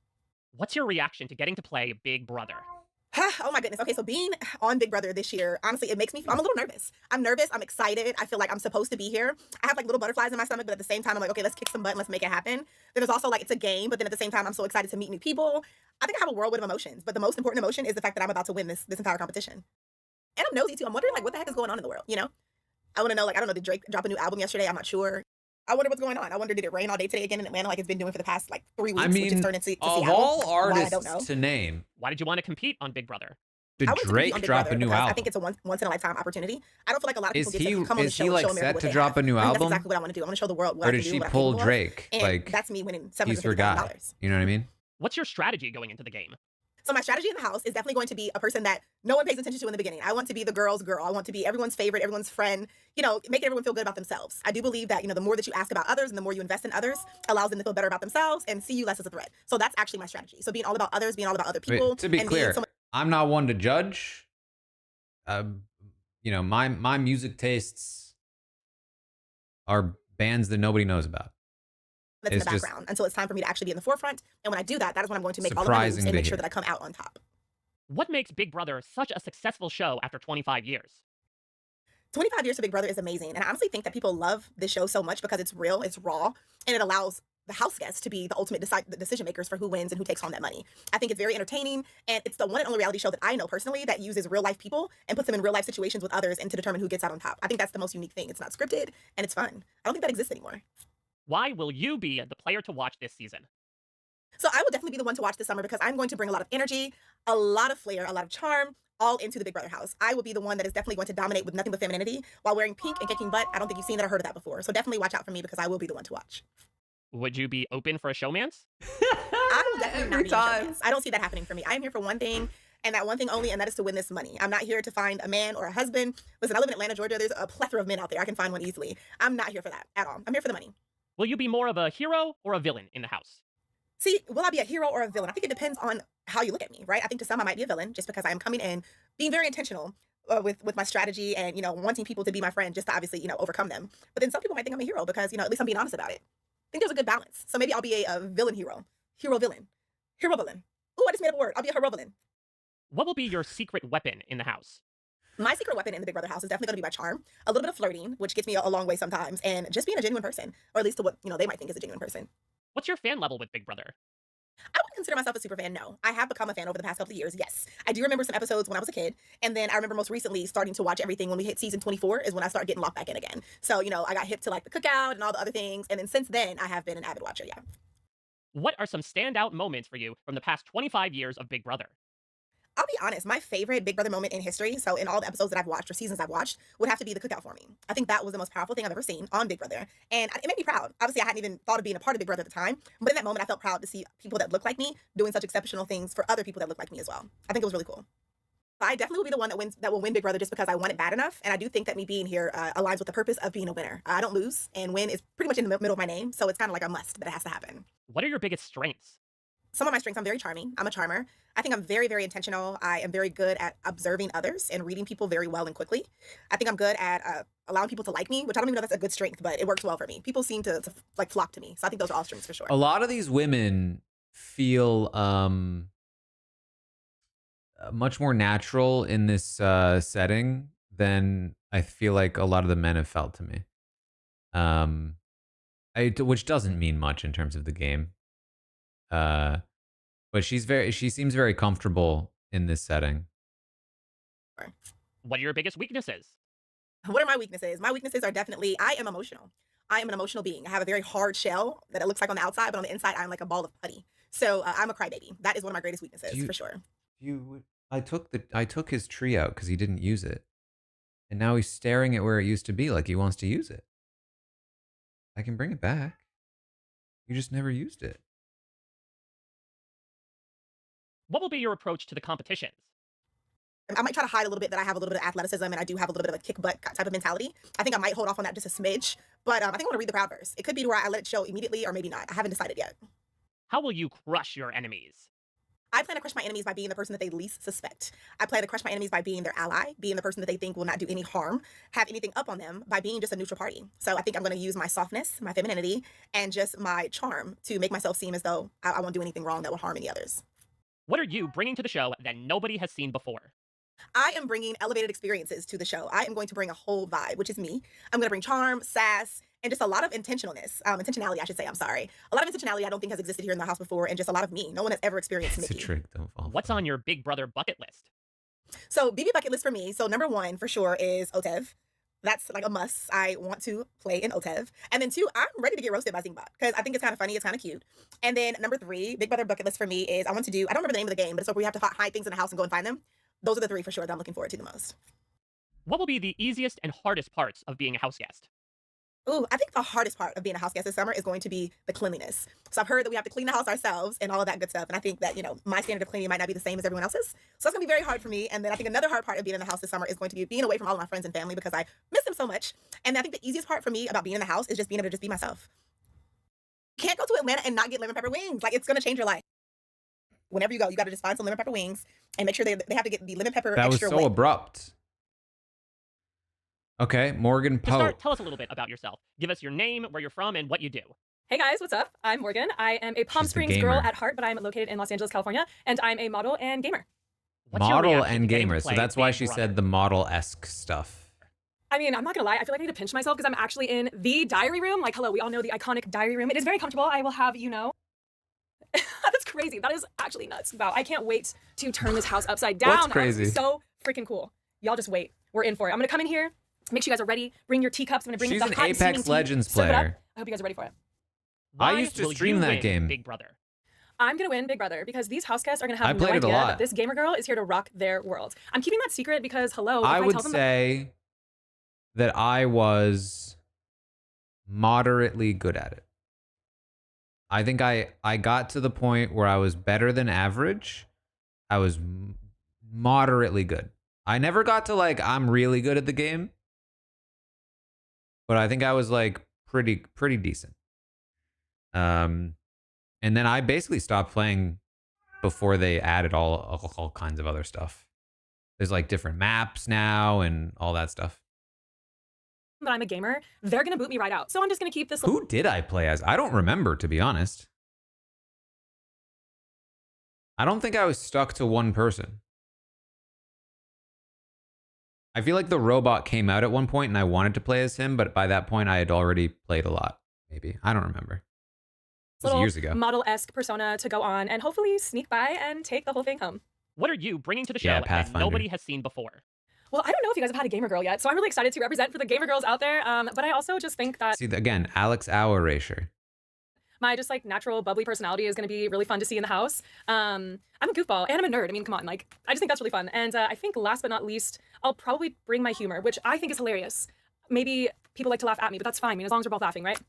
What's your reaction to getting to play Big Brother? Oh my goodness. Okay, so being on Big Brother this year, honestly, it makes me, I'm a little nervous. I'm nervous. I'm excited. I feel like I'm supposed to be here. I have like little butterflies in my stomach, but at the same time, I'm like, okay, let's kick some butt and let's make it happen. Then there's also like, it's a game, but then at the same time, I'm so excited to meet new people. I think I have a whirlwind of emotions, but the most important emotion is the fact that I'm about to win this entire competition. And I'm nosy too. I'm wondering like, what the heck is going on in the world, I want to know, like, I don't know, did Drake drop a new album yesterday? I'm not sure. I wonder what's going on. I wonder, did it rain all day today again in Atlanta like it's been doing for the past like 3 weeks, I mean, which is turning to of Seattle? all Why, I don't artists know. to name, Why did you want to compete on Big Brother? did I wanted to compete Drake on Big drop Brother a new because I album? think it's a once in a lifetime opportunity. I don't feel like a lot of people Is get he to come on the is show he and like show America set what to they drop have. a new I think that's album? exactly what I want to do. I want to show the world what Or I did can do, she what I'm pull capable of, Drake? and Like, that's me winning he's her guy. $750,000. You know what I mean? What's your strategy going into the game? So my strategy in the house is definitely going to be a person that no one pays attention to in the beginning. I want to be the girl's girl. I want to be everyone's favorite, everyone's friend, making everyone feel good about themselves. I do believe that, the more that you ask about others and the more you invest in others allows them to feel better about themselves and see you less as a threat. So that's actually my strategy. So being all about others, being all about other people. Wait, to be and clear, being I'm not one to judge. My music tastes are bands that nobody knows about. that's in the It's just background until it's time for me to actually be in the forefront. And when I do that, that is when I'm going to make all of my moves surprising and to make sure hear. that I come out on top. What makes Big Brother such a successful show after 25 years? 25 years of Big Brother is amazing. And I honestly think that people love this show so much because it's real, it's raw, and it allows the house guests to be the ultimate decision makers for who wins and who takes home that money. I think it's very entertaining, and it's the one and only reality show that I know personally that uses real life people and puts them in real life situations with others and to determine who gets out on top. I think that's the most unique thing. It's not scripted and it's fun. I don't think that exists anymore. Why will you be the player to watch this season? So I will definitely be the one to watch this summer because I'm going to bring a lot of energy, a lot of flair, a lot of charm, all into the Big Brother house. I will be the one that is definitely going to dominate with nothing but femininity while wearing pink and kicking butt. I don't think you've seen that or heard of that before. So definitely watch out for me because I will be the one to watch. Would you be open for a showmance? I will definitely not be in showmance. I don't see that happening for me. I am here for one thing and that one thing only, and that is to win this money. I'm not here to find a man or a husband. Listen, I live in Atlanta, Georgia. There's a plethora of men out there. I can find one easily. I'm not here for that at all. I'm here for the money. Will you be more of a hero or a villain in the house? See, will I be a hero or a villain? I think it depends on how you look at me, right? I think to some I might be a villain just because I am coming in being very intentional with my strategy and, wanting people to be my friend just to obviously, overcome them. But then some people might think I'm a hero because, at least I'm being honest about it. I think there's a good balance. So maybe I'll be a villain hero. Hero villain. Hero villain. Ooh, I just made up a word. I'll be a hero villain. What will be your secret weapon in the house? My secret weapon in the Big Brother house is definitely going to be my charm. A little bit of flirting, which gets me a long way sometimes, and just being a genuine person, or at least to what, they might think is a genuine person. What's your fan level with Big Brother? I wouldn't consider myself a super fan, no. I have become a fan over the past couple of years, yes. I do remember some episodes when I was a kid, and then I remember most recently starting to watch everything when we hit season 24 is when I started getting locked back in again. So, I got hip to like the cookout and all the other things, and then since then, I have been an avid watcher, yeah. What are some standout moments for you from the past 25 years of Big Brother? I'll be honest, my favorite Big Brother moment in history, so in all the episodes that I've watched or seasons I've watched, would have to be the cookout for me. I think that was the most powerful thing I've ever seen on Big Brother. And it made me proud. Obviously, I hadn't even thought of being a part of Big Brother at the time, but in that moment, I felt proud to see people that look like me doing such exceptional things for other people that look like me as well. I think it was really cool. I definitely will be the one that will win Big Brother just because I want it bad enough. And I do think that me being here aligns with the purpose of being a winner. I don't lose, and win is pretty much in the middle of my name. So it's kind of like a must that it has to happen. What are your biggest strengths? Some of my strengths, I'm very charming. I'm a charmer. I think I'm very, very intentional. I am very good at observing others and reading people very well and quickly. I think I'm good at allowing people to like me, which I don't even know if that's a good strength, but it works well for me. People seem to like flock to me. So I think those are all strengths for sure. A lot of these women feel much more natural in this setting than I feel like a lot of the men have felt to me. Which doesn't mean much in terms of the game. But she seems very comfortable in this setting. What are your biggest weaknesses? What are my weaknesses? My weaknesses are definitely, I am emotional. I am an emotional being. I have a very hard shell that it looks like on the outside, but on the inside, I'm like a ball of putty. So I'm a crybaby. That is one of my greatest weaknesses for sure. I took his tree out because he didn't use it. And now he's staring at where it used to be like he wants to use it. I can bring it back. You just never used it. What will be your approach to the competitions? I might try to hide a little bit that I have a little bit of athleticism and I do have a little bit of a kick butt type of mentality. I think I might hold off on that just a smidge, but I think I want to read the crowd first. It could be to where I let it show immediately or maybe not. I haven't decided yet. How will you crush your enemies? I plan to crush my enemies by being the person that they least suspect. I plan to crush my enemies by being their ally, being the person that they think will not do any harm, have anything up on them, by being just a neutral party. So I think I'm going to use my softness, my femininity, and just my charm to make myself seem as though I won't do anything wrong that will harm any others. What are you bringing to the show that nobody has seen before? I am bringing elevated experiences to the show. I am going to bring a whole vibe, which is me. I'm going to bring charm, sass, and just a lot of intentionality, I should say. I'm sorry. A lot of intentionality I don't think has existed here in the house before, and just a lot of me. No one has ever experienced It's Mickey. a trick, don't fall. What's on your Big Brother bucket list? So BB bucket list for me. So number 1 for sure is OTEV. That's like a must. I want to play in OTEV. And then 2, I'm ready to get roasted by Zingbot because I think it's kind of funny. It's kind of cute. And then number 3, Big Brother bucket list for me is I don't remember the name of the game, but it's where we have to hide things in the house and go and find them. Those are the 3 for sure that I'm looking forward to the most. What will be the easiest and hardest parts of being a house guest? Ooh, I think the hardest part of being a house guest this summer is going to be the cleanliness. So I've heard that we have to clean the house ourselves and all of that good stuff. And I think that, my standard of cleaning might not be the same as everyone else's. So that's going to be very hard for me. And then I think another hard part of being in the house this summer is going to be being away from all of my friends and family because I miss them so much. And I think the easiest part for me about being in the house is just being able to just be myself. You can't go to Atlanta and not get lemon pepper wings. Like, it's going to change your life. Whenever you go, you got to just find some lemon pepper wings and make sure they have to get the lemon pepper That was extra so wet. abrupt. Okay, Morgan To start, Poe. tell us a little bit about yourself. Give us your name, where you're from, and what you do. Hey guys, what's up? I'm Morgan. I am a Palm She's the Springs girl gamer. at heart, but I'm located in Los Angeles, California, and I'm a model and gamer. What's your Model reaction and to getting to gamer. So play that's why Big she Brother? said the model-esque stuff. I mean, I'm not gonna lie, I feel like I need to pinch myself because I'm actually in the diary room. Like, hello, we all know the iconic diary room. It is very comfortable. I will have you know. That's crazy. That is actually nuts. Wow, I can't wait to turn this house upside down. What's crazy? So freaking cool. Y'all just wait. We're in for it. I'm gonna come in here. Make sure you guys are ready. Bring your teacups. I'm gonna bring She's the an hot and Apex steaming tea. Legends Serve it up. player. I hope you guys are ready for it. I Why used to will stream you that win game. Big Brother. I'm gonna win Big Brother because these house guests are gonna I have no played it a idea lot. that this gamer girl is here to rock their world. I'm keeping that secret because hello, if I I would tell them say that I was moderately good at it. I think I got to the point where I was better than average. I was moderately good. I never got to like I'm really good at the game, but I think I was like pretty decent. And then I basically stopped playing before they added all kinds of other stuff. There's like different maps now and all that stuff. that I'm a gamer, they're gonna boot me right out. So I'm just gonna keep this. Who did I play as? I don't remember, to be honest. I don't think I was stuck to one person. I feel like the robot came out at one point and I wanted to play as him, but by that point I had already played a lot. Maybe. I don't remember. It was little years ago. model-esque persona to go on and hopefully sneak by and take the whole thing home. What are you bringing to the show Yeah, that Pathfinder. nobody has seen before? Well, I don't know if you guys have had a gamer girl yet, so I'm really excited to represent for the gamer girls out there. But I also just think that See, again, Alex Hour Erasure. my just like natural bubbly personality is going to be really fun to see in the house. I'm a goofball and I'm a nerd. I mean, come on, like I just think that's really fun. And I think last but not least, I'll probably bring my humor, which I think is hilarious. Maybe people like to laugh at me, but that's fine. I mean, as long as we're both laughing, right?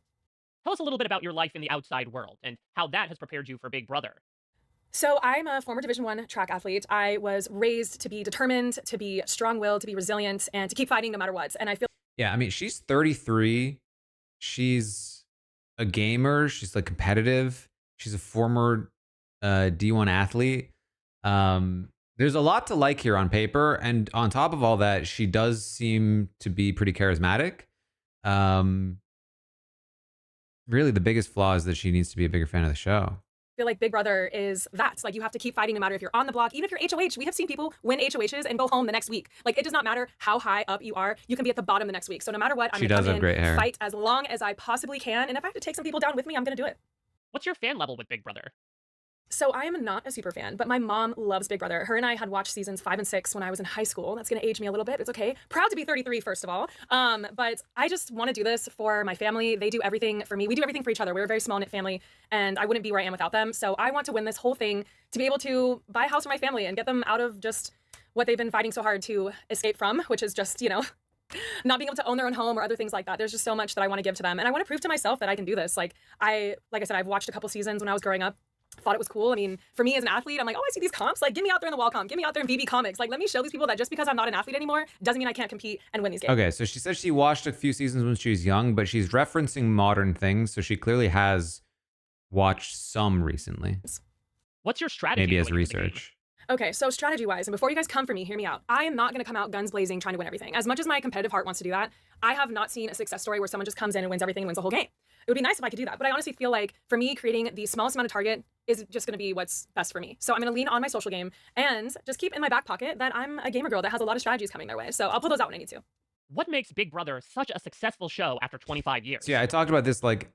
Tell us a little bit about your life in the outside world and how that has prepared you for Big Brother. So I'm a former Division I track athlete. I was raised to be determined, to be strong-willed, to be resilient, and to keep fighting no matter what. And I feel Yeah, I mean, she's 33. She's a gamer. She's like competitive. She's a former D1 athlete. There's a lot to like here on paper. And on top of all that, she does seem to be pretty charismatic. Really, the biggest flaw is that she needs to be a bigger fan of the show. feel like Big Brother is that. Like, you have to keep fighting no matter if you're on the block, even if you're HOH. We have seen people win HOHs and go home the next week. Like, it does not matter how high up you are. You can be at the bottom the next week. So no matter what, I'm She going to does come have in, great hair. fight as long as I possibly can. And if I have to take some people down with me, I'm going to do it. What's your fan level with Big Brother? So I am not a super fan, but my mom loves Big Brother. Her and I had watched seasons 5 and 6 when I was in high school. That's going to age me a little bit. It's okay. Proud to be 33, first of all. But I just want to do this for my family. They do everything for me. We do everything for each other. We're a very small knit family, and I wouldn't be where I am without them. So I want to win this whole thing to be able to buy a house for my family and get them out of just what they've been fighting so hard to escape from, which is just, you know, not being able to own their own home or other things like that. There's just so much that I want to give to them. And I want to prove to myself that I can do this. Like I said, I've watched a couple seasons when I was growing up. thought it was cool. I mean, for me as an athlete, I'm like, oh, I see these comps. Like, get me out there in the wall comp. Get me out there in VB Comics. Like, let me show these people that just because I'm not an athlete anymore doesn't mean I can't compete and win these games. Okay, so she says she watched a few seasons when she was young, but she's referencing modern things, so she clearly has watched some recently. What's your strategy? Maybe as research. Okay, so strategy-wise, and before you guys come for me, hear me out. I am not going to come out guns blazing trying to win everything. As much as my competitive heart wants to do that, I have not seen a success story where someone just comes in and wins everything and wins the whole game. It would be nice if I could do that, but I honestly feel like for me, creating the smallest amount of target is just going to be what's best for me. So I'm going to lean on my social game and just keep in my back pocket that I'm a gamer girl that has a lot of strategies coming their way. So I'll pull those out when I need to. What makes Big Brother such a successful show after 25 years? So yeah, I talked about this, like,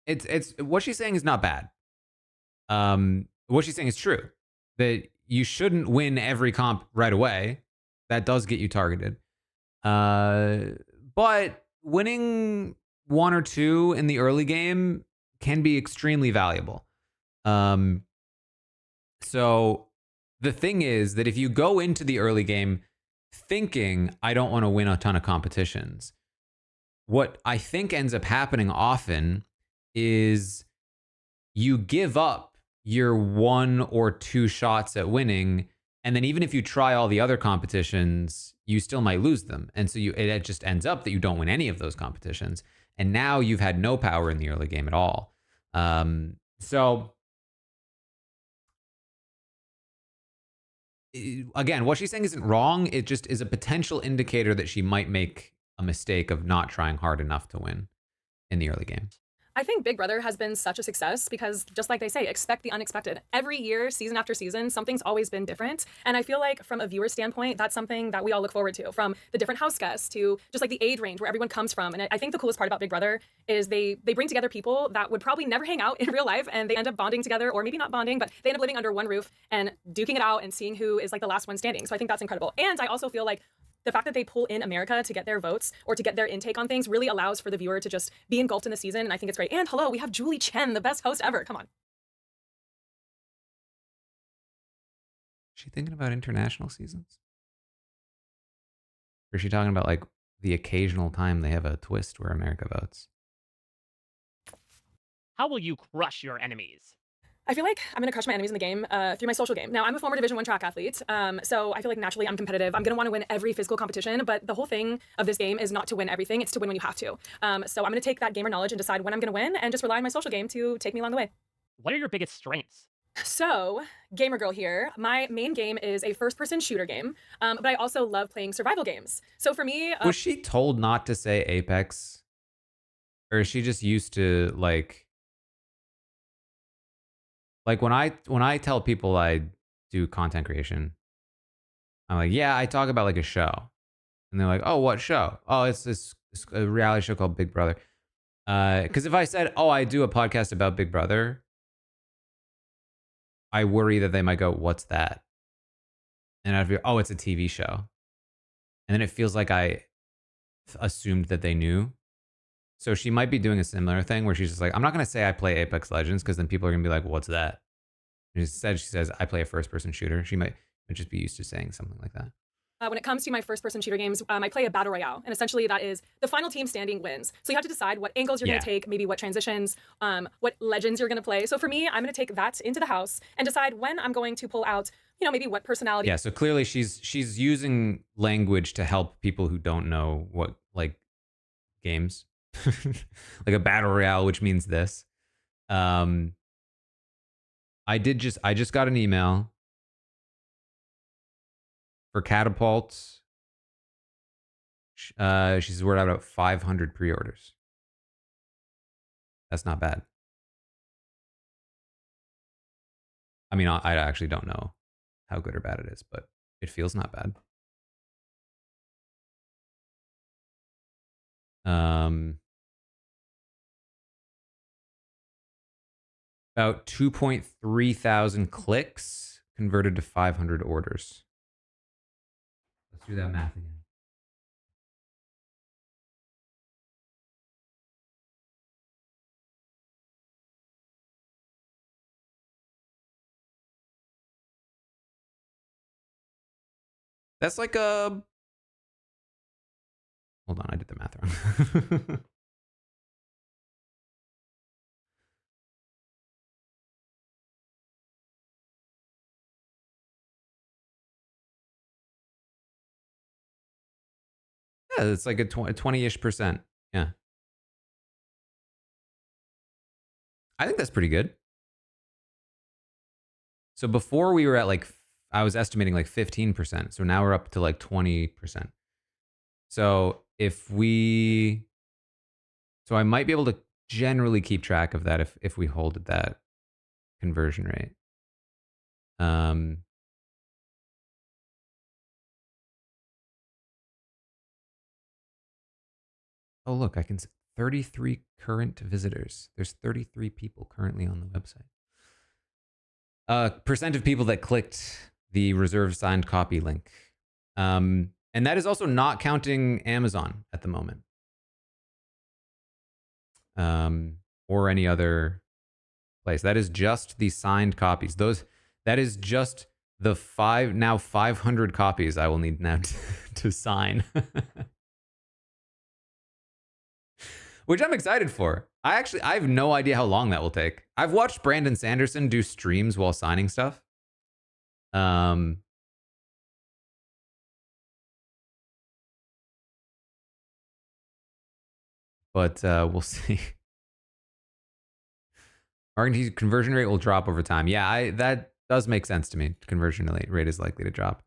it's what she's saying is not bad. What she's saying is true, that you shouldn't win every comp right away. That does get you targeted. But winning one or two in the early game can be extremely valuable. So the thing is that if you go into the early game thinking, I don't want to win a ton of competitions, what I think ends up happening often is you give up your 1 or 2 shots at winning, and then even if you try all the other competitions, you still might lose them. And so it just ends up that you don't win any of those competitions. And now you've had no power in the early game at all. So again, what she's saying isn't wrong. It just is a potential indicator that she might make a mistake of not trying hard enough to win in the early game. I think Big Brother has been such a success because, just like they say, expect the unexpected. Every year, season after season, something's always been different. And I feel like from a viewer standpoint, that's something that we all look forward to, from the different house guests to just like the age range where everyone comes from. And I think the coolest part about Big Brother is they bring together people that would probably never hang out in real life, and they end up bonding together, or maybe not bonding, but they end up living under one roof and duking it out and seeing who is like the last one standing. So I think that's incredible. And I also feel like the fact that they pull in America to get their votes or to get their intake on things really allows for the viewer to just be engulfed in the season. And I think it's great. And hello, we have Julie Chen, the best host ever. Come on. Is she thinking about international seasons? Or is she talking about like the occasional time they have a twist where America votes? How will you crush your enemies? I feel like I'm going to crush my enemies in the game through my social game. Now, I'm a former Division I track athlete, so I feel like naturally I'm competitive. I'm going to want to win every physical competition, but the whole thing of this game is not to win everything. It's to win when you have to. So I'm going to take that gamer knowledge and decide when I'm going to win and just rely on my social game to take me along the way. What are your biggest strengths? So, gamer girl here, my main game is a first-person shooter game, but I also love playing survival games. So for me... Was she told not to say Apex? Or is she just used to like when I tell people I do content creation, I'm like, yeah, I talk about like a show. And they're like, oh, what show? Oh, it's a reality show called Big Brother. Because if I said, oh, I do a podcast about Big Brother, I worry that they might go, what's that? And I'd be, oh, it's a TV show. And then it feels like I assumed that they knew. So she might be doing a similar thing where she's just like, I'm not going to say I play Apex Legends because then people are going to be like, what's that? Instead, she says, I play a first-person shooter. She might just be used to saying something like that. When it comes to my first-person shooter games, I play a battle royale, and essentially that is the final team standing wins. So you have to decide what angles you're going to take, maybe what transitions, what legends you're going to play. So for me, I'm going to take that into the house and decide when I'm going to pull out, maybe what personality. Yeah, so clearly she's using language to help people who don't know what, like, games. Like a battle royale, which means this. I just got an email for Catapult. She says we're at about 500 pre-orders. That's not bad. I mean, I actually don't know how good or bad it is, but it feels not bad. About 2.3 thousand clicks converted to 500 orders. Let's do that math again. That's like a... Hold on, I did the math wrong. Yeah, it's like a 20-ish%. Yeah. I think that's pretty good. So before we were at like, I was estimating like 15%. So now we're up to like 20%. So so I might be able to generally keep track of that if we hold at that conversion rate. Oh, look, I can 33 current visitors. There's 33 people currently on the website. Percent of people that clicked the reserved signed copy link. And that is also not counting Amazon at the moment. Or any other place. That is just the signed copies. That is just the 500 copies I will need now to sign. Which I'm excited for. I have no idea how long that will take. I've watched Brandon Sanderson do streams while signing stuff. But we'll see. Argentina's conversion rate will drop over time. Yeah, that does make sense to me. Conversion rate is likely to drop.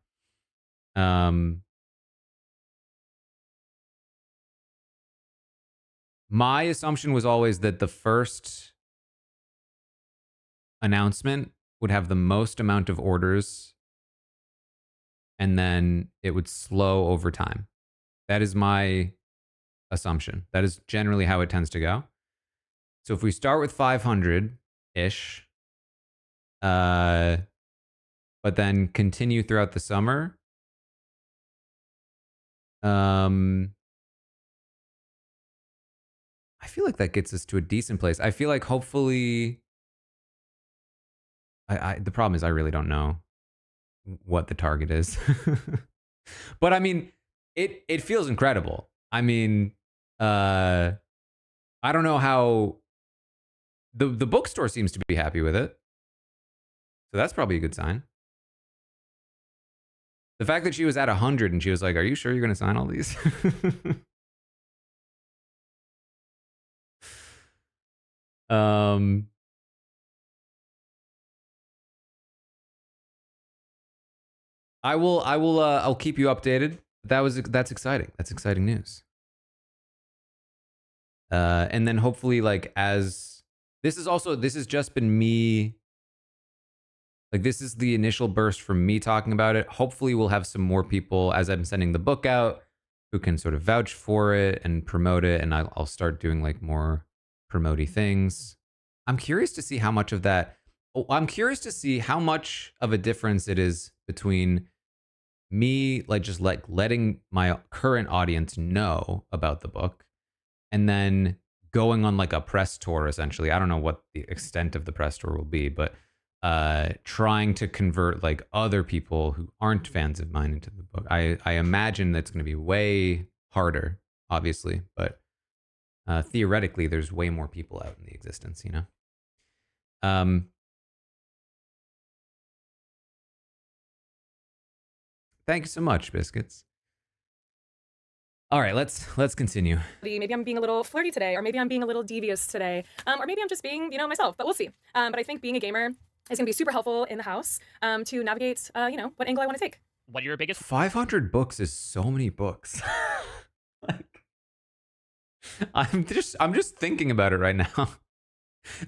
My assumption was always that the first announcement would have the most amount of orders and then it would slow over time. That is my assumption. That is generally how it tends to go. So if we start with 500-ish, but then continue throughout the summer, I feel like that gets us to a decent place. I feel like hopefully, the problem is I really don't know what the target is. But I mean, it feels incredible. I mean, I don't know how the bookstore seems to be happy with it. So that's probably a good sign. The fact that she was at 100 and she was like, "Are you sure you're going to sign all these?" I'll keep you updated. That's exciting. That's exciting news. And then hopefully, like, as this has just been me, like, this is the initial burst from me talking about it. Hopefully we'll have some more people as I'm sending the book out who can sort of vouch for it and promote it. And I'll start doing like more promoty things. I'm curious to see how much of that, I'm curious to see how much of a difference it is between me, like, just like letting my current audience know about the book and then going on like a press tour, essentially. I don't know what the extent of the press tour will be, but trying to convert like other people who aren't fans of mine into the book. I imagine that's going to be way harder, obviously, but theoretically, there's way more people out in the existence, you know? Thank you so much, Biscuits. All right, let's continue. Maybe I'm being a little flirty today, or maybe I'm being a little devious today, or maybe I'm just being, myself, but we'll see. But I think being a gamer is going to be super helpful in the house to navigate, what angle I want to take. What are your biggest... 500 books is so many books. Like, I'm just thinking about it right now.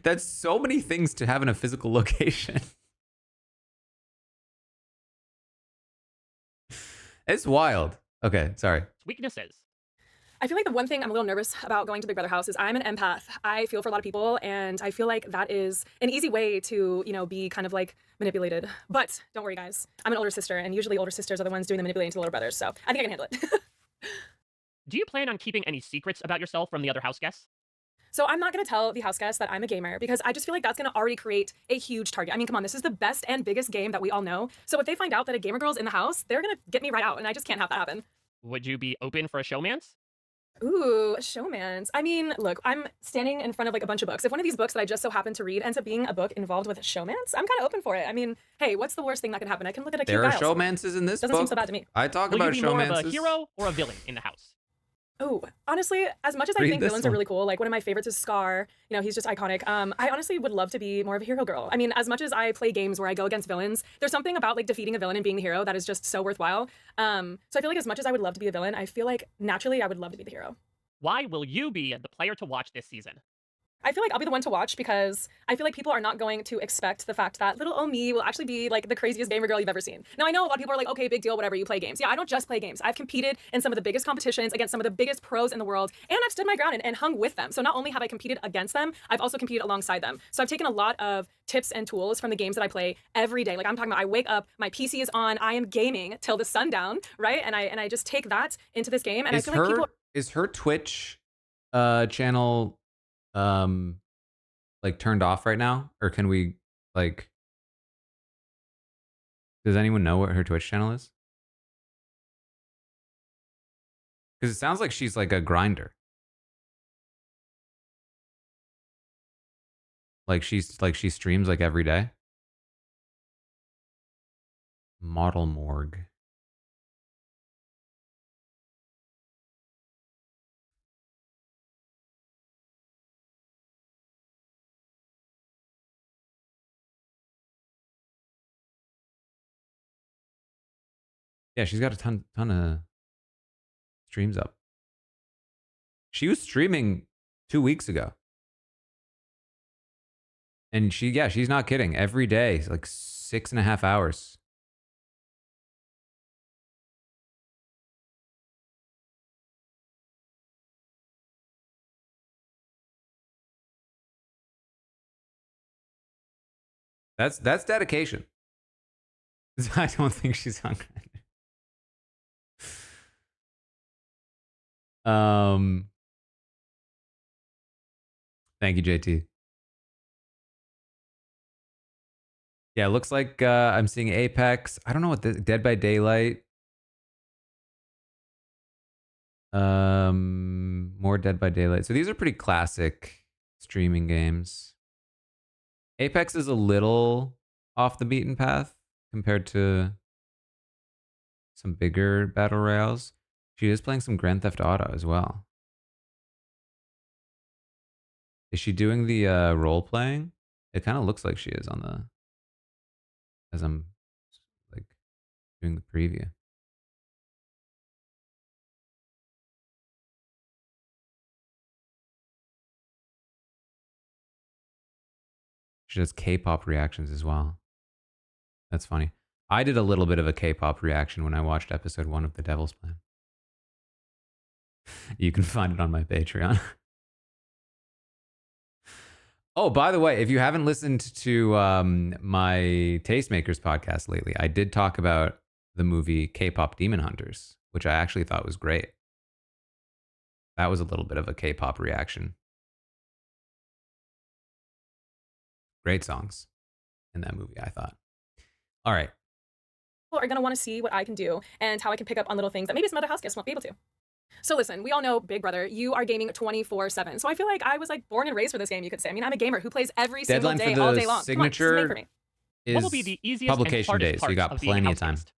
That's so many things to have in a physical location. It's wild. Okay, sorry. Weaknesses. I feel like the one thing I'm a little nervous about going to Big Brother house is I'm an empath. I feel for a lot of people, and I feel like that is an easy way to, be kind of like manipulated. But don't worry, guys. I'm an older sister, and usually older sisters are the ones doing the manipulating to the older brothers, so I think I can handle it. Do you plan on keeping any secrets about yourself from the other house guests? So I'm not going to tell the house guests that I'm a gamer because I just feel like that's going to already create a huge target. I mean, come on, this is the best and biggest game that we all know. So if they find out that a gamer girl's in the house, they're going to get me right out, and I just can't have that happen. Would you be open for a showmance? Ooh, a showmance. I mean, look, I'm standing in front of like a bunch of books. If one of these books that I just so happen to read ends up being a book involved with a showmance, I'm kind of open for it. I mean, hey, what's the worst thing that can happen? I can look at a cute There are guy showmances in this book. Doesn't book. seem so bad to me. I talk Will about you be showmances. more of a hero or a villain in the house? Oh, honestly, as much as I Read think this villains are one. really cool, like one of my favorites is Scar. You know, he's just iconic. I honestly would love to be more of a hero girl. I mean, as much as I play games where I go against villains, there's something about like defeating a villain and being the hero that is just so worthwhile. So I feel like as much as I would love to be a villain, I feel like naturally I would love to be the hero. Why will you be the player to watch this season? I feel like I'll be the one to watch because I feel like people are not going to expect the fact that little old me will actually be like the craziest gamer girl you've ever seen. Now I know a lot of people are like, okay, big deal, whatever, you play games. Yeah, I don't just play games. I've competed in some of the biggest competitions against some of the biggest pros in the world, and I've stood my ground and hung with them. So not only have I competed against them, I've also competed alongside them. So I've taken a lot of tips and tools from the games that I play every day. Like I'm talking about, I wake up, my PC is on, I am gaming till the sundown, right? And I just take that into this game, and I feel like people. Is her Twitch channel like turned off right now, or can we like? Does anyone know what her Twitch channel is? Because it sounds like she's like a grinder. Like she streams like every day. Model Morgue. Yeah, she's got a ton of streams up. She was streaming 2 weeks ago. And she's not kidding. Every day, like 6.5 hours. That's dedication. I don't think she's hungry. Thank you, JT. Yeah, it looks like I'm seeing Apex. I don't know what the Dead by Daylight. More Dead by Daylight. So these are pretty classic streaming games. Apex is a little off the beaten path compared to some bigger battle royales. She is playing some Grand Theft Auto as well. Is she doing the role playing? It kind of looks like she is on the, as I'm like doing the preview. She does K-pop reactions as well. That's funny. I did a little bit of a K-pop reaction when I watched episode 1 of The Devil's Plan. You can find it on my Patreon. Oh, by the way, if you haven't listened to my Tastemakers podcast lately, I did talk about the movie K-pop Demon Hunters, which I actually thought was great. That was a little bit of a K-pop reaction. Great songs in that movie, I thought. All right. People are going to want to see what I can do and how I can pick up on little things that maybe some other house guests won't be able to. So listen, we all know Big Brother, you are gaming 24/7. So I feel like I was like born and raised for this game, you could say. I mean, I'm a gamer who plays every Deadline single day, for the all day long. signature Come on, this is made for me. is What will be the easiest publication and hardest days. So you parts got of being a plenty of house time. guest?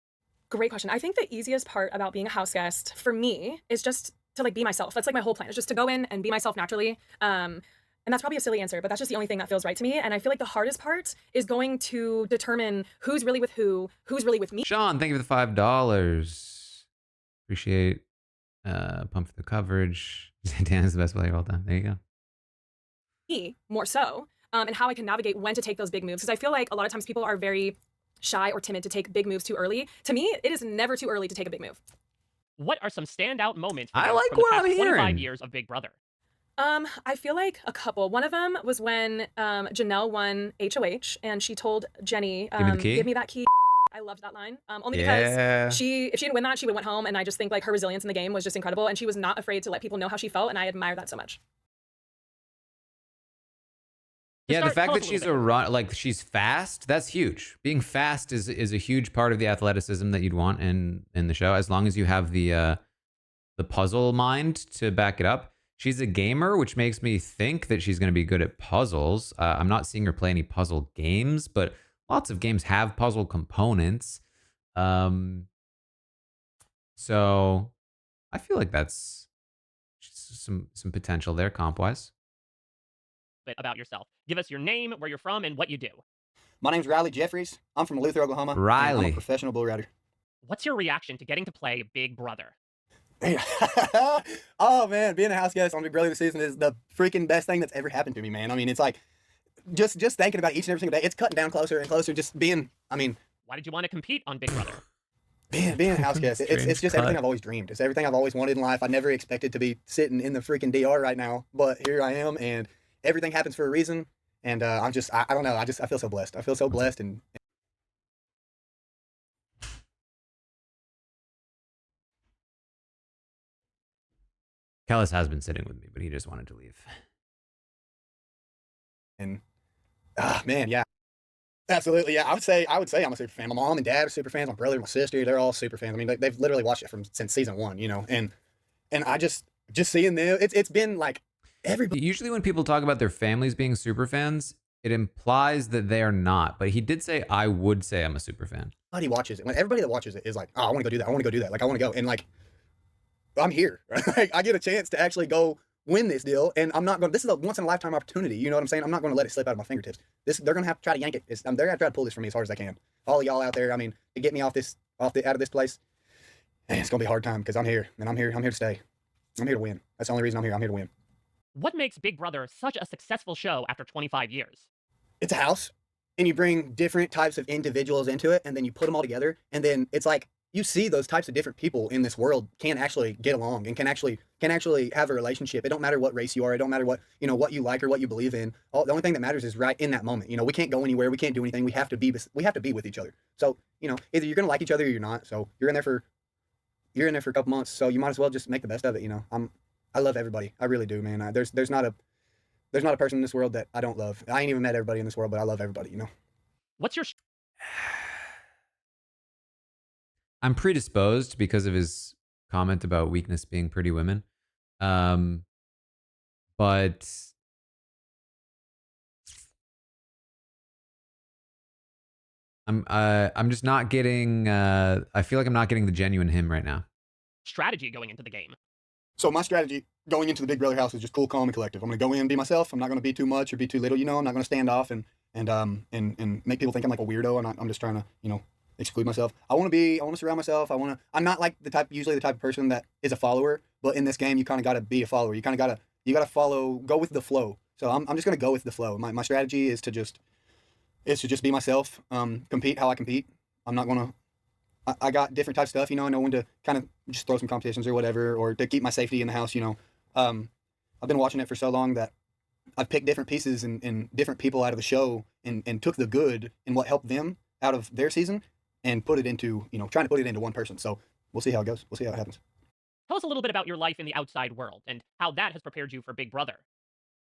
Great question. I think the easiest part about being a house guest for me is just to like be myself. That's like my whole plan. Is just to go in and be myself naturally. And that's probably a silly answer, but that's just the only thing that feels right to me. And I feel like the hardest part is going to determine who's really with who's really with me. Sean, thank you for the $5. Appreciate pump for the coverage. Dan is the best player of all time. There you go. Me more so, and how I can navigate when to take those big moves. Because I feel like a lot of times people are very shy or timid to take big moves too early. To me, it is never too early to take a big move. What are some standout moments for I you like from the what past I'm 25 hearing. years of Big Brother? I feel like a couple. One of them was when Janelle won HOH and she told Jenny, Give me the key. give me that key. I loved that line. Only Yeah. because if she didn't win that, she would have went home. And I just think like her resilience in the game was just incredible. And she was not afraid to let people know how she felt. And I admire that so much. Yeah, the start, fact tell that us a she's little a run, like she's fast, that's huge. Being fast is a huge part of the athleticism that you'd want in the show, as long as you have the puzzle mind to back it up. She's a gamer, which makes me think that she's going to be good at puzzles. I'm not seeing her play any puzzle games, but lots of games have puzzle components. So I feel like that's some potential there comp wise. Bit about yourself. Give us your name, where you're from, and what you do. My name's Riley Jeffries. I'm from Luther, Oklahoma. And I'm Riley. a professional bull rider. What's your reaction to getting to play Big Brother? Oh man, being a house guest on Big Brother this season is the freaking best thing that's ever happened to me, man. I mean, it's like just thinking about each and every single day. It's cutting down closer and closer. Just being, I mean, why did you want to compete on Big Brother? Being a house guest, it's just everything I've always dreamed. It's everything I've always wanted in life. I never expected to be sitting in the freaking DR right now, but here I am, and everything happens for a reason. And I'm just, I don't know. I feel so blessed. I feel so blessed. And Kellis has been sitting with me, but he just wanted to leave. And man, yeah, absolutely, yeah. I would say I'm a super fan. My mom and dad are super fans. My brother, my sister, they're all super fans. I mean, they've literally watched it since season 1, you know. And I just seeing them, it's been like everybody. Usually, when people talk about their families being super fans, it implies that they are not. But he did say, I would say I'm a super fan. Everybody watches it. When everybody that watches it is like, oh, I want to go do that. I want to go do that. Like, I want to go. And like, I'm here. Right? Like, I get a chance to actually go win this deal, and I'm not going. This is a once in a lifetime opportunity. You know what I'm saying? I'm not going to let it slip out of my fingertips. They're going to have to try to yank it. They're going to try to pull this from me as hard as they can. All of y'all out there, I mean, to get me out of this place, man, it's going to be a hard time because I'm here, and I'm here to stay. I'm here to win. That's the only reason I'm here. I'm here to win. What makes Big Brother such a successful show after 25 years? It's a house, and you bring different types of individuals into it, and then you put them all together, and then it's like you see those types of different people in this world can actually get along and can actually have a relationship. It don't matter what race you are. It don't matter what you like or what you believe in. The only thing that matters is right in that moment. You know, we can't go anywhere. We can't do anything. We have to be with each other. So, you know, either you're going to like each other or you're not. So you're in there for a couple months. So you might as well just make the best of it. You know, I love everybody. I really do, man. There's not a person in this world that I don't love. I ain't even met everybody in this world, but I love everybody, you know. What's your I'm predisposed because of his comment about weakness being pretty women. But I'm just not getting I feel like I'm not getting the genuine him right now. strategy going into the game? So my strategy going into the Big Brother house is just cool, calm, and collective. I'm going to go in and be myself. I'm not going to be too much or be too little, you know. I'm not going to stand off and make people think I'm like a weirdo, and I'm just trying to, you know, exclude myself. I want to surround myself. I'm not like usually the type of person that is a follower, but in this game you kind of got to be a follower. You kind of got to follow, go with the flow. So I'm just going to go with the flow. My strategy is to just be myself, compete how I compete. I'm not going to I got different types of stuff, you know. I know when to kind of just throw some competitions or whatever, or to keep my safety in the house, you know. I've been watching it for so long that I've picked different pieces and different people out of the show and took the good and what helped them out of their season and put it into, you know, trying to put it into one person. So we'll see how it goes. We'll see how it happens. Tell us a little bit about your life in the outside world and how that has prepared you for Big Brother.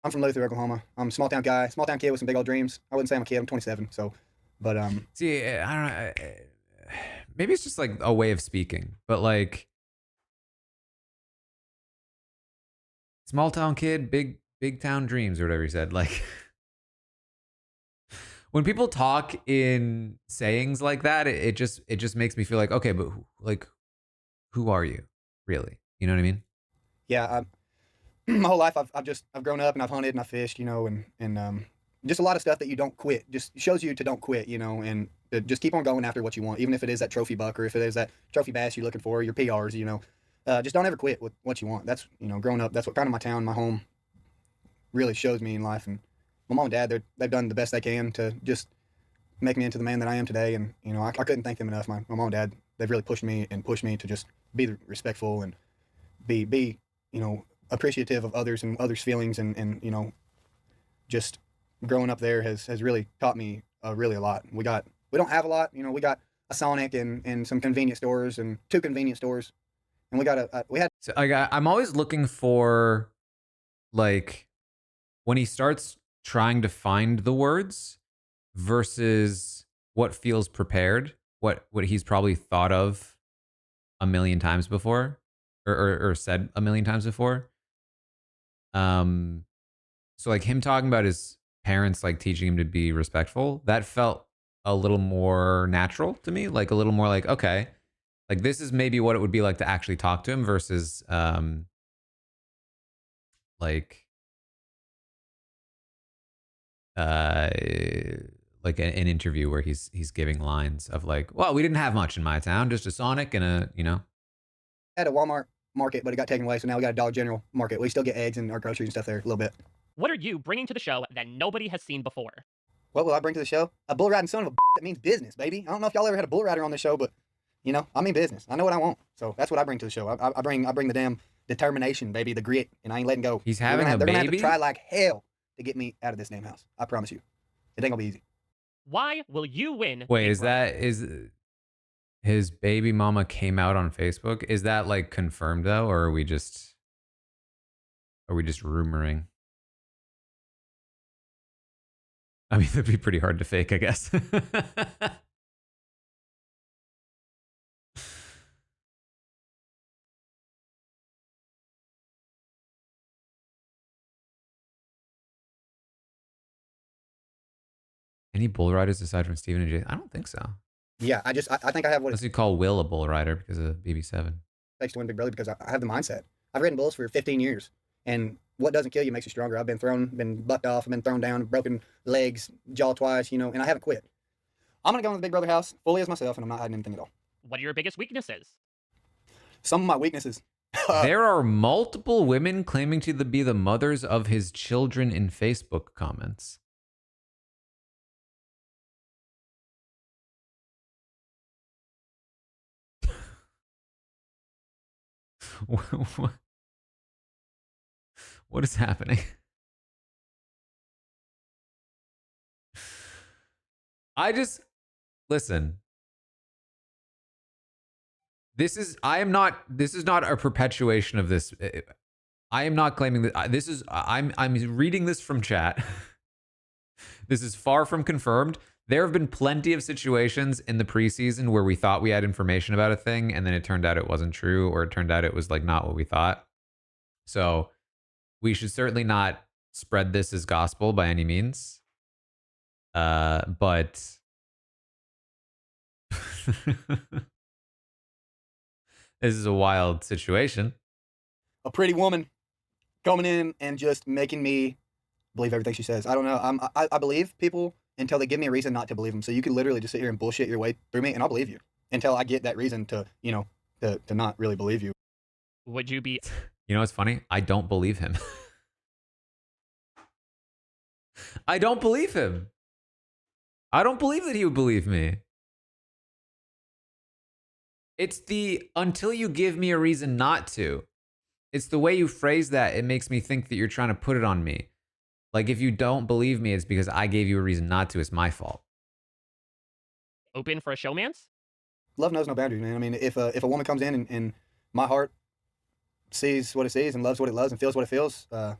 I'm from Luther, Oklahoma. I'm a small town guy, small town kid with some big old dreams. I wouldn't say I'm a kid. I'm 27. So, but see, I don't know. Maybe it's just like a way of speaking, but like small town kid, big town dreams or whatever he said. Like when people talk in sayings like that, it just makes me feel like, okay, but who are you really? You know what I mean? Yeah. My whole life I've grown up and I've hunted and I've fished, you know, and just a lot of stuff that you don't quit. Just shows you to don't quit, you know, and just keep on going after what you want, even if it is that trophy buck or if it is that trophy bass you're looking for, your PRs, you know. Just don't ever quit with what you want. That's, you know, growing up, that's what kind of my town, my home really shows me in life. And my mom and dad, they've done the best they can to just make me into the man that I am today. And, you know, I couldn't thank them enough. My mom and dad, they've really pushed me to just be respectful and be, you know, appreciative of others and others' feelings. And you know, just growing up there has really taught me really a lot. We don't have a lot, you know, we got a Sonic and some convenience stores and 2 convenience stores. And So I'm always looking for, like, when he starts trying to find the words versus what feels prepared, what he's probably thought of a million times before or said a million times before. So like him talking about his parents, like teaching him to be respectful, that felt a little more natural to me, like a little more like, okay, like this is maybe what it would be like to actually talk to him versus like uh an interview where he's giving lines of like, well, we didn't have much in my town, just a Sonic and a, you know. Had a Walmart market, but it got taken away, so now we got a Dollar General market. We still get eggs and our groceries and stuff there a little bit. What are you bringing to the show that nobody has seen before? What will I bring to the show? A bull riding son of a that means business, baby. I don't know if y'all ever had a bull rider on the show, but you know, I mean business. I know what I want, so that's what I bring to the show. I bring the damn determination, baby, the grit, and I ain't letting go. He's having a baby. They're gonna have to try like hell to get me out of this damn house. I promise you, it ain't gonna be easy. Why will you win? Wait, is his baby mama came out on Facebook? Is that like confirmed though, or are we just rumoring? I mean, that'd be pretty hard to fake, I guess. Any bull riders aside from Steven and Jason? I don't think so. Yeah, I think I have what Unless you call Will a bull rider because of BB7. it takes to win Big Brother because I have the mindset. I've ridden bulls for 15 years, and what doesn't kill you makes you stronger. I've been bucked off, I've been thrown down, broken legs, jaw twice, you know, and I haven't quit. I'm gonna go into the Big Brother house fully as myself, and I'm not hiding anything at all. What are your biggest weaknesses? Some of my weaknesses. There are multiple women claiming to be the mothers of his children in Facebook comments. What is happening? Listen. This is not a perpetuation of this. I am not claiming that I'm reading this from chat. This is far from confirmed. There have been plenty of situations in the preseason where we thought we had information about a thing and then it turned out it wasn't true, or it turned out it was like not what we thought. So we should certainly not spread this as gospel by any means. But this is a wild situation. A pretty woman coming in and just making me believe everything she says. I don't know. I believe people until they give me a reason not to believe them. So you can literally just sit here and bullshit your way through me, and I'll believe you until I get that reason to, you know, to not really believe you. Would you be... You know what's funny? I don't believe him. I don't believe him. I don't believe that he would believe me. It's the until you give me a reason not to. It's the way you phrase that. It makes me think that you're trying to put it on me. Like, if you don't believe me, it's because I gave you a reason not to. It's my fault. Open for a showmance? Love knows no boundaries, man. I mean, if a woman comes in and my heart sees what it sees and loves what it loves and feels what it feels, you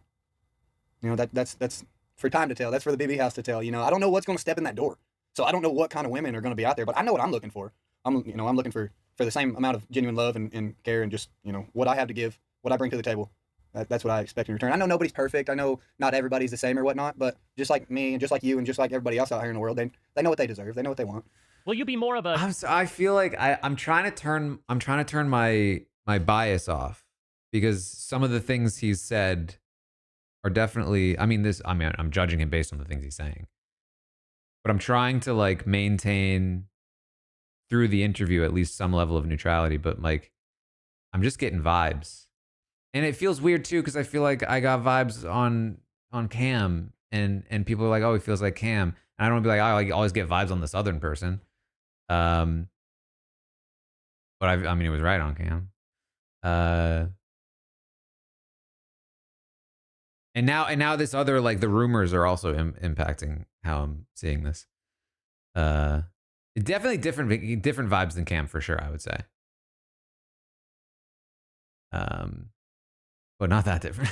know, that's for time to tell. That's for the BB house to tell. You know, I don't know what's going to step in that door. So I don't know what kind of women are going to be out there, but I know what I'm looking for. I'm looking for the same amount of genuine love and care and just, you know, what I have to give, what I bring to the table. That's what I expect in return. I know nobody's perfect. I know not everybody's the same or whatnot, but just like me and just like you and just like everybody else out here in the world, they know what they deserve. They know what they want. Will you be more of a... I feel like I'm trying to turn my bias off, because some of the things he's said are definitely, I'm judging him based on the things he's saying. But I'm trying to like maintain through the interview at least some level of neutrality, but like I'm just getting vibes. And it feels weird too, because I feel like I got vibes on Cam, and people are like, oh, he feels like Cam. And I don't want to be like, oh, I always get vibes on the Southern person. But I mean, it was right on Cam. And now this other, like, the rumors are also impacting how I'm seeing this. Definitely different vibes than Cam for sure, I would say. But not that different.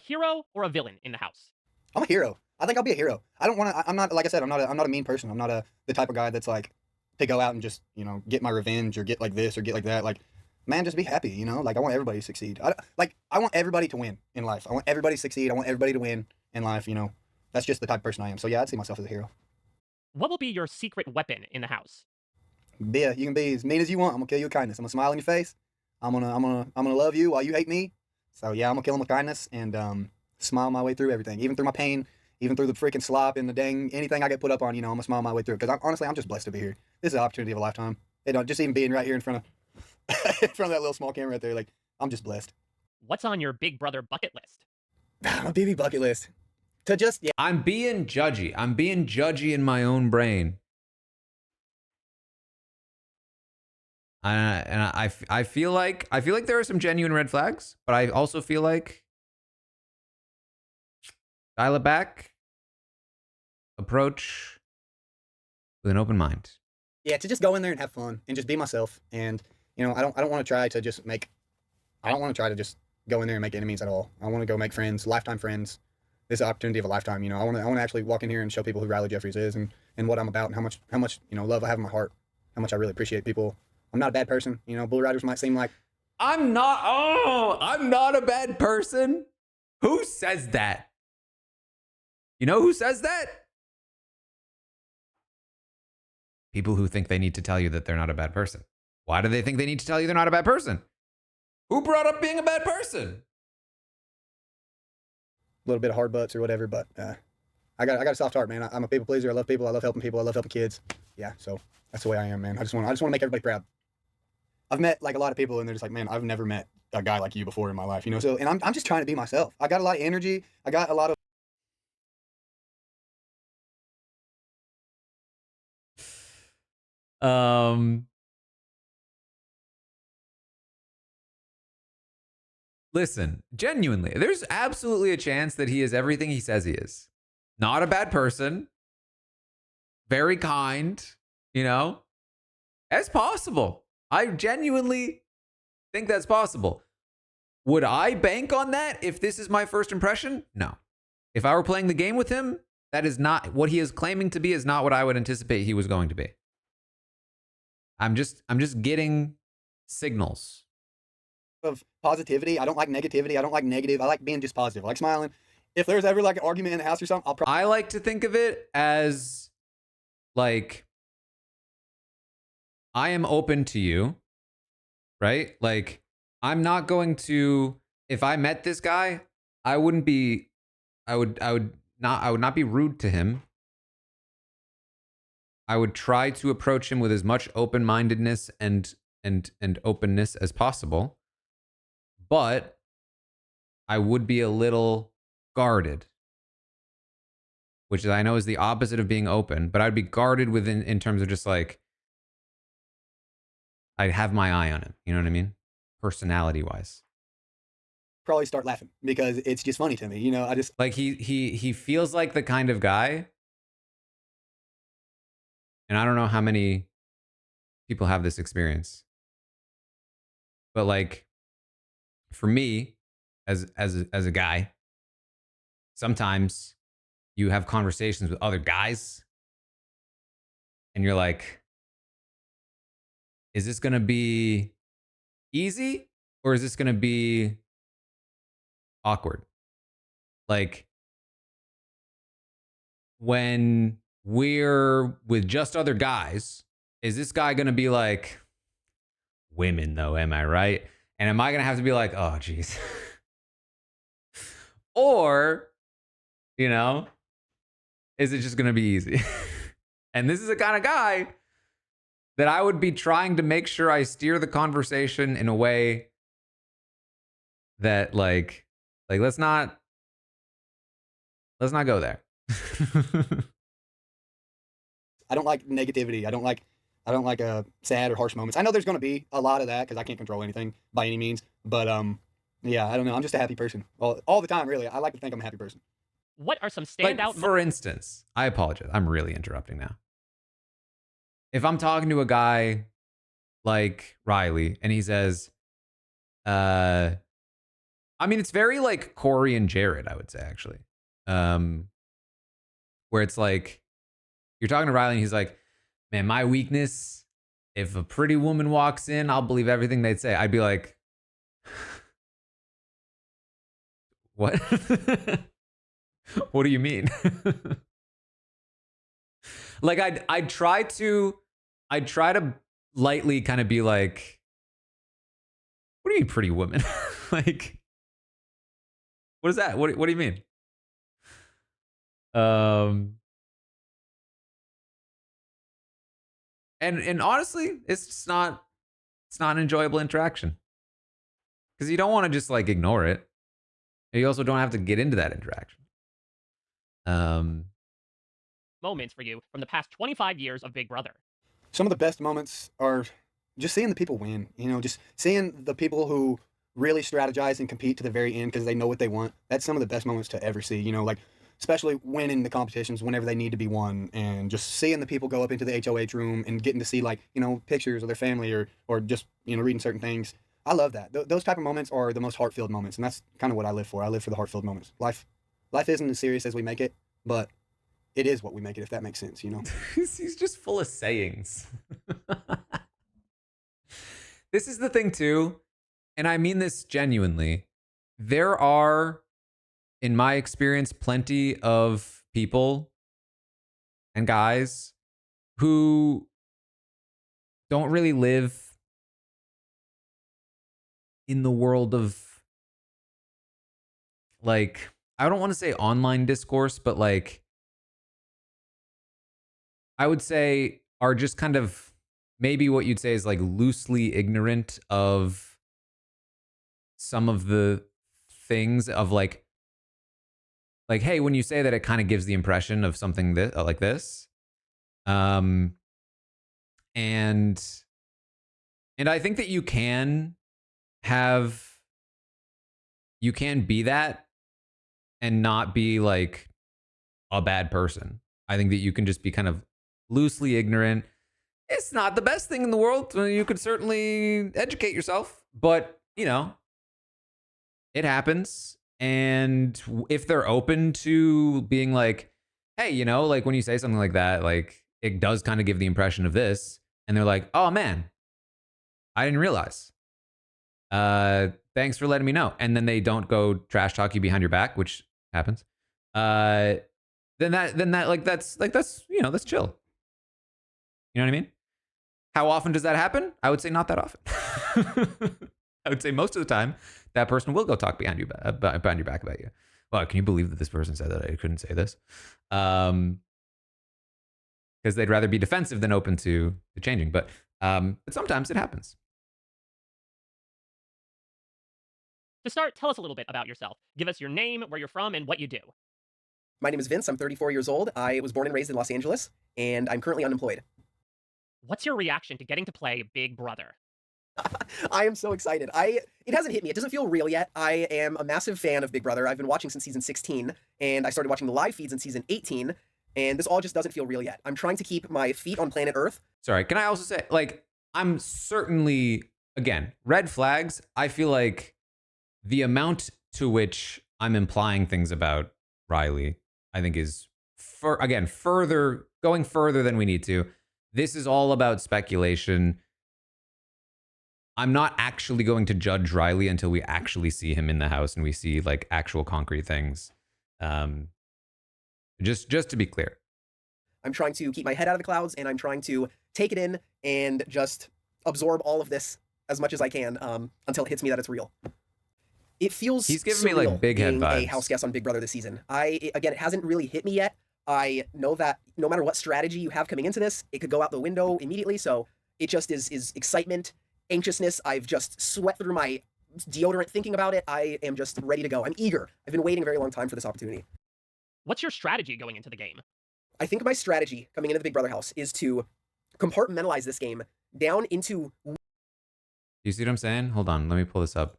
Hero or a villain in the house? I'm a hero. I think I'll be a hero. I don't want to. I'm not, like I said, I'm not a mean person. I'm not the type of guy that's like to go out and just, you know, get my revenge or get like this or get like that. Like, man, just be happy. You know, like I want everybody to succeed. I want everybody to win in life. I want everybody to succeed. I want everybody to win in life. You know, that's just the type of person I am. So yeah, I'd see myself as a hero. What will be your secret weapon in the house? You can be as mean as you want. I'm gonna kill you with kindness. I'm gonna smile in your face. I'm gonna love you while you hate me. So yeah, I'm gonna kill him with kindness and smile my way through everything, even through my pain, even through the freaking slop and the dang anything I get put up on. You know, I'm gonna smile my way through it because honestly, I'm just blessed to be here. This is an opportunity of a lifetime. You know, just even being right here in front of in front of that little small camera right there, like I'm just blessed. What's on your Big Brother bucket list? My BB bucket list. To just yeah. I'm being judgy. I'm being judgy in my own brain. I feel like there are some genuine red flags, but I also feel like dial it back, approach with an open mind. Yeah, to just go in there and have fun and just be myself. And you know, I don't want to try to just go in there and make enemies at all. I want to go make friends, lifetime friends. This is an opportunity of a lifetime. You know, I want to actually walk in here and show people who Riley Jeffries is and what I'm about and how much you know love I have in my heart, how much I really appreciate people. I'm not a bad person. You know, bull riders might seem like I'm not a bad person. Who says that? You know who says that? People who think they need to tell you that they're not a bad person. Why do they think they need to tell you they're not a bad person? Who brought up being a bad person? a little bit of hard butts or whatever, but I got a soft heart, man. I'm a people pleaser. I love people. I love helping people. I love helping kids. Yeah, so that's the way I am, man. I just want to make everybody proud. I've met like a lot of people and they're just like, man, I've never met a guy like you before in my life, you know? So, and I'm just trying to be myself. I got a lot of energy. I got a lot of Listen, genuinely, there's absolutely a chance that he is everything he says he is. Not a bad person. Very kind, you know? That's possible. I genuinely think that's possible. Would I bank on that if this is my first impression? No. If I were playing the game with him, that is not what he is claiming to be, is not what I would anticipate he was going to be. I'm just getting signals of positivity. I don't like negativity. I don't like negative. I like being just positive. I like smiling. If there's ever like an argument in the house or something, I like to think of it as like, I am open to you, right? Like, I'm not going to, if I met this guy, I would not be rude to him. I would try to approach him with as much open-mindedness and openness as possible. But I would be a little guarded, which I know is the opposite of being open, but I'd be guarded in terms of just like, I'd have my eye on him. You know what I mean? Personality-wise. Probably start laughing because it's just funny to me. You know, I just like he feels like the kind of guy, and I don't know how many people have this experience, but like for me, as a guy, sometimes you have conversations with other guys, and you're like, is this gonna be easy or is this gonna be awkward? Like, when we're with just other guys, is this guy gonna be like, women though, am I right? And am I gonna have to be like, oh geez? Or, you know, is it just gonna be easy? And this is the kind of guy that I would be trying to make sure I steer the conversation in a way that like let's not go there. I don't like negativity. I don't like sad or harsh moments. I know there's going to be a lot of that because I can't control anything by any means. But yeah, I don't know. I'm just a happy person all the time. Really, I like to think I'm a happy person. What are some standout? Like, for instance, I apologize. I'm really interrupting now. If I'm talking to a guy like Riley and he says, I mean, it's very like Corey and Jared, I would say, actually. Where it's like, you're talking to Riley and he's like, man, my weakness, if a pretty woman walks in, I'll believe everything they'd say. I'd be like, what? What do you mean? Like, I'd try to lightly kind of be like, do you mean pretty women? Like, what is that? What do you mean? And honestly, it's not an enjoyable interaction because you don't want to just like ignore it. You also don't have to get into that interaction. Moments for you from the past 25 years of Big Brother. Some of the best moments are just seeing the people win. Just seeing the people who really strategize and compete to the very end because they know what they want. That's some of the best moments to ever see. Like especially winning the competitions whenever they need to be won, and just seeing the people go up into the HOH room and getting to see like pictures of their family or just reading certain things. I love that. Those type of moments are the most heart-filled moments, and that's kind of what I live for. I live for the heart-filled moments. Life isn't as serious as we make it, but it is what we make it, if that makes sense. He's just full of sayings. This is the thing too, and I mean this genuinely. There are, in my experience, plenty of people and guys who don't really live in the world of, like, I don't want to say online discourse, but like, I would say are just kind of maybe what you'd say is like loosely ignorant of some of the things of like, hey, when you say that, it kind of gives the impression of something that like this. And I think that you can be that and not be like a bad person. I think that you can just be kind of loosely ignorant. It's not the best thing in the world. You could certainly educate yourself, but it happens. And if they're open to being like, hey, like when you say something like that, like it does kind of give the impression of this. And they're like, oh man, I didn't realize. Thanks for letting me know. And then they don't go trash talk you behind your back, which happens. Then that's chill. You know what I mean? How often does that happen? I would say not that often. I would say most of the time that person will go talk behind your back about you. Well, can you believe that this person said that I couldn't say this? Because they'd rather be defensive than open to changing. But sometimes it happens. To start, tell us a little bit about yourself. Give us your name, where you're from, and what you do. My name is Vince. I'm 34 years old. I was born and raised in Los Angeles, and I'm currently unemployed. What's your reaction to getting to play Big Brother? I am so excited. It hasn't hit me. It doesn't feel real yet. I am a massive fan of Big Brother. I've been watching since season 16, and I started watching the live feeds in season 18, and this all just doesn't feel real yet. I'm trying to keep my feet on planet Earth. Sorry, can I also say, like, I'm certainly, again, red flags. I feel like the amount to which I'm implying things about Riley, I think is, going further than we need to. This is all about speculation. I'm not actually going to judge Riley until we actually see him in the house and we see like actual concrete things. Just to be clear. I'm trying to keep my head out of the clouds, and I'm trying to take it in and just absorb all of this as much as I can until it hits me that it's real. It feels he's giving me like big head vibes. A house guest on Big Brother this season. Again, it hasn't really hit me yet. I know that no matter what strategy you have coming into this, it could go out the window immediately. So it just is excitement, anxiousness. I've just sweat through my deodorant thinking about it. I am just ready to go. I'm eager. I've been waiting a very long time for this opportunity. What's your strategy going into the game? I think my strategy coming into the Big Brother house is to compartmentalize this game down into... You see what I'm saying? Hold on, let me pull this up.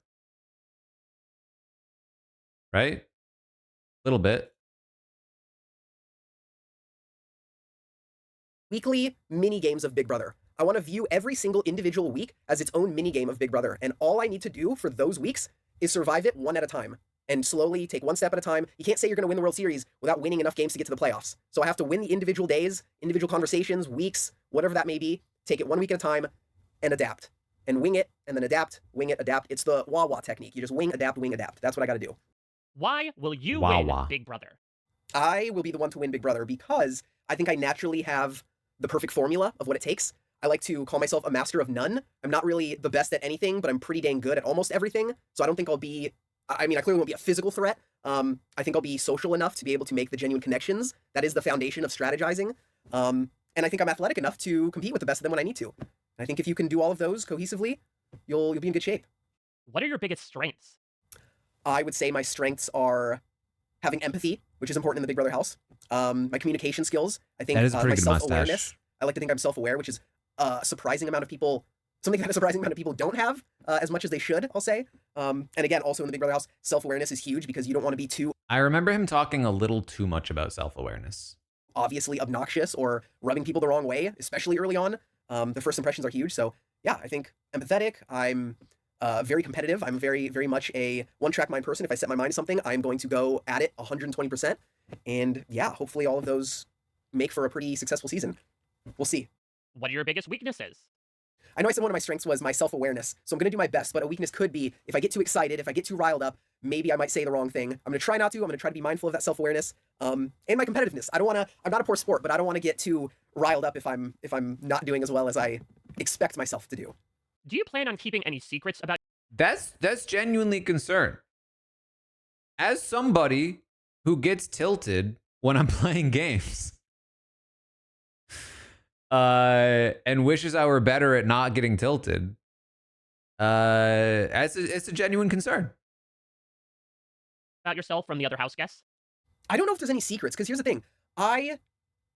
Right? A little bit. Weekly mini games of Big Brother. I want to view every single individual week as its own mini game of Big Brother, and all I need to do for those weeks is survive it one at a time and slowly take one step at a time. You can't say you're going to win the World Series without winning enough games to get to the playoffs. So I have to win the individual days, individual conversations, weeks, whatever that may be, take it 1 week at a time and adapt. And wing it, and then adapt, wing it, adapt. It's the wah-wah technique. You just wing, adapt, wing, adapt. That's what I got to do. Why will you win Big Brother? I will be the one to win Big Brother because I think I naturally have the perfect formula of what it takes. I like to call myself a master of none. I'm not really the best at anything, but I'm pretty dang good at almost everything. So I don't think I'll be, I mean, I clearly won't be a physical threat. I think I'll be social enough to be able to make the genuine connections. That is the foundation of strategizing. And I think I'm athletic enough to compete with the best of them when I need to. And I think if you can do all of those cohesively, you'll be in good shape. What are your biggest strengths? I would say my strengths are having empathy, which is important in the Big Brother house. My communication skills. I think That is a my pretty good self-awareness. mustache. I like to think I'm self-aware, which is a surprising amount of people, something that a surprising amount of people don't have as much as they should, I'll say. And again, also in the Big Brother house, self-awareness is huge because you don't want to be too I remember him talking a little too much about self-awareness. obviously obnoxious or rubbing people the wrong way, especially early on. The first impressions are huge. So yeah, I think empathetic. I'm very competitive. I'm very, very much a one-track mind person. If I set my mind to something, I'm going to go at it 120%. And yeah, hopefully all of those make for a pretty successful season. We'll see. What are your biggest weaknesses? I know I said one of my strengths was my self-awareness, so I'm going to do my best, but a weakness could be if I get too excited, if I get too riled up, maybe I might say the wrong thing. I'm going to try not to. I'm going to try to be mindful of that self-awareness, and my competitiveness. I'm not a poor sport, but I don't want to get too riled up if I'm not doing as well as I expect myself to do. Do you plan on keeping any secrets about? That's genuinely concern. As somebody who gets tilted when I'm playing games, and wishes I were better at not getting tilted, it's a genuine concern. About yourself from the other house guests? I don't know if there's any secrets, because here's the thing. I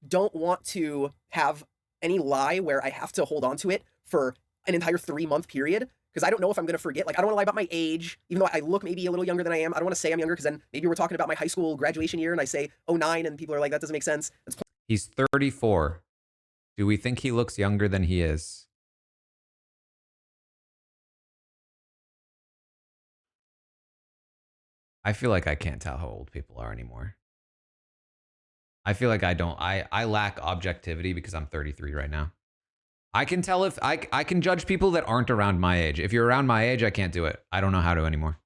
don't want to have any lie where I have to hold on to it for an entire 3-month period, because I don't know if I'm going to forget. Like, I don't want to lie about my age, even though I look maybe a little younger than I am. I don't want to say I'm younger, because then maybe we're talking about my high school graduation year, and I say 09, and people are like, that doesn't make sense. He's 34. Do we think he looks younger than he is? I feel like I can't tell how old people are anymore. I feel like I lack objectivity because I'm 33 right now. I can tell if I can judge people that aren't around my age. If you're around my age, I can't do it. I don't know how to anymore.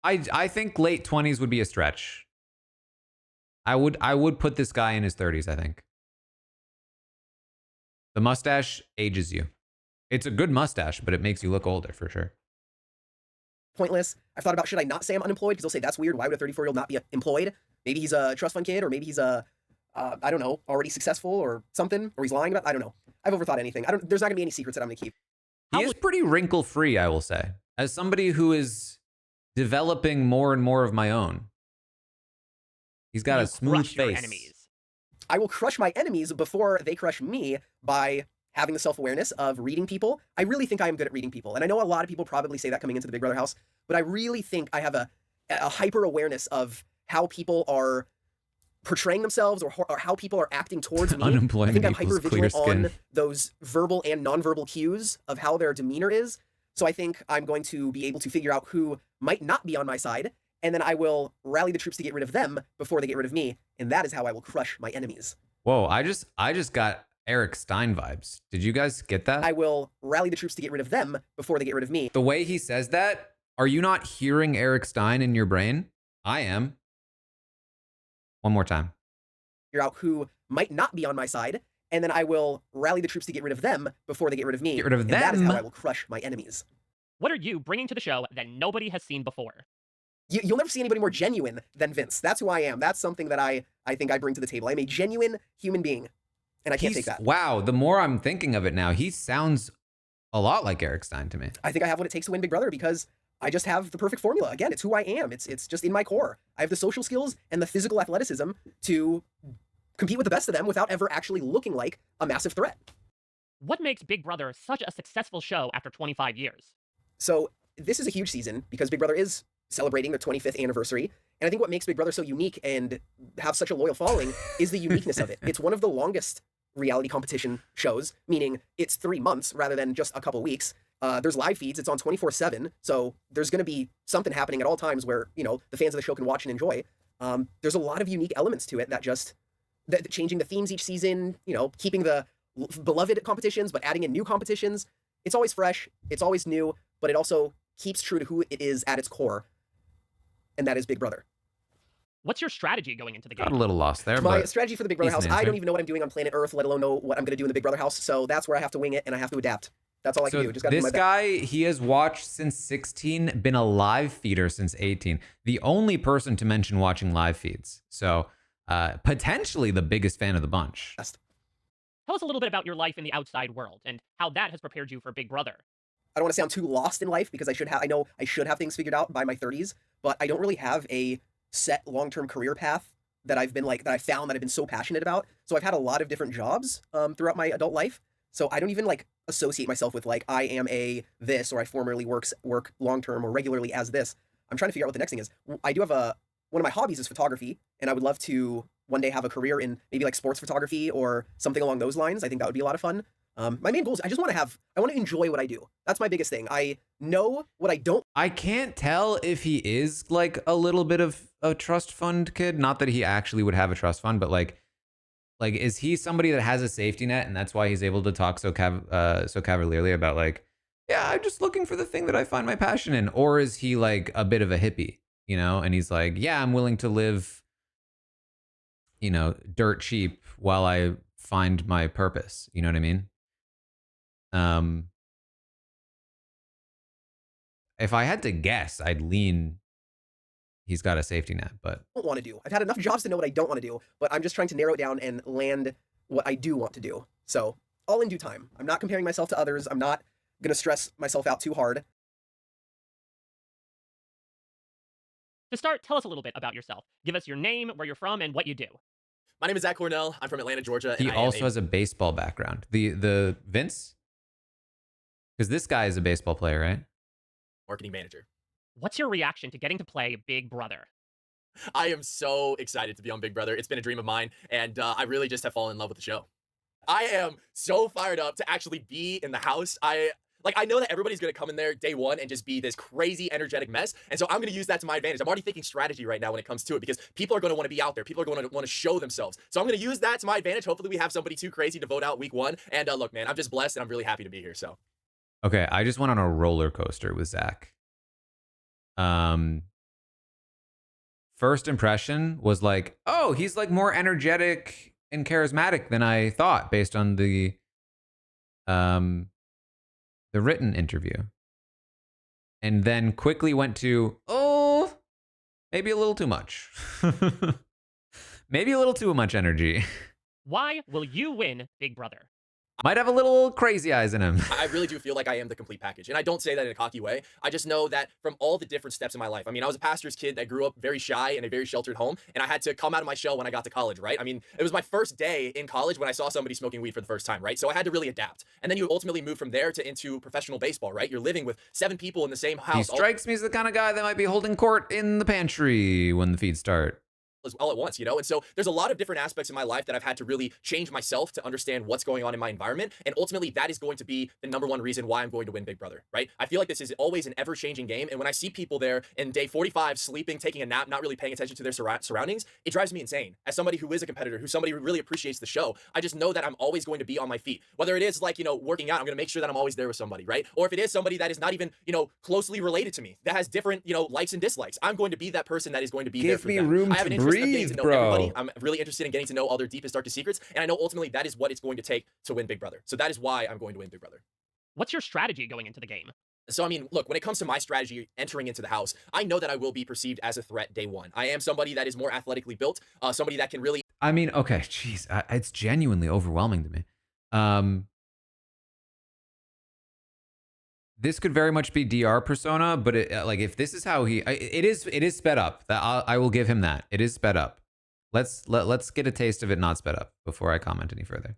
I think late 20s would be a stretch. I would put this guy in his 30s, I think. The mustache ages you. It's a good mustache, but it makes you look older for sure. Pointless. I've thought about, should I not say I'm unemployed? Because they'll say that's weird. Why would a 34-year-old not be employed? Maybe he's a trust fund kid, or maybe he's I don't know, already successful or something, or he's lying about, I don't know. I've overthought anything. There's not gonna be any secrets that I'm gonna keep. He is pretty wrinkle free, I will say. As somebody who is developing more and more of my own. He's got a smooth face. I will crush my enemies before they crush me by having the self-awareness of reading people. I really think I am good at reading people. And I know a lot of people probably say that coming into the Big Brother house, but I really think I have a hyper awareness of how people are portraying themselves or how people are acting towards me. I think I'm hyper vigilant on those verbal and nonverbal cues of how their demeanor is. So I think I'm going to be able to figure out who might not be on my side, and then I will rally the troops to get rid of them before they get rid of me, and that is how I will crush my enemies. Whoa, I just got Eric Stein vibes. Did you guys get that? I will rally the troops to get rid of them before they get rid of me. The way he says that, are you not hearing Eric Stein in your brain? I am. One more time. Figure out who might not be on my side, and then I will rally the troops to get rid of them before they get rid of me. Get rid of and them? That is how I will crush my enemies. What are you bringing to the show that nobody has seen before? You'll never see anybody more genuine than Vince. That's who I am. That's something that I think I bring to the table. I'm a genuine human being, and I can't take that. Wow, the more I'm thinking of it now, he sounds a lot like Eric Stein to me. I think I have what it takes to win Big Brother because I just have the perfect formula. Again, it's who I am. It's just in my core. I have the social skills and the physical athleticism to compete with the best of them without ever actually looking like a massive threat. What makes Big Brother such a successful show after 25 years? So this is a huge season because Big Brother is celebrating their 25th anniversary. And I think what makes Big Brother so unique and have such a loyal following is the uniqueness of it. It's one of the longest reality competition shows, meaning it's 3 months rather than just a couple weeks. There's live feeds. It's on 24/7. So there's going to be something happening at all times where, the fans of the show can watch and enjoy. There's a lot of unique elements to it that just changing the themes each season, keeping the beloved competitions, but adding in new competitions. It's always fresh. It's always new, but it also keeps true to who it is at its core, and that is Big Brother. What's your strategy going into the game? Got a little lost there. My but strategy for the Big Brother house, decent I don't answer. even know what I'm doing on planet Earth, let alone know what I'm going to do in the Big Brother house. So that's where I have to wing it, and I have to adapt. That's all I can So do. Just got to do my this best. guy, he has watched since 16, been a live feeder since 18. The only person to mention watching live feeds. So potentially the biggest fan of the bunch. Tell us a little bit about your life in the outside world and how that has prepared you for Big Brother. I don't want to sound too lost in life because I know I should have things figured out by my 30s, but I don't really have a set long-term career path that I've found that I've been so passionate about. So I've had a lot of different jobs throughout my adult life. So I don't even associate myself with I am a this, or I formerly work long-term or regularly as this. I'm trying to figure out what the next thing is. I do have one of my hobbies is photography, and I would love to one day have a career in maybe sports photography or something along those lines. I think that would be a lot of fun. My main goal is I want to enjoy what I do. That's my biggest thing. I know what I don't. I can't tell if he is a little bit of a trust fund kid. Not that he actually would have a trust fund, but is he somebody that has a safety net and that's why he's able to talk so cavalierly about yeah, I'm just looking for the thing that I find my passion in? Or is he a bit of a hippie, and he's yeah, I'm willing to live, dirt cheap while I find my purpose. You know what I mean? If I had to guess, I'd lean he's got a safety net, but don't want to do. I've had enough jobs to know what I don't want to do, but I'm just trying to narrow it down and land what I do want to do. So all in due time. I'm not comparing myself to others. I'm not going to stress myself out too hard. To start, tell us a little bit about yourself. Give us your name, where you're from, and what you do. My name is Zach Cornell. I'm from Atlanta, Georgia. he also has a baseball background. The Vince? Because this guy is a baseball player, right? Marketing manager. What's your reaction to getting to play Big Brother? I am so excited to be on Big Brother. It's been a dream of mine, and I really just have fallen in love with the show. I am so fired up to actually be in the house. I know that everybody's going to come in there day one and just be this crazy, energetic mess. And so I'm going to use that to my advantage. I'm already thinking strategy right now when it comes to it because people are going to want to be out there. People are going to want to show themselves. So I'm going to use that to my advantage. Hopefully we have somebody too crazy to vote out week one. And look, man, I'm just blessed and I'm really happy to be here. So. Okay, I just went on a roller coaster with Zach. First impression was oh, he's more energetic and charismatic than I thought based on the written interview. And then quickly went to, oh, maybe a little too much. Maybe a little too much energy. Why will you win Big Brother? Might have a little crazy eyes in him. I really do feel like I am the complete package. And I don't say that in a cocky way. I just know that from all the different steps in my life. I mean, I was a pastor's kid that grew up very shy in a very sheltered home. And I had to come out of my shell when I got to college, right? I mean, it was my first day in college when I saw somebody smoking weed for the first time, right? So I had to really adapt. And then you ultimately move from there into professional baseball, right? You're living with 7 people in the same house. He strikes me as the kind of guy that might be holding court in the pantry when the feeds start. All at once, and so there's a lot of different aspects in my life that I've had to really change myself to understand what's going on in my environment, and ultimately that is going to be the number one reason why I'm going to win Big Brother, right? I feel like this is always an ever-changing game, and when I see people there in day 45 sleeping, taking a nap, not really paying attention to their surroundings, it drives me insane. As somebody who is a competitor, who's somebody who really appreciates the show, I just know that I'm always going to be on my feet. Whether it is working out, I'm going to make sure that I'm always there with somebody, right? Or if it is somebody that is not even closely related to me, that has different likes and dislikes, I'm going to be that person that is going to be there for them. Give me room I have to an interest of getting breathe, to know bro. everybody. I'm really interested in getting to know all their deepest, darkest secrets, and I know ultimately that is what it's going to take to win Big Brother. So that is why I'm going to win Big Brother. What's your strategy going into the game? So, I mean, look, when it comes to my strategy entering into the house, I know that I will be perceived as a threat day one. I am somebody that is more athletically built, somebody that can really... I mean, okay, jeez, it's genuinely overwhelming to me. This could very much be DR persona, but if this is how it is sped up. I will give him that. It is sped up. Let's get a taste of it not sped up before I comment any further.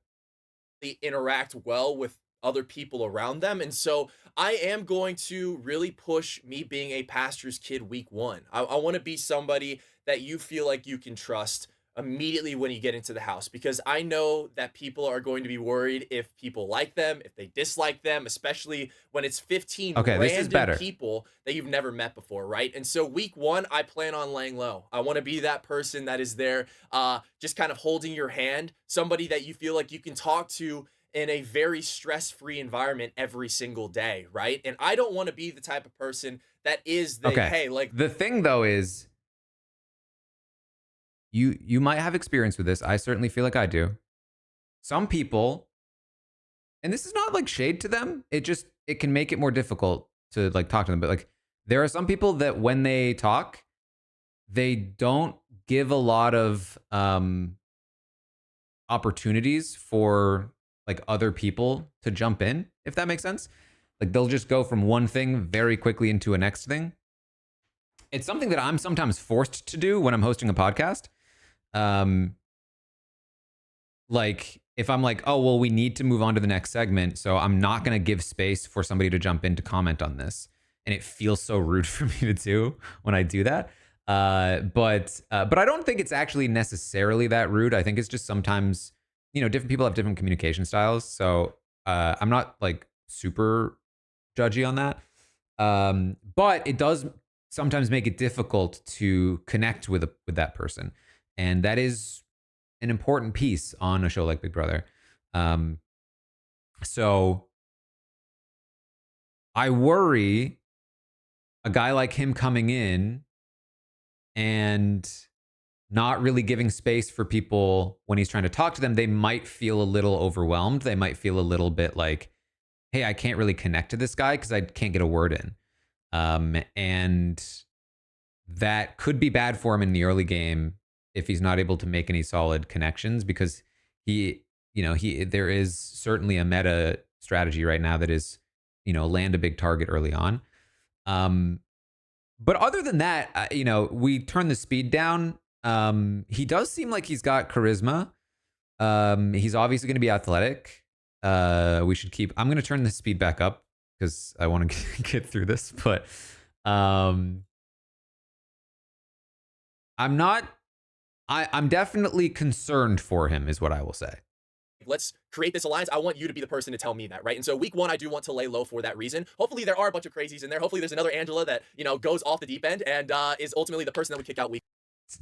They interact well with other people around them, and so I am going to really push me being a pastor's kid week one. I want to be somebody that you feel like you can trust immediately when you get into the house, because I know that people are going to be worried if people like them, if they dislike them, especially when it's 15 random people that you've never met before, right? And so week one, I plan on laying low. I want to be that person that is there, just kind of holding your hand, somebody that you feel like you can talk to in a very stress-free environment every single day, right? And I don't want to be the type of person that is the, Okay. hey, like, The thing though is you might have experience with this. I certainly feel like I do. Some people, and this is not like shade to them, it can make it more difficult to like talk to them. But like there are some people that when they talk, they don't give a lot of opportunities for like other people to jump in, if that makes sense. Like they'll just go from one thing very quickly into a next thing. It's something that I'm sometimes forced to do when I'm hosting a podcast. Like if I'm like, oh, well, we need to move on to the next segment, so I'm not going to give space for somebody to jump in to comment on this. And it feels so rude for me to do when I do that. But I don't think it's actually necessarily that rude. I think it's just sometimes, different people have different communication styles. So I'm not like super judgy on that. But it does sometimes make it difficult to connect with that person. And that is an important piece on a show like Big Brother. So I worry a guy like him coming in and not really giving space for people when he's trying to talk to them, they might feel a little overwhelmed. They might feel a little bit like, hey, I can't really connect to this guy because I can't get a word in. And that could be bad for him in the early game if he's not able to make any solid connections, because there is certainly a meta strategy right now that is, land a big target early on. But other than that, we turn the speed down. He does seem like he's got charisma. He's obviously going to be athletic. I'm going to turn the speed back up because I want to get through this. But I'm definitely concerned for him, is what I will say. let's create this alliance. I want you to be the person to tell me that, right? And so week 1, I do want to lay low for that reason. Hopefully there are a bunch of crazies in there. Hopefully there's another Angela that, goes off the deep end and is ultimately the person that we kick out week.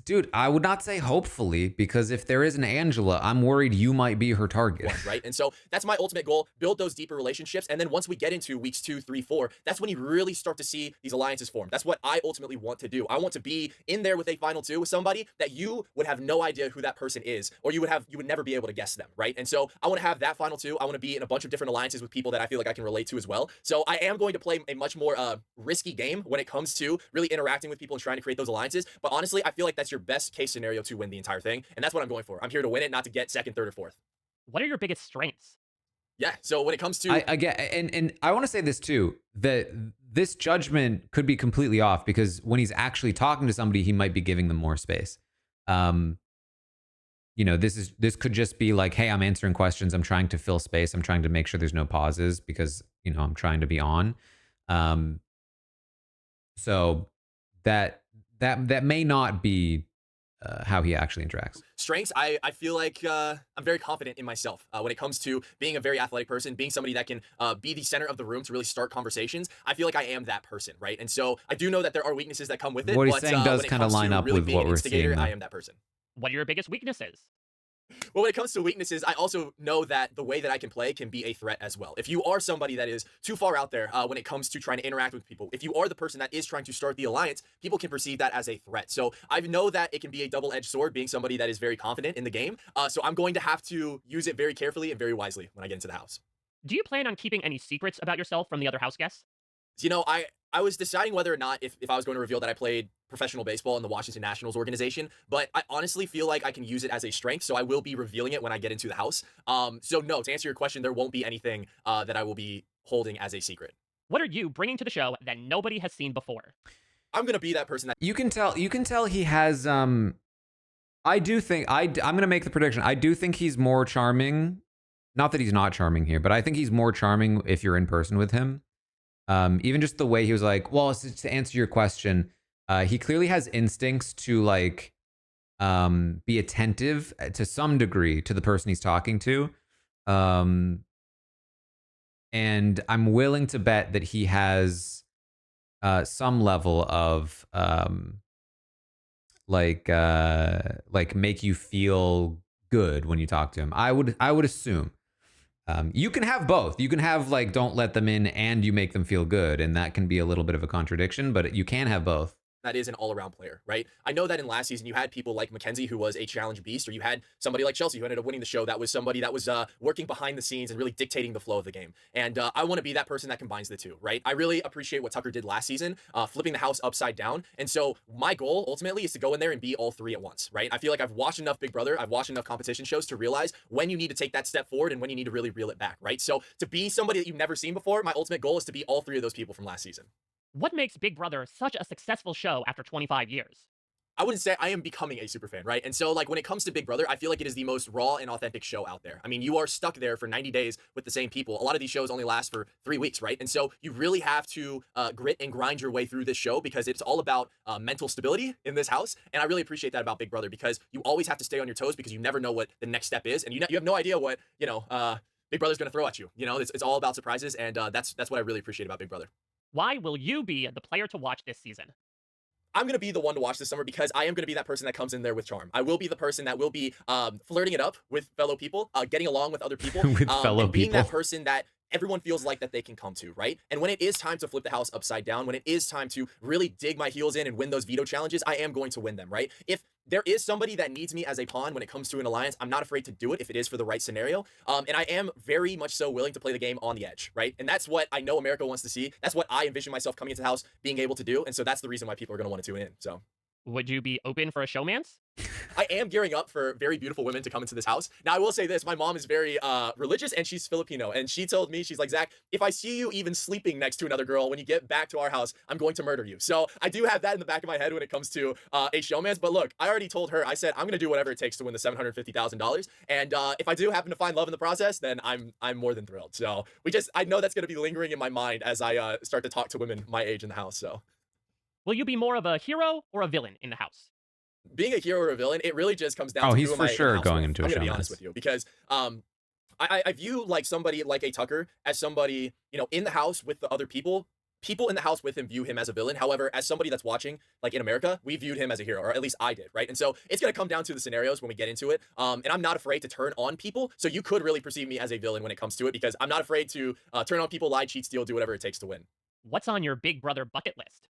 Dude, I would not say hopefully, because if there is an Angela, I'm worried you might be her target. Right? And so that's my ultimate goal, build those deeper relationships. And then once we get into weeks 2, 3, 4, that's when you really start to see these alliances form. That's what I ultimately want to do. I want to be in there with a final 2 with somebody that you would have no idea who that person is, or you would never be able to guess them, right? And so I want to have that final 2. I want to be in a bunch of different alliances with people that I feel like I can relate to as well. So I am going to play a much more risky game when it comes to really interacting with people and trying to create those alliances. But honestly, I feel like that's your best case scenario to win the entire thing. And that's what I'm going for. I'm here to win it, not to get 2nd, 3rd, or 4th. What are your biggest strengths? Yeah, so when it comes to... and I want to say this too, that this judgment could be completely off, because when he's actually talking to somebody, he might be giving them more space. This could just be like, hey, I'm answering questions. I'm trying to fill space. I'm trying to make sure there's no pauses because, I'm trying to be on. So that may not be how he actually interacts. Strengths, I feel like I'm very confident in myself when it comes to being a very athletic person, being somebody that can be the center of the room to really start conversations. I feel like I am that person, right? And so I do know that there are weaknesses that come with it. What he's saying does kind of line up with what we're seeing. I am that person. What are your biggest weaknesses? Well, when it comes to weaknesses, I also know that the way that I can play can be a threat as well. If you are somebody that is too far out there when it comes to trying to interact with people, if you are the person that is trying to start the alliance, people can perceive that as a threat. So I know that it can be a double-edged sword being somebody that is very confident in the game. So I'm going to have to use it very carefully and very wisely when I get into the house. Do you plan on keeping any secrets about yourself from the other house guests? I was deciding whether or not if I was going to reveal that I played professional baseball in the Washington Nationals organization, but I honestly feel like I can use it as a strength, so I will be revealing it when I get into the house. So no, to answer your question, there won't be anything that I will be holding as a secret. What are you bringing to the show that nobody has seen before? I'm going to be that person that... You can tell he has... I do think... I'm going to make the prediction. I do think he's more charming. Not that he's not charming here, but I think he's more charming if you're in person with him. Even just the way he was like, well, to answer your question, he clearly has instincts to like be attentive to some degree to the person he's talking to. And I'm willing to bet that he has some level of like make you feel good when you talk to him. I would assume. You can have both. You can have like don't let them in and you make them feel good, and that can be a little bit of a contradiction, but you can have both. That is an all-around player, right? I know that in last season you had people like Mackenzie, who was a challenge beast, or you had somebody like Chelsea, who ended up winning the show. That was somebody that was working behind the scenes and really dictating the flow of the game. And I want to be that person that combines the two, right? I really appreciate what Tucker did last season, flipping the house upside down. And so my goal ultimately is to go in there and be all three at once, right? I feel like I've watched enough Big Brother, I've watched enough competition shows to realize when you need to take that step forward and when you need to really reel it back, right? So to be somebody that you've never seen before, my ultimate goal is to be all three of those people from last season. What makes Big Brother such a successful show after 25 years? I wouldn't say I am becoming a super fan, right? And so, like, when it comes to Big Brother, I feel like it is the most raw and authentic show out there. I mean, you are stuck there for 90 days with the same people. A lot of these shows only last for 3 weeks, right? And so you really have to grit and grind your way through this show because it's all about mental stability in this house. And I really appreciate that about Big Brother because you always have to stay on your toes because you never know what the next step is. And you have no idea what, Big Brother's going to throw at you. You know, it's all about surprises. And that's what I really appreciate about Big Brother. Why will you be the player to watch this season? I'm going to be the one to watch this summer because I am going to be that person that comes in there with charm. I will be the person that will be flirting it up with fellow people, getting along with other people, with fellow and being people. that person that everyone feels like that they can come to, right? And when it is time to flip the house upside down, when it is time to really dig my heels in and win those veto challenges, I am going to win them, right? If there is somebody that needs me as a pawn when it comes to an alliance, I'm not afraid to do it if it is for the right scenario. And I am very much so willing to play the game on the edge, right? And that's what I know America wants to see. That's what I envision myself coming into the house being able to do. And so that's the reason why people are going to want to tune in. So would you be open for a showmance? I am gearing up for very beautiful women to come into this house. Now, I will say this. My mom is very religious, and she's Filipino. And she told me, she's like, Zach, if I see you even sleeping next to another girl when you get back to our house, I'm going to murder you. So I do have that in the back of my head when it comes to a showmance. But look, I already told her, I said, I'm going to do whatever it takes to win the $750,000. And if I do happen to find love in the process, then I'm more than thrilled. So I know that's going to be lingering in my mind as I start to talk to women my age in the house. So will you be more of a hero or a villain in the house? Being a hero or a villain, it really just comes down to he's who am for I in the sure house going with. into a I'm gonna be showmance. honest with you because I view like somebody like a Tucker as somebody, in the house with the other people. People in the house with him view him as a villain. However, as somebody that's watching, like in America, we viewed him as a hero, or at least I did, right? And so it's gonna come down to the scenarios when we get into it. And I'm not afraid to turn on people. So you could really perceive me as a villain when it comes to it because I'm not afraid to turn on people, lie, cheat, steal, do whatever it takes to win. What's on your Big Brother bucket list?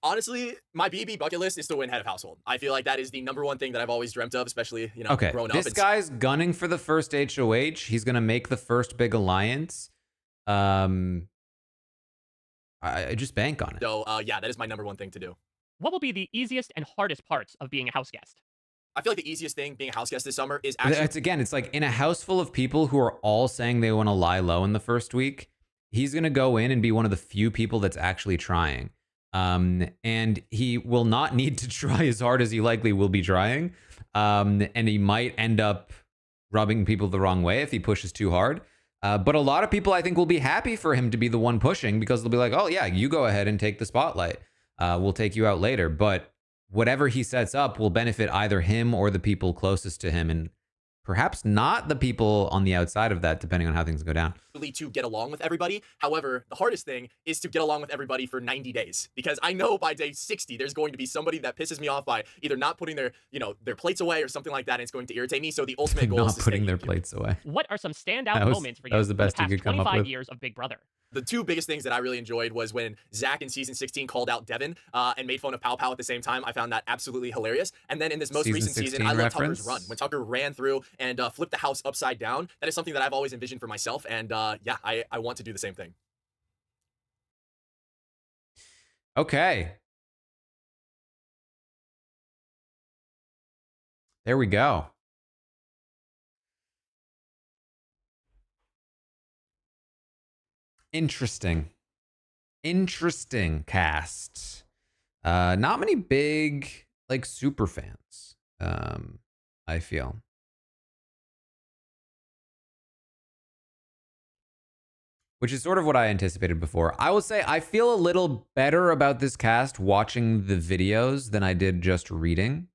Honestly, my BB bucket list is to win head of household. I feel like that is the number one thing that I've always dreamt of, especially, Okay, growing up. this guy's gunning for the first HOH. He's going to make the first big alliance. I just bank on it. So, yeah, that is my number one thing to do. What will be the easiest and hardest parts of being a house guest? I feel like the easiest thing being a house guest this summer is actually... It's like in a house full of people who are all saying they want to lie low in the first week, he's going to go in and be one of the few people that's actually trying. And he will not need to try as hard as he likely will be trying. And he might end up rubbing people the wrong way if he pushes too hard. But a lot of people, I think, will be happy for him to be the one pushing because they'll be like, oh, yeah, you go ahead and take the spotlight. We'll take you out later. But whatever he sets up will benefit either him or the people closest to him. And perhaps not the people on the outside of that, depending on how things go down. To get along with everybody. However, the hardest thing is to get along with everybody for 90 days. Because I know by day 60, there's going to be somebody that pisses me off by either not putting their plates away or something like that, and it's going to irritate me. So the ultimate goal is not putting their plates away. What are some standout moments for you that was the best from the you past could come up 25 with. years of Big Brother? The two biggest things that I really enjoyed was when Zach in season 16 called out Devin and made fun of Pow Pow at the same time. I found that absolutely hilarious. And then in this most recent season, I love Tucker's run. When Tucker ran through and flipped the house upside down, that is something that I've always envisioned for myself. And yeah, I want to do the same thing. Okay. There we go. Interesting cast. Not many big like super fans. I feel. Which is sort of what I anticipated before. I will say I feel a little better about this cast watching the videos than I did just reading.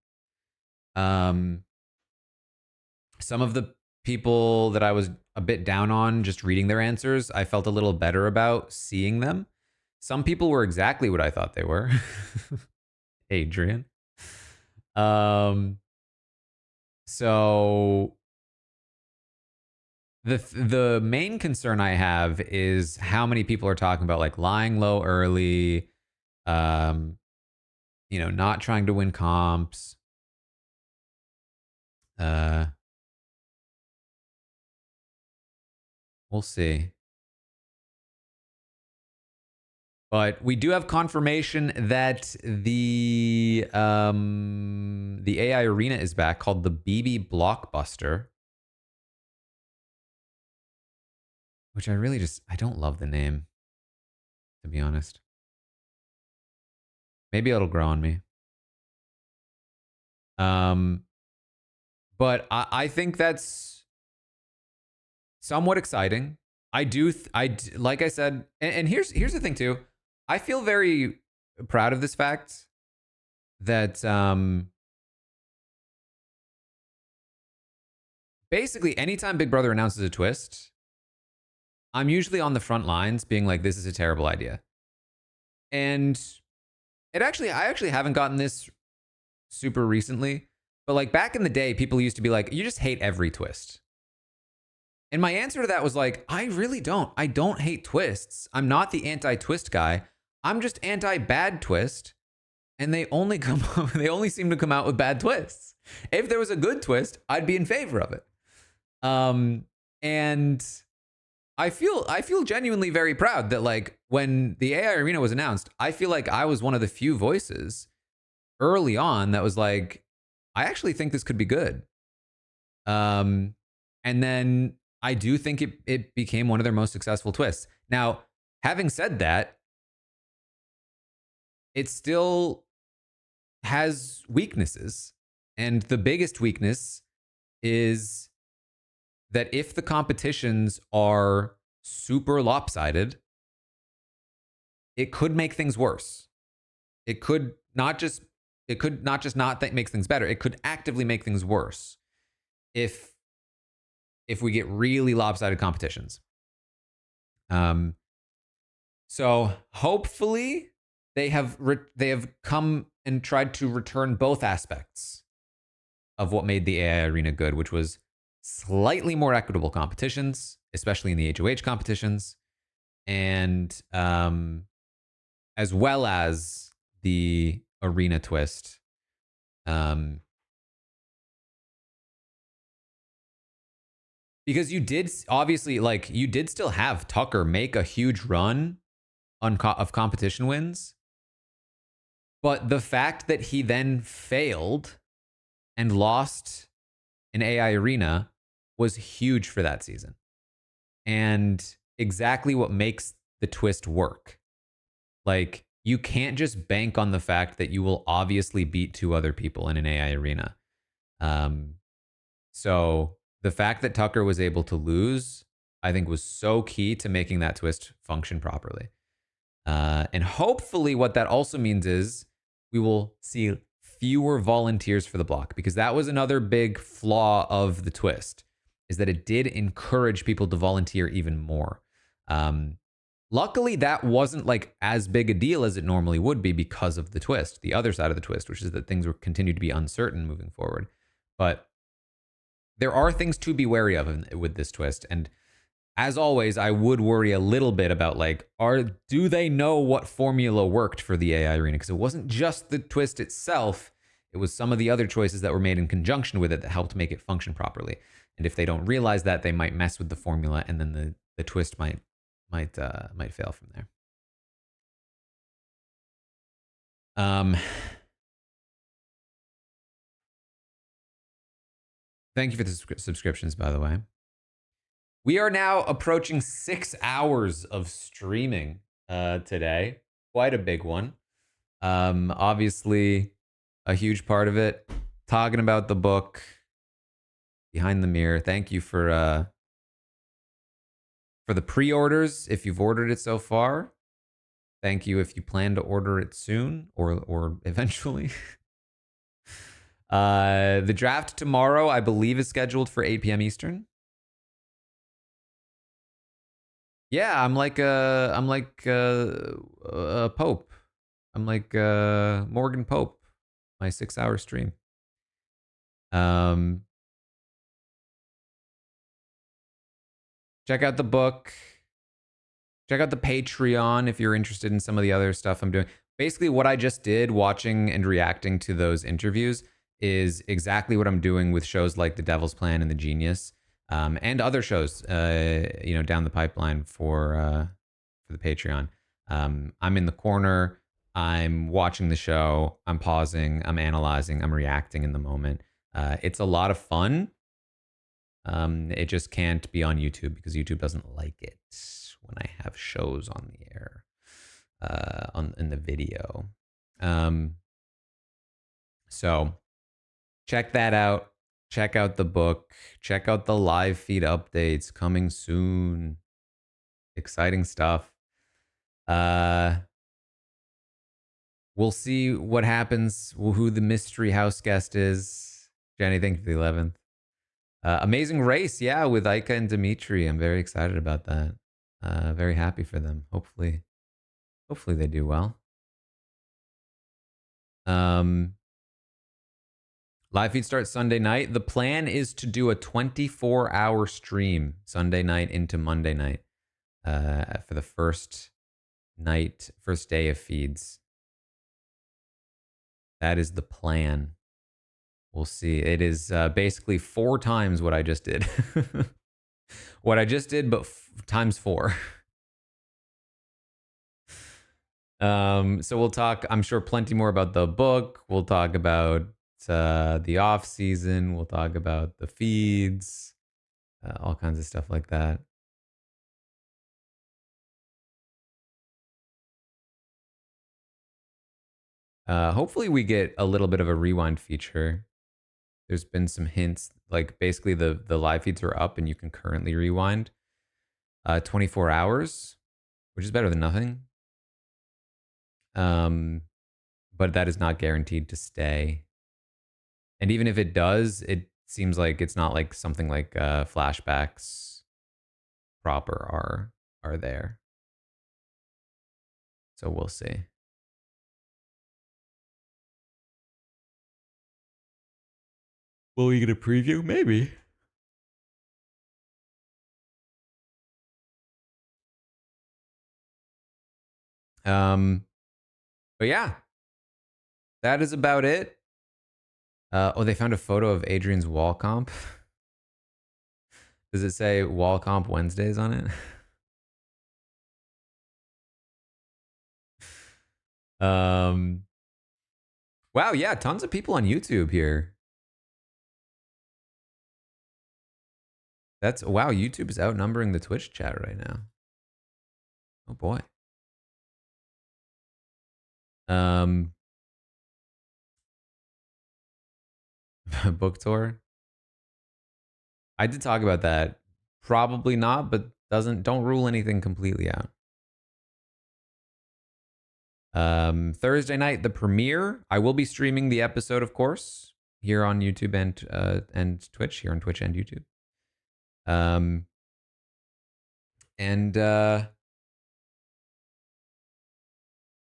Some of the people that I was a bit down on just reading their answers, I felt a little better about seeing them. Some people were exactly what I thought they were. Adrian. So The main concern I have is how many people are talking about like lying low early, you know, not trying to win comps. We'll see. But we do have confirmation that the AI arena is back, called the BB Blockbuster, which I really I don't love the name, to be honest. Maybe it'll grow on me. But I think that's somewhat exciting. I do, like I said, and here's the thing too. I feel very proud of this fact that basically anytime Big Brother announces a twist, I'm usually on the front lines being like, this is a terrible idea. And I actually haven't gotten this super recently, but like back in the day, people used to be like, you just hate every twist. And my answer to that was like, I really don't. I don't hate twists. I'm not the anti-twist guy. I'm just anti-bad twist. And they only seem to come out with bad twists. If there was a good twist, I'd be in favor of it. And I feel genuinely very proud that like when the AI Arena was announced, I feel like I was one of the few voices early on that was like, I actually think this could be good. And then I do think it became one of their most successful twists. Now, having said that, it still has weaknesses. And the biggest weakness is that if the competitions are super lopsided, it could make things worse. It could not just make things better. It could actively make things worse if we get really lopsided competitions. So hopefully they have come and tried to return both aspects of what made the AI Arena good, which was slightly more equitable competitions, especially in the HOH competitions, and as well as the arena twist. Because you did obviously, like, you did still have Tucker make a huge run of competition wins, but the fact that he then failed and lost an AI Arena was huge for that season, and exactly what makes the twist work. Like, you can't just bank on the fact that you will obviously beat two other people in an AI Arena. So the fact that Tucker was able to lose, I think, was so key to making that twist function properly. And hopefully what that also means is we will see fewer volunteers for the block, because that was another big flaw of the twist, is that it did encourage people to volunteer even more. Luckily, that wasn't like as big a deal as it normally would be because of the twist, the other side of the twist, which is that things will continue to be uncertain moving forward. But there are things to be wary of with this twist. And as always, I would worry a little bit about like, do they know what formula worked for the AI Arena? Because it wasn't just the twist itself. It was some of the other choices that were made in conjunction with it that helped make it function properly. And if they don't realize that, they might mess with the formula, and then the twist might fail from there. Thank you for the subscriptions, by the way. We are now approaching 6 hours of streaming today. Quite a big one. Obviously, a huge part of it talking about the book Behind the Mirror. Thank you for the pre-orders if you've ordered it so far. Thank you if you plan to order it soon or eventually. The draft tomorrow, I believe, is scheduled for 8 p.m. Eastern. Yeah, I'm like a Pope. I'm like Morgan Pope. My 6-hour stream. check out the book. Check out the Patreon if you're interested in some of the other stuff I'm doing. Basically, what I just did, watching and reacting to those interviews, is exactly what I'm doing with shows like The Devil's Plan and The Genius, and other shows, down the pipeline for the Patreon. I'm in the corner. I'm watching the show. I'm pausing. I'm analyzing. I'm reacting in the moment. It's a lot of fun. It just can't be on YouTube because YouTube doesn't like it when I have shows on the air, in the video. So check that out. Check out the book. Check out the live feed updates coming soon. Exciting stuff. We'll see what happens, who the mystery house guest is. Jenny, thank you for the 11th. Amazing race, yeah, with Aika and Dimitri. I'm very excited about that. Very happy for them. Hopefully they do well. Live feed starts Sunday night. The plan is to do a 24-hour stream Sunday night into Monday night for the first day of feeds. That is the plan. We'll see. It is basically 4 times what I just did. What I just did, but times 4. So we'll talk, I'm sure, plenty more about the book. We'll talk about the off season. We'll talk about the feeds, all kinds of stuff like that. Hopefully we get a little bit of a rewind feature. There's been some hints, like basically the live feeds are up and you can currently rewind 24 hours, which is better than nothing. But that is not guaranteed to stay. And even if it does, it seems like it's not like something like flashbacks proper are there. So we'll see. Will we get a preview? Maybe. But yeah, that is about it. They found a photo of Adrian's wall comp. Does it say wall comp Wednesdays on it? Wow, yeah, tons of people on YouTube here. Wow, YouTube is outnumbering the Twitch chat right now. Oh boy. Book tour. I did talk about that. Probably not, but don't rule anything completely out. Thursday night, the premiere. I will be streaming the episode, of course, here on YouTube and Twitch, here on Twitch and YouTube.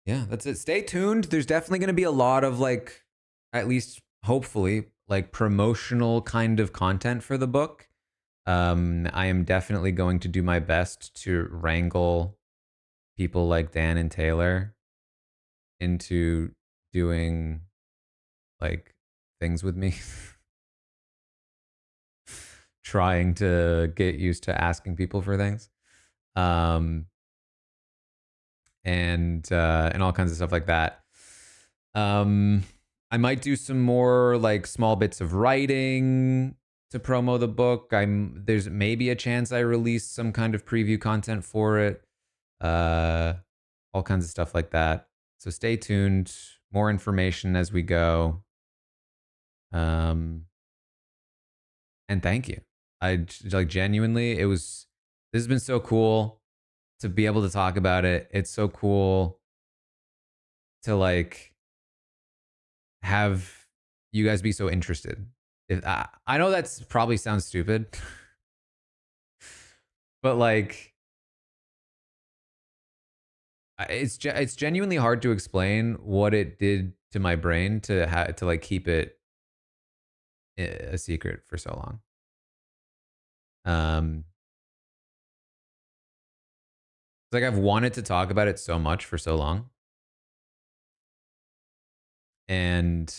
Yeah, that's it. Stay tuned. There's definitely going to be a lot of at least hopefully, promotional kind of content for the book. I am definitely going to do my best to wrangle people like Dan and Taylor into doing things with me. Trying to get used to asking people for things. And all kinds of stuff like that. I might do some more small bits of writing to promo the book. There's maybe a chance I release some kind of preview content for it. All kinds of stuff like that. So stay tuned. More information as we go. And thank you. I genuinely, this has been so cool to be able to talk about it. It's so cool to have you guys be so interested. I know that's probably sounds stupid, but it's genuinely hard to explain what it did to my brain to keep it a secret for so long. It's like I've wanted to talk about it so much for so long. And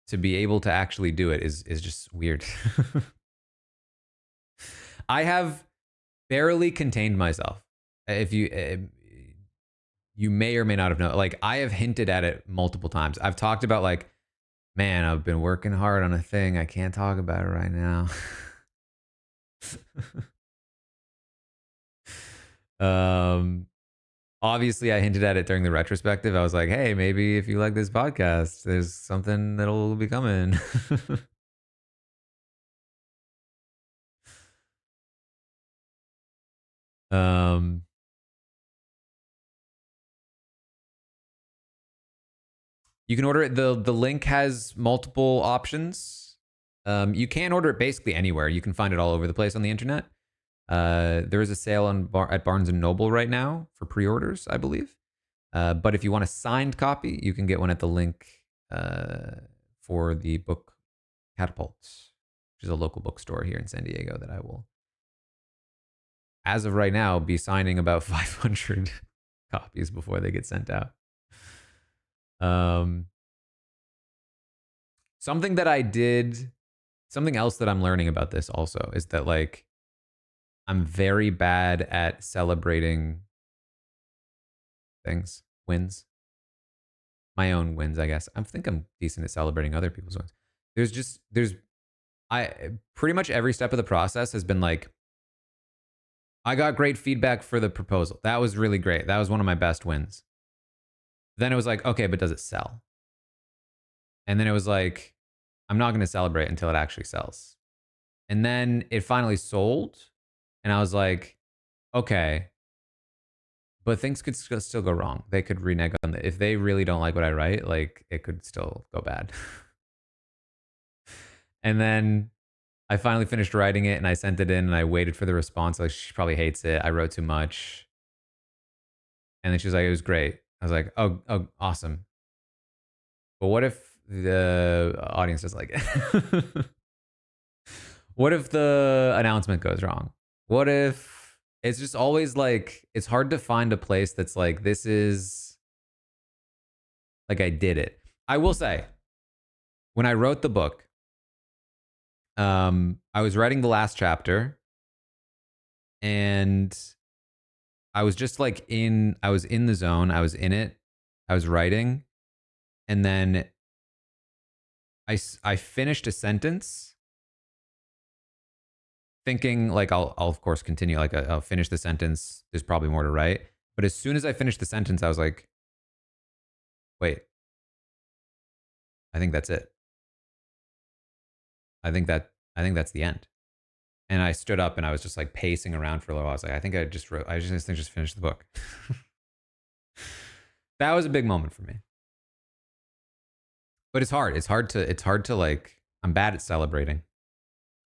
to be able to actually do it is just weird. I have barely contained myself. If you may or may not have known, like I have hinted at it multiple times. I've talked about like, man, I've been working hard on a thing. I can't talk about it right now. Obviously I hinted at it during the retrospective. I was like, hey, maybe if you like this podcast, there's something that'll be coming. You can order it. The link has multiple options. You can order it basically anywhere. You can find it all over the place on the internet. There is a sale at Barnes and Noble right now for pre-orders, I believe. But if you want a signed copy, you can get one at the link for the book Catapult, which is a local bookstore here in San Diego that I will, as of right now, be signing about 500 copies before they get sent out. Something else that I'm learning about this also is that like I'm very bad at celebrating things, wins. My own wins, I guess. I think I'm decent at celebrating other people's wins. I pretty much every step of the process has been like, I got great feedback for the proposal. That was really great. That was one of my best wins. Then it was like, okay, but does it sell? And then it was like, I'm not going to celebrate until it actually sells. And then it finally sold. And I was like, okay, but things could still go wrong. They could renege on it. If they really don't like what I write, like it could still go bad. And then I finally finished writing it and I sent it in and I waited for the response. Like, she probably hates it. I wrote too much. And then she was like, it was great. I was like, oh, awesome. But what if the audience doesn't like it? What if the announcement goes wrong? What if it's just always like, it's hard to find a place that's like, this is like, I did it. I will say, when I wrote the book, I was writing the last chapter and I was just like I was in the zone. I was in it. I was writing. And then I finished a sentence thinking like, I'll of course continue. Like I'll finish the sentence. There's probably more to write. But as soon as I finished the sentence, I was like, wait, I think that's it. I think that's the end. And I stood up and I was just like pacing around for a little while. I was like, I think I just finished the book. That was a big moment for me. But it's hard. It's hard to like, I'm bad at celebrating.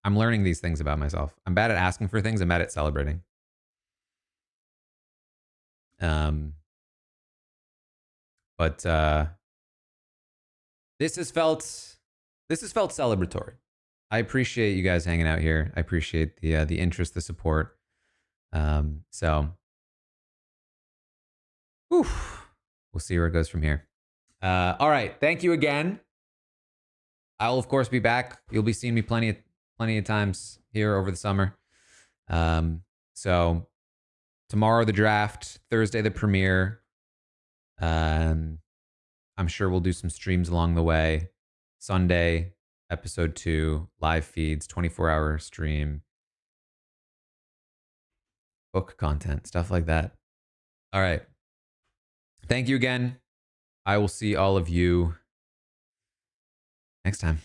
I'm learning these things about myself. I'm bad at asking for things. I'm bad at celebrating. But this has felt celebratory. I appreciate you guys hanging out here. I appreciate the interest, the support. So, whew, we'll see where it goes from here. All right, thank you again. I will of course be back. You'll be seeing me plenty of times here over the summer. So tomorrow the draft, Thursday the premiere. I'm sure we'll do some streams along the way. Sunday, episode 2, live feeds, 24-hour stream, book content, stuff like that. All right. Thank you again. I will see all of you next time.